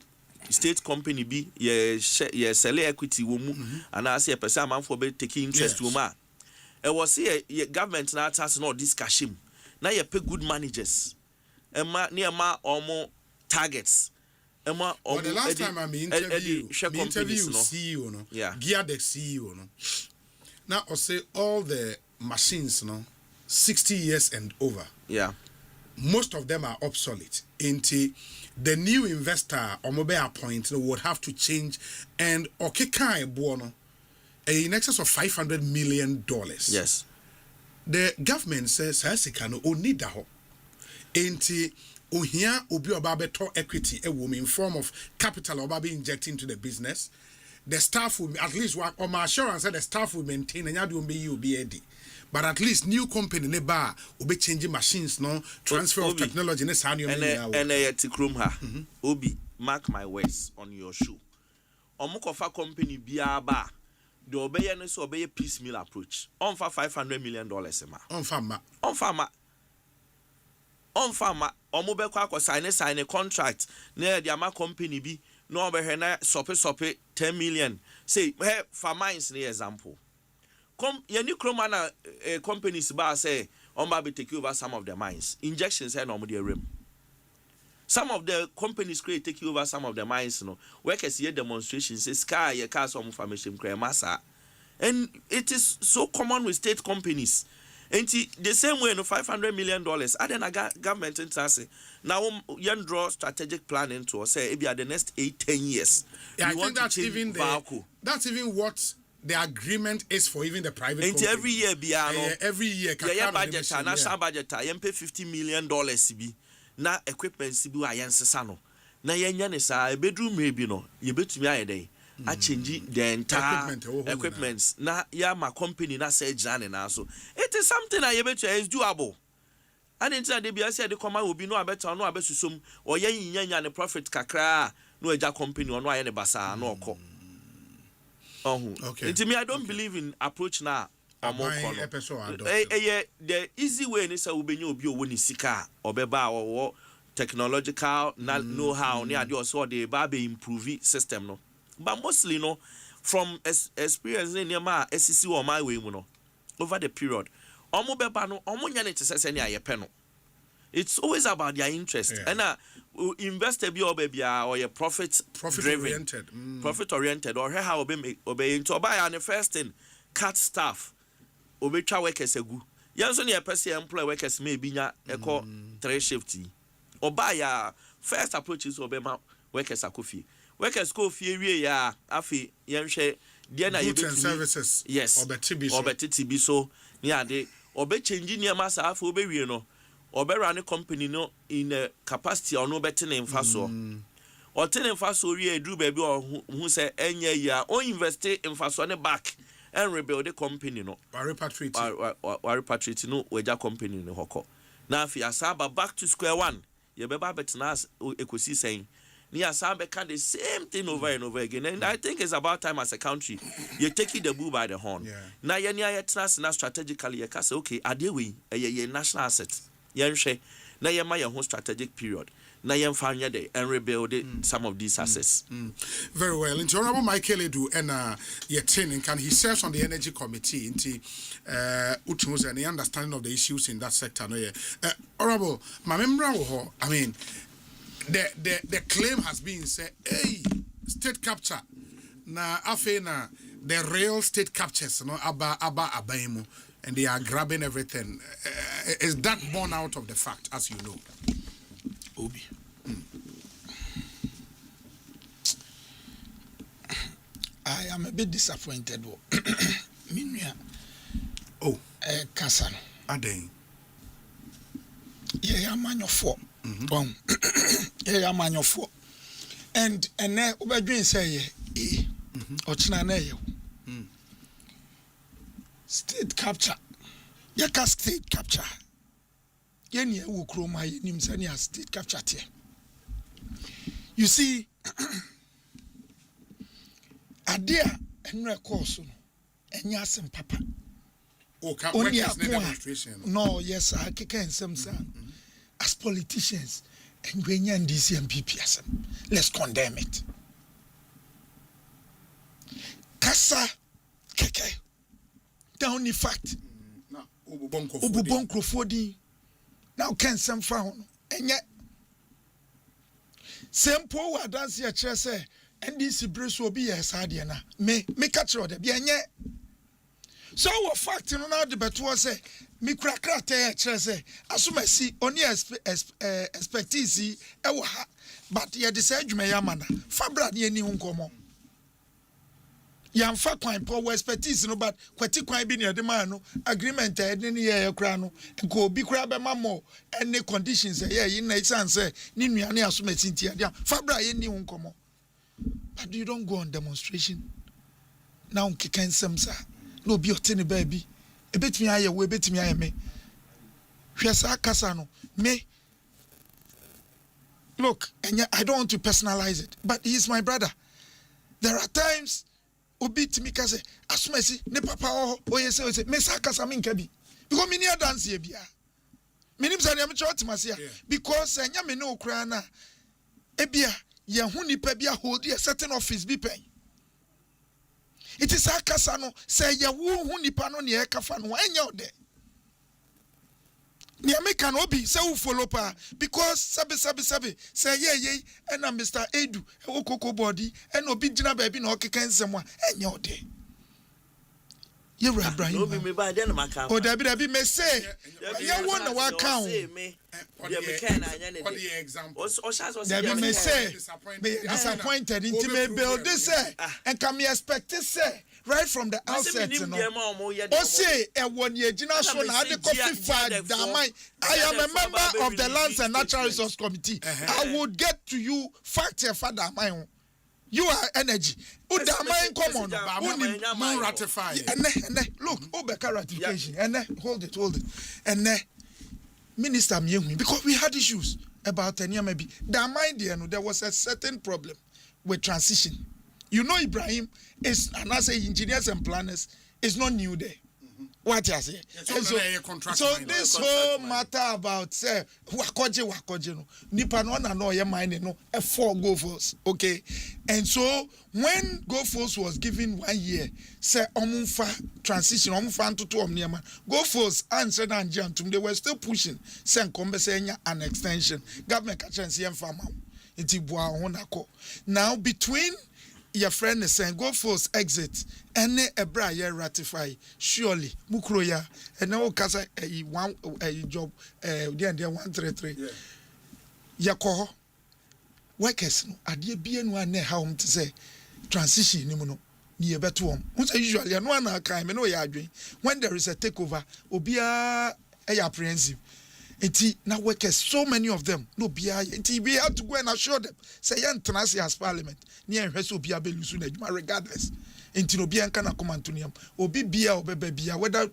state company bi ye sell equity wo mu ana say person amanfo be taking interest wo ma e was say ye government na tax no discussion na ye pay good managers e ma omo targets Well, the last time I interview CEO no, Gear the CEO no. Now I say all the machines no, 60 years and over. Yeah. Most of them are obsolete. Into the new investor or mobile point would have to change and okay buono in excess of $500 million. Yes. The government says Hasikano o need that. Into ohia obi oba beto equity in form of capital oba be injected into the business. The staff will at least work on my assurance that the staff will maintain and you be you be ready. But at least new company ne bar will be changing machines, no transfer of technology. And Obi, mark my words on your shoe. Omukofa company biaba. The obey so obey piecemeal approach. On for $500 million ma. On farmer. Omube kwa sign a contract near the ama company be no be sope 10 million. Say hey for mines near example. Any Cromana companies bar say be take over some of the mines. Injections and no rim. Some of the companies create take over some of the mines, no. Workers here demonstrations say sky your cars some information massa. And it is so common with state companies. And the same way, no $500 million. I then government interest. Now you draw strategic planning to say maybe at the next 8-10 years. Yeah, I think that's even that's even what the agreement is for even the private company. Every year, every year, budget, national budget, you pay $50 million. Na equipment si bi wa yensesa no na yenya ne sa bedroom maybe no ye betumi ayede a change the entire equipment na ya ma company na say jane na so it is something that ye betu is doable and instead they be say the come obi no abeta no abesusom o ye yinya ne profit kakra no eja company ono aye ne basa na okọ okay it me I don't believe in approach na the easy way is that we obi owo ni sika obeba owo technological know-how ni ade also the babe improve system no but mostly no from experience in ma SCC or my way mu no over the period omo beba no omo nya ne tese ne ayepe no it's always about their interest and investor bi obebia or your profit oriented profit oriented or how obey into buy and first thing cut staff obetwa workers egu yanso ne person employ workers may be nya eco 3 shift oba ya first approach is obema workers akofi workers ko fie wie ya afi yenhwe de na yebetumi services yes obeti bi so ne ade obe change ne ma sa afi obewie no obe run company no in a capacity ono beti ne mfa so o tene mfa so wie edru ba bi hu se enya ya o invest in mfa so ne back and rebuild the company no repatriate no weja company no hoko na afi asaba back to square one ye beba betna Ekosiisen ni asaba can the same thing over and over again and I think it's about time as a country you take the bull by the horn na ye nia yetna na strategically ye ka say okay adewe ye national asset ye nhwe na ye ma ye ho strategic period na yem fanya dey and rebuild some of these assets. Very well. Into Honorable Michael Edu and Yetin can he serves on the energy committee into Utumus and the understanding of the issues in that sector. No, Honorable, my member, I mean, the claim has been said, hey, state capture. Na afena the real state captures, no aba abaimu, and they are grabbing everything. Is that born out of the fact, as you know? Obi. I am a bit disappointed. Minya. Oh. Kasano. Adeng. Yeah, man your four. Yeah, man your four. And then Obedrin say Ochina ne state capture. Yaka state capture. Yenye ukroma yenim sani state capture tie. You see, Adia enre course no enya Asempa papa. Only a demonstration. No, yes, I can some as politicians and when you DC and PPS, let's condemn it. Kasa keke. The only fact. Ububon Crofodi. Now can some found and yet same poor dance your chair say and this brace will be a sardiana. Me catch or the bien yet. So what fact in another but was say me crack chair say assume see only expertise but ye decide me yamana fabra ni uncommon. yamfa kwan po expertise no but kwati kwan bi ne de man no agreement e ne ye kra no ko obi kra be ma mo any conditions ye na isan say ni nuane asomati ntia dia fabra ye ni hunkomo but you don't go on demonstration now kikan samsa no bi otene ba bi ebetimi aye wo ebetimi aye me hwesa kasa no me look I don't want to personalize it but he is my brother. There are times obi timi ka say asomasi ne papa oye say me sa kasa me nka bi because me ni dance ye bia me nim say me chot masia because enya me ne okra na ebia ye hu nipa bia hold a certain office bi pen it is akasa no say ye hu nipa no ne e kafa no enya ode ni America no be say who follow pa because sabi say ye and Mr. Edu e okoko body and obi gina baby na okeka nsem a enya ode ye Ibrahim no be me ba dey na maka o dabi me say ye won na wa kan me me can anya ne the example o sha dabi me say me disappointed into me build this say and can me expect say right from the outset, you know. Osei, one year, I am a member of the Lands and Natural Resource Committee. I would get to you fact, father, my own. You are energy. Come on, ratify. Look, Obeka ratification. And hold it. And Minister Myung, because we had issues about 10 years maybe. There was a certain problem with transition. You know, Ibrahim is, and I say engineers and planners is not new there. What you say? So this whole matter about say wakoje no nipa no na no ye mine no for go force, okay? And so when go force was given 1 year, say omunfa transition omunfa ntoto omniema go force answer na njantum they were still pushing say nkombe say an extension government ka chance yem farmer itibua ho nako. Now between your friend is saying go force exit and ebra ye ratify surely mukroya and now kasa one job the 133 yakoho workers no ade bia no ane how to say transition ni mu no ni ebeto om say usually no na kan me no ya adwen when there is a takeover obia apprehensive. Now workers, so many of them, no BI. We have to go and assure them. Say, Yantanasi as parliament, near Heso Biabe Lusunejuma, regardless. No Bian can come Obi Bia or Bebia, whether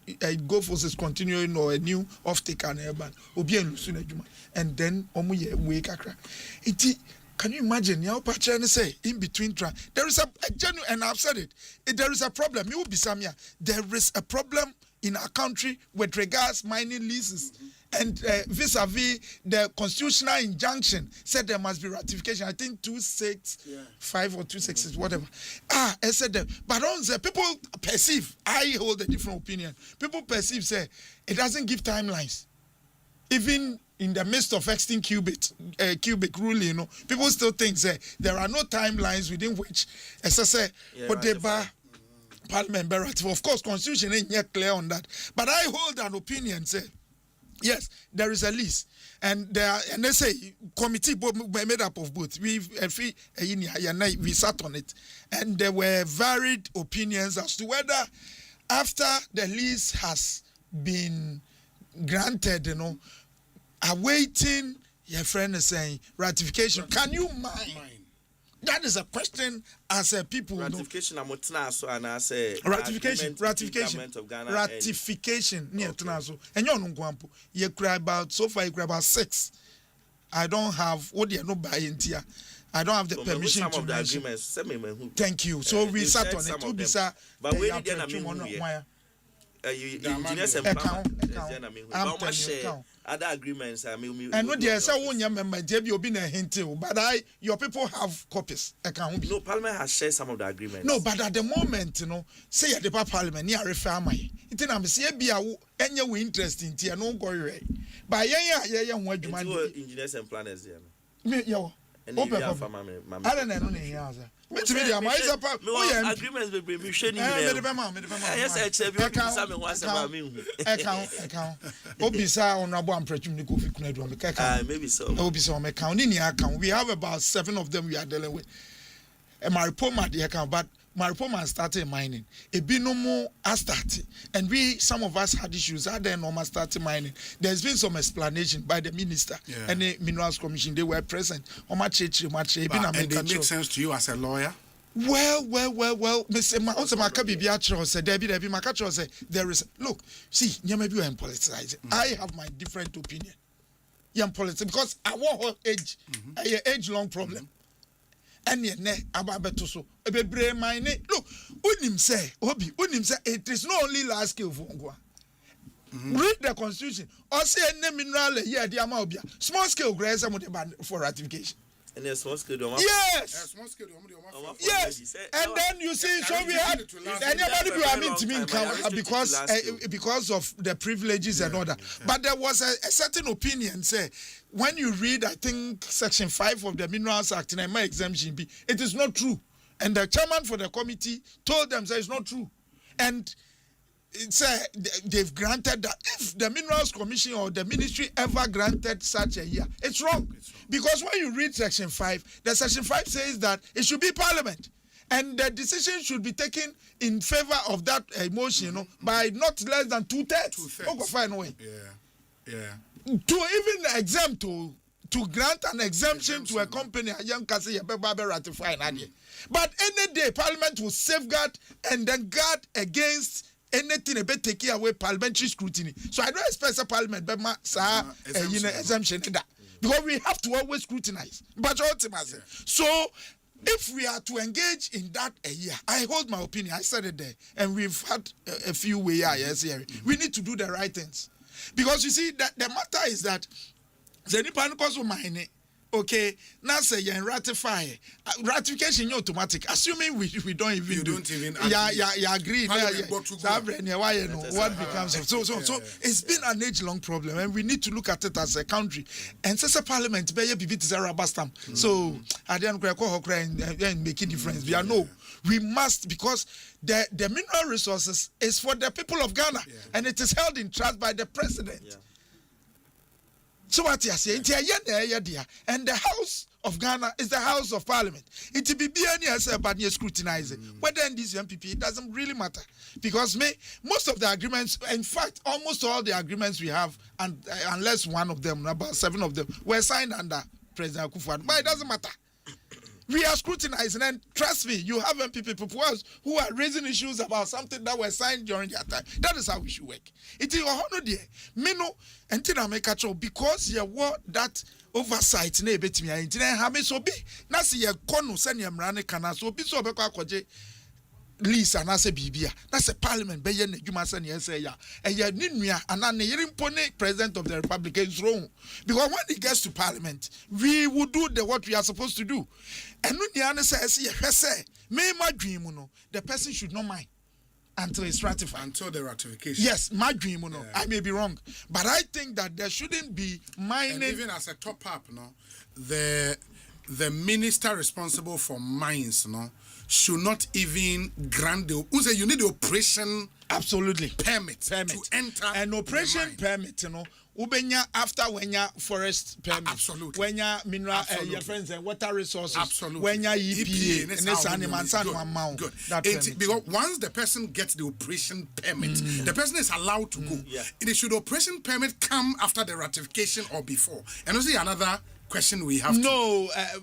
Go Force is continuing or a new off take an airban, Obian Lusunejuma, and then Omuye Wakakra. Can you imagine? Say in between there is a genuine, and I've said it. There is a problem. You will be Samia. There is a problem in our country with regards mining leases. And vis-a-vis the constitutional injunction said there must be ratification. I think 265 or 266, whatever. I said that. But people perceive, I hold a different opinion. People perceive, say, it doesn't give timelines. Even in the midst of extinct cubic rule, you know, people still think, say, there are no timelines within which, as I say, Parliament be ratified. Of course, constitution ain't yet clear on that. But I hold an opinion, say, yes, there is a list, and they say committee made up of both. We sat on it, and there were varied opinions as to whether, after the list has been granted, you know, awaiting your friend is saying ratification. Can you mind? That is a question as a people. Ratification, and I say ratification. Near Tanaso, and you know, you cry about so far. You cry about 6. I don't have what you know by India. I don't have the permission to mention. Thank you. So we sat on it. But we engineers and other agreements. And what they say, one young member, JB Obin and Hintil, but your people have copies. No, Parliament has shared some of the agreements. No, but at the moment, you know, say at the Parliament, near a family. It's an ambition, any interest in Tia, no go away. By what you engineers and planners, yo. I don't know. Agreements will be account. Obisa on Abuam Prechum maybe so. Obisa account. We have about 7 of them we are dealing with. And my report the account, but Maripoman started mining. Ebinomo has started. And some of us had issues. Had then Norma started mining. There's been some explanation by the minister and the Minerals Commission. They were present. And it makes sense to you as a lawyer? Well, Mr. Makabi said, Debbie Makacho said, there is, look, see, you may be politicizing. I have my different opinion. Young politics, because I want age, age-long problem. And yet, Ababetoso, a baby, my name. Look, Unim say, it is not only large scale for Ngwa. Read the constitution. Or say a mineral, yeah, the Amabia. Small scale grass for ratification. And there's small scale. Yes. Yes. And then you see, so we had anybody because of the privileges and all that. But there was a certain opinion, say, when you read, I think, Section 5 of the Minerals Act, in my exemption B, it is not true. And the chairman for the committee told them, say, it's not true. And they've granted that. If the Minerals Commission or the ministry ever granted such a year, it's wrong. Because when you read Section 5, the Section 5 says that it should be Parliament. And the decision should be taken in favor of that motion, by not less than 2/3. To even exempt, to grant an exemption to a company, a young cousin, ratify an idea. But any day, Parliament will safeguard and then guard against anything a bit taking away parliamentary scrutiny. So I don't expect a Parliament, but exemption in that. Because we have to always scrutinize. But so if we are to engage in that a year, I hold my opinion. I said it there, and we've had a few ways here. We need to do the right things. Because you see, that the matter is that the Nipan Koso mine, okay, now say you ratify. Ratification is automatic. Assuming we don't even agree. What becomes of so it's been an age-long problem, and we need to look at it as a country. And since a parliament, so I didn't and make a difference. We must, because the mineral resources is for the people of Ghana, and it is held in trust by the president. So what you say? And the House of Ghana is the House of Parliament. It will be but you scrutinize it. Whether in this MPP, it doesn't really matter, because most of the agreements, in fact, almost all the agreements we have, and unless one of them, about 7 of them, were signed under President Akufo-Addo. But it doesn't matter. We are scrutinizing, and trust me, you have MPP people who are raising issues about something that was signed during their time. That is how we should work. It is because you want that oversight. Lisa and I say Bibia. That's a parliament. Bayan Jumasan Yesaya. And yet Ninia and An president of the Republic is wrong. Because when it gets to parliament, we will do what we are supposed to do. And Nuniana says, may my dream, the person should not mind until it's ratified. Until the ratification. Yes, my dream, I may be wrong. But I think that there shouldn't be mining. And even as a top up, the minister responsible for mines, should not even grant you need the operation permit to enter an operation permit, ubenya after wenya forest permit, wenya mineral your friends and water resources, wenya EPA and this animal amount. Good. Because once the person gets the operation permit, the person is allowed to go. It should operation permit come after the ratification or before? And also another question we have.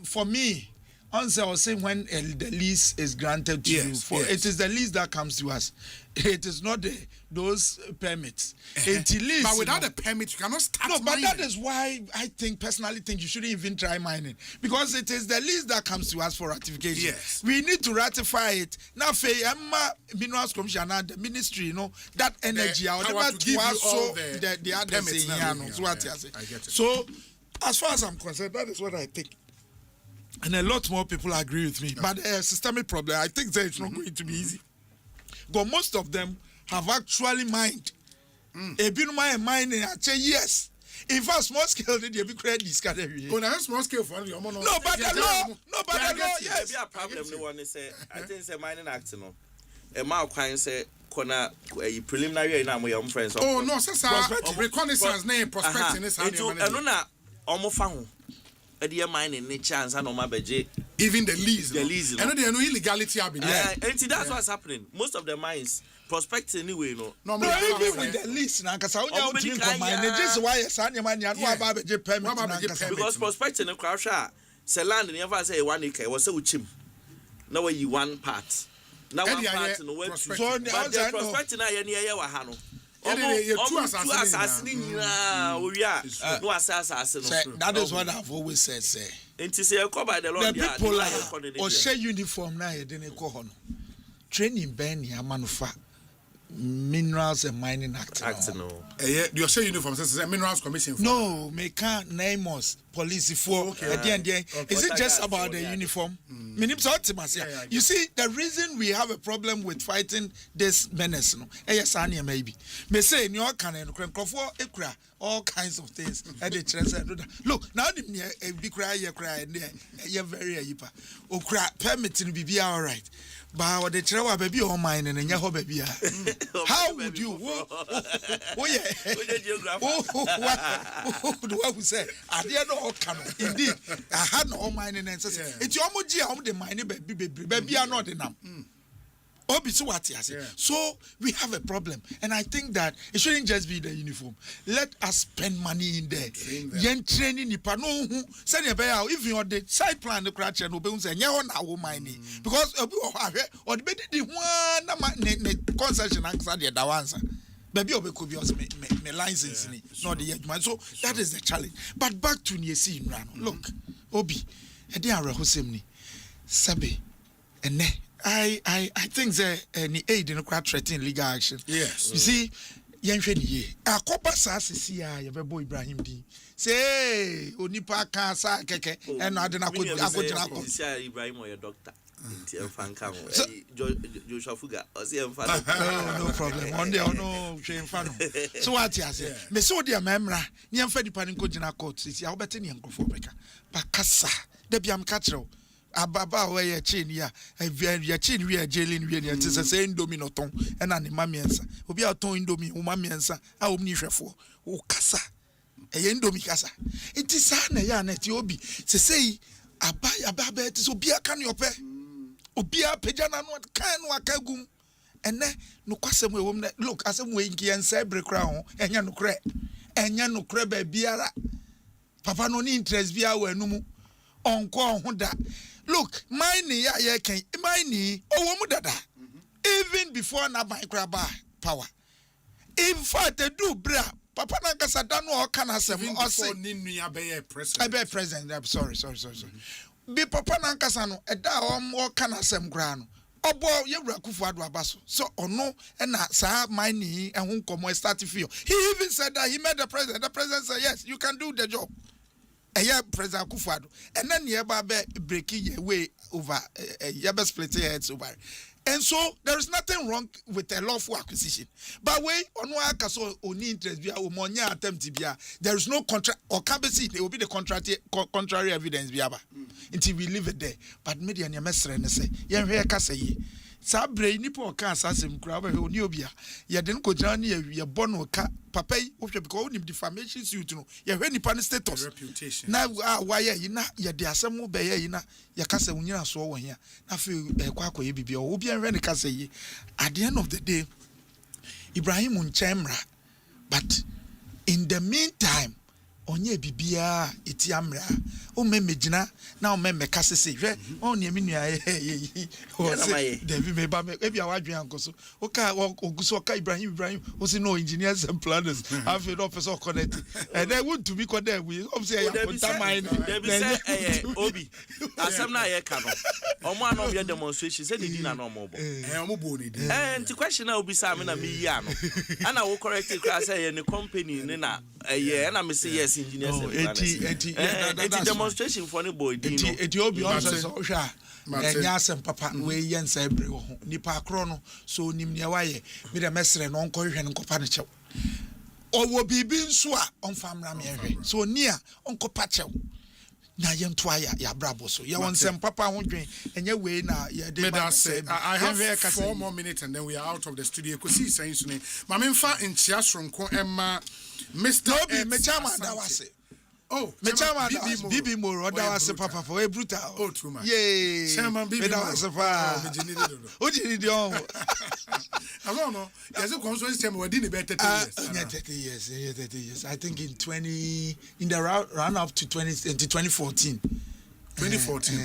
For me, answer was saying when the lease is granted to you. It is the lease that comes to us. It is not those permits. But without a permit, you cannot start mining. But that is why I personally think you shouldn't even try mining. Because it is the lease that comes to us for ratification. Yes. We need to ratify it. Now, Minerals Commission and the ministry, that energy, the other thing. I get it. So, as far as I'm concerned, that is what I think. And a lot more people agree with me. But a systemic problem, I think that it's not going to be easy. Because most of them have actually mined. A bit of mining, I say yes. In fact, small scale, they be credit discard every year. Small scale for you. No, but the law. Yes. Maybe a problem. The one is I think it's a mining act. A mile coin say. A preliminary now my young friends. Oh no, sir. Reconnaissance name prospecting is how almost found. A dear mining, any chance, and on my budget. even the lease. And there no illegality happening. And that's what's happening. Most of the mines prospect anyway, no, even with the lease, because prospecting a crash, say land never say 1 acre was so cheap. Now you one part. Now one part in the web. So the prospecting I near Wahano. Two assassins. That is what I've always said. Say, the people are Osei uniform now. Didn't go on training. Ben, ya manufa Minerals and Mining Act. You Osei uniform says Minerals Commission. No, me can't name us police for. Is it just about the uniform? You see, the reason we have a problem with fighting this menace, maybe. Me say in your canon, all kinds of things. Look, now the cry, you're very yipa. O cry permitting be all right. But the travel baby or mine and your baby. How would you? Oh, yeah. What we say? I didn't know canon. Indeed, I had no mine and says it's your moji. The mine baby are not enough. So we have a problem, and I think that it shouldn't just be the uniform. Let us spend money in there. Yen training nipa no who send if you on the side plan the crash and open say nya on our mining because or the one concession answer the dawansa. Baby could be me license not the edge. So that is the challenge. But back to Niesi in Rano. Look, Obi, a dear Hosemni, Sabe, and I think the aid in a crowd threatening legal action. Yes. You see, Yensheni, a copper sassy, your boy Ibrahim D. Say, Unipa Kasa Keke, and I don't know. Ibrahim or your doctor. Joshua Fuga, no problem. One day, no shame fan. So what you say? Me so dear memra, Niam Fedi Paninko Jina Court, is your better than Gofobeka. Bakasa, Debiam Catro. Ababa where your chin, ya, your chin, we are jailing, we are just saying domino ton, and an imamiansa. Will be our tone domi, umamiansa, our omnisha O Casa, a yendomi casa. It is Sana Yan at Yobi, to say, Ababa, it is Obia can your pay. Obia Pejana, what can wakagum, and then no question woman look as a winky and sabre crown, and yano cre, and yano crebe biara. Papa no interest via where no on Honda. Look, my knee, even before na my grab power. In fact, they do bra. Papa Nankasa don't know can have seven or say president. I'm sorry. Be Papa Nankasa no, a da more can have some ground. Obo Yebra Kufuadu Abaso. So no, and sa my knee and whom come start to feel. He even said that he met the president. The president said, yes, you can do the job. President Kufuadu, and then Yaba breaking your way over Yaba splitting heads over. And so there is nothing wrong with a lawful acquisition. But way on one so only interest via Umonia attempt to be there is no contract or capacity, it will be the contrary evidence biaba until we leave it there. But media and your messer and say, Yan Kasa. Sabre nipo ka asasem kura ba he oni obia ye de nko jana ye bono ka papa yi wo hwe because onim defamation suit no ye hwe nipa ne status reputation na why yi na ye de asem be ye yi na ye kasa wunyina so wo hia na fe kwa akoye bibia obi an hwe ne kasa yi at the end of the day Ibrahim Nchemra but in the meantime onye bibia eti amra o memegina na o memeka sese hwe on ye menua ye David meba me ebia wadwen ankoso o ka oguso ka Ibrahim o say no engineers and planners have an officer connect and they want to be connect we say ya put mine they be obi asem na ye ka no omo anom ye demonstration say the dinner no mo bo omo bo ni and the question na obi say me na me yi ano ana wo correct class say ye ne company ni na na me say yes engineers and planners demonstration for any boy dino Ethiopia also sha Asempa papa we yensa ebre wo nipa akro no so nim ne waye me de mesre no onko hwe nkopa ne chew owo bibi nso a onfa mra me hwe so ni a onko pa chew na yento ya brabo so ye won sem papa ho dwen enye we na ye de I have 4 more minutes and then we are out of the studio Ekosiisen so ne ma memfa nchia soronko emma Mr. Obi me chama da wase Oh, me chairman Bibi Moro that was papa for a brutal. Oh, true man. Yay. Chairman Bibi Moro. What did you do? I don't know. There's a constituency chairman who didn't better 30 years. 30 years. I think in the run up to 2014. 2014.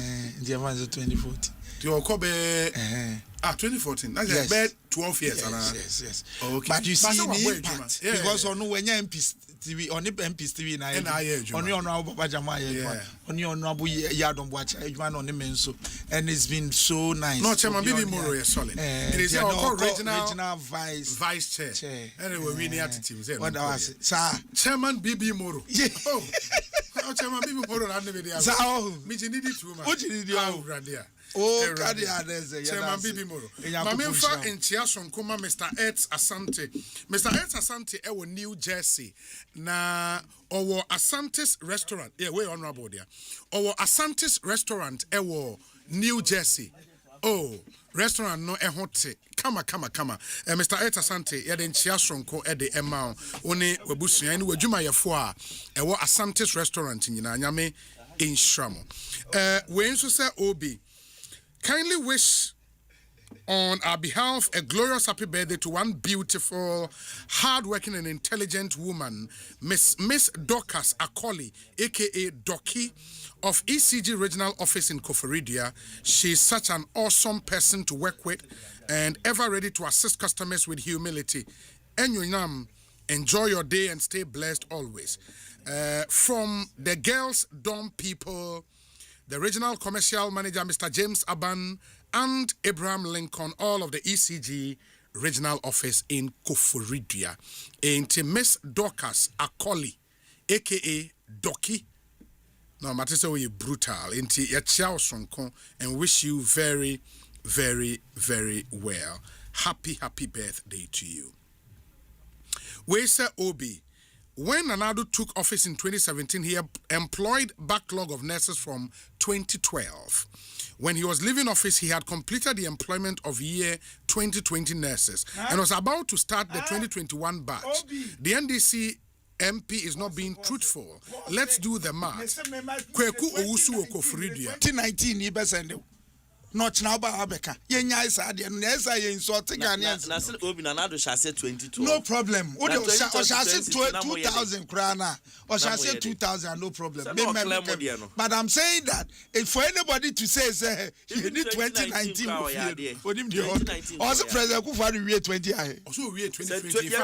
The amount of 2014. You call 2014. That's about 12 years. Yes. Okay. But you see the impact because on when you MPs TV on the MPs TV na on your Papa Jama on your Nabu Yadon watch one on the menso and it's been so nice. No, Chairman Bibi Moro is solid. It is our regional vice chair. Anyway, we need to teams. What was it, sir? Chairman Bibi Moro. Oh, Chairman Bibi Moro. I'm never there. Me need it too much. What you need? Oh, Chairman Bibi Moro. Mamemfa Ntia Sonkoma Mr. Eds Asante. Mr. Eds Asante ewo New Jersey. Na owo Asante's restaurant. Yeah, we honorable there. Owo Asante's restaurant ewo New Jersey. Oh, restaurant no ehote. Kama. Mr. Eds Asante yede Ntia Sonko ede emao. One webusu yani wejuma yefo a ewo Asante's restaurant nyina nyame inshamo. We nso say obi kindly wish on our behalf a glorious happy birthday to one beautiful, hardworking and intelligent woman, Miss Dorcas Akoli, aka Doki, of ECG Regional Office in Koforidia. She's such an awesome person to work with and ever ready to assist customers with humility. Enjoy your day and stay blessed always. From the Girls Dorm people, the regional commercial manager, Mr. James Aban, and Abraham Lincoln, all of the ECG regional office in Koforidia. And Miss Dorcas Akoli, aka Doki. Now, Matisa, we brutal. Into Yachao Sonko, and wish you very, very, very well. Happy birthday to you. We say Obi. When Nanado took office in 2017, he employed backlog of nurses from 2012. When he was leaving office, he had completed the employment of year 2020 nurses and was about to start the 2021 batch. The NDC MP is not being truthful. Let's do the math. Kweku Owusu Okoforidia. 2019 not now by Abeka. Yenya is ad and yes, I insult Ghanaians. Nasil Obi Nanado shall say 22. No problem. Or shall say 2,000 krana. Or shall say 2,000, no problem. But I'm saying that if for anybody to say, you need 2019 for him, also President Kufari, we 20. Also, we 2020.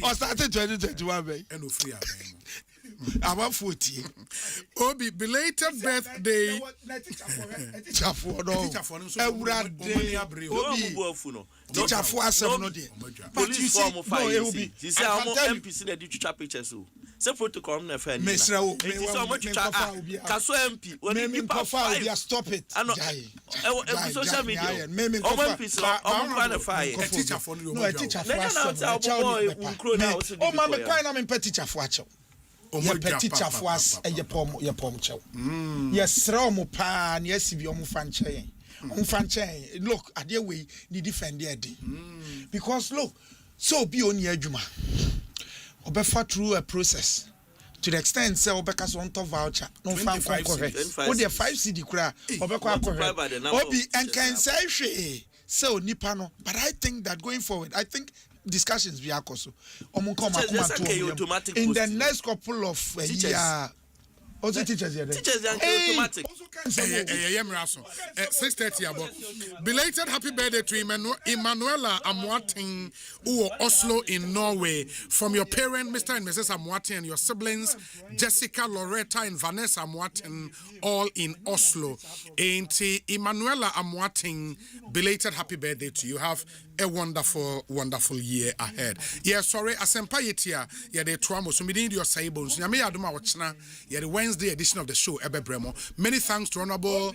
Or started 2021. And free. About 40. Obi, belated birthday. Teacher for Asem no dey. But you see, no, it will be. You see, I'm MPC that did picture pictures. Say protocol na friend. Mesra o. Kaso MP. When you stop it. Social media. MPC. I'm fire. A teacher for no. No, a teacher for Asem. Oh, mama, quite na me teacher for acho. Ye teacher for us e ye pom chew. Yes, romo pa na yesibi omo fanche. Look, at the way they defend their day. Because look, so be on your juma. Obefa through a process to the extent say Obeka's on top voucher. No fan correct. What the 5 CD cra Obeka correct. Obi and can say so nipano. But I think that going forward, I think discussions be akoso. In the next couple of years. Also teachers here. Teachers are automatic. 6:30 about. Belated happy birthday to Emanuela Amwating, who are Oslo in Norway. From your parent, Mr. and Mrs. Amwating, and your siblings, Jessica, Loretta, and Vanessa Amwating, all in Oslo. And Emanuela Amwating, belated happy birthday to you. Have a wonderful, wonderful year ahead. Yeah, sorry, Asempa yetia. Yeah, the trauma. So we need your sables. Yame aduma wachna. Yeah, the Wednesday edition of the show, Ebe Bremo. Many thanks to Honorable